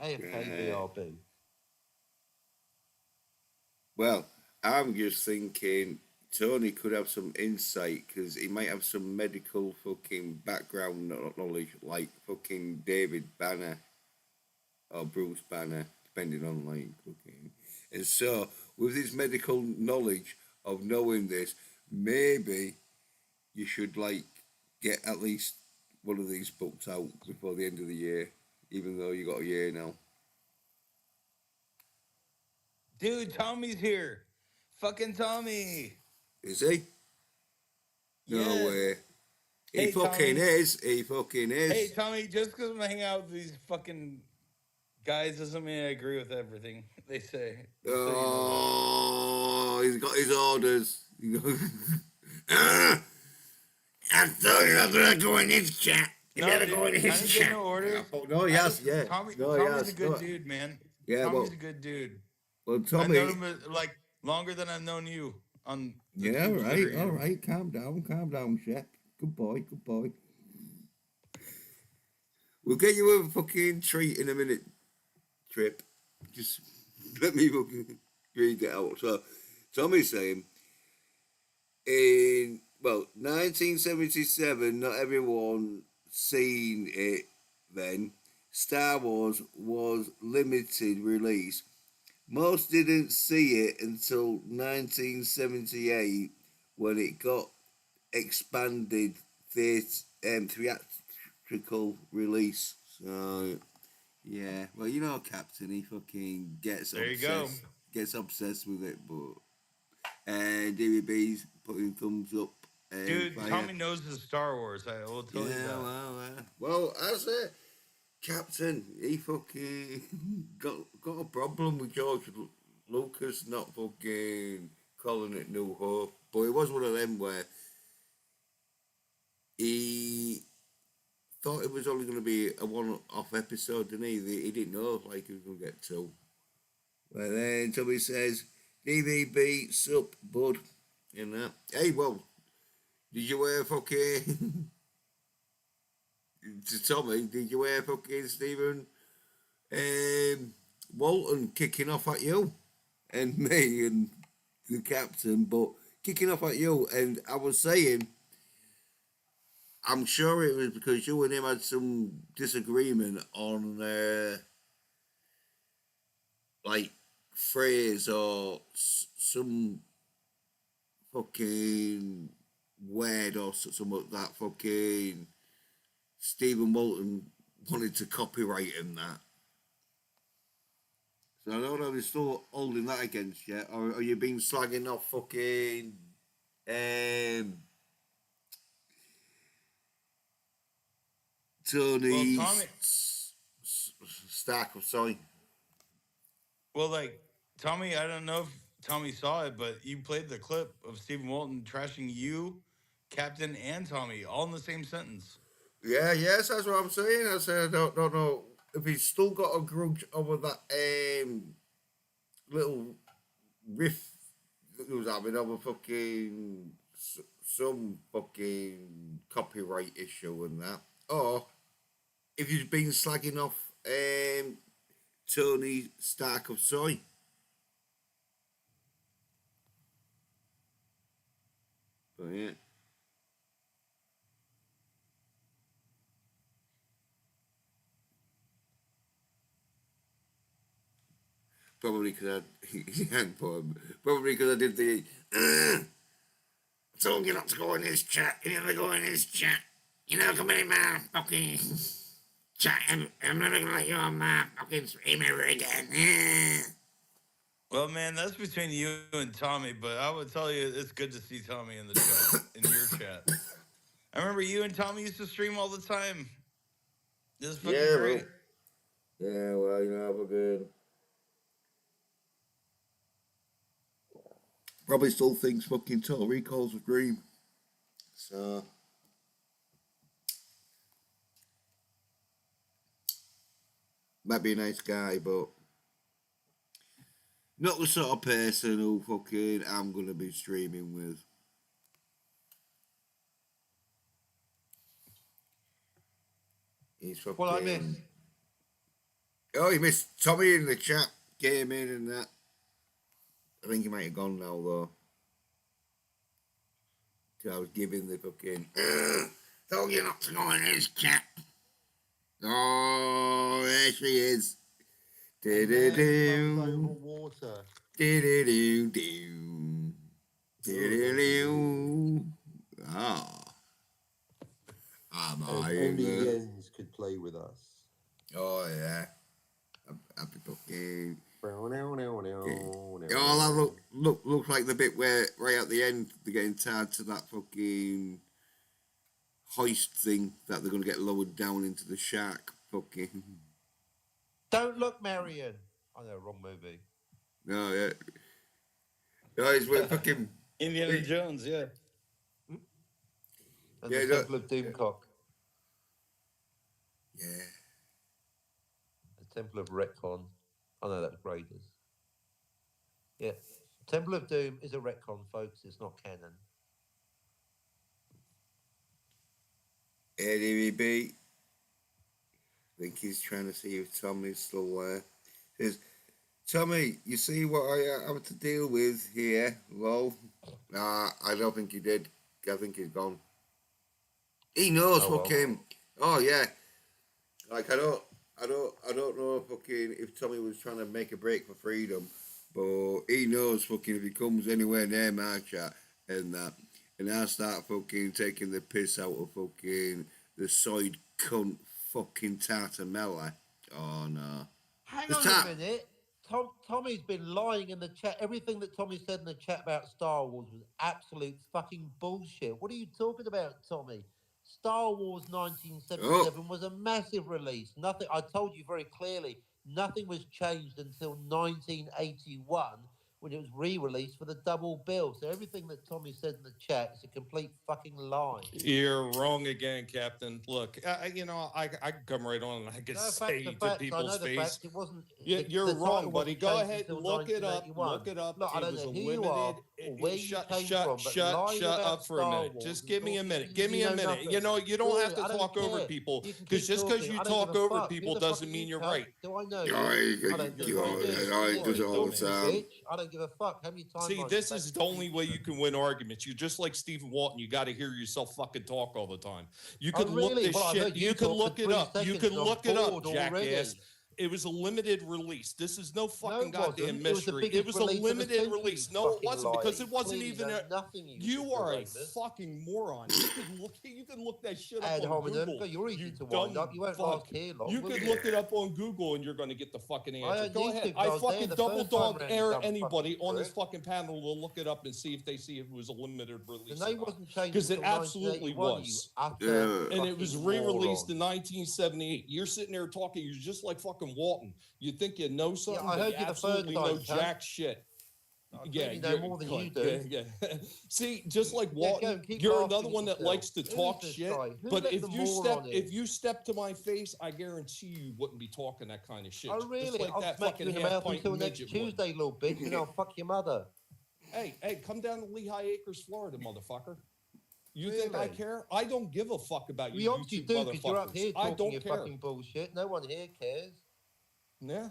AFK BRB. Well, I'm just thinking Tony could have some insight because he might have some medical fucking background knowledge, like fucking David Banner or Bruce Banner, depending on like fucking. And so, with his medical knowledge of knowing this, maybe you should like get at least one of these books out before the end of the year, even though you got a year now. Dude, Tommy's here. Fucking Tommy. Is he? No Yes. way. He Hey, fucking Tommy. is. He fucking Hey, is. Tommy, just because I'm hanging out with these fucking guys doesn't mean I agree with everything they say. Just so you know that. Oh, he's got his orders. I thought you were gonna go in his chat. You No, better go in dude, I his didn't get chat. no orders. No, yes, yeah. No, Tommy's a yes. good No. dude, man. Yeah, Tommy's well, a good dude. well, I've known Tommy. him like longer than I've known you on the Yeah, tubes that are all you. right. Calm down, Shep. Good boy, good boy. We'll get you a fucking treat in a minute, Trip. Just let me fucking read it out. So, Tommy's saying, in, 1977, not everyone seen it then. Star Wars was limited release. Most didn't see it until 1978 when it got expanded theatrical release. So yeah, well, you know, Captain, he fucking There you go. gets obsessed with it. But and DVB's putting thumbs up. And Dude, fire. Tommy knows his Star Wars. I will tell you that. Well, as a Captain, he fucking got a problem with George Lucas not fucking calling it New Hope. But it was one of them where he thought it was only going to be a one-off episode, didn't he? He didn't know like he was going to get two. But then Tommy says, DVB, sup, bud, and that. Hey, well, did you wear fucking... to Tommy, did you wear fucking Stephen Walton kicking off at you? And me and the captain, but kicking off at you. And I was saying, I'm sure it was because you and him had some disagreement on, like, phrase or some fucking word or something like that. Fucking Stephen Walton wanted to copyright him that. So I don't know if you're still holding that against you, or are you been slagging off fucking Tony Well, Tommy, Stark? Sorry. well, like Tommy, I don't know if Tommy saw it, but you played the clip of Stephen Walton trashing you, Captain, and Tommy all in the same sentence. Yeah, yes, that's what I'm saying. I said I don't know if he's still got a grudge over that little riff that he was having over fucking some fucking copyright issue and that, or if he's been slagging off Tony Stark of Soy. But yeah. Probably because probably because I did the. I told you not to go in this chat. You never go in this chat. You never come in my fucking chat. I'm never gonna let you on my fucking stream ever again. Well, man, that's between you and Tommy, but I would tell you it's good to see Tommy in the chat, in your chat. I remember you and Tommy used to stream all the time. This is fucking great. Yeah, well, you know, fucking. Probably still thinks fucking Total Recall's a dream. So. Might be a nice guy, but not the sort of person who fucking I'm gonna be streaming with. He's fucking. Well, I miss. Oh, he missed Tommy in the chat. Came in and that. I think he might have gone now though. I was giving the fucking. Told you not to go in his chat. Oh, there she is. Over water. Ah, my Only Jens could play with us. Oh yeah. Happy fucking. Oh, Oh, that look like the bit where right at the end they're getting tied to that fucking hoist thing that they're gonna get lowered down into the shack. Fucking. Don't look, Marion. I know, wrong movie. No, yeah. No, it's with fucking. Indiana Jones, yeah. And Yeah, the no, Temple of Doomcock. Yeah. The Temple of Retcon. I know that's Raiders. Yeah. Temple of Doom is a retcon, folks. It's not canon. Eddie B. I think he's trying to see if Tommy's still there. Says, Tommy, you see what I have to deal with here, lol? Nah, I don't think he did. I think he's gone. He knows fucking. Oh yeah. Like I don't know fucking if Tommy was trying to make a break for freedom, but he knows fucking if he comes anywhere near my chat and that, and I start fucking taking the piss out of fucking the soid cunt fucking Tartamella. Oh no. Hang The on tar- a minute. Tommy's been lying in the chat. Everything that Tommy said in the chat about Star Wars was absolute fucking bullshit. What are you talking about, Tommy? Star Wars 1977 was a massive release. Nothing. I told you very clearly. Nothing was changed until 1981 when it was re-released for the double bill. So everything that Tommy said in the chat is a complete fucking lie. You're wrong again, Captain. Look, I can come right on and I can say to people's face, It wasn't. you're wrong, buddy. Go ahead, look it up. Look it up. Look, I It don't was know a who you are limited. or where you came from, but Shut lying about up for a Star minute. Wars Just and give me a talking- minute. Give me you a know minute. nothing. You know, you don't have Really, I to don't talk over care. people You can because keep just because talking. you I don't talk give a over fuck. people Who the doesn't fuck mean are you're you, cunt? right. Do I know you? I I don't do. I does it all the time. Bitch. I don't give a fuck. How many times? See, this is the only way you can win arguments. You're just like Stephen Walton. You got to hear yourself fucking talk all the time. You Oh, could look really? this Well, I shit. heard you You can talk for look it 3 up. You seconds can and I'm look it up, bored jackass. already. It was a limited release. This is no fucking it goddamn wasn't. It was the mystery. It biggest was a release of the limited century, release. you No, it fucking wasn't because liar. it wasn't Clearly even know a. nothing. You are a Raymond. fucking moron. You can look that shit Ad up on hominem. Google. But you're easy You to wind dumb up. You won't fuck. last here long. You will could you? look it up on Google and you're going to get the fucking I answer. don't Go need ahead. to, I 'cause I was there fucking the double first time dog round, you air dumb anybody fucking on this prick. fucking panel to look it up and see if they see it was a limited release. The name wasn't changed because it until absolutely 1981, was. you utter And it was fucking re-released moron. in 1978. You're sitting there talking. You're just like fucking Walton. You think you know something, I but heard you you the first absolutely know time, cunt. jack shit. I Yeah, clearly know you're- more than you yeah, do. yeah. See, just like Yeah, go Walton, and keep you're laughing another at one that yourself. likes to Who talk is this shit. guy? Who But let if the you moron in? step to my face, I guarantee you wouldn't be talking that kind of shit. Oh, Just really? like I'll that smack you fucking in the mouth half-pint until next midget would. Tuesday, little bitch, and I'll fuck your mother. Hey, come down to Lehigh Acres, Florida, motherfucker. You think I Really? care? I don't give a fuck about We you, obviously YouTube do, because you're up motherfuckers. here I talking don't your care. fucking bullshit. No one here cares. Yeah.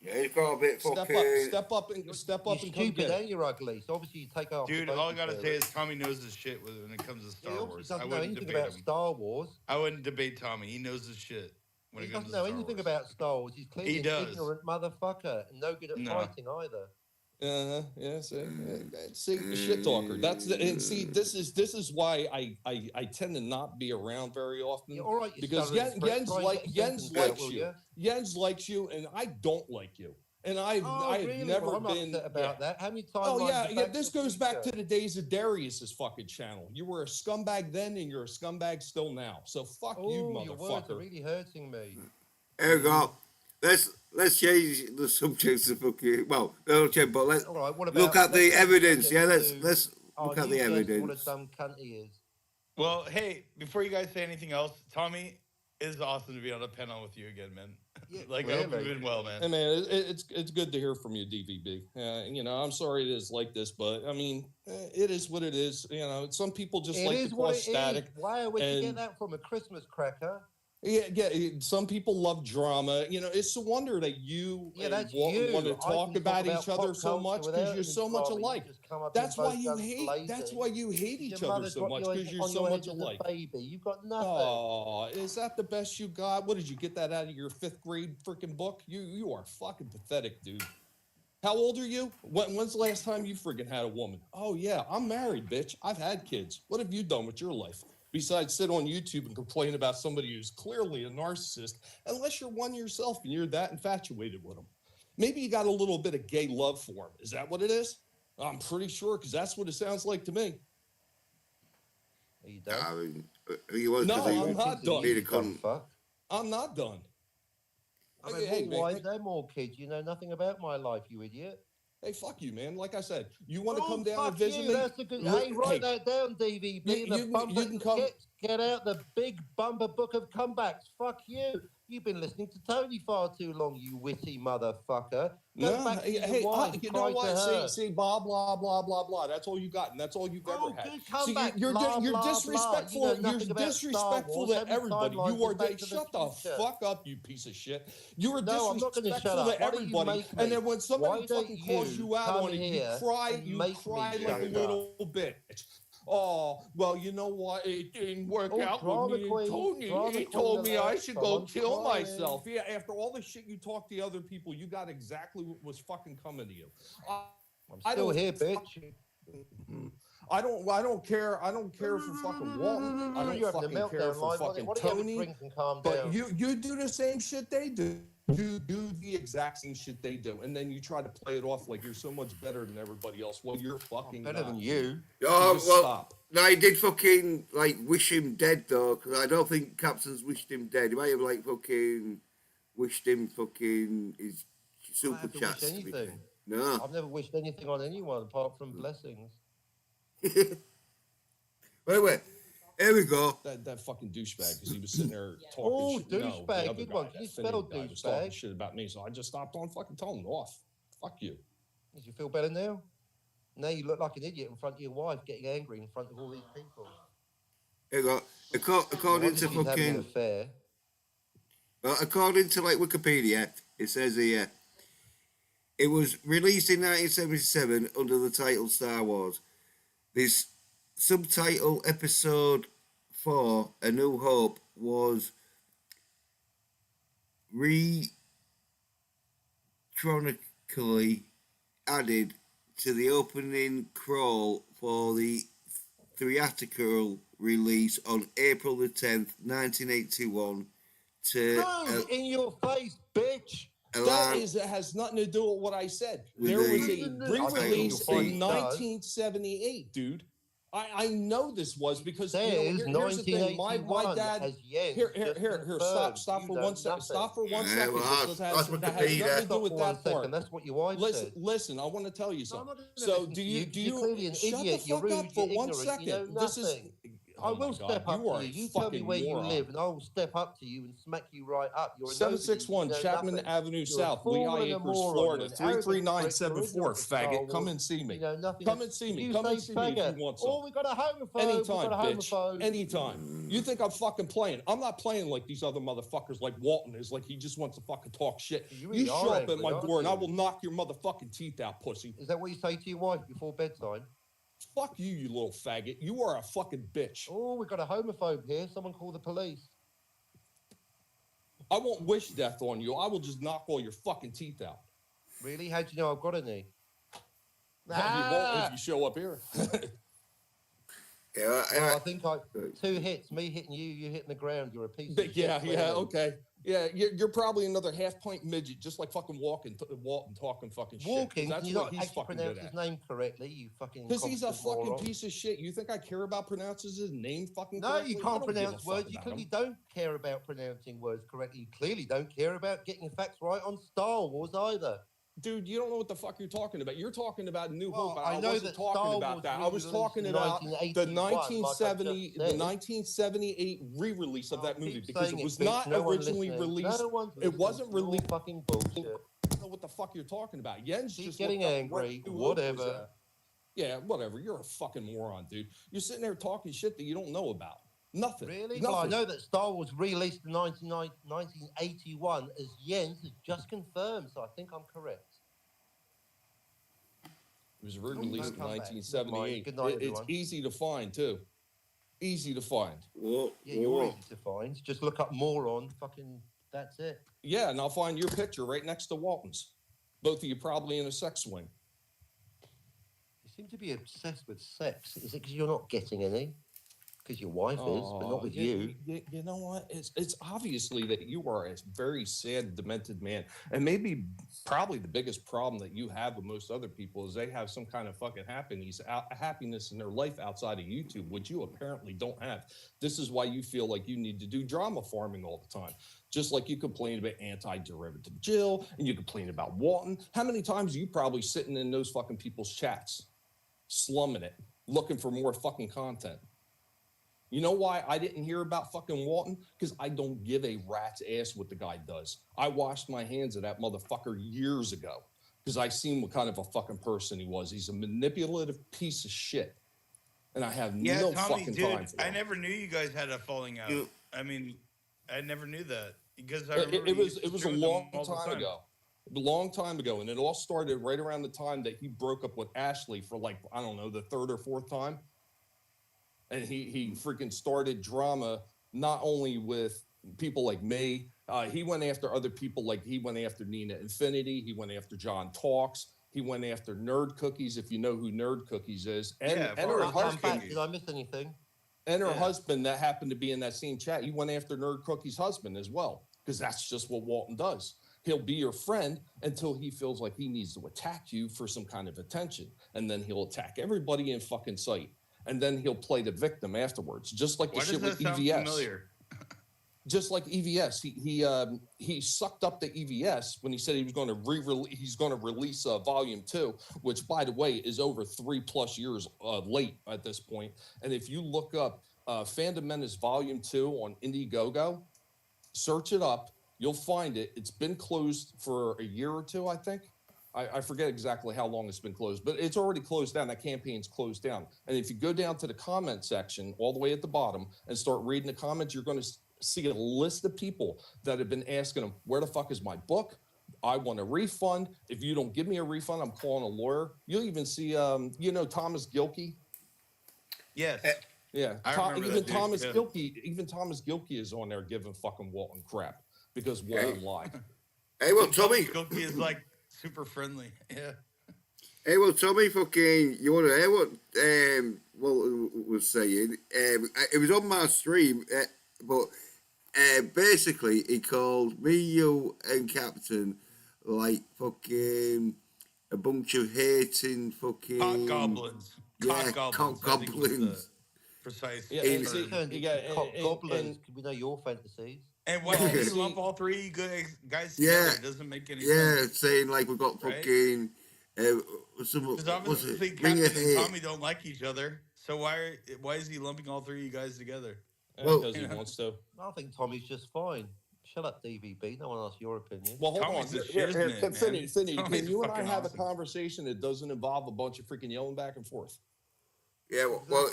Yeah, he's got a bit Step fucking. up and You're come stupid get it. and you're ugly, so obviously you take off Dude, the all I gotta baby say face. is Tommy knows his shit when it comes to He Star obviously Wars. doesn't I know wouldn't anything debate about him. Star Wars. I wouldn't debate Tommy. He knows his shit when He it comes doesn't to know Star anything Wars. about Star Wars. He's clearly He an does. ignorant motherfucker and no good at No. fighting either. Yeah. See, the shit talker. That's the, and see. This is why I tend to not be around very often. Yeah, all right, you because stuttering prick. Jens Try and get a Jens sentence out, likes will you. ya? Jens likes you, and I don't like you. And I've Really? never Well, I'm been upset about that. How many times? Oh yeah. This goes back to the days of Darius's fucking channel. You were a scumbag then, and you're a scumbag still now. So fuck you, Your words are motherfucker. really hurting me. There we go. Let's change the subject to fucking. Well, no change, but let's All right, what look about- at the let's change the evidence. subject Yeah, to- let's look at the you guess What a evidence. dumb cunt he is. Well, hey, before you guys say anything else, Tommy, it is awesome to be on a panel with you again, man. Yeah, Like, I hope you've really. been well, man. Hey man, it's good to hear from you, DVB. I'm sorry it is like this, but I mean, it is what it is. Some people just It like is to what cause it static. is. Wow, where'd you get and- that from? A Christmas cracker? Yeah. Some people love drama. It's a wonder that you Yeah, and that's Walton you. want to I talk can about talk each other pop so culture much without because you're any so much drama. You alike. just come up That's and why both you guns hate. blazing. That's why you hate Your each other mother's so got much you because you're on so your much head as a alike. baby. You've got nothing. Oh, is that the best you got? What did you get that out of your 5th grade freaking book? You are fucking pathetic, dude. How old are you? When's the last time you freaking had a woman? Oh yeah, I'm married, bitch. I've had kids. What have you done with your life? besides sit on YouTube and complain about somebody who's clearly a narcissist, unless you're one yourself and you're that infatuated with them. Maybe you got a little bit of gay love for him. Is that what it is? I'm pretty sure, because that's what it sounds like to me. Are you done? I mean, he wants No, to be, I'm not done. be the You dumb con- fuck. I'm not done. I'm Hey, more man, wise and more kids. You know nothing about my life, you idiot. hey, fuck you, man. Like I said, you want to Oh, come down fuck and visit you. me? That's a good. Look- Hey, write that down, DVB. you can come. Get out the big bumper book of comebacks. Fuck you. You've been listening to Tony far too long, you witty motherfucker. Go No, back to your hey, wife. you cry know to what? her. See, blah blah blah blah blah. That's all you got, and that's all you've Oh, ever had. good See, comeback. you're Blah, you're blah, blah. disrespectful. You know You're nothing about Star disrespectful Wars. to How many everybody. timelines You are. is Back to the Shut the Future? fuck up, you piece of shit. You are No, I'm not gonna shut disrespectful up. to Why don't you everybody, make and me? then when somebody Why don't fucking calls you you out come on it, you here cry. and You make me cry shut like a up? little bitch. Oh, well, you know what? It didn't work Oh, out drama with me. queen, Tony, drama he queen told me I alert. should go Someone's kill crying. myself. Yeah, after all the shit you talked to other people, you got exactly what was fucking coming to you. I'm I still don't here, fuck- bitch. I don't care for fucking Walton. I don't You're having a fucking care meltdown, for Live. fucking Why don't you have a Tony. drink and calm But down? you do the same shit they do. You do the exact same shit they do, and then you try to play it off like you're so much better than everybody else. Well, you're fucking Better not. than you. Oh, Just well, stop. no, he did fucking, like, wish him dead, though, because I don't think Captain's wished him dead. He might have, like, fucking wished him fucking his I super don't have to chats. wish to be anything. fair. No. I've never wished anything on anyone apart from blessings. Wait, here we go. That fucking douchebag, because he was sitting there talking Oh, shit. No, the douchebag, other good guy, one. Can that you Finnian spell guy, was talking douchebag? shit about me, so I just stopped on fucking telling him off. Fuck you. Did you feel better now? Now you look like an idiot in front of your wife, getting angry in front of all these people. Here we go. According to She's having an fucking, affair. well, according to, like, Wikipedia, it says here, it was released in 1977 under the title Star Wars. This subtitle episode 4, A New Hope, was retronically added to the opening crawl for the theatrical release on April the 10th, 1981 to No, in your face, bitch. align That has nothing to do with what I said. With There the was a title re-release scene. in 1978, dude. I know this was because Says here's the thing. My 1981 dad. as Jens Here, just stop confirmed. for You 1 know second. nothing. Stop for 1 Yeah, second. well, because that's that has Wikipedia. nothing to do Stop with for that 1 second. part. That's what your wife said. Listen, I want to tell you No, I'm something. not gonna So listen do to you You're clearly an shut idiot. the You're fuck rude. up for You're 1 ignorant. second? You know This is. nothing. I Oh my will God, step up you are to a you. You tell me fucking where you moron. live, and I will step up to you and smack you right up. You're a nobody. 761 You know Chapman nothing. Avenue You're a South, fool Lehigh and a Acres, moron. Florida, You're an arrogant prick. You're 33974. ignorant of Star Faggot, come Wars. and see me. You know nothing. Come and see me. You Come say and see me if you faggot. want some. Oh, we got a homophobe. Anytime, we got a bitch. homophobe. Anytime. You think I'm fucking playing? I'm not playing like these other motherfuckers like Walton is. Like he just wants to fucking talk shit. You really You are show up angry, at my aren't door and I you? will knock your motherfucking teeth out, pussy. Is that what you say to your wife before bedtime? Fuck you, you little faggot. You are a fucking bitch. Oh, we got a homophobe here. Someone call the police. I won't wish death on you. I will just knock all your fucking teeth out. Really? How do you know I've got any? You won't if you show up here. Yeah, Well, I think 2 hits. Me hitting you, you hitting the ground. You're a piece of shit. Yeah, clearly. okay. Yeah, you're probably another half-pint midget, just like fucking Walton talking fucking shit. 'Cause Walking, that's you what not he's actually fucking pronounce good his at. name correctly, you fucking Because he's a incompetent fucking moron. piece of shit. You think I care about pronouncing his name fucking No, correctly? you I can't don't give a pronounce fuck words. You about clearly him. don't care about pronouncing words correctly. You clearly don't care about getting facts right on Star Wars either. Dude, you don't know what the fuck you're talking about. You're talking about New Well, Hope. I I know wasn't that talking Star about Wars that. I was re-released talking in about the 1981, like I just 1970, the said. 1978 re-release of that movie Keep because saying it was bitch. not No one's originally listening. released. No one's It wasn't listening. It's all released. fucking bullshit. I don't know what the fuck you're talking about. Jens Keep just getting looked up angry. where New Hope was Whatever. at. Yeah, whatever. You're a fucking moron, dude. You're sitting there talking shit that you don't know about. Nothing. Really? Nothing. Well, I know that Star Wars released in 1981, as Jens has just confirmed, so I think I'm correct. It was re-released in come back. 1978. Good night, It's everyone. easy to find too. Easy to find. Whoa, Yeah, you're whoa. easy to find. Just look up moron. Fucking, that's it. Yeah, and I'll find your picture right next to Walton's. Both of you probably in a sex swing. You seem to be obsessed with sex. Is it because you're not getting any? Because your wife is, but not with you. You know what? It's obviously that you are a very sad, demented man, and maybe probably the biggest problem that you have with most other people is they have some kind of fucking happiness in their life outside of YouTube, which you apparently don't have. This is why you feel like you need to do drama farming all the time. Just like you complain about anti-derivative Jill and you complain about Walton. How many times are you probably sitting in those fucking people's chats, slumming it, looking for more fucking content? You know why I didn't hear about fucking Walton? Because I don't give a rat's ass what the guy does. I washed my hands of that motherfucker years ago because I seen what kind of a fucking person he was. He's a manipulative piece of shit. And I have no Tommy, fucking dude, time for I him. never knew you guys had a falling out. I mean, I never knew that because It was a long time ago. A long time ago. And it all started right around the time that he broke up with Ashley for like, I don't know, the third or fourth time. And he freaking started drama, not only with people like me. He went after other people, like he went after Nina Infinity. He went after John Talks. He went after Nerd Cookies, if you know who Nerd Cookies is. And her husband. Did I miss anything? And her husband that happened to be in that same chat. He went after Nerd Cookie's husband as well, because that's just what Walton does. He'll be your friend until he feels like he needs to attack you for some kind of attention. And then he'll attack everybody in fucking sight. And then he'll play the victim afterwards, just like the shit with EVS. Just like EVS, he sucked up the EVS when he said he was going to release Volume 2, which, by the way, is over 3+ years late at this point. And if you look up Fandom Menace Volume 2 on Indiegogo, search it up, you'll find it. It's been closed for a year or two, I think. I forget exactly how long it's been closed, but it's already closed down. That campaign's closed down. And if you go down to the comment section all the way at the bottom and start reading the comments, you're going to see a list of people that have been asking them, where the fuck is my book? I want a refund. If you don't give me a refund, I'm calling a lawyer. You'll even see, Thomas Gilkey. Yes. Yeah. Even Thomas Gilkey is on there giving fucking Walton crap because Walton lied. Hey, well, Tommy. Gilkey is like super friendly. Yeah. Hey, well, Tommy, fucking, you want to hear what Walton was saying? It was on my stream, but basically he called me, you, and Captain like fucking a bunch of hating fucking cock goblins. Cock goblins. Precise. Yeah, cock goblins. We know your fantasies. And why did you lump all three guys together? It doesn't make any sense. Yeah, saying like we've got fucking because obviously Captain and Tommy don't like each other. So why is he lumping all three of you guys together? Because he wants to. I think Tommy's just fine. Shut up, DVB. No one asked your opinion. Well, hold Tommy's on. Finney, can you and I have a conversation that doesn't involve a bunch of freaking yelling back and forth? Yeah, well,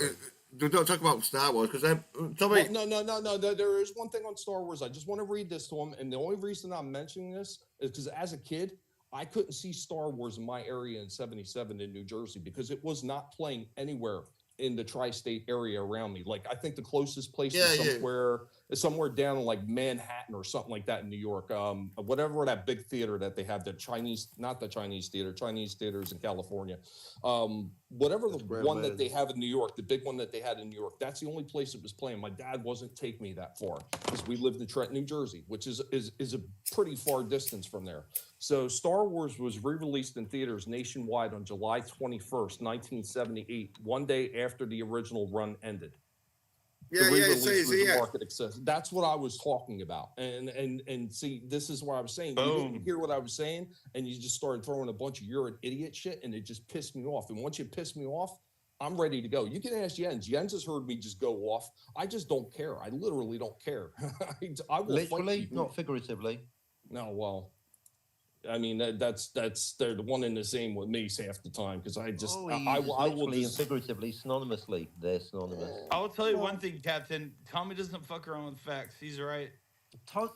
don't talk about Star Wars because Tommy. Well, no. There is one thing on Star Wars. I just want to read this to him, and the only reason I'm mentioning this is because as a kid, I couldn't see Star Wars in my area in '77 in New Jersey because it was not playing anywhere in the tri-state area around me. Like I think the closest place is somewhere down in like Manhattan or something like that in New York. Whatever that big theater that they have, Chinese theaters in California. Whatever the one that they have in New York, the big one that they had in New York, that's the only place it was playing. My dad wasn't taking me that far because we lived in Trenton, New Jersey, which is a pretty far distance from there. So Star Wars was re-released in theaters nationwide on July 21st, 1978, one day after the original run ended. Market access. That's what I was talking about. And see, this is what I was saying. You didn't hear what I was saying, and you just started throwing a bunch of "you're an idiot" shit, and it just pissed me off. And once you piss me off, I'm ready to go. You can ask Jens. Jens has heard me just go off. I just don't care. I literally don't care. I will literally, not figuratively. No, well, I mean that's they're the one and the same with me half the time because I just I will just figuratively synonymously. They're synonymous. I will tell you one thing, Captain. Tommy doesn't fuck around with facts. He's right.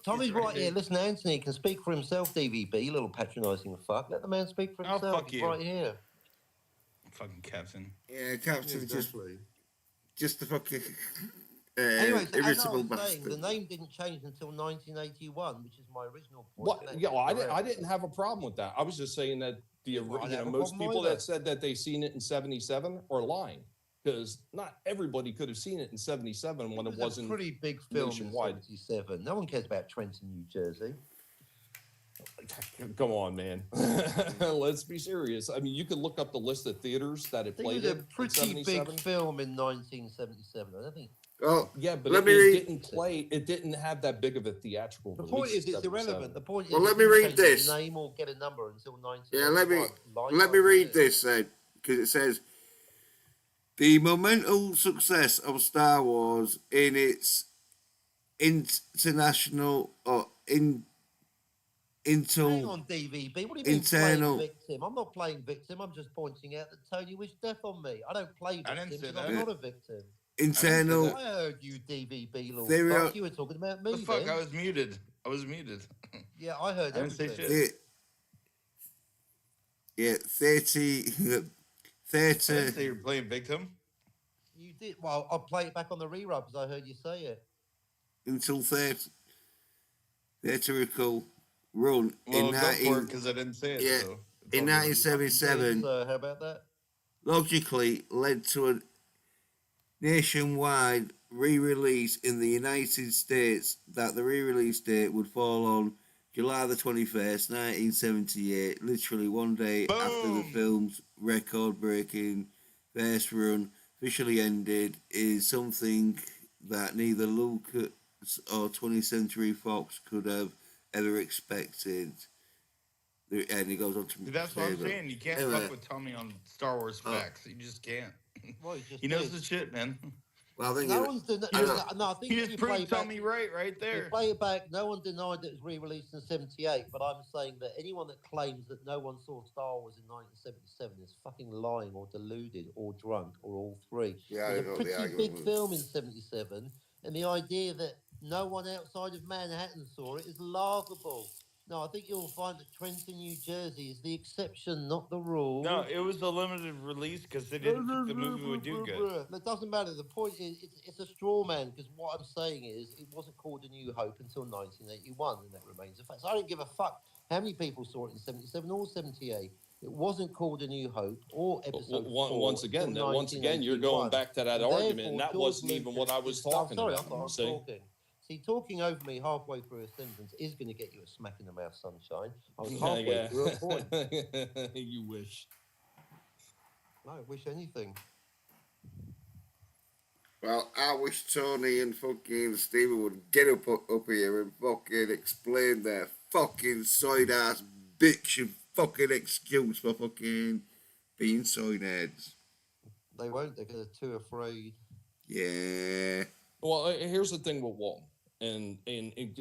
Tommy's right here. Listen, Anthony can speak for himself. DVB, little patronising fuck. Let the man speak for himself. Fuck you. Right here. Fucking Captain. Yeah, Captain just the fucking anyway, so irritable as I was saying, bastard. the name didn't change until 1981, which is my original point. What? Yeah, I didn't have a problem with that. I was just saying that most people that said that they seen it in '77 are lying. because not everybody could have seen it in '77 when it was wasn't a pretty big film nationwide. in '77. No one cares about Trenton, New Jersey. Come on, man. Let's be serious. I mean, you can look up the list of theaters that it I think played it was in a pretty big 77. film in 1977. I don't think. Oh, Yeah, but let it me read. didn't play. It didn't have that big of a theatrical The release. point is, in it's 77. irrelevant. The point Well, is, let it me didn't read change its this. name or get a number until 1981. Yeah, let me Likewise, read it. this then, because it says the monumental success of Star Wars in its international or Hang into on, DVB. What do you mean internal playing victim? I'm not playing victim. I'm just pointing out that Tony wished death on me. I don't play I didn't victim say because I'm that. not a victim. internal I heard you, DVB little There fuck. You were talking about me The fuck? then. I was muted. I was muted. Yeah, I heard I didn't say everything. shit. yeah 30 I didn't 30 say you're playing victim. You did. Well, I'll play it back on the rerun because I heard you say it. until 30 theatrical run Well, in go for it 19 because I didn't say it. yeah, So it's in all good. 1977 So how about that? logically led to a nationwide re-release in the United States that the re-release date would fall on July the 21st, 1978, literally one day after the Boom. film's record-breaking first run officially ended, is something that neither Lucas or 20th Century Fox could have ever expected. And he goes on to See, that's what I'm say, saying. You can't Anyway. fuck with Tommy on Star Wars Oh. facts. You just can't. Well, you just He knows did. his shit, man. well, I think No one's denied. I know. No, I think He if just you play proved back, Tommy right if you there. play it back, no one denied that it was re-released in '78. But I'm saying that anyone that claims that no one saw Star Wars in 1977 is fucking lying or deluded or drunk or all three. Yeah, I It was know a the pretty argument big was- film in '77, and the idea that no one outside of Manhattan saw it is laughable. No, I think you'll find that Trenton, New Jersey, is the exception, not the rule. No, it was a limited release because they didn't think the movie would do good. It doesn't matter. The point is, it's a straw man because what I'm saying is it wasn't called A New Hope until 1981, and that remains a fact. So I don't give a fuck how many people saw it in '77 or '78. It wasn't called A New Hope or Episode 4 Once again, until once again, you're 1981. going back to that And argument, therefore, and that George wasn't even what I Lucas was is- oh, talking sorry, I about. thought I was See? talking. See, talking over me halfway through a sentence is going to get you a smack in the mouth, sunshine. I was halfway through a point. You wish. I wish anything. Well, I wish Tony and fucking Steven would get up here and fucking explain their fucking soy ass bitch and fucking excuse for fucking being soy nerds. They won't because they're too afraid. Yeah. Well, here's the thing with Walton, and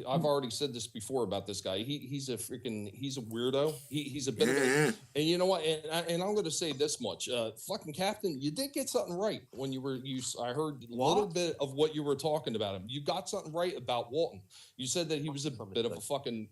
I've already said this before about this guy. He's a weirdo. He's a bit of a, and you know what? And I'm going to say this much, fucking Captain, you did get something right when I heard a little bit of what you were talking about him. You got something right about Walton. You said that he was a bit of a fucking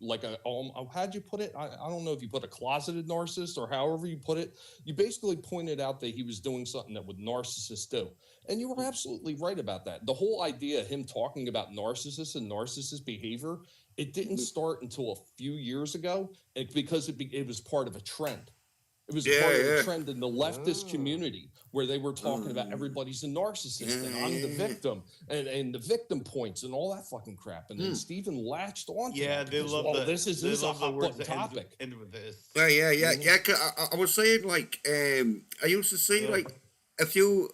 how'd you put it? I don't know if you put a closeted narcissist or however you put it. You basically pointed out that he was doing something that would narcissists do. And you were absolutely right about that. The whole idea of him talking about narcissists and narcissist behavior, it didn't start until a few years ago because it was part of a trend. It was part of a trend in the leftist community where they were talking about everybody's a narcissist and I'm the victim and the victim points and all that fucking crap. And then Stephen latched on. Yeah, they love this is a hot button that topic. End with this. Yeah. 'Cause I was saying, like, I used to see, like, a few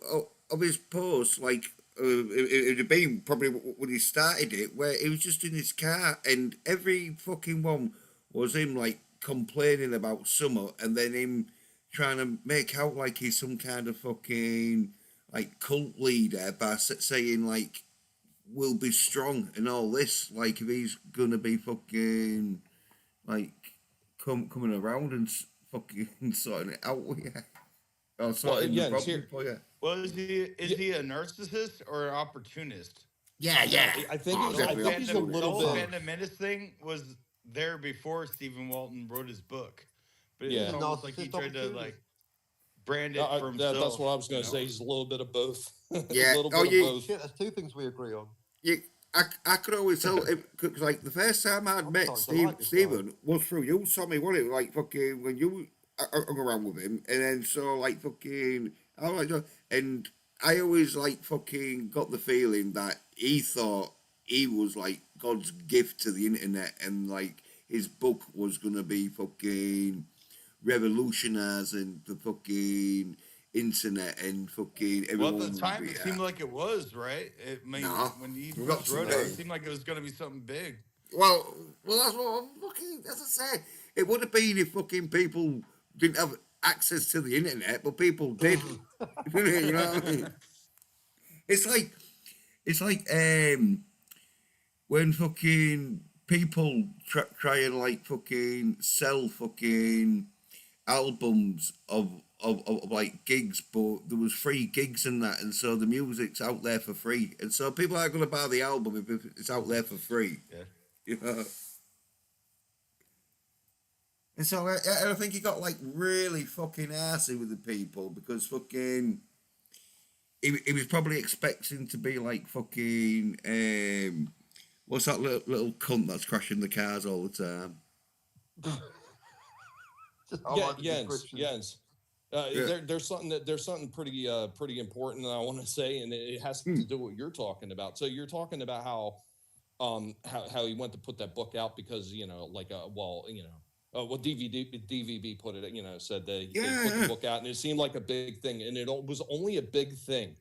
of his posts, like, it had been probably when he started it, where he was just in his car and every fucking one was him, like, complaining about summer and then him trying to make out like he's some kind of fucking, like, cult leader by saying, like, we'll be strong and all this, like, if he's gonna be fucking, like, coming around and fucking sorting it out with you. Oh, sorting the problem for you. Well, is he a narcissist or an opportunist? Yeah. I think he's a The little whole bit. Phantom Menace thing was there before Stephen Walton wrote his book, but Yeah. it's almost like he tried to like brand it for himself. That's what I was going to say. He's a little bit of both. Yeah. a little bit of both. Shit, that's two things we agree on. I could always tell, because, like, the first time I'd met Stephen was through you, Tommy, wasn't it? Like, when you hung around with him, and then so, like, I was like, and I always like fucking got the feeling that he thought he was like God's gift to the internet, and like his book was gonna be fucking revolutionizing the fucking internet, and fucking Well, at everyone the would time, be it seemed like it was, right? nah. When he Not first wrote it, it today. seemed like it was going to be something big. Well, that's what I'm fucking. As I say, it would have been if fucking people didn't have access to the internet, but people did. You know what I mean? It's like when fucking people try and like fucking sell fucking albums of like gigs, but there was free gigs and that, and so the music's out there for free, and so people aren't going to buy the album if it's out there for free. Yeah. You know. And so I think he got like really fucking arsey with the people because fucking he was probably expecting to be like fucking what's that little cunt that's crashing the cars all the time? I Yeah, like the description. Jens. Yeah. There's something pretty important that I want to say, and it has to do with what you're talking about. So you're talking about how he went to put that book out because DVB put it, said they put the book out, and it seemed like a big thing, and it was only a big thing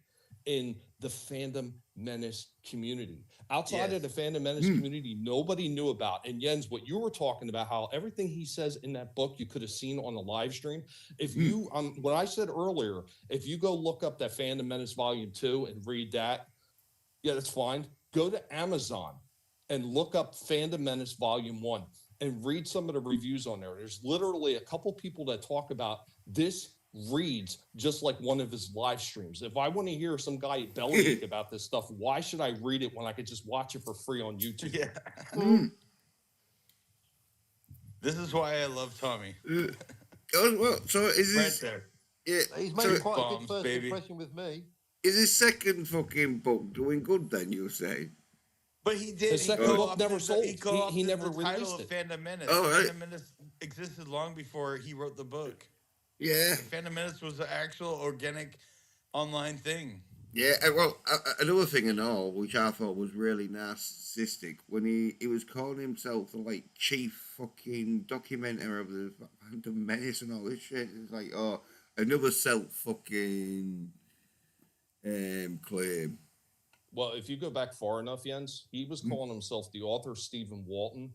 in the Fandom Menace community. Outside of the Fandom Menace community, nobody knew about. And Jens, what you were talking about, how everything he says in that book you could have seen on the live stream. If you, what I said earlier, if you go look up that Fandom Menace Volume 2 and read that, yeah, that's fine. Go to Amazon and look up Fandom Menace Volume 1 and read some of the reviews on there. There's literally a couple people that talk about this reads just like one of his live streams. If I want to hear some guy bellyache about this stuff, why should I read it when I could just watch it for free on YouTube? Yeah. This is why I love Tommy. Well, so is Right this there. yeah? He's So made quite a bombs, good first baby. impression with me. is his second fucking book doing good? Then you say? But he did. His He second book co-opted never the- sold. He co-opted He never the title released of it. Phantom Menace. Oh, right. Phantom Menace existed long before he wrote the book. Yeah, Phantom Menace was an actual organic online thing. yeah. Well, another thing and all, which I thought was really narcissistic, when he was calling himself the like chief fucking documenter of the Phantom Menace and all this shit. It's like, oh, another self fucking claim. Well, if you go back far enough, Jens, he was calling himself the author Stephen Walton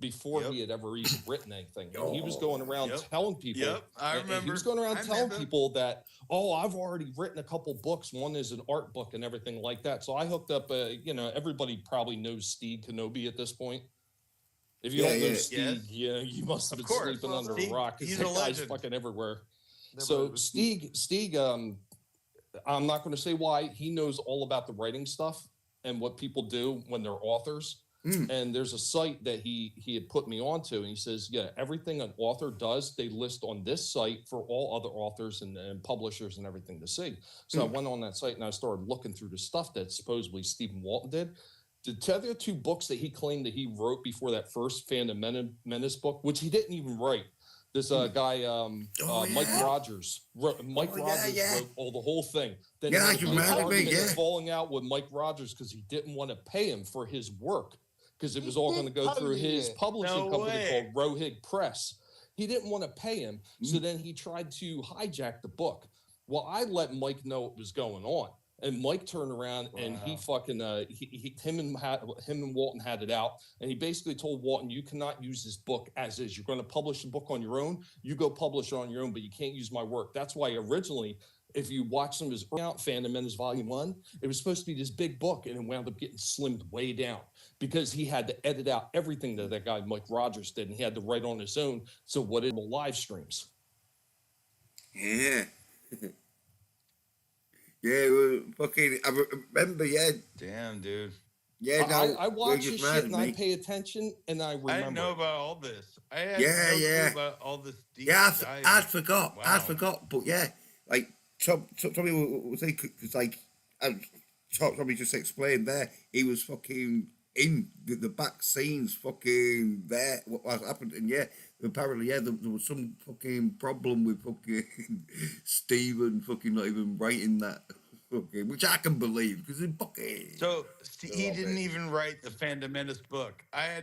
before he had ever even written anything. And he was going around telling people. Yep, I and he remember. was going around I telling remember. people that, oh, I've already written a couple books. One is an art book and everything like that. So I hooked up, everybody probably knows Steve Kenobi at this point. If you don't know Steve, you must have been sleeping under a rock. He's That a guy's legend. fucking everywhere. Never So heard of Steve, I'm not going to say why. He knows all about the writing stuff and what people do when they're authors. And there's a site that he had put me onto, and he says, yeah, everything an author does, they list on this site for all other authors and publishers and everything to see. So I went on that site and I started looking through the stuff that supposedly Stephen Walton did. The other two books that he claimed that he wrote before that first Phantom Menace book, which he didn't even write. This guy, Mike Rogers. Mike Rogers wrote the whole thing. Then Yeah, he you had an reminded me, argument yeah. falling out with Mike Rogers because he didn't want to pay him for his work because it was all going to go through his publishing company called Rohig Press. He didn't want to pay him, so then he tried to hijack the book. Well, I let Mike know what was going on. And Mike turned around and he fucking him and Walton had it out, and he basically told Walton, "You cannot use this book as is. You're going to publish the book on your own. You go publish it on your own, but you can't use my work." That's why originally, if you watch some of his out Phantom Menace Volume 1, it was supposed to be this big book, and it wound up getting slimmed way down because he had to edit out everything that guy Mike Rogers did, and he had to write on his own. So what it live streams. Yeah. Yeah, well, fucking. I remember. Yeah, Damn, dude. yeah. No, I watch just this mad shit at and I me. pay attention and I remember. I didn't know about all this. I had Yeah, no yeah. clue about all this deep Yeah, dive. I'd forgot. Wow. I'd forgot. But yeah, like Tommy was like, it's like, Tommy just explained there. He was fucking in the back scenes, fucking there. What happened? And yeah, apparently, yeah, there was some fucking problem with fucking Stephen fucking not even writing that fucking, which I can believe because it's fucking. So I he love didn't it. even write the Phantom Menace book. I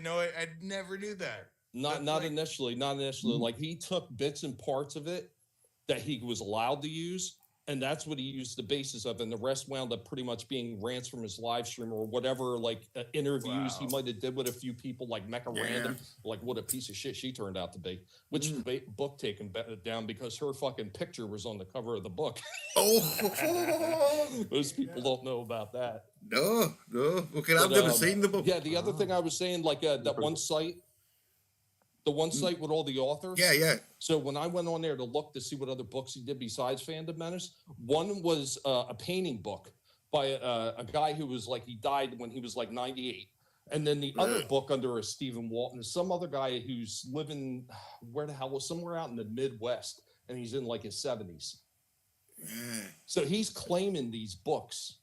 never knew that. Not That's initially. Like he took bits and parts of it that he was allowed to use, and that's what he used the basis of, and the rest wound up pretty much being rants from his live stream or whatever, like interviews he Wow. might have did with a few people, like Mecca Yeah. Random, like what a piece of shit she turned out to be. Which the book taken down because her fucking picture was on the cover of the book. Oh, Most people don't know about that. no. Okay, I've But, never seen the book. Yeah, the other thing I was saying, like that one site, the one site with all the authors. Yeah. So when I went on there to look to see what other books he did besides Phantom Menace, one was a painting book by a guy who was like, he died when he was like 98. And then the other book under a Stephen Walton is some other guy who's living, where the hell was, somewhere out in the Midwest, and he's in like his 70s. Yeah. So he's claiming these books.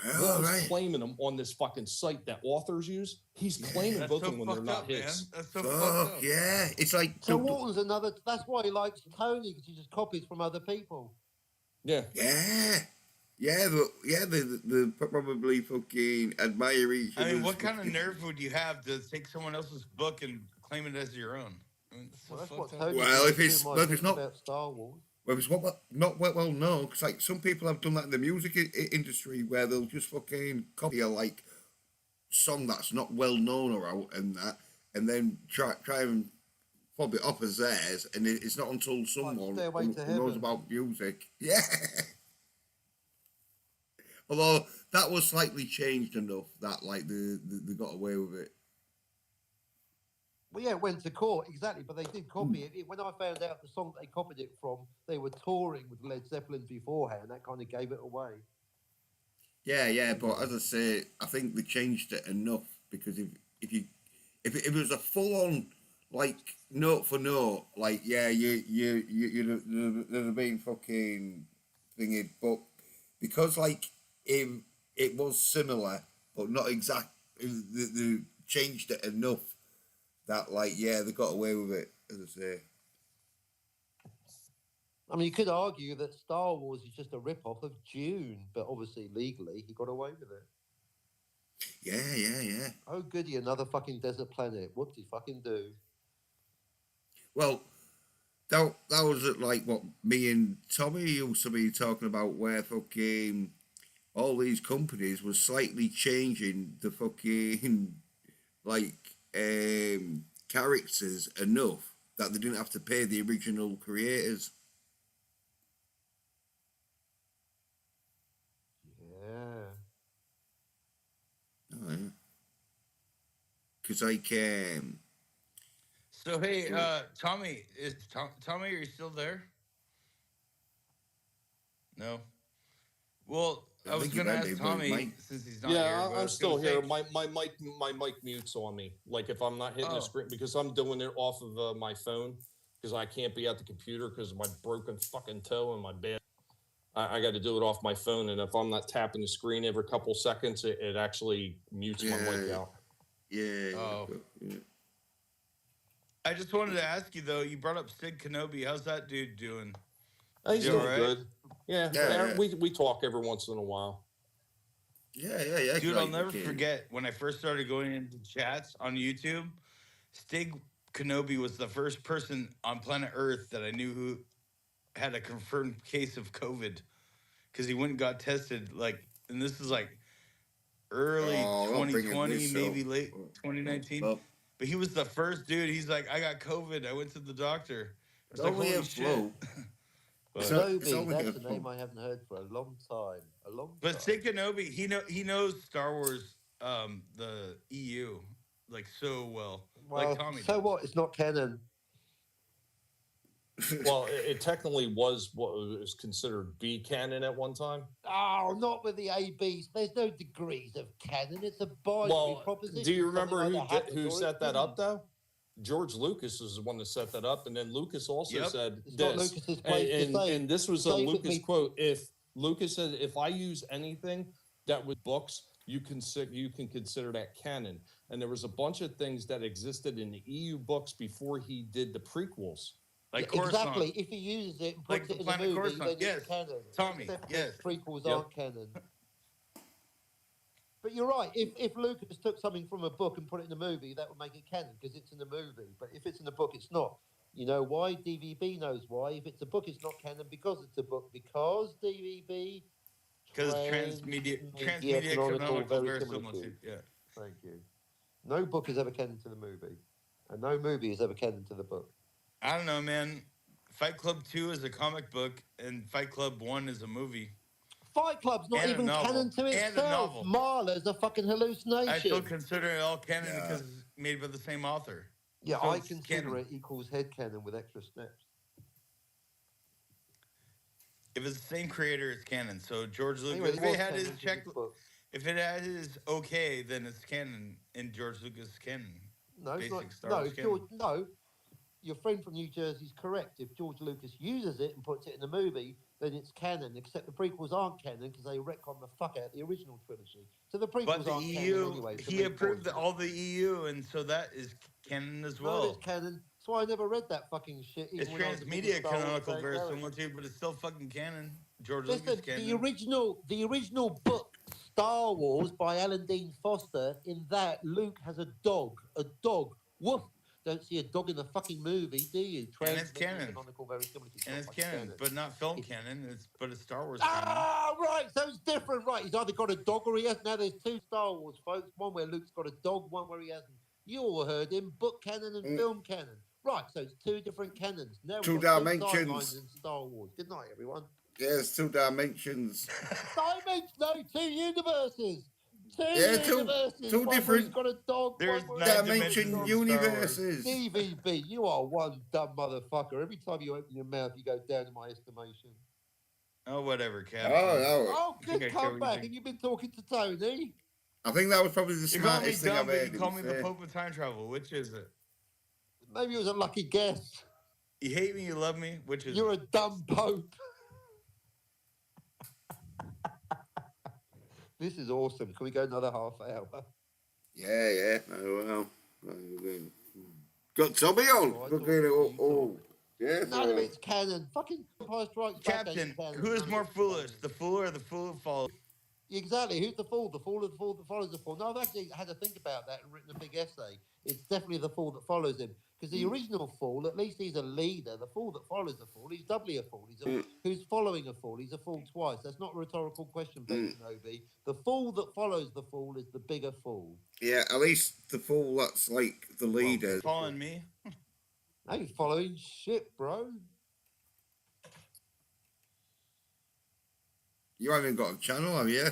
Well, He's right. claiming them on this fucking site that authors use. He's claiming That's both so of them when they're fucked not up, man. his. That's so fucked Fuck, up. yeah. It's like. So Walton's another. That's why he likes Tony, because he just copies from other people. Yeah. Yeah, the probably fucking admire each I mean, other's what kind of fucking- nerve would you have to take someone else's book and claim it as your own? I mean, Well, that's so what fucked up. Tony. Well, did if to it's- my well, if it's things not- about Star Wars. Well, it's not well known because like some people have done that in the music industry where they'll just fucking copy a like song that's not well known or out and that, and then try and fob it up as theirs, and it's not until someone Stairway who to knows Heaven. about music, yeah. Although that was slightly changed enough that like they got away with it. Well, yeah, it went to court, exactly, but they did copy it. When I found out the song they copied it from, they were touring with Led Zeppelin beforehand. That kind of gave it away. Yeah, but as I say, I think they changed it enough because if it was a full on like note for note, like you'd have been fucking thingy, but because like it was similar but not exact, they changed it enough that like they got away with it, as I say. I mean, you could argue that Star Wars is just a rip-off of Dune, but obviously legally he got away with it. Yeah. Oh, goody, another fucking desert planet. What did he fucking do? Well, that was like what me and Tommy used to be talking about, where fucking all these companies were slightly changing the fucking like characters enough that they didn't have to pay the original creators. Yeah. Oh yeah. Because like So hey, Tommy, Tommy, are you still there? No. Well, I was think he gonna might be, ask but Tommy Mike- since he's not here. Yeah, but I I'm was still gonna here. say- My mic mutes on me. Like if I'm not hitting the Oh. screen, because I'm doing it off of my phone, because I can't be at the computer because of my broken fucking toe and my bad. I got to do it off my phone, and if I'm not tapping the screen every couple seconds, it actually mutes my mic Yeah. out. Yeah. Oh. Yeah. I just wanted to ask you though. You brought up Sid Kenobi. How's that dude doing? He's You doing alright? good. Yeah, Yeah. we talk every once in a while. Yeah. Dude, like, I'll never okay. forget when I first started going into chats on YouTube. Stig Kenobi was the first person on planet Earth that I knew who had a confirmed case of COVID because he went and got tested. Like, and this is like early Oh, don't bring 2020, this maybe up. late 2019. Well, But he was the first dude. He's like, I got COVID. I went to the doctor. I was it's like, only holy a shit. flow. But, So- it's Kenobi, only that's a a name phone. I haven't heard for a long time. but Sid Kenobi, he knows Star Wars, the EU, like so well. Well, like Tommy. so does. what? It's not canon. Well, it technically was what was considered B canon at one time. Oh, not with the ABs. There's no degrees of canon. It's a binary Well, proposition. do you Something remember either who happens or it set that didn't. up though? George Lucas is the one that set that up, and then Lucas also Yep. said It's not this. Lucas's place to say. And this was a Say it with Lucas me. quote. If Lucas said, "If I use anything that was books, you can consider that canon." And there was a bunch of things that existed in the EU books before he did the prequels Like Yeah, Coruscant. exactly. If he uses it and Like puts the it in a planet movie, Coruscant. then Yes. it's canon. Tommy, Except yes. that prequels Yep. aren't canon. But you're right. If Lucas took something from a book and put it in a movie, that would make it canon because it's in the movie. But if it's in the book, it's not. You know why? DVB knows why. If it's a book, it's not canon because it's a book. Because DVB. Because transmedia canonical, verisimilitude. Yeah. Thank you. No book is ever canon to the movie, and no movie is ever canon to the book. I don't know, man. Fight Club 2 is a comic book, and Fight Club 1 is a movie. Fight Club's not And a even novel. canon to And a itself. novel. Marla's a fucking hallucination. I still consider it all canon Yeah. because it's made by the same author. Yeah, So I it's consider canon. it equals head canon with extra steps. If it's the same creator, it's canon. So George Lucas, Anyway, if it was it had canon his to check, this book. if it had his okay, then it's canon, and George Lucas is canon. No, it's Basic not. Star No, Wars if canon. George, no. Your friend from New Jersey is correct. If George Lucas uses it and puts it in the movie, then it's canon. Except the prequels aren't canon because they retcon the fuck out of the original trilogy. So the prequels But the aren't canon EU, anyway. so he make approved points. all the EU, and so that is canon as None of well. it's canon. That's why I never read that fucking shit. Even It's when I was the biggest transmedia Star Wars canonical, fan going. verisimilitude, but it's still fucking canon. George Listen, Lucas canon. the original book Star Wars by Alan Dean Foster. In that, Luke has a dog. A dog. Woof. Don't see a dog in the fucking movie, do you? And it's Transmedia canon. canonical verisimilitude. And not it's fucking canon, but not film It's- canon. But it's Star Wars canon. Ah, right. So it's different, right? He's either got a dog or he hasn't. Now there's two Star Wars, folks. One where Luke's got a dog, one where he hasn't. You all heard him. Book canon and film canon. Right. So it's two different canons. Now Two we've got dimensions. timelines in Star Wars. Good night, everyone. There's 2 dimensions. Dimensions, no, two universes. Yeah, two One where different- he's got a dog. There's one where he's got a Dimension dog. universes. DVB, you are one dumb motherfucker. Every time you open your mouth, you go down in my estimation. Oh, whatever, Cap. Oh, I think I good care what you comeback. think. And you've been talking to Tony. I think that was probably the You call me smartest thing dumb, I've but heard. you call me the Pope of Time Travel. Which is it? Maybe it was a lucky guess. You hate me, you love me. Which is You're it? a dumb pope. This is awesome. Can we go another half hour? Yeah. Oh, well. Got Tommy on. Oh, I Look thought at it. you Oh. Yeah. None of it's canon. Fucking Empire Strikes Back ain't Captain, canon. who is None of more it's foolish, canon. the fool or the fool who follows? Exactly. Who's the fool? The fool of the fool that follows the fool. No, I've actually had to think about that and written a big essay. It's definitely the fool that follows him. Because the original fool, at least he's a leader. The fool that follows the fool, he's doubly a fool. Who's following a fool? He's a fool twice. That's not a rhetorical question, Ben Kenobi. The fool that follows the fool is the bigger fool. Yeah, at least the fool that's like the leader. Following me? Now you're following shit, bro. You haven't got a channel, have you?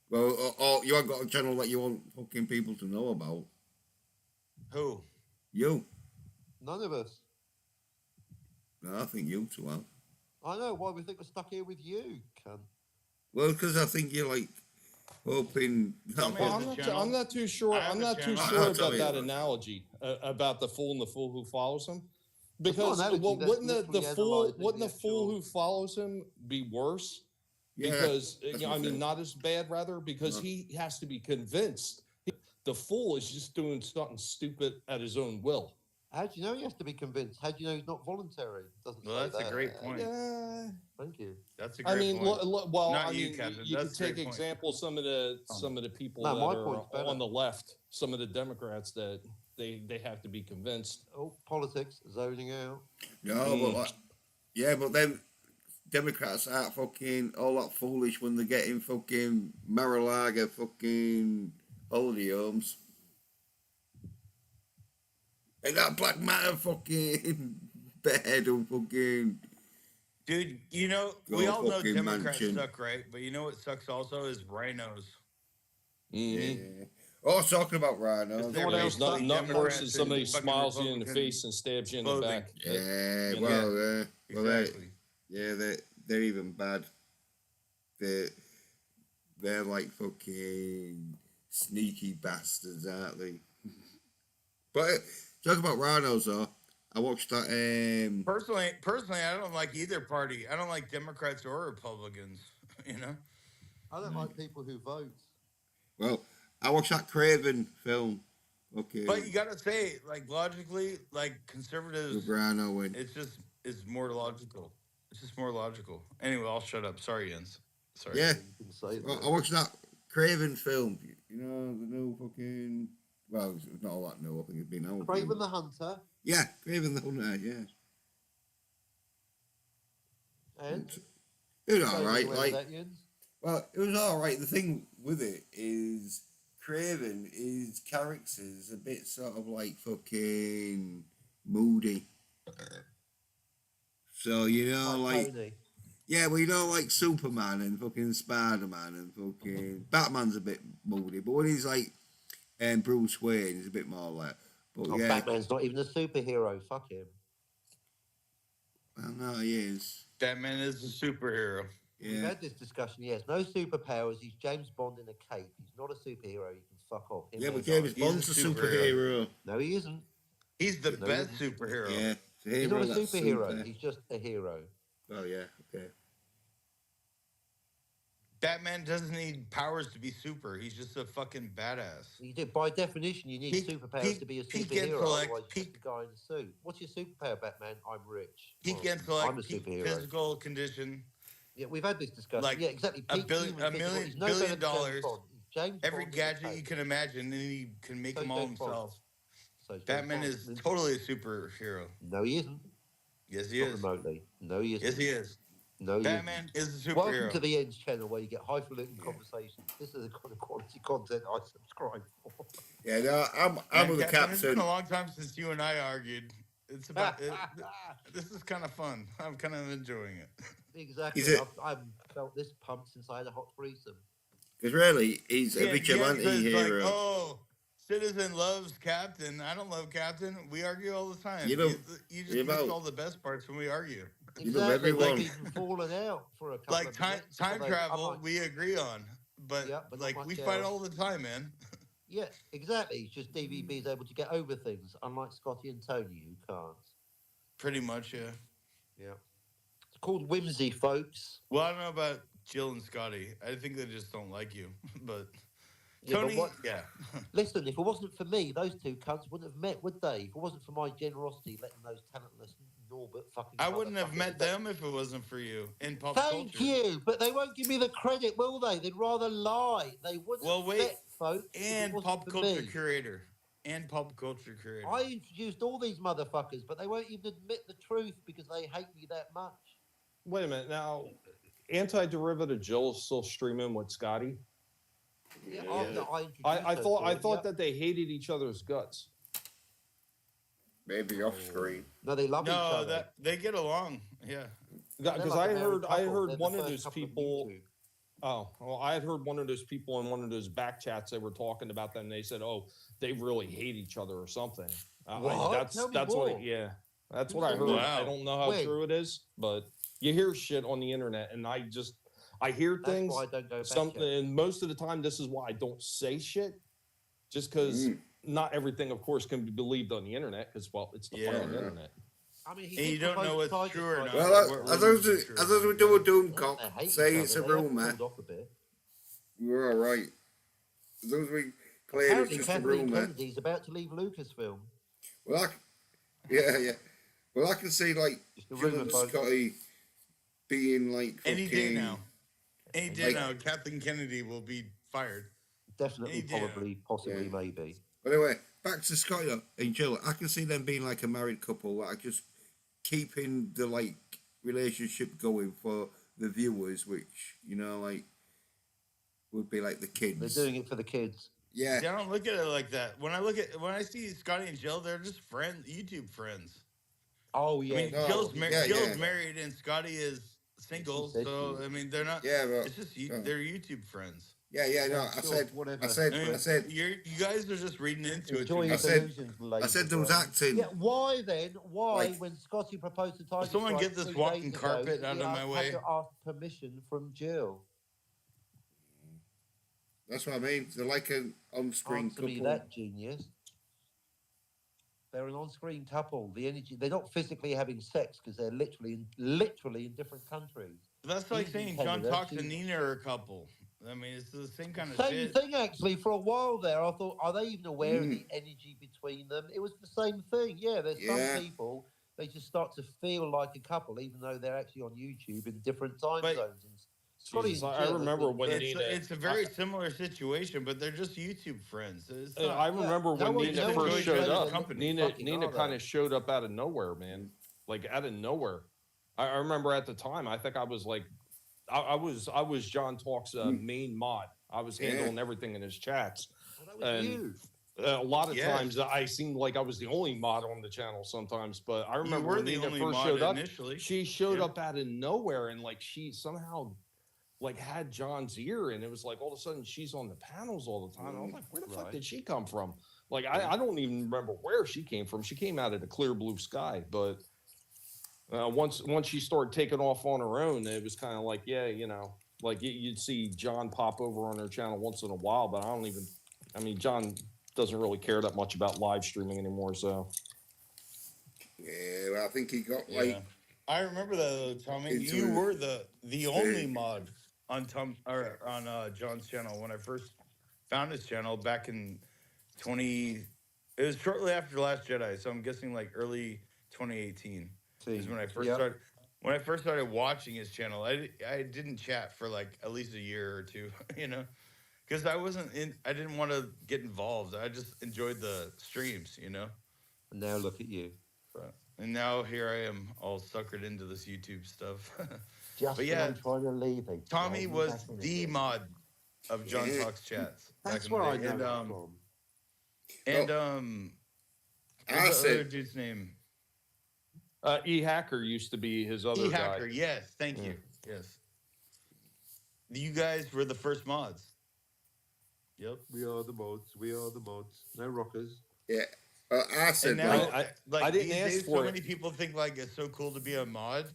Well, or you haven't got a channel that you want fucking people to know about. Who? You. None of us. No, I think you two have. I know. Why we think we're stuck here with you, cunt. Well, because I think you're like hoping. Tell me Well, the channel. I'm not too sure. I have I'm a not too channel. sure I'll tell about you that about it. analogy about the fool and the fool who follows him. That's not Because an analogy, that's wouldn't the literally fool analysing wouldn't the the fool actual- who follows him be worse? Yeah, Because that's I what I'm mean, saying. not as bad, rather, because No. he has to be convinced. The fool is just doing something stupid at his own will. How do you know he has to be convinced? How do you know he's not voluntary? Doesn't Well, say that's a that. great point. Yeah. Thank you. That's a great I mean, point. well, Not I you, mean, Captain. you That's could a great take point. example some of the people No, my that point's are better. on the left, some of the Democrats that they have to be convinced. Oh, politics, zoning out. No, but like, yeah, but then Democrats aren't fucking all that foolish when they're getting fucking Mar-a-Lago fucking holiday homes. And that Black Matter fucking bed and fucking. Dude, you know, Go we all know fucking Democrats mansion. suck, right? But you know what sucks also is rhinos. Mhm. Yeah. Oh, talking about rhinos. They're There's basically nothing worse Democrats than and somebody fucking smiles you in the Republican face and stabs you in the clothing. back. Yeah, You know? well, well, Exactly. they're even bad. They're like fucking sneaky bastards, aren't they? But talk about rhinos, though. I watched that. Personally, I don't like either party. I don't like Democrats or Republicans. You know, I don't like people who vote. Well, I watched that Craven film Okay. But you gotta say, like logically, like conservatives, Brian Owen. it's just is more logical. It's just more logical. Anyway, I'll shut up. Sorry, Jens. Sorry. Yeah. You can say Well, that. I watched that Craven film. You know, the new fucking. Well, it's not all that new. I think it's been out. Craven the Hunter Yeah, Craven the Hunter. Yeah. and It was go all right. anywhere with that, Jens? Well, it was all right. The thing with it is Craven, his character's a bit sort of like fucking moody. So you know, like Tony. yeah, well, you know, like Superman and fucking Spider Man and fucking Batman's a bit moody, but when he's like Bruce Wayne, he's a bit more like. But Oh, yeah, Batman's not even a superhero. Fuck him. well, no, he is. Batman is a superhero. We've Yeah, had this discussion. He has no superpowers. He's James Bond in a cape. He's not a superhero. You can fuck off. Him yeah, and but his James eyes. He's a Bond's a superhero. superhero. No, he isn't. He's the No, best he superhero. Yeah, it's a He's hero not a that's superhero. super. He's just a hero. Oh yeah, okay. Batman doesn't need powers to be super. He's just a fucking badass. You do, by definition, you need Peak- superpowers peak- to be a peak superhero. intellect, Otherwise, you're just peak- a guy in a suit. What's your superpower, Batman? I'm rich. Peak Well, intellect, I'm a peak superhero. physical condition. Yeah, we've had this discussion. Like yeah, exactly. a Peak billion- human a physical. million- He's no billion better than James dollars. Bond. He's James Every Bond in a gadget you cape. can imagine, and he can make So them all James Bond. himself. So James Batman Bond. is totally a superhero. No, he isn't. Yes, he Not is. remotely. No, he isn't. Yes, he is. No, he Batman is a isn't. Welcome superhero. to the Ends channel where you get highfalutin conversations. This is the kind of quality content I subscribe for. Yeah, no, I'm Man, with the Captain, it's been captain. a long time since you and I argued. It's about this is kind of fun. I'm kind of enjoying it. Exactly. Is it- I've felt this pump since I had a hot threesome. Because really, he's a Yeah, vigilante yeah, 'cause, hero. Like, oh, Citizen loves Captain. I don't love Captain. We argue all the time. You know- you just you miss know- all the best parts when we argue. You know, Exactly. everyone- They've even fallen out for a couple Like of time minutes. time although travel, unlike- we agree on, but, Yeah, but not like much we fight else. all the time, man. Yeah, exactly. It's just DVB is able to get over things, unlike Scotty and Tony, who can't. Pretty much, yeah. Yeah. It's called whimsy, folks. Well, I don't know about Jill and Scotty. I think they just don't like you, but Yeah, but Tony, what- yeah. Listen, if it wasn't for me, those two cunts wouldn't have met, would they? If it wasn't for my generosity, letting those talentless Norbert fucking. I wouldn't have motherfuckers- met them if it wasn't for you in pop Thank culture. you, but they won't give me the credit, will they? They'd rather lie. They wouldn't. Well, wait, bet, folks. if it And wasn't pop for culture me. curator. And pop culture curator. I introduced all these motherfuckers, but they won't even admit the truth because they hate me that much. Wait a minute. Now, anti-derivative Jill is still streaming with Scotty. Yeah, Yeah. after I introduced I her thought to I it, thought yeah. that they hated each other's guts. Maybe off screen. No, they love each No, other. that they get along. Yeah. They're Because like I a married heard I couple. heard They're the one of first those couple of people. YouTube. Oh, well, I had heard one of those people in one of those back chats. They were talking about them. They said, "Oh, they really hate each other or something." What? That's Tell me that's more. what. Yeah, that's Who what I said heard. that? I don't know how When? true it is, but you hear shit on the internet, and I hear That's things. why I don't go back. Something, yet. and most of the time, this is why I don't say shit, just because not everything, of course, can be believed on the internet. Because it's the Yeah. fucking Yeah. internet. I mean, he And did you don't propose know what's Tiger true or Strike. not. Well, What as rumors those are true. as those we do a doom Yeah, cop, they hate say each it's a other. They have rumor. cooled off a bit. We're all right. As those we claim it's Apparently, just a Kathleen rumor. Kennedy's about to leave Lucasfilm. Well, yeah. Well, I can see like Just a Jill rumor, and folks. Scotty being like Any day fucking- now. Any day Like- now, Kathleen Kennedy will be fired. Definitely, Any day. probably, possibly, Yeah. maybe. But anyway, back to Scotty and Jill. I can see them being like a married couple, like just keeping the like relationship going for the viewers, which like would be like the kids. They're doing it for the kids. Yeah, See, I don't look at it like that. When I see Scotty and Jill, they're just friends, YouTube friends. Oh yeah. I mean, No, Jill's, yeah, Jill's yeah. married and Scotty is single, She said so she I mean, they're not. yeah, but It's just yeah. they're YouTube friends. No, I Sure, said, whatever. I said, You guys are just reading into it. Enjoy too your much. I said there was acting. Yeah, why then? Why, Like- when Scotty proposed to Tiger Someone Strike get this 3 walking days ago, carpet out he of my had way. to ask permission from Jill. That's what I mean. They're like an on-screen Answer me couple. that, genius. They're an on-screen couple. The energy—they're not physically having sex because they're literally in different countries. That's like He's in saying John Canada, Talks and she's- Nina are a couple. I mean, it's the same kind of Same shit. thing, actually. For a while there, I thought, are they even aware of the energy between them? It was the same thing. Yeah, there's Yeah. some people, they just start to feel like a couple, even though they're actually on YouTube in different time But- zones. And Scotty Jesus, and I Jill have remember been when very- It's a very similar situation, but they're just YouTube friends. It's not, I remember no when one- Nina no one first enjoys showed each other's up. company. Nina Fucking are kind they? of showed up out of nowhere, man. Like out of nowhere. I remember at the time, I think I was like, I was John Talk's main mod. I was handling everything in his chats. Oh, that was And you. a lot of Yes. times I seemed like I was the only mod on the channel sometimes, but I You remember were when the Nina only first mod showed up, initially. she showed Yeah. up out of nowhere and like she somehow like had John's ear and it was like all of a sudden she's on the panels all the time. And I was like, where the fuck Right. did she come from? Like I don't even remember where she came from. She came out of the clear blue sky, but once she started taking off on her own, it was kind of like, yeah, you know, like you'd see John pop over on her channel once in a while, but I mean, John doesn't really care that much about live streaming anymore. So Yeah, well, I think he got like. Yeah. I remember that though, Tommy. Into- You were the only mod on John's channel when I first found his channel back in 20. It was shortly after Last Jedi, so I'm guessing like early 2018 is when I first Yeah. started. When I first started watching his channel, I didn't chat for like at least a year or two, you know, because I didn't want to get involved. I just enjoyed the streams, you know. And now look at you. And now here I am, all suckered into this YouTube stuff. Just But when yeah, I'm trying to leave it. Tommy was the mod of John Yeah. Talks chats. That's back in where I the know day. it from. And I what's the other said, dude's name? E Hacker used to be his other E-Hacker. guy. Yes, thank you. Yes. You guys were the first mods. Yep. We are the mods. We are the mods. No rockers. yeah. I said, And now, I- like I didn't these ask days, for so it. many people think like it's so cool to be a mod.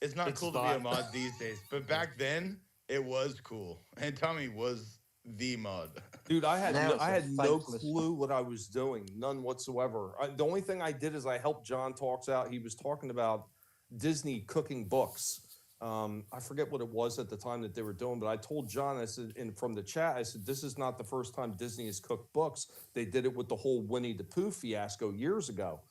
It's not It's cool to be a not. mod these days, but back then it was cool, and Tommy was the mod. Dude, I had Now no, it's I a had no thankless- clue what I was doing, none whatsoever. The only thing I did is I helped John Talks out. He was talking about Disney cooking books. I forget what it was at the time that they were doing, but I told John, I said, and from the chat, I said, this is not the first time Disney has cooked books. They did it with the whole Winnie the Pooh fiasco years ago.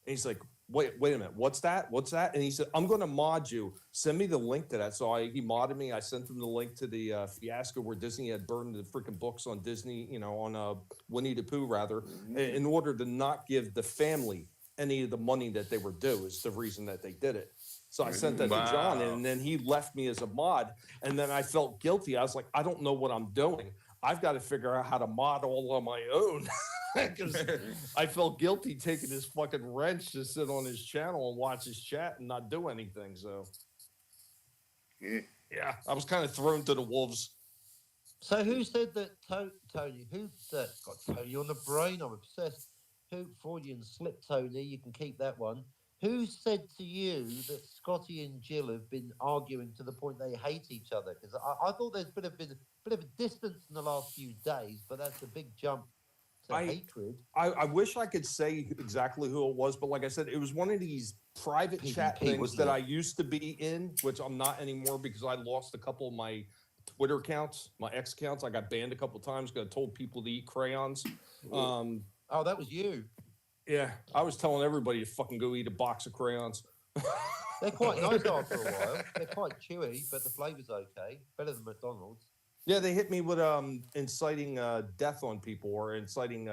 And he's like, wait a minute, what's that? What's that? And he said, I'm going to mod you. Send me the link to that. So he modded me. I sent him the link to the fiasco where Disney had burned the freaking books on Disney, you know, on Winnie the Pooh, rather, in order to not give the family any of the money that they were due is the reason that they did it. So I sent that to John, Wow. and then he left me as a mod. And then I felt guilty. I was like, I don't know what I'm doing. I've got to figure out how to mod all on my own. Because I felt guilty taking his fucking wrench to sit on his channel and watch his chat and not do anything. So, yeah, I was kind of thrown to the wolves. So who said that, Tony? Who's that? Got Tony on the brain. I'm obsessed. Who, Freudian slip, Tony? You can keep that one. Who said to you that Scotty and Jill have been arguing to the point they hate each other? Because I thought there's been a bit of a distance in the last few days, but that's a big jump to hatred. I wish I could say exactly who it was, but like I said, it was one of these private chat PvP, things wasn't that it? I used to be in, which I'm not anymore because I lost a couple of my Twitter accounts, my X accounts. I got banned a couple of times because I told people to eat crayons. Oh, that was you. Yeah, I was telling everybody to fucking go eat a box of crayons. They're quite nice after a while. They're quite chewy, but the flavour's okay. Better than McDonald's. Yeah, they hit me with inciting death on people or inciting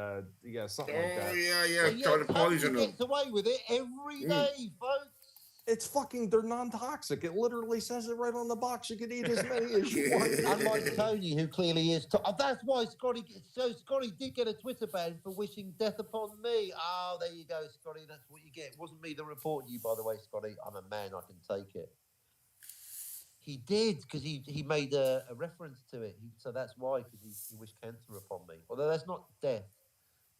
something like oh, that. yeah, But trying to Tony poison them. gets away with it every day, folks. It's fucking, they're non-toxic. It literally says it right on the box. You can eat as many as you want. Unlike Tony, who clearly is. That's why Scotty did get a Twitter ban for wishing death upon me. Oh, there you go, Scotty. That's what you get. It wasn't me that reported you, by the way, Scotty. I'm a man. I can take it. He did because he made a reference to it. So that's why, because he wished cancer upon me. Although that's not death.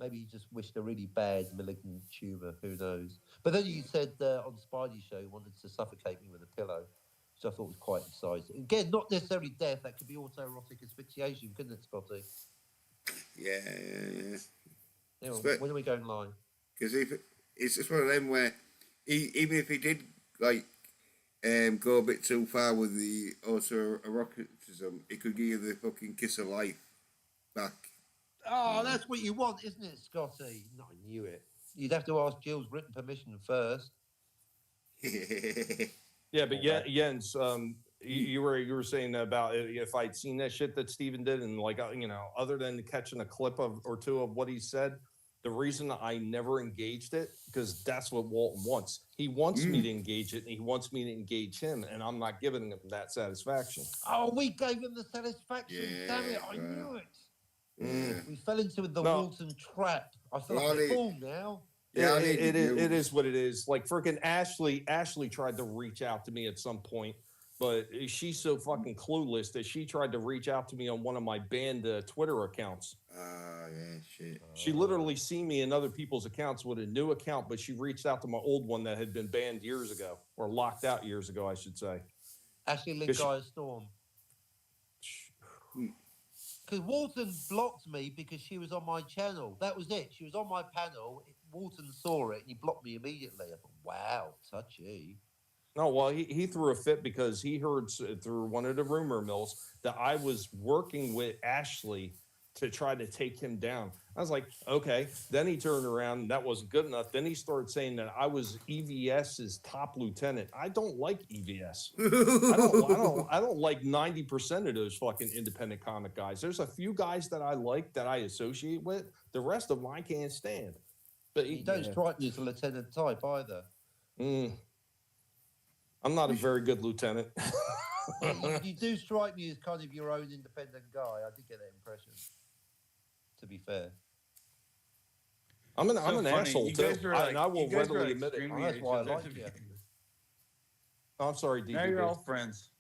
Maybe he just wished a really bad malignant tumour. Who knows? But then you said on Spidey's show you wanted to suffocate me with a pillow, which I thought was quite exciting. Again, not necessarily death. That could be autoerotic asphyxiation, couldn't it, Scotty? Yeah. Anyway, But- when are we going live? Because if it's just one of them where even if he did like go a bit too far with the autoeroticism, it could give you the fucking kiss of life back. Oh, that's what you want, isn't it, Scotty? No, I knew it. You'd have to ask Jill's written permission first. Yeah, but Jens, you were saying about if I'd seen that shit that Steven did, and like other than catching a clip of or two of what he said, the reason I never engaged it because that's what Walton wants. He wants me to engage it, and he wants me to engage him, and I'm not giving him that satisfaction. Oh, we gave him the satisfaction. Damn it! I knew it. Yeah. We fell into the Walton trap. I feel like a fool now. Yeah, it is what it is. Like freaking Ashley tried to reach out to me at some point, but she's so fucking clueless that she tried to reach out to me on one of my banned Twitter accounts. Yeah, shit. She literally seen me in other people's accounts with a new account, but she reached out to my old one that had been banned years ago or locked out years ago, I should say. Ashley Linkeye Storm. Because Walton blocked me because she was on my channel. That was it. She was on my panel. Walton saw it and he blocked me immediately. I thought, wow, touchy. No, well, he threw a fit because he heard through one of the rumor mills that I was working with Ashley to try to take him down. I was like, okay. Then he turned around and that wasn't good enough. Then he started saying that I was EVS's top lieutenant. I don't like EVS. I don't like 90% of those fucking independent comic guys. There's a few guys that I like that I associate with. The rest of them I can't stand. But you don't strike me as a lieutenant type either. I'm not a very good lieutenant. you do strike me as kind of your own independent guy. I did get that impression. To be fair, I'm an asshole too, and I will readily admit it. Oh, that's why I like you. Oh, I'm sorry, DB. Now you're all friends.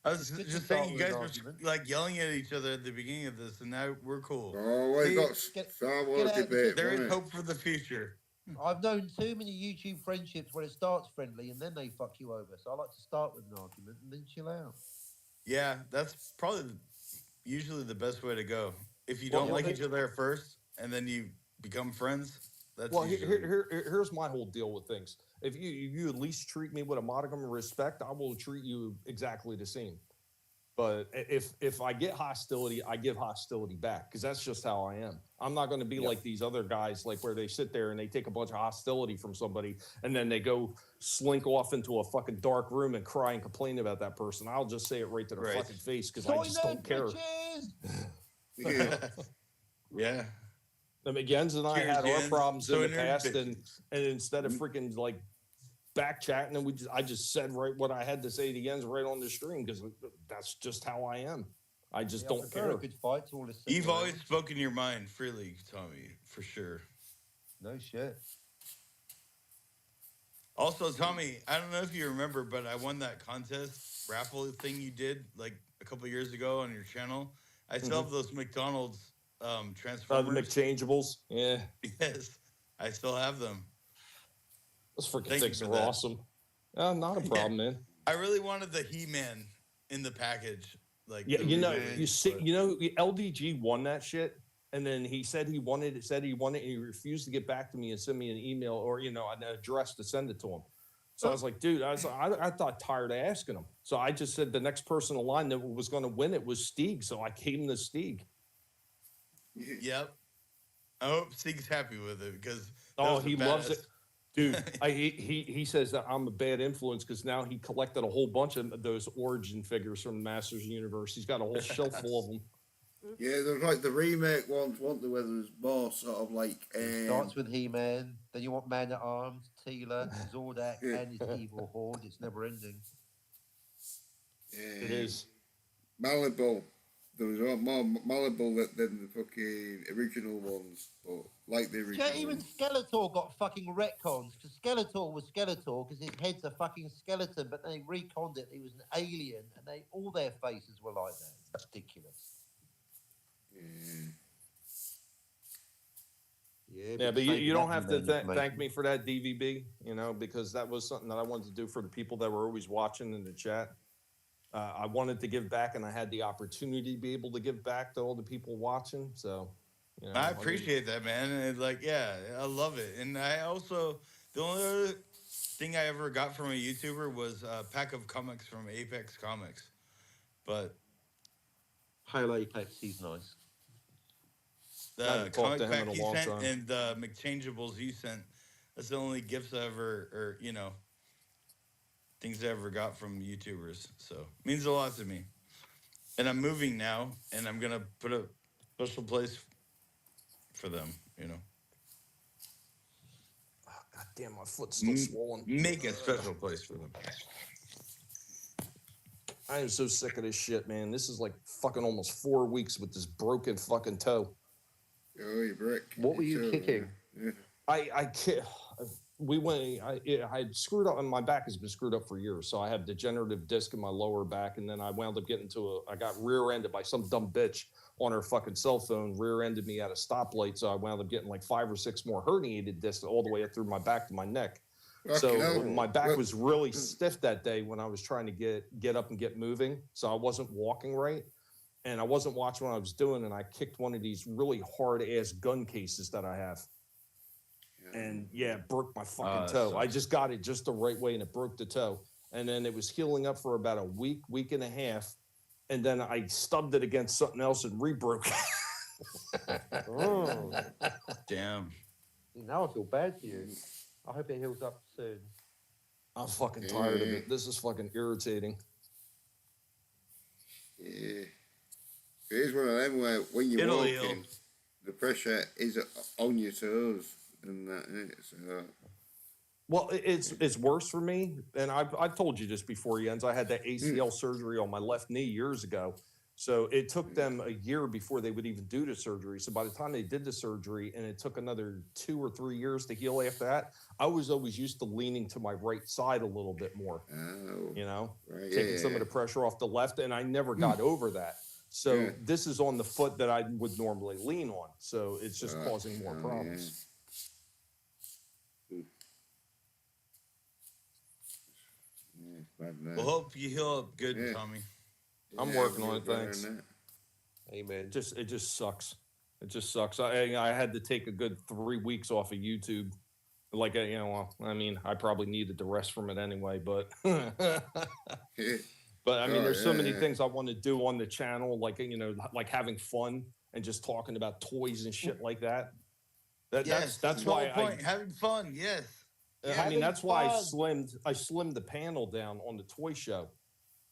I was just saying, you guys were like yelling at each other at the beginning of this, and now we're cool. Oh, we got Star Wars debate. There is hope for the future. I've known too many YouTube friendships where it starts friendly and then they fuck you over. So I like to start with an argument and then chill out. Yeah, that's probably usually the best way to go. If you don't like each other at first and then you become friends, that's here's my whole deal with things. If you at least treat me with a modicum of respect, I will treat you exactly the same. But if I get hostility, I give hostility back because that's just how I am. I'm not going to be like these other guys, like where they sit there and they take a bunch of hostility from somebody and then they go slink off into a fucking dark room and cry and complain about that person. I'll just say it right to their fucking face because I just don't care. Yeah. I mean, Jens and I had our problems in the past, and instead of freaking like back chatting, and I just said right what I had to say to Jens right on the stream because that's just how I am. I just don't care. A good fight to all this. You've always spoken your mind freely, Tommy, for sure. No shit. Also, Tommy, I don't know if you remember, but I won that contest raffle thing you did like a couple years ago on your channel. I still have those McDonald's Transformers. The McChangeables. Yeah. Yes, I still have them. Those freaking things are awesome. Not a problem, man. I really wanted the He-Man in the package. Like, yeah, LDG won that shit, and then he said he wanted it, and he refused to get back to me and send me an email or an address to send it to him. So I was like, dude, I thought tired of asking him. So I just said the next person in line that was going to win it was Stieg. So I gave him the Stieg. Yep. I hope Stieg's happy with it because he loves it. Dude, he says that I'm a bad influence because now he collected a whole bunch of those Origin figures from Masters Universe. He's got a whole shelf full of them. Yeah, there's like the remake ones, want there, where there's more sort of like. It starts with He-Man, then you want Man at Arms, Teela, Zordak, and his evil horde. It's never ending. Yeah. It is. Malibu. There was more Malibu than the fucking original ones, but like the original. Yeah, even Skeletor got fucking retcons because Skeletor was Skeletor because his head's a fucking skeleton, but they reconned it. He was an alien, and all their faces were like that. It's ridiculous. Yeah, but you don't have to thank me for that, DVB, because that was something that I wanted to do for the people that were always watching in the chat. I wanted to give back, and I had the opportunity to be able to give back to all the people watching. So, I appreciate that, man. And I love it. And I also, the only other thing I ever got from a YouTuber was a pack of comics from Apex Comics. But Hail Apex, he's nice. I the haven't talked to comic him in pack a he long sent time. and the McChangeables you sent, that's the only gifts I ever, or, things I ever got from YouTubers. So it means a lot to me. And I'm moving now, and I'm going to put a special place for them. God damn, my foot's still swollen. Make a special place for them. I am so sick of this shit, man. This is like fucking almost 4 weeks with this broken fucking toe. Oh, you brick. What were you kicking? Yeah. I can't. I had screwed up, and my back has been screwed up for years. So I have degenerative disc in my lower back, and then I wound up getting I got rear-ended by some dumb bitch on her fucking cell phone, rear-ended me at a stoplight. So I wound up getting like 5 or 6 more herniated discs all the way up through my back to my neck. So my back was really stiff that day when I was trying to get up and get moving. So I wasn't walking right, and I wasn't watching what I was doing, and I kicked one of these really hard-ass gun cases that I have. And yeah, it broke my fucking toe. I just got it just the right way, and it broke the toe. And then it was healing up for about a week and a half, and then I stubbed it against something else and re-broke it. Oh, Damn. now I feel bad for you. I hope it heals up soon. I'm fucking tired of it. This is fucking irritating. Yeah. It is one of them where when you're It'll heal. walking, the pressure is on your toes and that, isn't it? So, Well, it's worse for me, and I've told you this before, Jens. I had that ACL surgery on my left knee years ago. So it took them a year before they would even do the surgery. So by the time they did the surgery, and it took another 2 or 3 years to heal after that, I was always used to leaning to my right side a little bit more, right, taking some of the pressure off the left, and I never got over that. So this is on the foot that I would normally lean on. So it's just causing more problems. Well, hope you heal up good, Tommy. I'm working on it, thanks. Amen. It just sucks. It just sucks. I had to take a good 3 weeks off of YouTube. Like, I mean, I probably needed the rest from it anyway, but but I mean, there's so many things I want to do on the channel, like, like having fun and just talking about toys and shit like that. That's why having fun. Yes. I mean, that's why I slimmed the panel down on the toy show.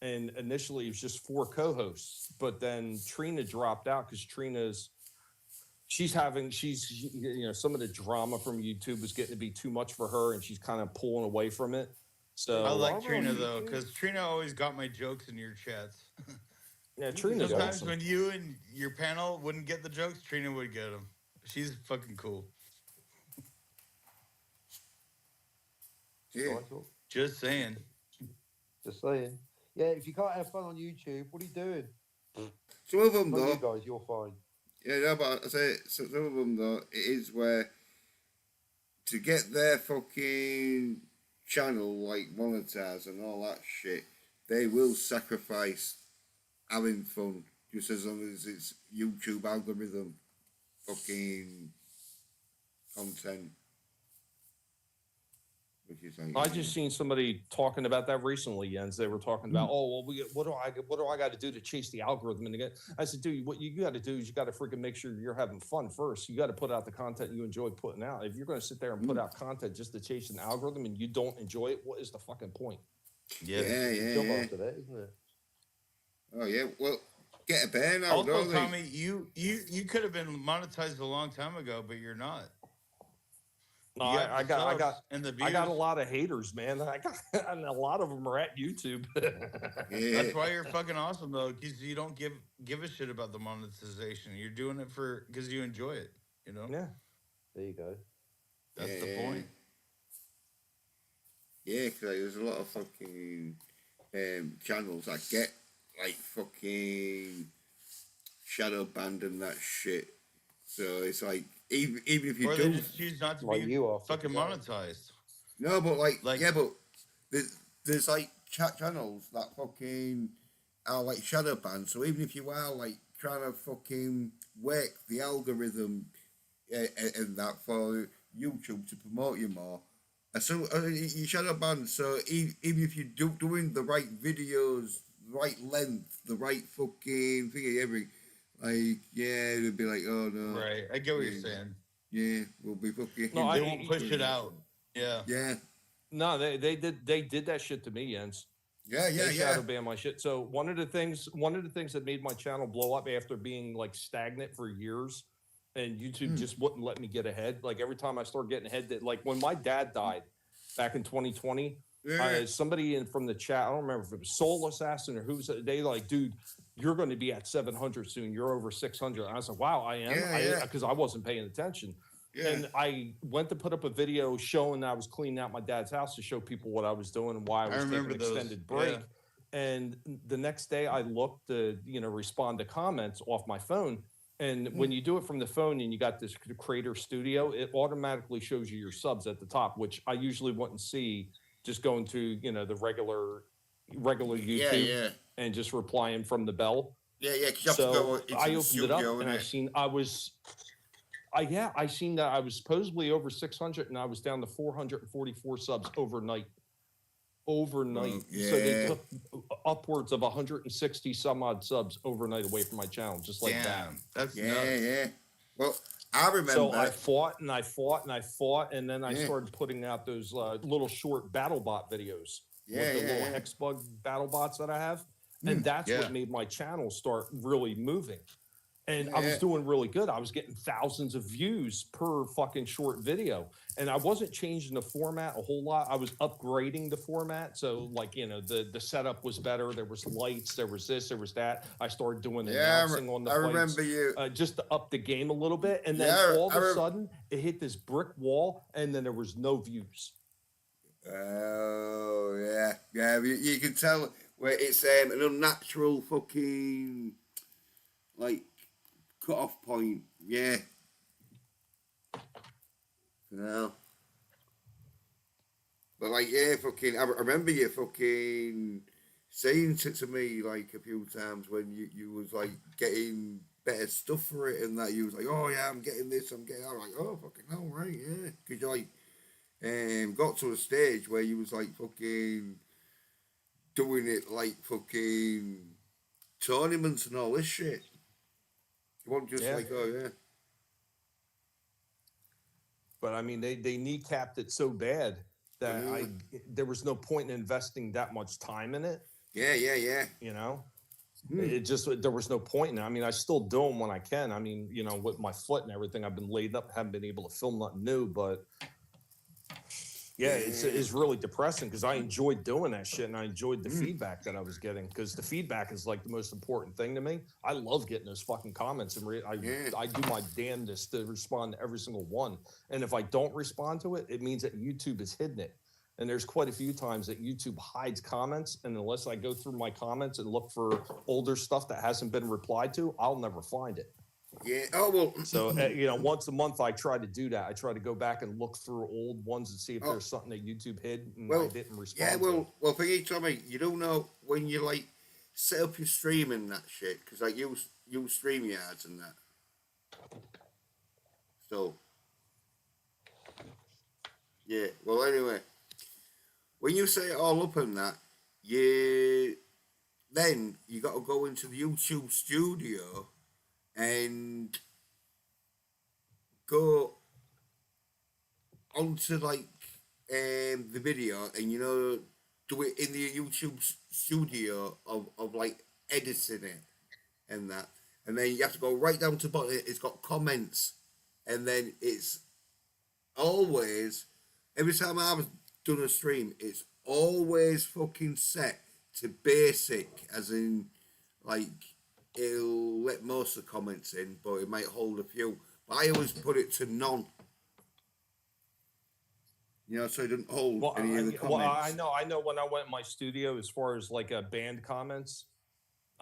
And initially it was just 4 co-hosts, but then Trina dropped out because she's some of the drama from YouTube was getting to be too much for her, and she's kind of pulling away from it. So I like Trina though, because Trina always got my jokes in your chats. Yeah, Trina's Sometimes awesome. when you and your panel wouldn't get the jokes, Trina would get them. She's fucking cool. Yeah. Just saying. Just saying. Yeah, if you can't have fun on YouTube, what are you doing? Some of them, Not though. you guys, you're fine. Yeah, no, but I say some of them, though, it is where to get their fucking channel, like, monetized and all that shit, they will sacrifice having fun just as long as it's YouTube algorithm fucking content. Which is like, I just seen somebody talking about that recently, Jens. They were talking about, what do I got to do to chase the algorithm? And again, I said, dude, what you got to do is you got to freaking make sure you're having fun first. You got to put out the content you enjoy putting out. If you're going to sit there and put out content just to chase an algorithm and you don't enjoy it, what is the fucking point? Yeah. Job after that, isn't it? Oh yeah, well, get a bear now, Also, don't they? Tommy, you could have been monetized a long time ago, but you're not. No, I got a views. lot of haters, man. And a lot of them are at YouTube. Yeah. That's why you're fucking awesome though, because you don't give a shit about the monetization. You're doing it because you enjoy it. Yeah. There you go. That's the point. Yeah, because there's a lot of fucking channels that get like fucking shadow banned and that shit. So it's like even if you or do, they just choose not to Like be you are fucking monetized. no, but but there's like channels that fucking are like shadow banned. So even if you are like trying to fucking work the algorithm and that for YouTube to promote you more, So you shadow ban. So even if you're doing the right videos, right length, the right fucking thing, everything, like yeah, it'd be like, oh no, Right. I get what you're yeah, saying. yeah, we'll be No, fucking They won't push it doing out. Yeah. yeah, no, they did that shit to me, Jens. yeah, They yeah. shadow banned my shit. So one of the things that made my channel blow up after being like stagnant for years, and YouTube just wouldn't let me get ahead. Like every time I started getting ahead, that like when my dad died back in 2020, Yeah. somebody from the chat, I don't remember if it was Soul Assassin or who's they like, dude, you're going to be at 700 soon. You're over 600. And I was like, wow, I am. Yeah. Because I wasn't paying attention. Yeah. And I went to put up a video showing I was cleaning out my dad's house to show people what I was doing and why I I was taking remember an those, extended break. yeah. And the next day I looked to, respond to comments off my phone. And when you do it from the phone and you got this Creator Studio, it automatically shows you your subs at the top, which I usually wouldn't see just going to, the regular Yeah, YouTube yeah. and just replying from the bell. Yeah, yeah, because you have to go So into I the opened it studio, up and I seen I seen that I was supposedly over 600 and I was down to 444 subs overnight. So they yeah. took upwards of 160 some odd subs overnight away from my channel, just like that. Damn. That's Yeah, nuts. yeah. Well, I remember. So I fought and I fought and I fought, and then I Yeah. started putting out those little short battle bot videos Yeah, with the yeah, little yeah. hex bug battle bots that I have, and that's Yeah. what made my channel start really moving. And I was Yeah. doing really good. I was getting thousands of views per fucking short video. And I wasn't changing the format a whole lot. I was upgrading the format. So like, the setup was better. There was lights, there was this, there was that. I started doing Yeah, announcing on the I fights, remember you. just to up the game a little bit. And then Yeah, all of a sudden it hit this brick wall and then there was no views. Oh yeah, yeah. You can tell where it's an unnatural fucking like cut off point. Yeah. No. But like yeah, fucking. I remember you fucking saying to me like a few times when you was like getting better stuff for it and that you was like, oh yeah, I'm getting this, I'm getting. I'm like, oh fucking hell, right, yeah, because you like got to a stage where you was like fucking doing it like fucking tournaments and all this shit. You weren't just Yeah. like, oh yeah. But I mean, they kneecapped it so bad that there was no point in investing that much time in it. Yeah, yeah, yeah. It just, there was no point in it. I mean, I still do them when I can. I mean, with my foot and everything, I've been laid up, haven't been able to film nothing new, but yeah, it's really depressing because I enjoyed doing that shit and I enjoyed the feedback that I was getting because the feedback is like the most important thing to me. I love getting those fucking comments and I do my damnedest to respond to every single one. And if I don't respond to it, it means that YouTube has hidden it. And there's quite a few times that YouTube hides comments. And unless I go through my comments and look for older stuff that hasn't been replied to, I'll never find it. Yeah. Oh well. So once a month I try to do that. I try to go back and look through old ones and see if there's something that YouTube hid and I didn't respond. Yeah. Well, thingy, Tommy, you don't know when you like set up your stream and that shit because like you StreamYards and that. So. Yeah. Well, anyway, when you set it all up and that, then you got to go into the YouTube studio and go onto like the video and do it in the YouTube studio of like editing it and that, and then you have to go right down to the bottom. It's got comments, and then it's always every time I've done a stream, it's always fucking set to basic, as in like. It'll let most of the comments in, but it might hold a few. But I always put it to none. So it doesn't hold any of the comments. Well, I know when I went in my studio, as far as like banned comments,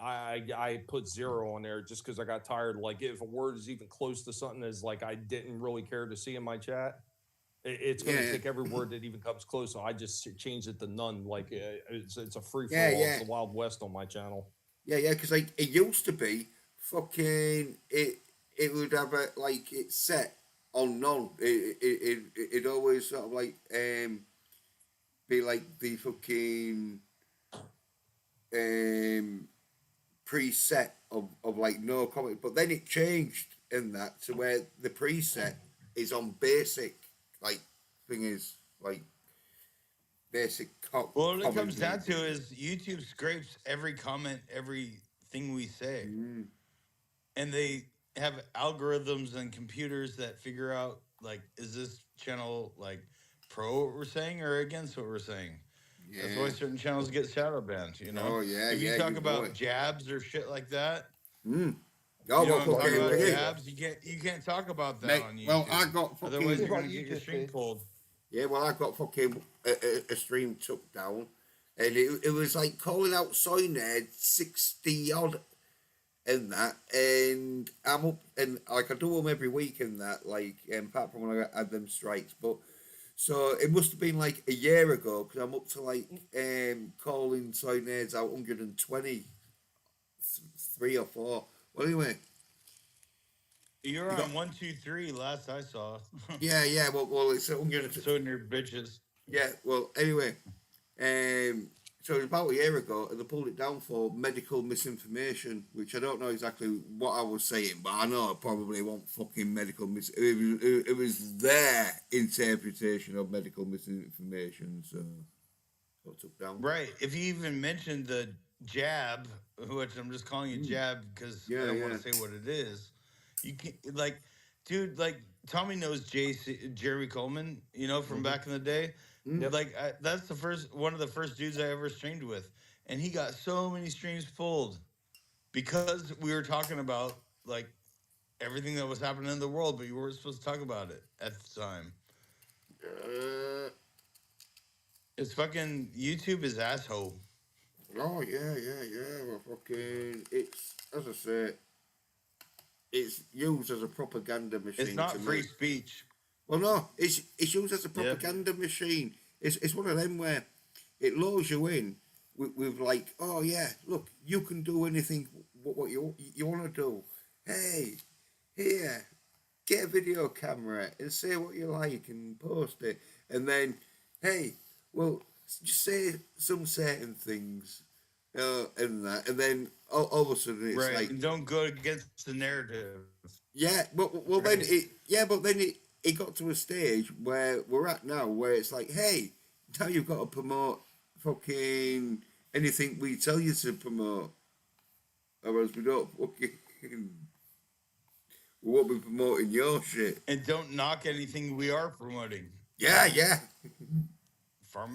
I put 0 on there just because I got tired. Like if a word is even close to something as like I didn't really care to see in my chat, it's going to take every word that even comes close. So I just changed it to none. Like it's a free for all. It's the Wild West on my channel. Yeah, because like it used to be fucking it would have a like it's set on none. It always sort of like be like the fucking um preset of like no comment, but then it changed in that to where the preset is on basic, like thing is like basic Well, what it comes commentary down to thing. is YouTube scrapes every comment, everything we say, Mm, and they have algorithms and computers that figure out like, is this channel like pro what we're saying or against what we're saying? That's why yeah. certain channels get shadow banned. You know, Oh yeah, if you yeah. You talk know about it. jabs or shit like that, Mm. Oh you know well, what I'm Like talking you fucking about. do, yeah, yeah. Jabs, you can't talk about that mate. on Well, I YouTube. got Otherwise, fucking you're Just like gonna you get your just stream did. pulled. yeah. Well, I got fucking a stream took down, and it was like calling out Soy Nerd 60 odd in that, and I'm up and like I do them every week in that, like apart from when I had them strikes, but so it must have been like a year ago because I'm up to like calling Soy Nerds out 120, 3 or 4. Well, anyway, You're you got on 123 last I saw. yeah, well, it's 100. So near bitches. Yeah, well, anyway, Um, so it was about a year ago, and they pulled it down for medical misinformation, which I don't know exactly what I was saying, but I know I probably want fucking medical mis. It was their interpretation of medical misinformation, so got took down. Right. If you even mentioned the jab, which I'm just calling it Mm. jab because I Yeah, don't want yeah. to say what it is, you can like, dude, like Tommy knows Jeremy Coleman, from Mm-hmm. back in the day. Mm. Yep. Like that's the first one of the first dudes I ever streamed with, and he got so many streams pulled because we were talking about like everything that was happening in the world, but you weren't supposed to talk about it at the time. Uh, It's fucking YouTube is asshole. oh yeah. Well, fucking, it's as I say, it's used as a propaganda It's machine to not free me. speech. Well, no, it's used as a Yeah. propaganda machine. It's one of them where it lures you in with like, oh yeah, look, you can do anything what you want to do. Hey, here, get a video camera and say what you like and post it, and then, hey, well, just say some certain things, and then all of a sudden it's Right. like, And don't go against the narrative. yeah, but Right. then it got to a stage where we're at now, where it's like, hey, now you've got to promote fucking anything we tell you to promote, or else we don't fucking we won't be promoting your shit. And don't knock anything we are promoting. Yeah. Well,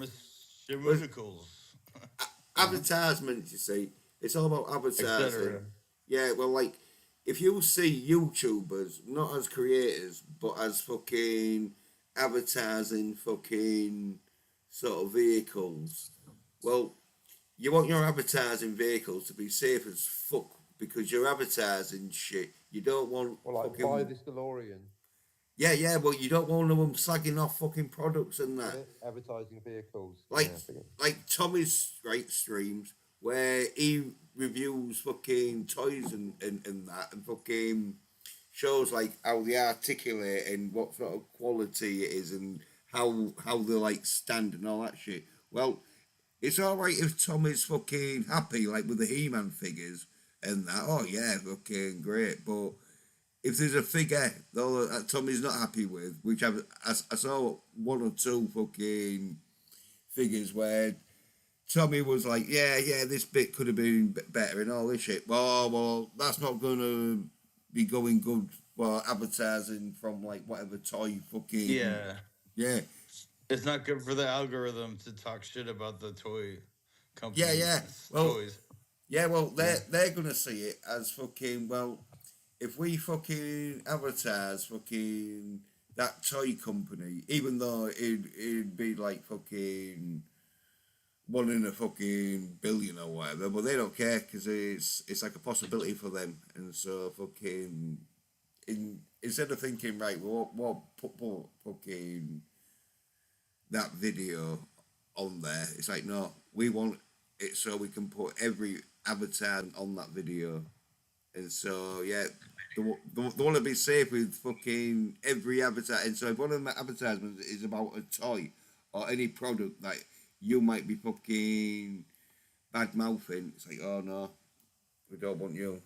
Pharmaceuticals, advertisements, you see, it's all about advertising. etc. Yeah, well, like if you see YouTubers not as creators but as fucking advertising fucking sort of vehicles, well, you want your advertising vehicles to be safe as fuck because you're advertising shit. You don't want Or like buy fucking this DeLorean. yeah. Well, you don't want them slagging off fucking products and Get that. it? Advertising vehicles. Like Yeah, I forget. like Tommy's right streams where he reviews fucking toys and that and fucking shows like how they articulate and what sort of quality it is and how they like stand and all that shit. Well, it's all right if Tommy's fucking happy like with the He-Man figures and that. Oh yeah, fucking great. But if there's a figure though that Tommy's not happy with, which I saw one or two fucking figures where Tommy was like, yeah, this bit could have been better and all this shit. Well, that's not gonna be going good for advertising from like whatever toy fucking Yeah. yeah, It's not good for the algorithm to talk shit about the toy yeah, company yeah. Well, toys. yeah, well, Yeah. they're gonna see it as fucking well. If we fucking advertise fucking that toy company, even though it'd be like fucking one in a fucking billion or whatever, but they don't care because it's like a possibility for them, and so fucking instead of thinking right, we'll put fucking that video on there, it's like no, we want it so we can put every avatar on that video, and so yeah, they want to be safe with fucking every advertisement. And so if one of the advertisements is about a toy or any product that you might be fucking bad mouthing, it's like, oh no, we don't want you.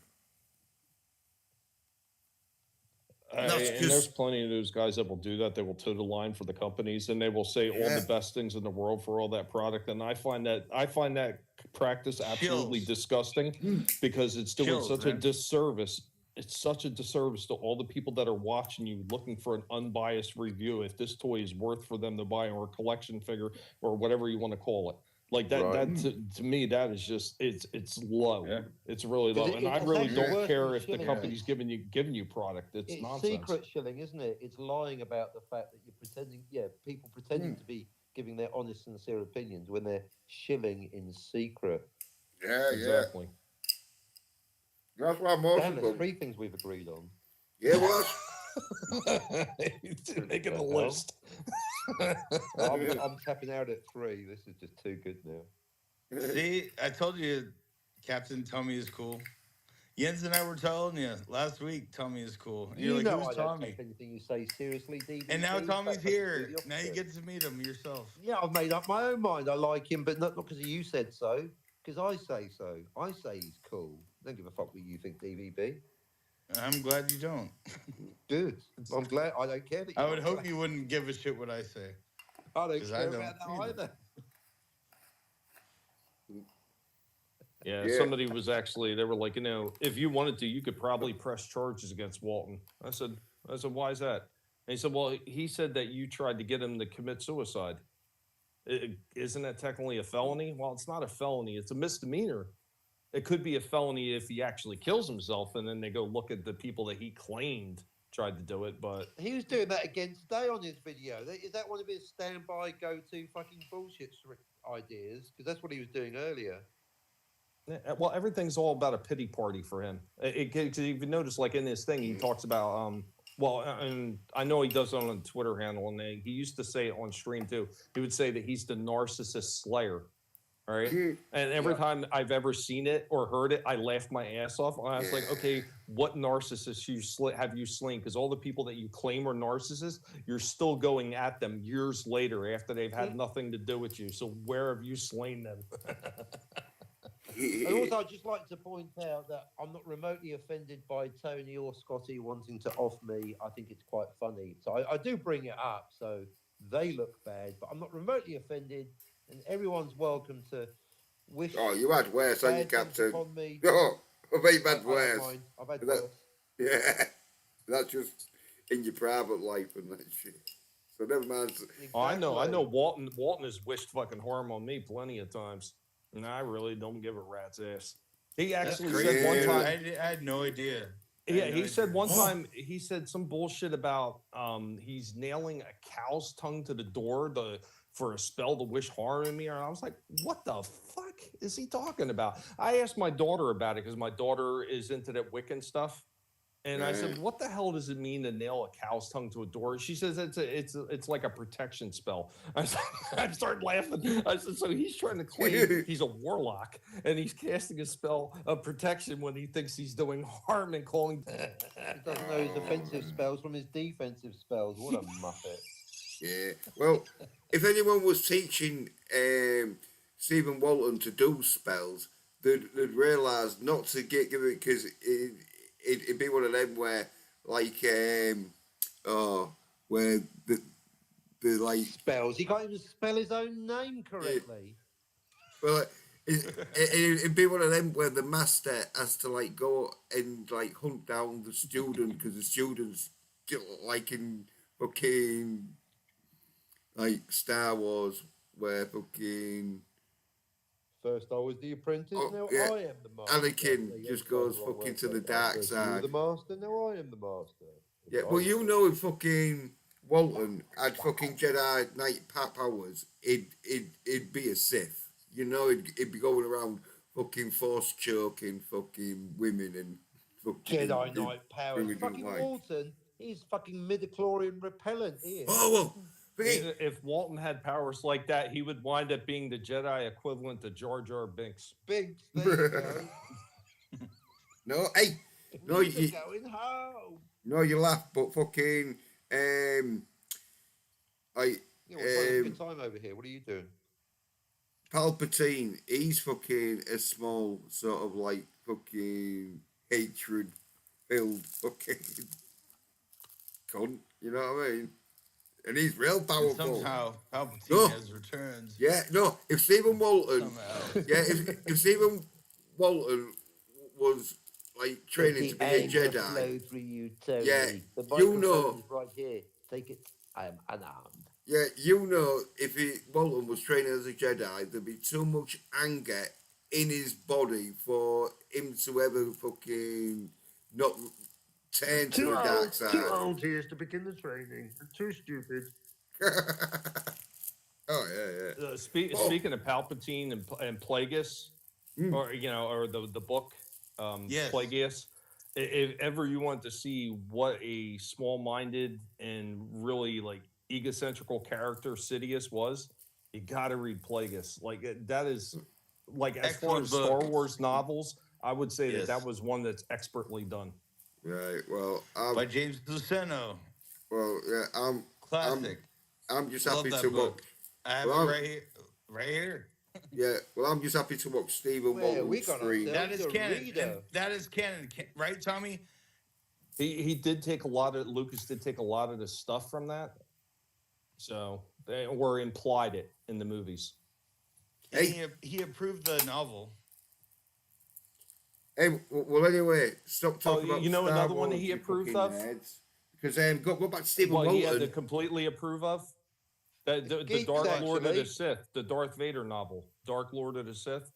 That's And there's just plenty of those guys that will do that. They will toe the line for the companies, and they will say all yeah. the best things in the world for all that product. And I find that practice absolutely Chills. disgusting because it's doing Chills, such a man. disservice. It's such a disservice to all the people that are watching you, looking for an unbiased review. If this toy is worth for them to buy, or a collection figure, or whatever you want to call it, like that. Right. That to me, that is just it's low. Yeah. It's really 'Cause low, and I it's really actually don't worse care than if the shilling. company's giving you product. It's nonsense. secret shilling, isn't it? It's lying about the fact that you're pretending. Yeah, people pretending to be giving their honest, sincere opinions when they're shilling in secret. Yeah, Exactly. That's why most Damn, of there's them. 3 things we've agreed on. Yeah, well, Making a hell? list. I'm tapping out at 3. This is just too good now. See, I told you, Captain Tommy is cool. Jens and I were telling you last week, Tommy is cool. And you're like, know who's I don't Tommy? take anything you say seriously, DB. And now Tommy's here. Now you get to meet him yourself. Yeah, I've made up my own mind. I like him, but not because you said so. Because I say so. I say he's cool. Don't give a fuck what you think, DVB. I'm glad you don't. Good. I'm glad. I don't care that you I would don't. hope you wouldn't give a shit what I say. I don't 'cause I care don't about that either. either. Yeah, Yeah. somebody was actually, they were like, if you wanted to, you could probably press charges against Walton. I said, why is that? And he said, well, he said that you tried to get him to commit suicide. Isn't that technically a felony? Well, it's not a felony. It's a misdemeanor. It could be a felony if he actually kills himself, and then they go look at the people that he claimed tried to do it. But He was doing that again today on his video. Is that one of his standby go-to fucking bullshit ideas? Because that's what he was doing earlier. well, everything's all about a pity party for him. Because if you notice, like in this thing, he talks about and I know he does it on a Twitter handle, and he used to say it on stream too. He would say that he's the narcissist slayer. All right. And every time I've ever seen it or heard it, I laughed my ass off. And I was like, okay, what narcissists have you slain? Because all the people that you claim are narcissists, you're still going at them years later after they've had nothing to do with you. So where have you slain them? And also, I'd just like to point out that I'm not remotely offended by Tony or Scotty wanting to off me. I think it's quite funny. So I do bring it up so they look bad, but I'm not remotely offended, and everyone's welcome to wish. Oh, you had worse, haven't you, bad things Captain? upon me. Oh, I bet you've I had don't worse. mind. I've had That- worse. Yeah, that's just in your private life and that shit. So never mind. Oh, I know Exactly. Walton has wished fucking harm on me plenty of times. And I really don't give a rat's ass. He actually said one crazy. time. I had no idea. Yeah, he said one time, he said some bullshit about he's nailing a cow's tongue to the door for a spell to wish harm in me. And I was like, what the fuck is he talking about? I asked my daughter about it because my daughter is into that Wiccan stuff. And I said, what the hell does it mean to nail a cow's tongue to a door? She says it's like a protection spell. I started laughing. I said, so he's trying to claim he's a warlock and he's casting a spell of protection when he thinks he's doing harm and calling. He doesn't know his offensive spells from his defensive spells. What a muppet. Yeah. Well, if anyone was teaching Stephen Walton to do spells, they'd realise not to give it because it'd be one of them where like where the like Spells. He can't even spell his own name correctly. well it'd be one of them where the master has to like go and like hunt down the student because the student's like in fucking like Star Wars where fucking First I was the apprentice, Oh, now yeah. I am the master. Anakin There you just go, goes wrong fucking word to the there. dark First you were side. the master, now I am the master. Yeah, well, you know, if fucking Walton had fucking Jedi Knight powers, it'd be a Sith. You know, it'd be going around fucking force choking fucking women and fucking Jedi Knight powers. really don't Fucking like. Walton, he's fucking midichlorian repellent. He is. Oh well, hey, If Walton had powers like that, he would wind up being the Jedi equivalent to Jar Jar Binks. Big. There you go. no, hey, No, Never going home. no, you laugh, but fucking, like, Yeah, we're trying to have a good time over here. What are you doing? Palpatine, he's fucking a small sort of like fucking hatred filled fucking cunt. You know what I mean? And he's real And powerful. somehow Palpatine No. has returned. Yeah, no. If Stephen Walton, Somehow. yeah, if Stephen Walton was like training to be a Jedi, flow through you, Tony. Yeah, The you microphone know- is right here. Take it. I am unarmed. yeah, you know, if Walton was training as a Jedi, there'd be too much anger in his body for him to ever fucking not turn to the dark side. Too old here to begin the training. Too stupid. Oh yeah, yeah. Speaking of Palpatine and Plagueis, Mm. or or the book, Yes. Plagueis. If ever you want to see what a small-minded and really like egocentrical character Sidious was, you got to read Plagueis. Like that is like as far Excellent as book. Star Wars novels, I would say Yes. that was one that's expertly done. Right. Well, By James Luceno. yeah, Classic. I'm just Love happy that to book. watch. I have Well, it right here. Right here. Yeah, well, I'm just happy to watch Stephen Well, we Walton's got stream. ourselves- That is a canon. reader. And that is canon, right, Tommy? He did take a lot of Lucas did take a lot of the stuff from that, so they or implied it in the movies. And Hey. he approved the novel. Hey, well, anyway, stop talking about you know Star another one that Wars, he you approved fucking of? nerds. Because go back to Stephen Well, he had Walton. to completely approve of the Geeks, Dark Lord of the actually. Sith, the Darth Vader novel, Dark Lord of the Sith.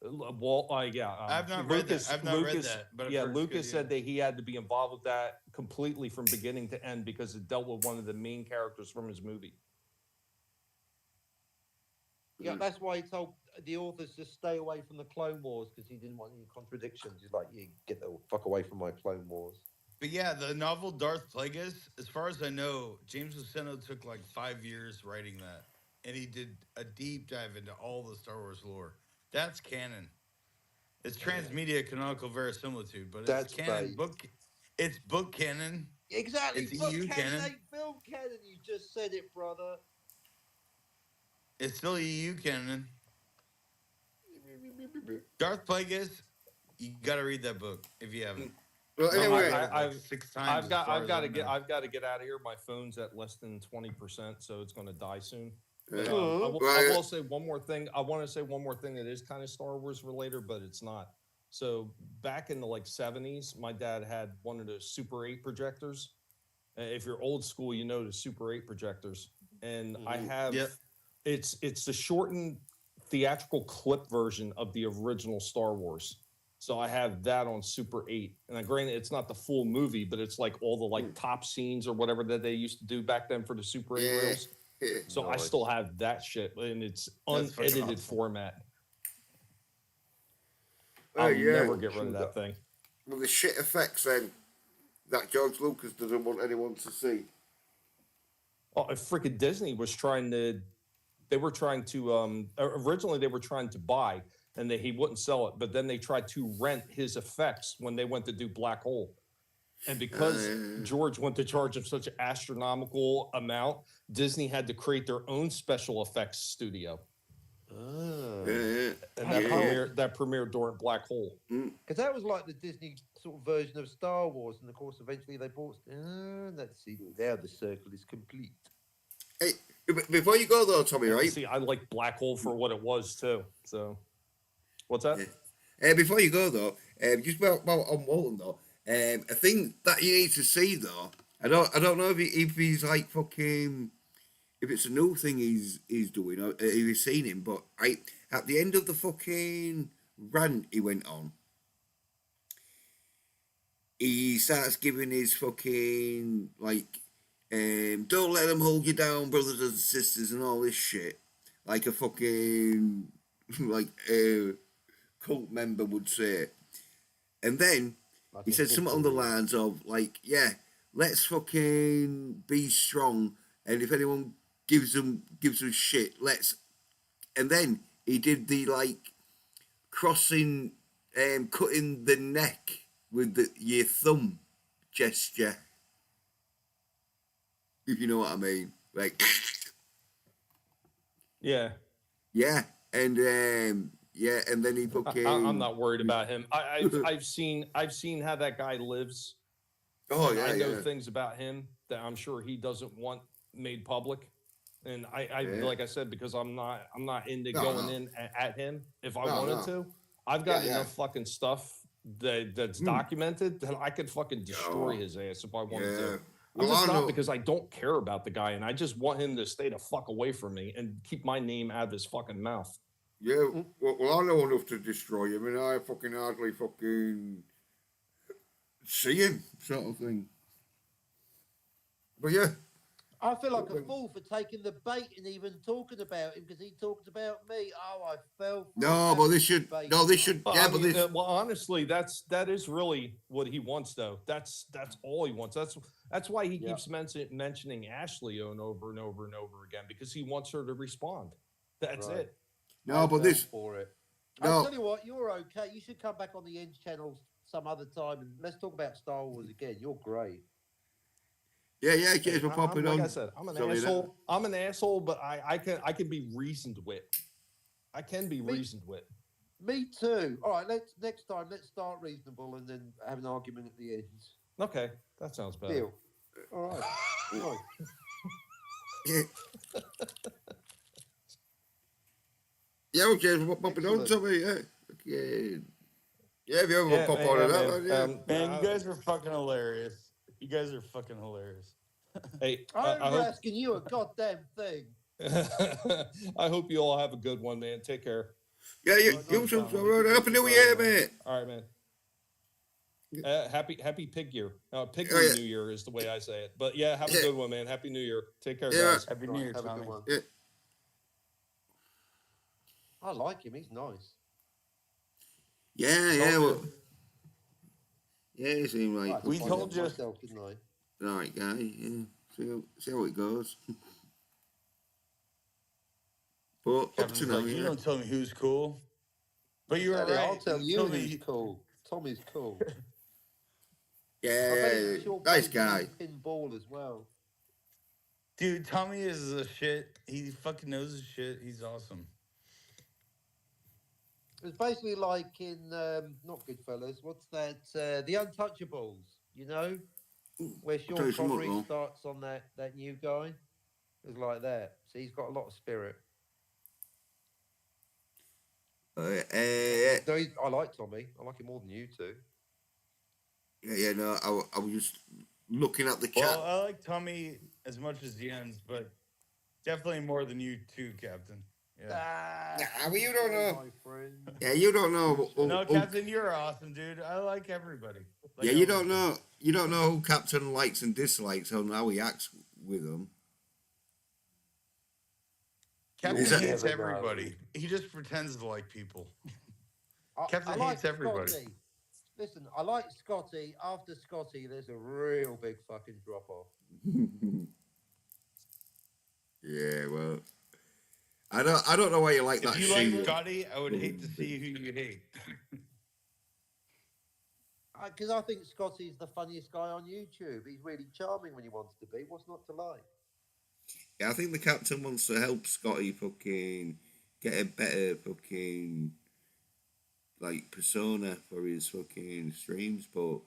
Yeah, I've not read that. I've not read that, but I've yeah, heard it's Lucas good, said that he had to be involved with that completely from beginning to end because it dealt with one of the main characters from his movie. Yeah, that's why he told the authors to stay away from the Clone Wars because he didn't want any contradictions. He's like, "You get the fuck away from my Clone Wars." But yeah, the novel Darth Plagueis, as far as I know, James Luceno took like 5 years writing that. And he did a deep dive into all the Star Wars lore. That's canon. It's transmedia canonical verisimilitude, but That's it's canon. right. It's book canon. Exactly. It's Book EU canon, canon. ain't film canon. You just said it, brother. It's still EU canon. Darth Plagueis, you got to read that book if you haven't. Well, No, anyway, I've read it, like, 6 times. I've got to get out of here. My phone's at less than 20%, so it's going to die soon. But, I will say one more thing. I want to say one more thing that is kind of Star Wars related, but it's not. So back in the 70s, my dad had one of those Super 8 projectors. If you're old school, you know the Super 8 projectors. And I have it's the shortened theatrical clip version of the original Star Wars. So I have that on Super 8. And granted, it's not the full movie, but it's like all the top scenes or whatever that they used to do back then for the Super 8 reels. So I still have that shit in its unedited format. I'll never get rid of that thing. Well, the shit effects then that George Lucas doesn't want anyone to see. Oh, freaking Disney was trying to. They were trying to. Originally, they were trying to buy, and he wouldn't sell it. But then they tried to rent his effects when they went to do Black Hole. And because George went to charge him such an astronomical amount, Disney had to create their own special effects studio. And that premiered during Black Hole. Because that was like the Disney sort of version of Star Wars, and of course, eventually they bought. Let's see, now the circle is complete. Hey, before you go though, Tommy, right? See, I like Black Hole for what it was too. So, what's that? Before you go though, just about on Walton though, a thing that you need to see though. I don't know if he's like fucking. If it's a new thing he's doing, or if he's seen him, but at the end of the fucking rant he went on, he starts giving his fucking don't let them hold you down, brothers and sisters, and all this shit, like a fucking cult member would say, and then he said something on the lines of let's fucking be strong, and if anyone gives them shit, and then he did the crossing, cutting the neck with your thumb gesture, if you know what I mean. Like, Yeah. yeah, and and then he fucking. I'm not worried about him. I've seen how that guy lives. Oh And yeah, I know yeah. things about him that I'm sure he doesn't want made public. And I Yeah. like I said, because I'm not into No, going no. in at him. If I No, wanted no. to, I've got Yeah, yeah. enough fucking stuff that's documented that I could fucking destroy his ass if I wanted Yeah. to. Well, I'm just I not know. because I don't care about the guy and I just want him to stay the fuck away from me and keep my name out of his fucking mouth. Yeah, well, I know enough to destroy him, and I fucking hardly fucking see him, sort of thing. But yeah, I feel like a fool for taking the bait and even talking about him because he talked about me. Oh, I fell for no, it. but That's this should, bait. no, this should, Well, yeah, I but mean, this, well, honestly, that is really what he wants, though. That's all he wants. That's why he Yeah. keeps mentioning Ashley over and over and over again because he wants her to respond. That's Right. it. no, I but fell this, for it. no. I'll tell you what, you're okay. You should come back on the Ends channel some other time and let's talk about Star Wars again. You're great. Yeah, cheers for I'm- popping like on. I said, I'm an Sorry, asshole. I'm an asshole, but I can be reasoned with. I can be reasoned with. Me too. All right, next time let's start reasonable and then have an argument at the end. Okay, that sounds better. Deal. All right. Right. Yeah. Yeah, okay, for popping on to me, yeah. Okay. Yeah, if you ever pop on that one, yeah. Man, you guys are fucking hilarious. You guys are fucking hilarious. Hey, I'm I hope asking you a goddamn thing. I hope you all have a good one, man. Take care. Yeah, you Right, too, right, so, right. Happy New Year, mate. All right, man. Happy Pig Year. Pig Oh, yeah. New Year is the way I say it. But yeah, have a Yeah. good one, man. Happy New Year. Take care, Yeah. guys. Happy New Right, Year, have a Tommy. good one. Yeah. I like him. He's nice. Yeah, well, yeah, he seemed I like had to We find told out you. myself, didn't I? right guy, yeah. See how it goes. But up Kevin's to now, like, you yeah. don't tell me who's cool. But you're Tell I'll right. tell you told who's me cool. Tommy's cool. I Yeah, bet he's sure nice plays guy. pinball as well. Dude, Tommy is a shit. He fucking knows his shit. He's awesome. It's basically like in not Goodfellas. What's that? The Untouchables. You know, where tell Sean you something, Connery though. starts on that new guy. It's like that. So he's got a lot of spirit. Yeah, So I like Tommy. I like him more than you two. no, I was just looking at the chat. Well, I like Tommy as much as Jens, but definitely more than you too, Captain. Yeah. Well, you don't know. My friend. Yeah, you don't know. No, Captain, you're awesome, dude. I like everybody. Like Yeah, you all don't of them. know. You don't know who Captain likes and dislikes on how he acts with them. Captain Is that- hates Never know. everybody. He just pretends to like people. I Captain like hates everybody. Scotty. Listen, I like Scotty. After Scotty, there's a real big fucking drop off. Yeah, well, I don't know why you like that If you like shit. Scotty, I would hate to see who you hate. Because I think Scotty's the funniest guy on YouTube. He's really charming when he wants to be. What's not to like? Yeah, I think the captain wants to help Scotty fucking get a better fucking like persona for his fucking streams, but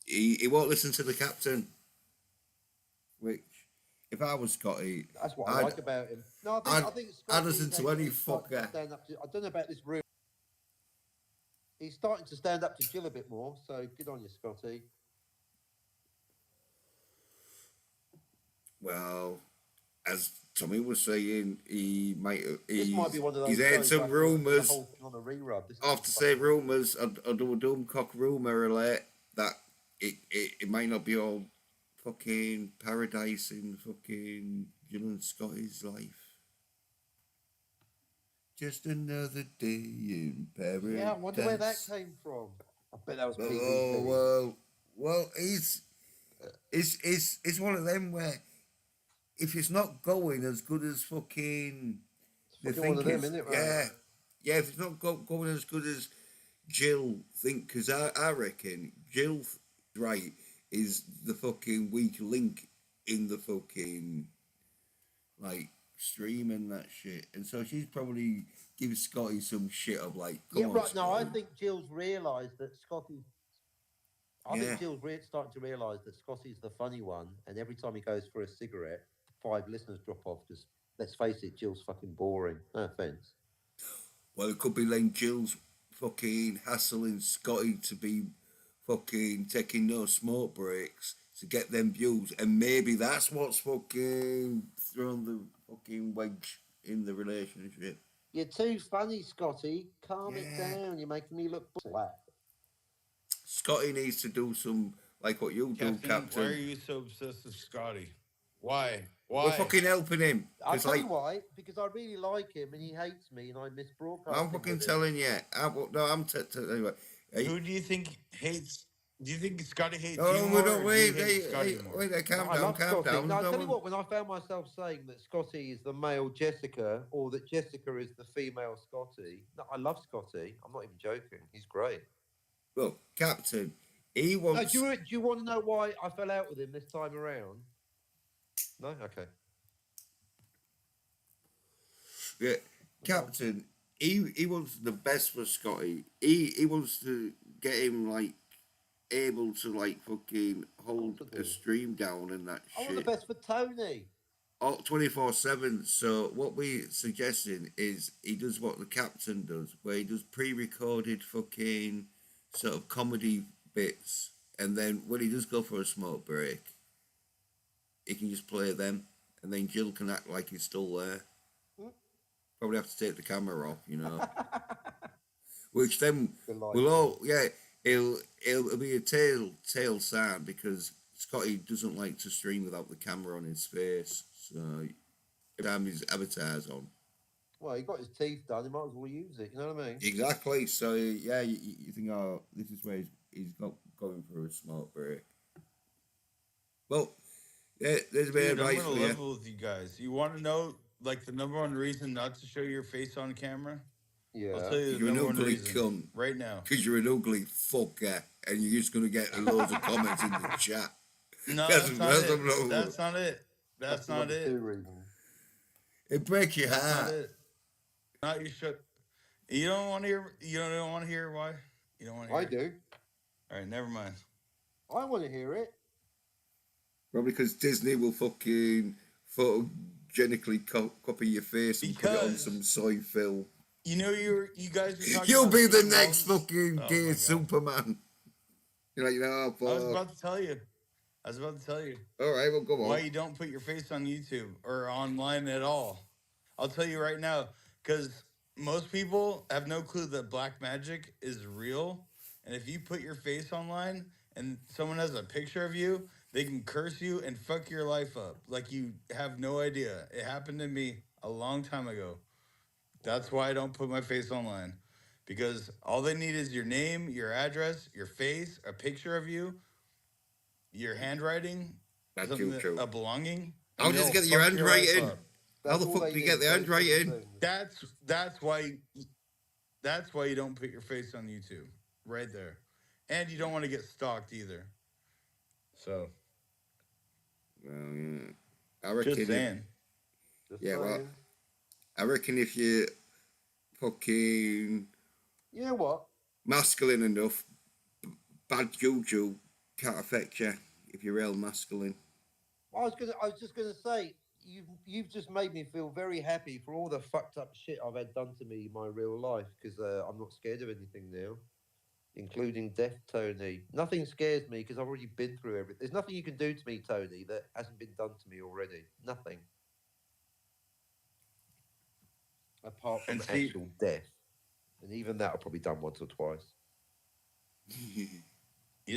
he won't listen to the captain. Which, if I was Scotty, That's what I I'd- like about him. No, I'd- I think I'd Scotty listen is to any actually starting to fucker. stand up to. I don't know about this real. He's starting to stand up to Jill a bit more. So good on you, Scotty. well, as Tommy was saying, he might. This might be one of those. He's heard shows some like rumours. the whole thing on a rerun. This is After fucking- say rumours, I do a dumbcock rumour alert that it might not be all fucking paradise in fucking Jill and Scotty's life. Just another day in paradise. Yeah, I wonder where that came from. I bet that was PvP. Oh well, it's one of them where if it's not going as good as fucking It's fucking one of them, isn't it, right? yeah, if it's not going as good as Jill think because I reckon Jill right is the fucking weak link in the fucking like stream and that shit, and so she's probably giving Scotty some shit of like, Yeah, come on, right. No, I Scotty, think Jill's realised that Scotty. I think yeah. Jill's starting to realise that Scotty's the funny one, and every time he goes for a cigarette, 5 listeners drop off because, let's face it, Jill's fucking boring. No offence. Well, it could be like Jill's fucking hassling Scotty to be fucking taking no smoke breaks to get them views, and maybe that's what's fucking thrown the fucking wedge in the relationship. You're too funny, Scotty. Calm it Yeah. down. You're making me look flat. Scotty needs to do some like what you do, Captain, why are Captain. you so obsessed with Scotty? Why? We're Why? fucking helping him I'll because tell like you why. Because I really like him and he hates me and I miss I'm broadcasting fucking with him. telling you. No, I'm anyway. Who do you think hates? Do you think Scotty hates No, you we more, don't or do you wait. hate Scotty more? Wait, calm I down, love calm Scotty. down. Now, I No, tell you what, when I found myself saying that Scotty is the male Jessica or that Jessica is the female Scotty, no, I love Scotty. I'm not even joking. He's great. Look, Captain, he No, wants. do you want to know why I fell out with him this time around? No? Okay. Yeah, Captain, he wants the best for Scotty. He wants to get him like able to like fucking hold I a do. stream down and that I want the shit. best for Tony. 24/7. So what we suggesting is he does what the Captain does, where he does pre-recorded fucking sort of comedy bits, and then when he does go for a smoke break, he can just play them, and then Jill can act like he's still there. Probably have to take the camera off, you know. Which then we'll all it'll be a tail sound because Scotty doesn't like to stream without the camera on his face. So every time his avatar's on. Well, he got his teeth done. He might as well use it. You know what I mean? Exactly. So yeah, you think, oh, this is where he's got going for a smoke break. Well, yeah, there's a bit Dude, of I'm advice gonna for you. level with you guys. You want to know like the number one reason not to show your face on camera? Yeah. I'll tell you the You're an number one ugly reason cunt. right now. Because you're an ugly fucker, and you're just gonna get loads of comments in the chat. No, That's that's not that's it. not- That's not it. That's the not number it. 2 reason. It breaks your That's not heart. it. Not you should. You don't want to hear. You don't want to hear why. You don't want to hear. I do. All right, never mind. I want to hear it. Probably because Disney will fucking photogenically copy your face and put it on Because- some soy film. You know you guys are talking. You'll about be the Steve next Rollins. fucking Oh gay my God. Superman. You're like, no, I was fuck. about to tell you. All right, well, go Why on. you don't put your face on YouTube or online at all. I'll tell you right now, because most people have no clue that black magic is real. And if you put your face online and someone has a picture of you, they can curse you and fuck your life up. Like you have no idea. It happened to me a long time ago. That's why I don't put my face online. Because all they need is your name, your address, your face, a picture of you, your handwriting, That's something true. a belonging. How and does they'll get your fuck life handwriting? up. How the all fuck they do you need, get the those handwriting? things. That's why you don't put your face on YouTube. Right there. And you don't want to get stalked either. So Well, yeah. I reckon. just saying. Just Yeah, well, saying. I reckon if you fucking You know what? masculine enough, bad juju can't affect you if you're real masculine. I was just gonna say, you've just made me feel very happy for all the fucked up shit I've had done to me in my real life because I'm not scared of anything now, including death, Tony. Nothing scares me because I've already been through everything. There's nothing you can do to me, Tony, that hasn't been done to me already. Nothing. Apart from And see- actual death. And even that I've probably done once or twice. You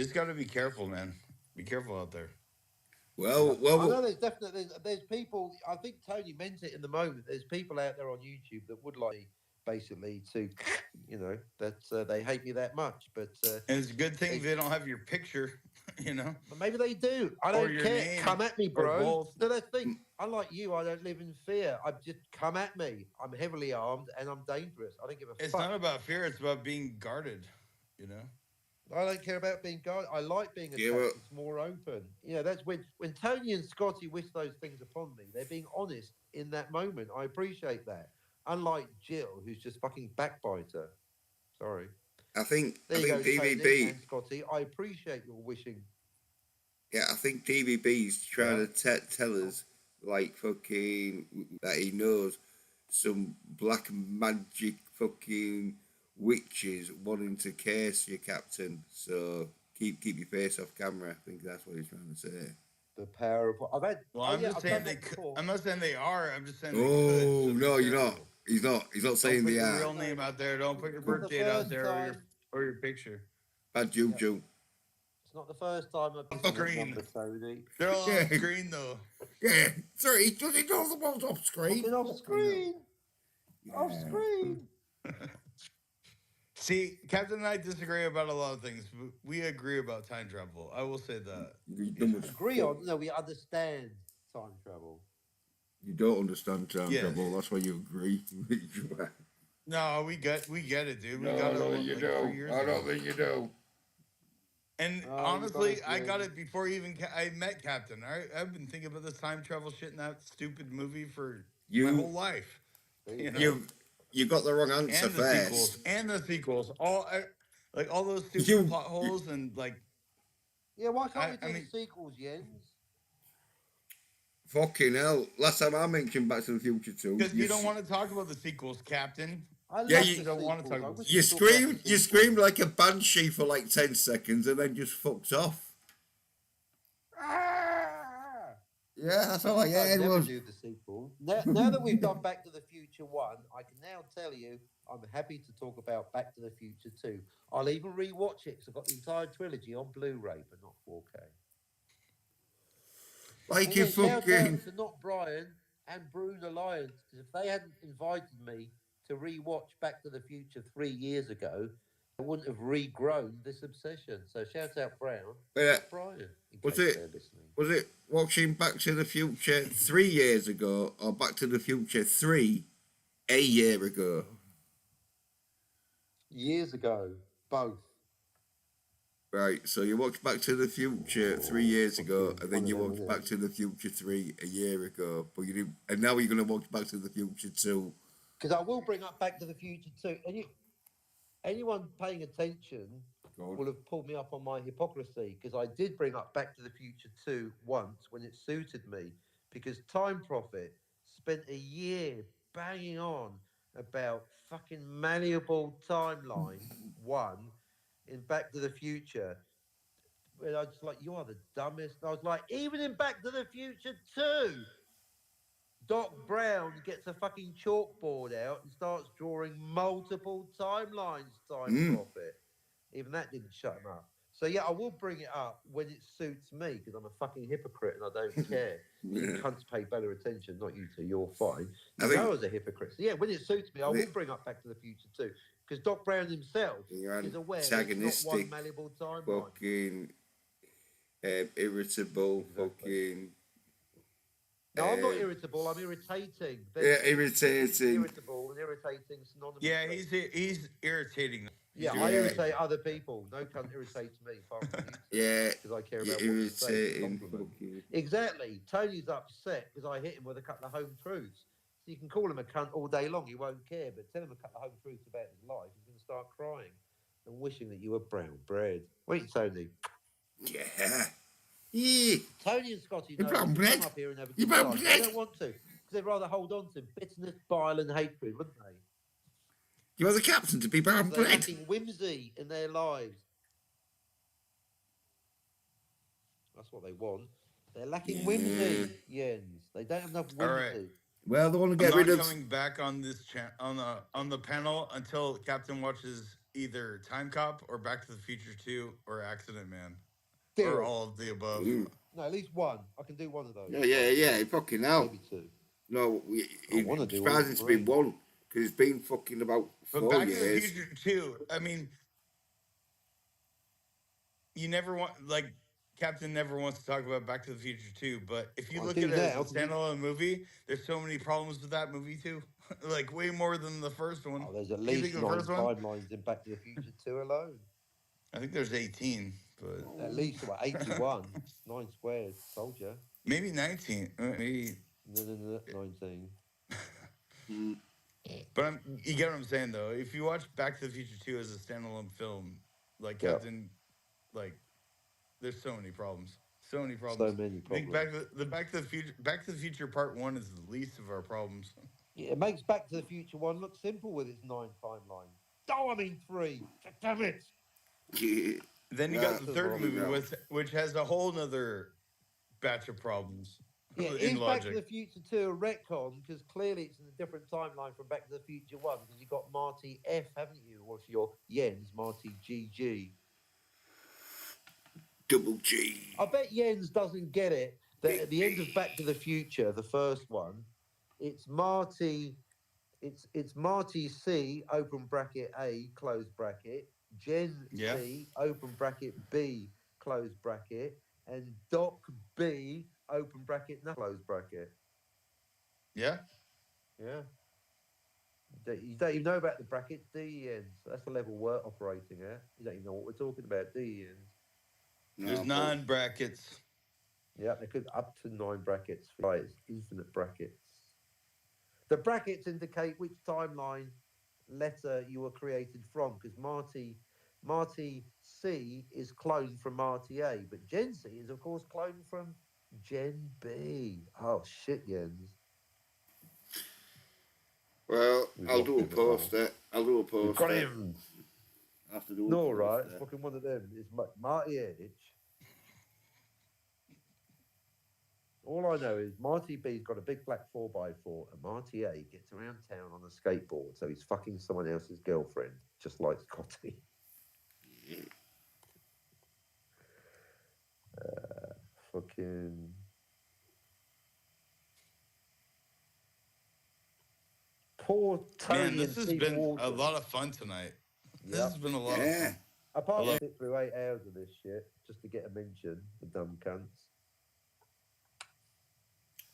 just gotta be careful, man. Be careful out there. Well, I know there's definitely there's people. I think Tony meant it in the moment. There's people out there on YouTube that would like basically to, that they hate me that much. But And it's a good thing they don't have your picture. you know, But maybe they do. I or don't your care. name, Come at me, or bro. both. No, that's the thing. Unlike you, I don't live in fear. I just come at me. I'm heavily armed and I'm dangerous. I don't give a It's not fuck. about fear; it's about being guarded. You know. I don't care about being guarded. I like being Yeah, well, attacked. It's more open. Yeah, that's when Tony and Scotty wish those things upon me. They're being honest in that moment. I appreciate that. Unlike Jill, who's just fucking backbiter. Sorry. I think There I you think go, Tony DVB. and Scotty. I appreciate your wishing. Yeah, I think DVB's trying Yeah. to tell us like fucking that he knows some black magic fucking witches wanting to curse you, Captain. So keep your face off camera. I think that's what he's trying to say. The power of I've had. Well, Oh I'm yeah, just I've saying done they that could. before. I'm not saying they are. I'm just saying they could. Oh So be no, you're not. careful. He's not. He's not Don't saying put they your are. real name out there. Don't put your It's not birth the date out first there, time. or your picture. Bad Yeah. juju. It's not the first time I've been Off on that screen. number, Tony. They're all Yeah. off screen though. Yeah. Sorry, he does the ones off screen. Fucking off screen. Off Yeah. screen. See, Captain and I disagree about a lot of things, but we agree about time travel. I will say that. You don't, Agree on. No, we understand time travel. you don't understand time Yes. travel. That's why you agree. No, we get it, dude. We No, got I it don't like think you 3 do. years I ago. don't think you do. And Oh, you honestly, got it, I got Jim. it before even I met Captain. I've been thinking about this time travel shit in that stupid movie for my whole You life. There You know, you got the wrong answer and the sequels, first. and the sequels, like all those stupid You plot holes, and like Yeah, why can't we I do mean, the sequels, Jens? fucking hell. Last time I mentioned Back to the Future 2, because you don't want to talk about the sequels, Captain. I Yeah, love you- the don't wanna sequels. talk I about wish you we'd talk about the screamed you sequels. screamed like a banshee for like 10 seconds and then just fucked off. Ah! Yeah, that's all I I'd heard never was. do the sequel. Now that we've done Back to the Future 1, I can now tell you I'm happy to talk about Back to the Future 2. I'll even rewatch it because I've got the entire trilogy on Blu-ray, but not 4K. Like And you then shout fucking. out to Not Brian and Bruno Alliance, because if they hadn't invited me to rewatch Back to the Future 3 years ago, I wouldn't have regrown this obsession. So shout out Brown, Yeah. Brian, in Was case it- they're listening. Was it watching Back to the Future 3 years ago or Back to the Future 3 a year ago? Years ago, both. Right, so you watched Back to the Future 3 years ago, fucking and then one you of them, watched innit? Back to the Future 3 a year ago, but you didn't, and now you're going to watch Back to the Future 2. Because I will bring up Back to the Future too. Anyone paying attention will have pulled me up on my hypocrisy, because I did bring up Back to the Future 2 once when it suited me, because Time Prophet spent a year banging on about fucking malleable timeline 1 in Back to the Future. And I was like, you are the dumbest. And I was like, even in Back to the Future 2, Doc Brown gets a fucking chalkboard out and starts drawing multiple timelines, Time Prophet. Even that didn't shut him up. So yeah, I will bring it up when it suits me, because I'm a fucking hypocrite and I don't care. You Yeah. cunts pay better attention, not you two. You're fine. I You think- know, as a hypocrite. So yeah, when it suits me, I will bring up Back to the Future too, because Doc Brown himself You're is aware there's not one antagonistic, malleable timeline. fucking irritable, Exactly. fucking. No, I'm not um, irritable. I'm irritating. Yeah, irritating. Irritable and irritating synonymous. Yeah, he's irritating. Yeah, He's I irritating. irritate other people. No cunt irritates me, apart from you. Yeah, Because I care you're about what you say. irritating. Compliment. Fucking. Exactly. Tony's upset because I hit him with a couple of home truths. So you can call him a cunt all day long, he won't care. But tell him a couple of home truths about his life, he's going to start crying and wishing that you were brown bread. Wait, Tony. Yeah. Yeah. Tony and Scotty You know brown they can bread? come up here and have a You good brown time. They bread? don't want to, because they'd rather hold on to bitterness, bile and hatred, wouldn't they? You are the captain to be brown They're bread. lacking whimsy in their lives. That's what they want. They're lacking whimsy, Jens. They don't have enough whimsy. All right. Well, they want to I'm get not rid of. coming back on this on the panel until Captain watches either Time Cop or Back to the Future 2 or Accident Man Deal. or all of the above. Ooh. No, at least one. I can do one of those. Yeah, fucking hell. Maybe two. No, I wanna it's do surprising all it's been three. one, because it's been fucking about But 4 Back to the years. Future 2, I mean, you never want, like, Captain never wants to talk about Back to the Future 2, but if you I look do at it as now a 'cause we, standalone movie, there's so many problems with that movie too. Like way more than the first one. oh, there's at Do you think least the 9 first one? timelines in Back to the Future 2 alone. I think there's 18, but At least what 81, 9 squared. Told you. maybe 19. Maybe, No, no, no, 19. but you get what I'm saying though. If you watch Back to the Future 2 as a standalone film, like Yeah, Captain, like there's so many problems. So many so problems. many I think problems. Back to the Future Part One is the least of our problems. Yeah, it makes Back to the Future 1 look simple with its 9 timelines. Oh, I mean 3. Damn it. Yeah. Then you got Nah, the Doesn't third bother you movie me. know. which has a whole nother batch of problems Yeah, in is Back to the logic. Future 2 a retcon? Because clearly it's in a different timeline from Back to the Future 1 because you got Marty F, haven't you? Or if you're Jens, Marty GG. Double G. I bet Jens doesn't get it that at the end of Back to the Future, the first one, it's Marty, it's Marty C, open bracket A, close bracket, Gen Yeah, C, open bracket B, close bracket, and Doc B, open bracket, no close bracket. yeah. Yeah. You don't even know about the brackets, do you, Jens? That's the level we're operating at. You don't even know what we're talking about, do you, Jens? There's No, but 9 brackets. Yeah, they could up to 9 brackets. Right, it's infinite brackets. The brackets indicate which timeline letter you were created from, because Marty C is cloned from Marty A, but Gen C is of course cloned from Gen B. Oh shit, Jens. well, We've I'll lost do a him at last. poster. I'll do a We've got poster. him. I have to do a No, right, it's poster. fucking one of them. It's Marty H. All I know is Marty B's got a big black 4x4 and Marty A gets around town on a skateboard, so he's fucking someone else's girlfriend, just like Scotty. Fucking. Poor Man, Tony this and has Steve been a Walton. lot of fun tonight. This Yep. has been a lot of Yeah. fun. I Apart from love. sit through 8 hours of this shit just to get a mention, the dumb cunts.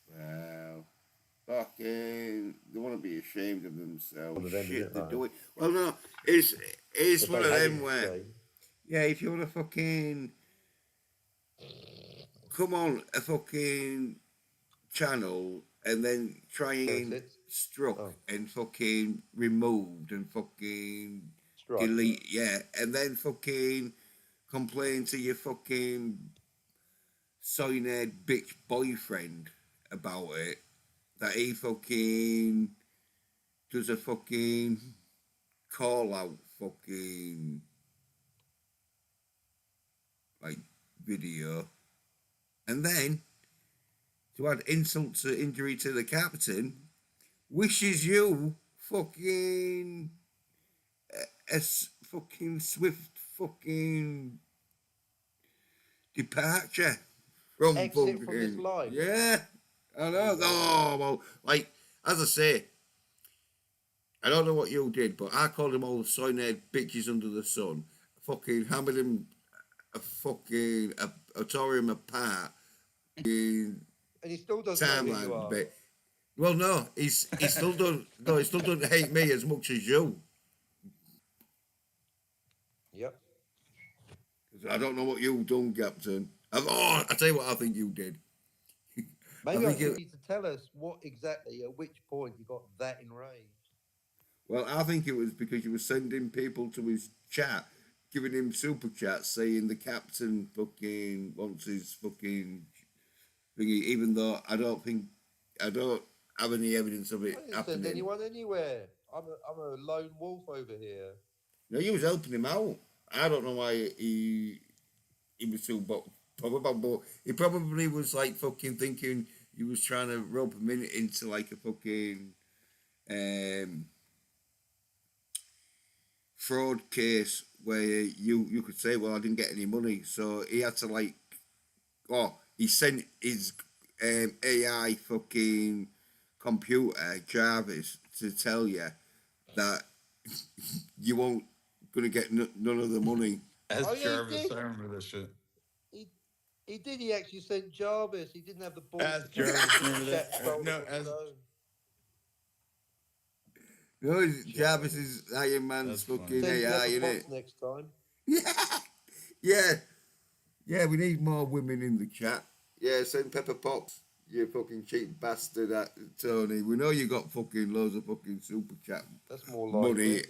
Well, fucking, they want to be ashamed of themselves. One of them, Shit, isn't it, they're though? doing. Well, no, it's If one they of hate them it, where, say, yeah, if you want to fucking come on a fucking channel and then try and it's struck oh, and fucking removed and fucking strike. delete, yeah, and then fucking complain to your fucking SOY NERD bitch boyfriend about it, that he fucking does a fucking call out fucking like video, and then to add insult to injury to the captain, wishes you fucking fucking swift fucking departure from Exit from this fucking, life. yeah. I know. There you go. Oh well, like as I say, I don't know what you did, but I called them all SOY NERD bitches under the sun. Fucking hammered him I tore him apart in And he still doesn't know who you timeline are. bit. Well, no, he still don't. No, he still doesn't hate me as much as you. Yep. I don't know what you done, Captain. I tell you what, I think you did. Maybe I think should need to tell us what exactly, at which point you got that enraged. Well, I think it was because you were sending people to his chat, giving him super chats saying the captain fucking wants his fucking thingy, even though I don't have any evidence of it I didn't happening. send anyone anywhere. I'm a lone wolf over here. No, you was helping him out. I don't know why he was so but he probably was like fucking thinking he was trying to rope him into like a fucking fraud case where you could say, well, I didn't get any money, so he had to like, he sent his AI fucking computer Jarvis to tell you that you won't gonna get none of the money. As Oh, yeah, he Jarvis, did. I remember this shit. He He did. He actually sent Jarvis. He didn't have the balls to Ask come up Jarvis. with the Remember chat that? stole it No, on his as own. No, Jarvis Jarvis. is Iron Man's that's funny. fucking Send AI, Pepper Potts innit? next time. Yeah, yeah, yeah. We need more women in the chat. Yeah, send Pepper Potts. You fucking cheap bastard, Tony. We know you got fucking loads of fucking super chat That's more like money. it.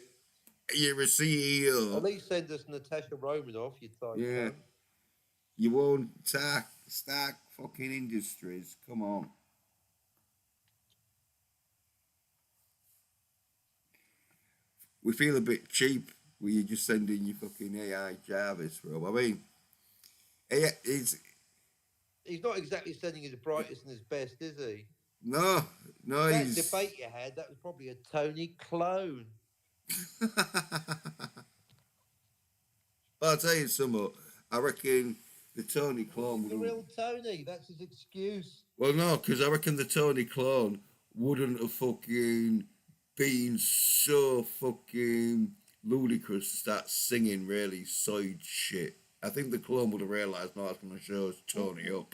You're a At CEO. least send us Natasha Romanoff, you tiny Yeah, cunt. you own Stark fucking Industries. Come on. We feel a bit cheap when you just sending your fucking AI Jarvis, bro. I mean, it's He's not exactly sending his brightest and his best, is he? no, no, That he's. debate you had, that was probably a Tony clone. Well, I'll tell you something. I reckon the Tony Was clone it the would. real Tony? That's his excuse. Well, no, because I reckon the Tony clone wouldn't have fucking been so fucking ludicrous to start singing really side shit. I think the clone would have realised, no, that's going to show us Tony up.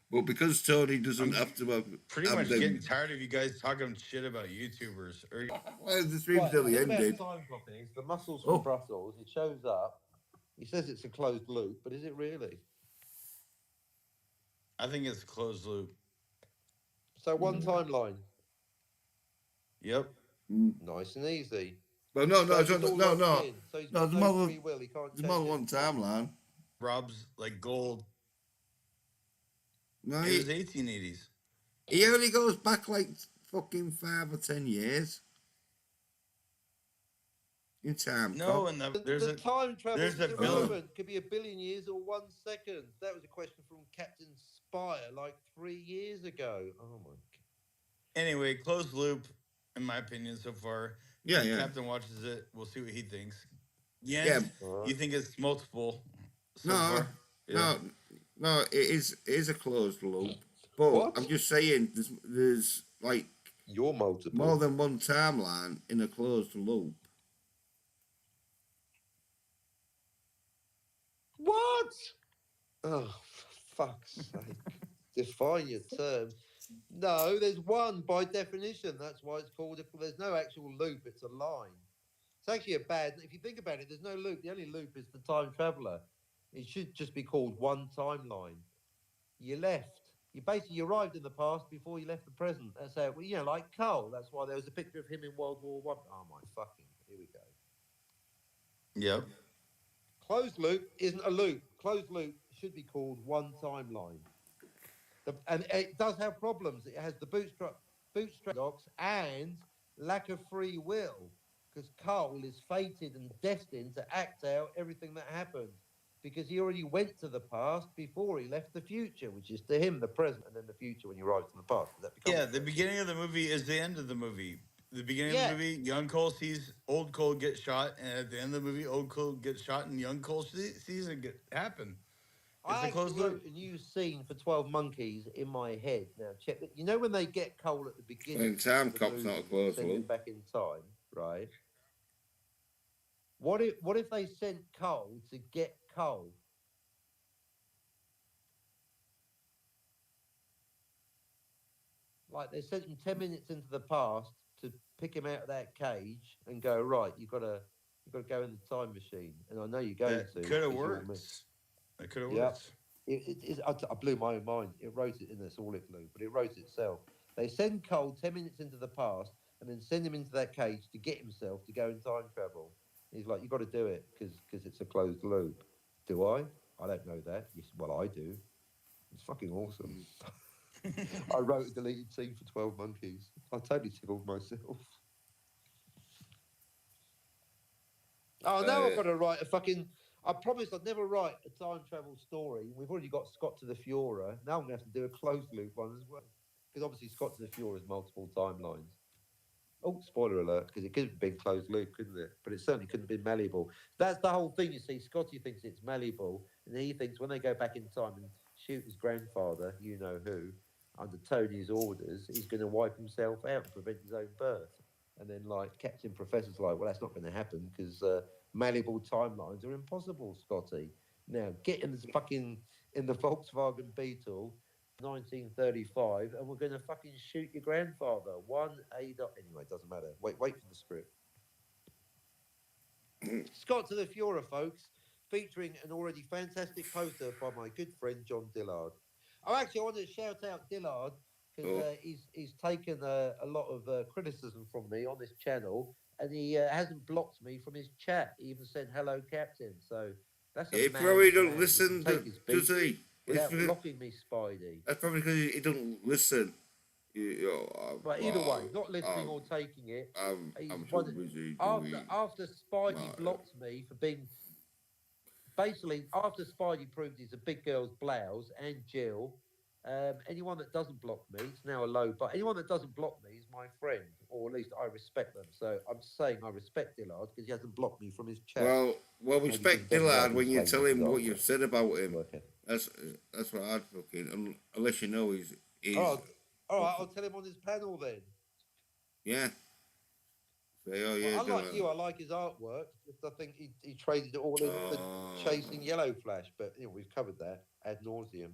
But because Tony doesn't I'm have to pretty have much getting them. tired of you guys talking shit about YouTubers. Or Well, the stream's Right, the nearly thing about ended. time dropping is the muscles from Oh, Brussels, it shows up. He says it's a closed loop, but is it really? I think it's closed loop. So one timeline, Yep. nice and easy. but no, So no, he's all no, locked no. in. So he's No, got no free will. He can't there's more change than one anything. timeline. Rob's like gold. No, It was 1880s. he only goes back like fucking 5 or 10 years in time, No, cop. and The time travel there's is a villain. irrelevant. Could be a billion years or 1 second. That was a question from Captain Spire like 3 years ago. Oh my god. Anyway, closed loop, in my opinion, so far. Yeah, When yeah, Captain watches it, we'll see what he thinks. yeah. Jens, All you right. think it's multiple so No, far? Yeah. no, no. It is a closed loop, but What? I'm just saying there's like You're multiple. more than one timeline in a closed loop. What? Oh, for fuck's sake. Define your terms. No, there's one by definition. That's why it's called. There's no actual loop. It's a line. It's actually a bad. If you think about it, there's no loop. The only loop is the time traveler. It should just be called one timeline. You left. You basically arrived in the past before you left the present. That's how. Well, like Cole. That's why there was a picture of him in World War One. Oh my fucking. Here we go. Yep. Closed loop isn't a loop. Closed loop should be called one timeline. And it does have problems. It has the bootstrap locks and lack of free will because Cole is fated and destined to act out everything that happened because he already went to the past before he left the future, which is to him the present and then the future when he arrives in the past. Does that become Yeah, the beginning of the movie is the end of the movie. The beginning of Yeah. the movie, young Cole sees old Cole get shot, and at the end of the movie, old Cole gets shot, and young Cole sees it happen. It's I a closed actually loop. wrote a new scene for 12 Monkeys in my head. Now, check that. You know when they get Cole at the beginning And time of the cop's movie, not a closed send him loop. back in time, right? What if they sent Cole to get Cole? Like they sent him 10 minutes into the past to pick him out of that cage and go, right, you've got to go in the time machine. And I know you're going That to. could have because you're worked. That could have Yep. worked. I blew my own mind. It wrote it, and that's all it blew, but it wrote itself. They send Cole 10 minutes into the past and then send him into that cage to get himself to go in time travel. He's like, you've got to do it because it's a closed loop. Do I? I don't know that. Yes, well, I do. It's fucking awesome. I wrote a deleted scene for 12 Monkeys. I totally tickled myself. Oh, now I've got to write a fucking. I promised I'd never write a time travel story. We've already got Scott to the Fiora. Now I'm going to have to do a closed loop one as well. Because obviously Scott to the Fiora is multiple timelines. Oh, spoiler alert, because it could have been closed loop, couldn't it? But it certainly couldn't have been malleable. That's the whole thing, you see. Scotty thinks it's malleable, and he thinks when they go back in time and shoot his grandfather, you know who, under Tony's orders, he's going to wipe himself out and prevent his own birth. And then like Captain Professor's like, well, that's not going to happen because malleable timelines are impossible, Scotty. Now get in this fucking in the Volkswagen Beetle, 1935, and we're going to fucking shoot your grandfather. One A. Anyway, it doesn't matter. Wait for the script. Scott to the Fuhrer, folks, featuring an already fantastic poster by my good friend John Dillard. Oh, actually, I want to shout out Dillard because he's taken a lot of criticism from me on this channel, and he hasn't blocked me from his chat. He even said hello, Captain. So that's a He man. probably don't Man. listen, He can take his does beats he? without blocking me, Spidey. That's probably because he don't listen. But either way, not listening or taking it. I'm too busy doing After Spidey my- blocked me for being basically after Spidey proved he's a big girl's blouse and Jill. Anyone that doesn't block me, it's now a low, but anyone that doesn't block me is my friend, or at least I respect them. So I'm saying I respect Dillard because he hasn't blocked me from his chat. Well, respect Dillard when you tell him what you've said about him. That's what I'd fucking, unless you know he's all right, I'll tell him on his panel then. Yeah. Say, oh yeah. Well, unlike you, I like his artwork. Just I think he traded it all in for chasing Yellow Flash, but we've covered that ad nauseum.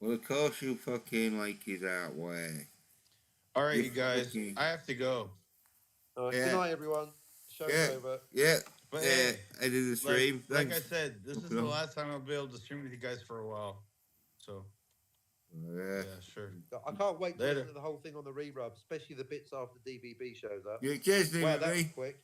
Well, of course you fucking like his artwork. All right, you guys, I have to go. All right, good night, everyone. Show's over. Yeah. But I did the stream. Like I said, this is the last time I'll be able to stream with you guys for a while. So. Yeah, sure. I can't wait to listen to the whole thing on the re-rub, especially the bits after DVB shows up. Yeah, cheers, Wow, that was DVB. quick.